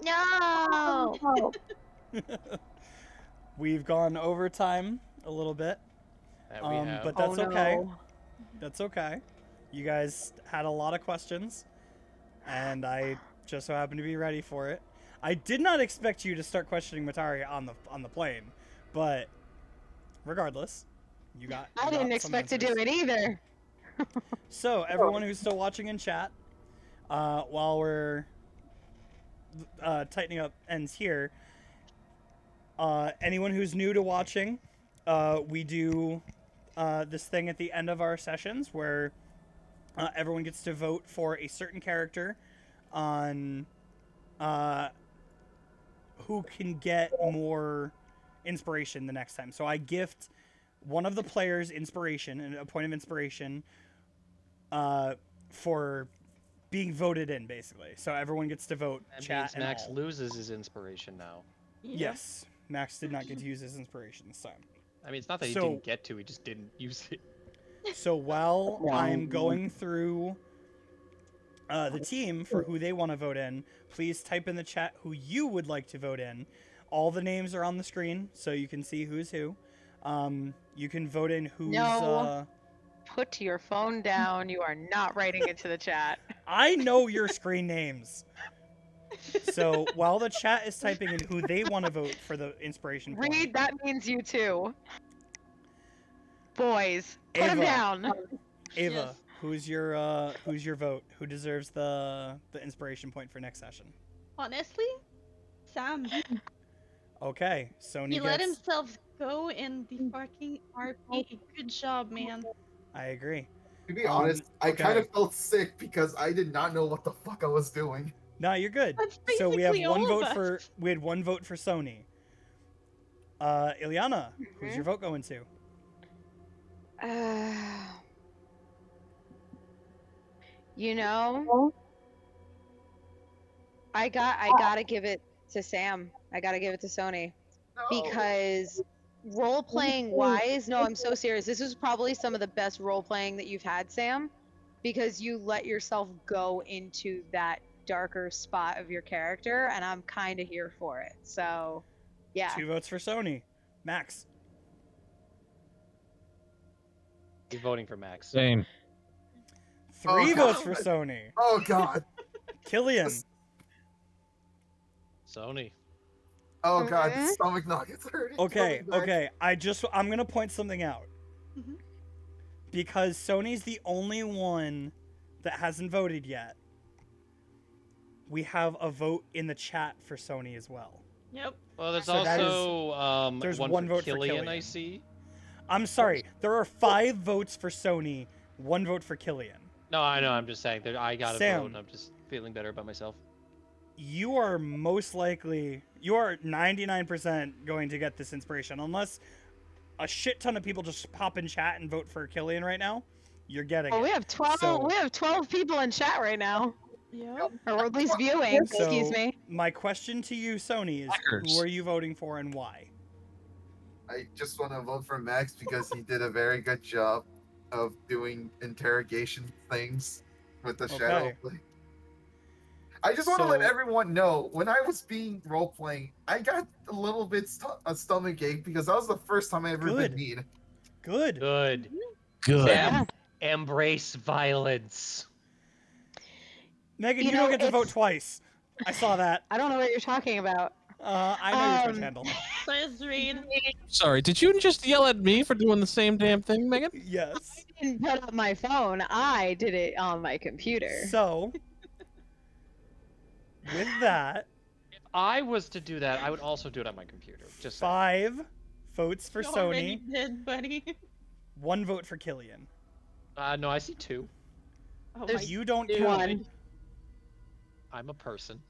[SPEAKER 3] No!
[SPEAKER 1] We've gone overtime a little bit,
[SPEAKER 2] That we have.
[SPEAKER 1] but that's
[SPEAKER 3] Oh,
[SPEAKER 1] okay.
[SPEAKER 3] no.
[SPEAKER 1] That's okay. You guys had a lot of questions, and I just so happened to be ready for it. I did not expect you to start questioning Matari on the plane, but regardless, you got.
[SPEAKER 3] I didn't expect to do it either.
[SPEAKER 1] So everyone who's still watching in chat, while we're tightening up ends here, anyone who's new to watching, we do this thing at the end of our sessions where everyone gets to vote for a certain character on who can get more inspiration the next time. So I gift one of the players inspiration, and a point of inspiration, for being voted in, basically. So everyone gets to vote.
[SPEAKER 2] That
[SPEAKER 1] chat
[SPEAKER 2] means
[SPEAKER 1] and
[SPEAKER 2] Max
[SPEAKER 1] all.
[SPEAKER 2] loses his inspiration now.
[SPEAKER 1] Yes, Max did not get to use his inspiration this time.
[SPEAKER 2] I mean, it's not that he
[SPEAKER 1] So-
[SPEAKER 2] didn't get to; he just didn't use it.
[SPEAKER 1] So while I'm going through the team for who they want to vote in, please type in the chat who you would like to vote in. all the names are on the screen, so you can see who's who. You can vote in who's.
[SPEAKER 3] No. Put your phone down. You are not writing into the chat.
[SPEAKER 1] I know your screen names. So while the chat is typing in who they want to vote for the inspiration point,
[SPEAKER 3] Reed, that means you too. Boys, put him
[SPEAKER 1] Ava.
[SPEAKER 3] down.
[SPEAKER 1] Ava, who's your vote? Who deserves the inspiration point for next session?
[SPEAKER 4] Honestly, Sam.
[SPEAKER 1] Okay, Sony
[SPEAKER 4] He let
[SPEAKER 1] gets.
[SPEAKER 4] himself go in the fucking RP. Good job, man.
[SPEAKER 1] I agree.
[SPEAKER 6] To be honest, I kind
[SPEAKER 1] okay.
[SPEAKER 6] of felt sick because I did not know what the fuck I was doing.
[SPEAKER 1] No, you're good.
[SPEAKER 4] That's
[SPEAKER 1] So we have
[SPEAKER 4] basically
[SPEAKER 1] one
[SPEAKER 4] all of
[SPEAKER 1] vote for
[SPEAKER 4] us.
[SPEAKER 1] we had one vote for Sony. Ilyana, who's your vote going to?
[SPEAKER 3] You know, I gotta give it to Sam. I gotta give it to Sony
[SPEAKER 6] No.
[SPEAKER 3] because role playing wise, no, I'm so serious. This was probably some of the best role playing that you've had, Sam, because you let yourself go into that darker spot of your character, and I'm kind of here for it. So, yeah.
[SPEAKER 1] 2 votes for Sony. Max.
[SPEAKER 2] You're voting for Max.
[SPEAKER 9] Same.
[SPEAKER 1] 3
[SPEAKER 6] Oh,
[SPEAKER 1] votes
[SPEAKER 6] God.
[SPEAKER 1] for Sony.
[SPEAKER 6] Oh god.
[SPEAKER 1] Killian.
[SPEAKER 2] Sony.
[SPEAKER 6] Oh god,
[SPEAKER 3] Mhm.
[SPEAKER 6] stomach nuggets hurting.
[SPEAKER 1] Okay,
[SPEAKER 6] Coming back.
[SPEAKER 1] okay. I'm gonna point something out.
[SPEAKER 4] Mhm.
[SPEAKER 1] Because Sony's the only one that hasn't voted yet. We have a vote in the chat for Sony as well.
[SPEAKER 4] Yep.
[SPEAKER 2] Well, there's
[SPEAKER 1] So that is-
[SPEAKER 2] also
[SPEAKER 1] there's
[SPEAKER 2] one
[SPEAKER 1] one
[SPEAKER 2] for
[SPEAKER 1] vote for
[SPEAKER 2] Killian, I
[SPEAKER 1] Killian.
[SPEAKER 2] see.
[SPEAKER 1] I'm sorry. There are 5 votes for Sony, 1 vote for Killian.
[SPEAKER 2] No, I know. I'm just saying that I got a
[SPEAKER 1] Sam.
[SPEAKER 2] vote, and I'm just feeling better about myself.
[SPEAKER 1] You are most likely, you are 99% going to get this inspiration, unless a shit ton of people just pop in chat and vote for Killian right now. You're getting
[SPEAKER 3] Well,
[SPEAKER 1] it.
[SPEAKER 3] we have 12.
[SPEAKER 1] So-
[SPEAKER 3] We have 12 people in chat right now,
[SPEAKER 4] Yep.
[SPEAKER 3] or at least viewing.
[SPEAKER 1] So,
[SPEAKER 3] Excuse me.
[SPEAKER 1] my question to you, Sony, is
[SPEAKER 9] Hackers.
[SPEAKER 1] who are you voting for and why?
[SPEAKER 6] I just want to vote for Max because he did a very good job of doing interrogation things with the shadow
[SPEAKER 1] Okay.
[SPEAKER 6] play. I just want to let
[SPEAKER 1] So-
[SPEAKER 6] everyone know when I was being role playing, I got a little bit a stomach ache because that was the first time I ever
[SPEAKER 1] Good.
[SPEAKER 6] been mean.
[SPEAKER 1] Good.
[SPEAKER 2] Good.
[SPEAKER 9] Good.
[SPEAKER 2] Sam, embrace violence.
[SPEAKER 1] Megan,
[SPEAKER 3] You
[SPEAKER 1] you don't
[SPEAKER 3] know,
[SPEAKER 1] get to vote
[SPEAKER 3] it's-
[SPEAKER 1] twice. I saw that.
[SPEAKER 3] I don't know what you're talking about.
[SPEAKER 1] I know your Twitch
[SPEAKER 3] Um,
[SPEAKER 1] handle.
[SPEAKER 4] Says Reed.
[SPEAKER 9] Sorry, did you just yell at me for doing the same damn thing, Megan?
[SPEAKER 1] Yes.
[SPEAKER 3] I didn't put up my phone. I did it on my computer.
[SPEAKER 1] So, with that,
[SPEAKER 2] If I was to do that, I would also do it on my computer. Just saying.
[SPEAKER 1] 5 votes for
[SPEAKER 4] You already
[SPEAKER 1] Sony,
[SPEAKER 4] did, buddy.
[SPEAKER 1] 1 vote for Killian.
[SPEAKER 2] No, I see 2.
[SPEAKER 4] Oh
[SPEAKER 3] There's-
[SPEAKER 4] my
[SPEAKER 1] You don't
[SPEAKER 4] dude.
[SPEAKER 1] count.
[SPEAKER 3] One.
[SPEAKER 2] I'm a person.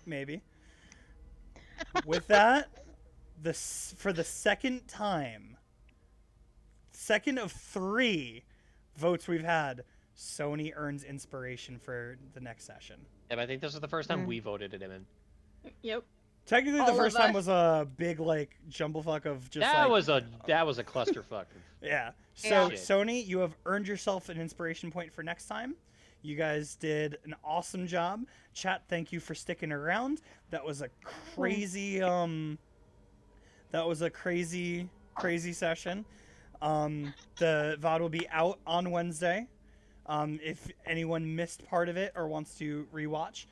[SPEAKER 1] Maybe. With that, for the second time, second of 3 votes we've had, Sony earns inspiration for the next session.
[SPEAKER 2] And I think this is the first time
[SPEAKER 3] Mm.
[SPEAKER 2] we voted it in.
[SPEAKER 4] Yep.
[SPEAKER 1] Technically,
[SPEAKER 3] All
[SPEAKER 1] the
[SPEAKER 3] of
[SPEAKER 1] first time
[SPEAKER 3] us.
[SPEAKER 1] was a big like jumblefuck of just
[SPEAKER 2] That
[SPEAKER 1] like
[SPEAKER 2] was a clusterfuck.
[SPEAKER 1] yeah. So
[SPEAKER 3] Yeah.
[SPEAKER 1] Sony, you have earned yourself an inspiration point for next time. You guys did an awesome job. Chat, thank you for sticking around. That was a crazy crazy session. The VOD will be out on Wednesday. If anyone missed part of it or wants to rewatch,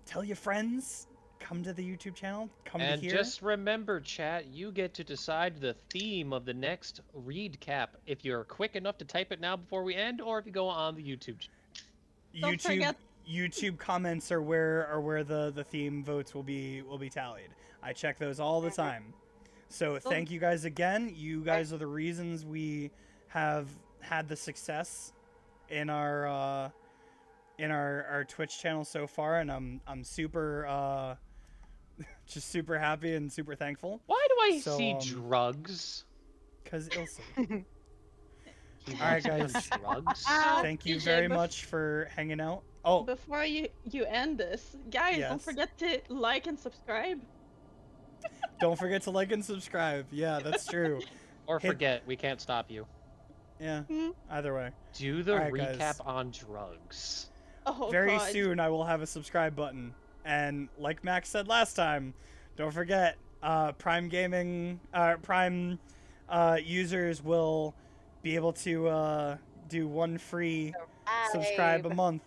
[SPEAKER 1] tell your friends. Come to the YouTube channel. Come
[SPEAKER 2] And
[SPEAKER 1] to here.
[SPEAKER 2] just remember, chat, you get to decide the theme of the next read cap if you're quick enough to type it now before we end, or if you go on the YouTube.
[SPEAKER 4] Don't forget-
[SPEAKER 1] YouTube comments are where the theme votes will be tallied. I check those all the time. So thank you guys again. You guys are the reasons we have had the success in our Twitch channel so far, and I'm super just super happy and super thankful
[SPEAKER 2] Why do I
[SPEAKER 1] So,
[SPEAKER 2] see drugs?
[SPEAKER 1] because Ilse.
[SPEAKER 2] He
[SPEAKER 1] All right,
[SPEAKER 2] wants
[SPEAKER 1] guys.
[SPEAKER 2] Drugs.
[SPEAKER 1] Thank you
[SPEAKER 4] DJ,
[SPEAKER 1] very much for hanging out. Oh,
[SPEAKER 4] Before you end this, guys, don't
[SPEAKER 1] Yes.
[SPEAKER 4] forget to like and subscribe.
[SPEAKER 1] don't forget to like and subscribe. Yeah, that's true.
[SPEAKER 2] Or
[SPEAKER 1] Hit-
[SPEAKER 2] forget, we can't stop you.
[SPEAKER 1] Yeah,
[SPEAKER 4] Hmm.
[SPEAKER 1] either way.
[SPEAKER 2] Do the
[SPEAKER 1] Alright,
[SPEAKER 2] recap
[SPEAKER 1] guys.
[SPEAKER 2] on drugs.
[SPEAKER 4] Oh
[SPEAKER 1] Very
[SPEAKER 4] God.
[SPEAKER 1] soon I will have a subscribe button. And like Max said last time, don't forget, Prime Gaming, Prime users will be able to do one free subscribe a month.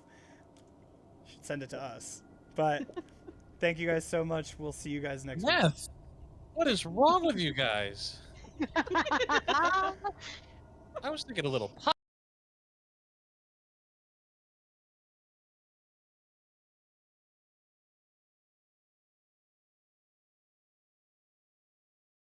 [SPEAKER 1] Should send it to us. But thank you guys so much. We'll see you guys next week.
[SPEAKER 9] Meth. What is wrong with you guys? I was thinking a little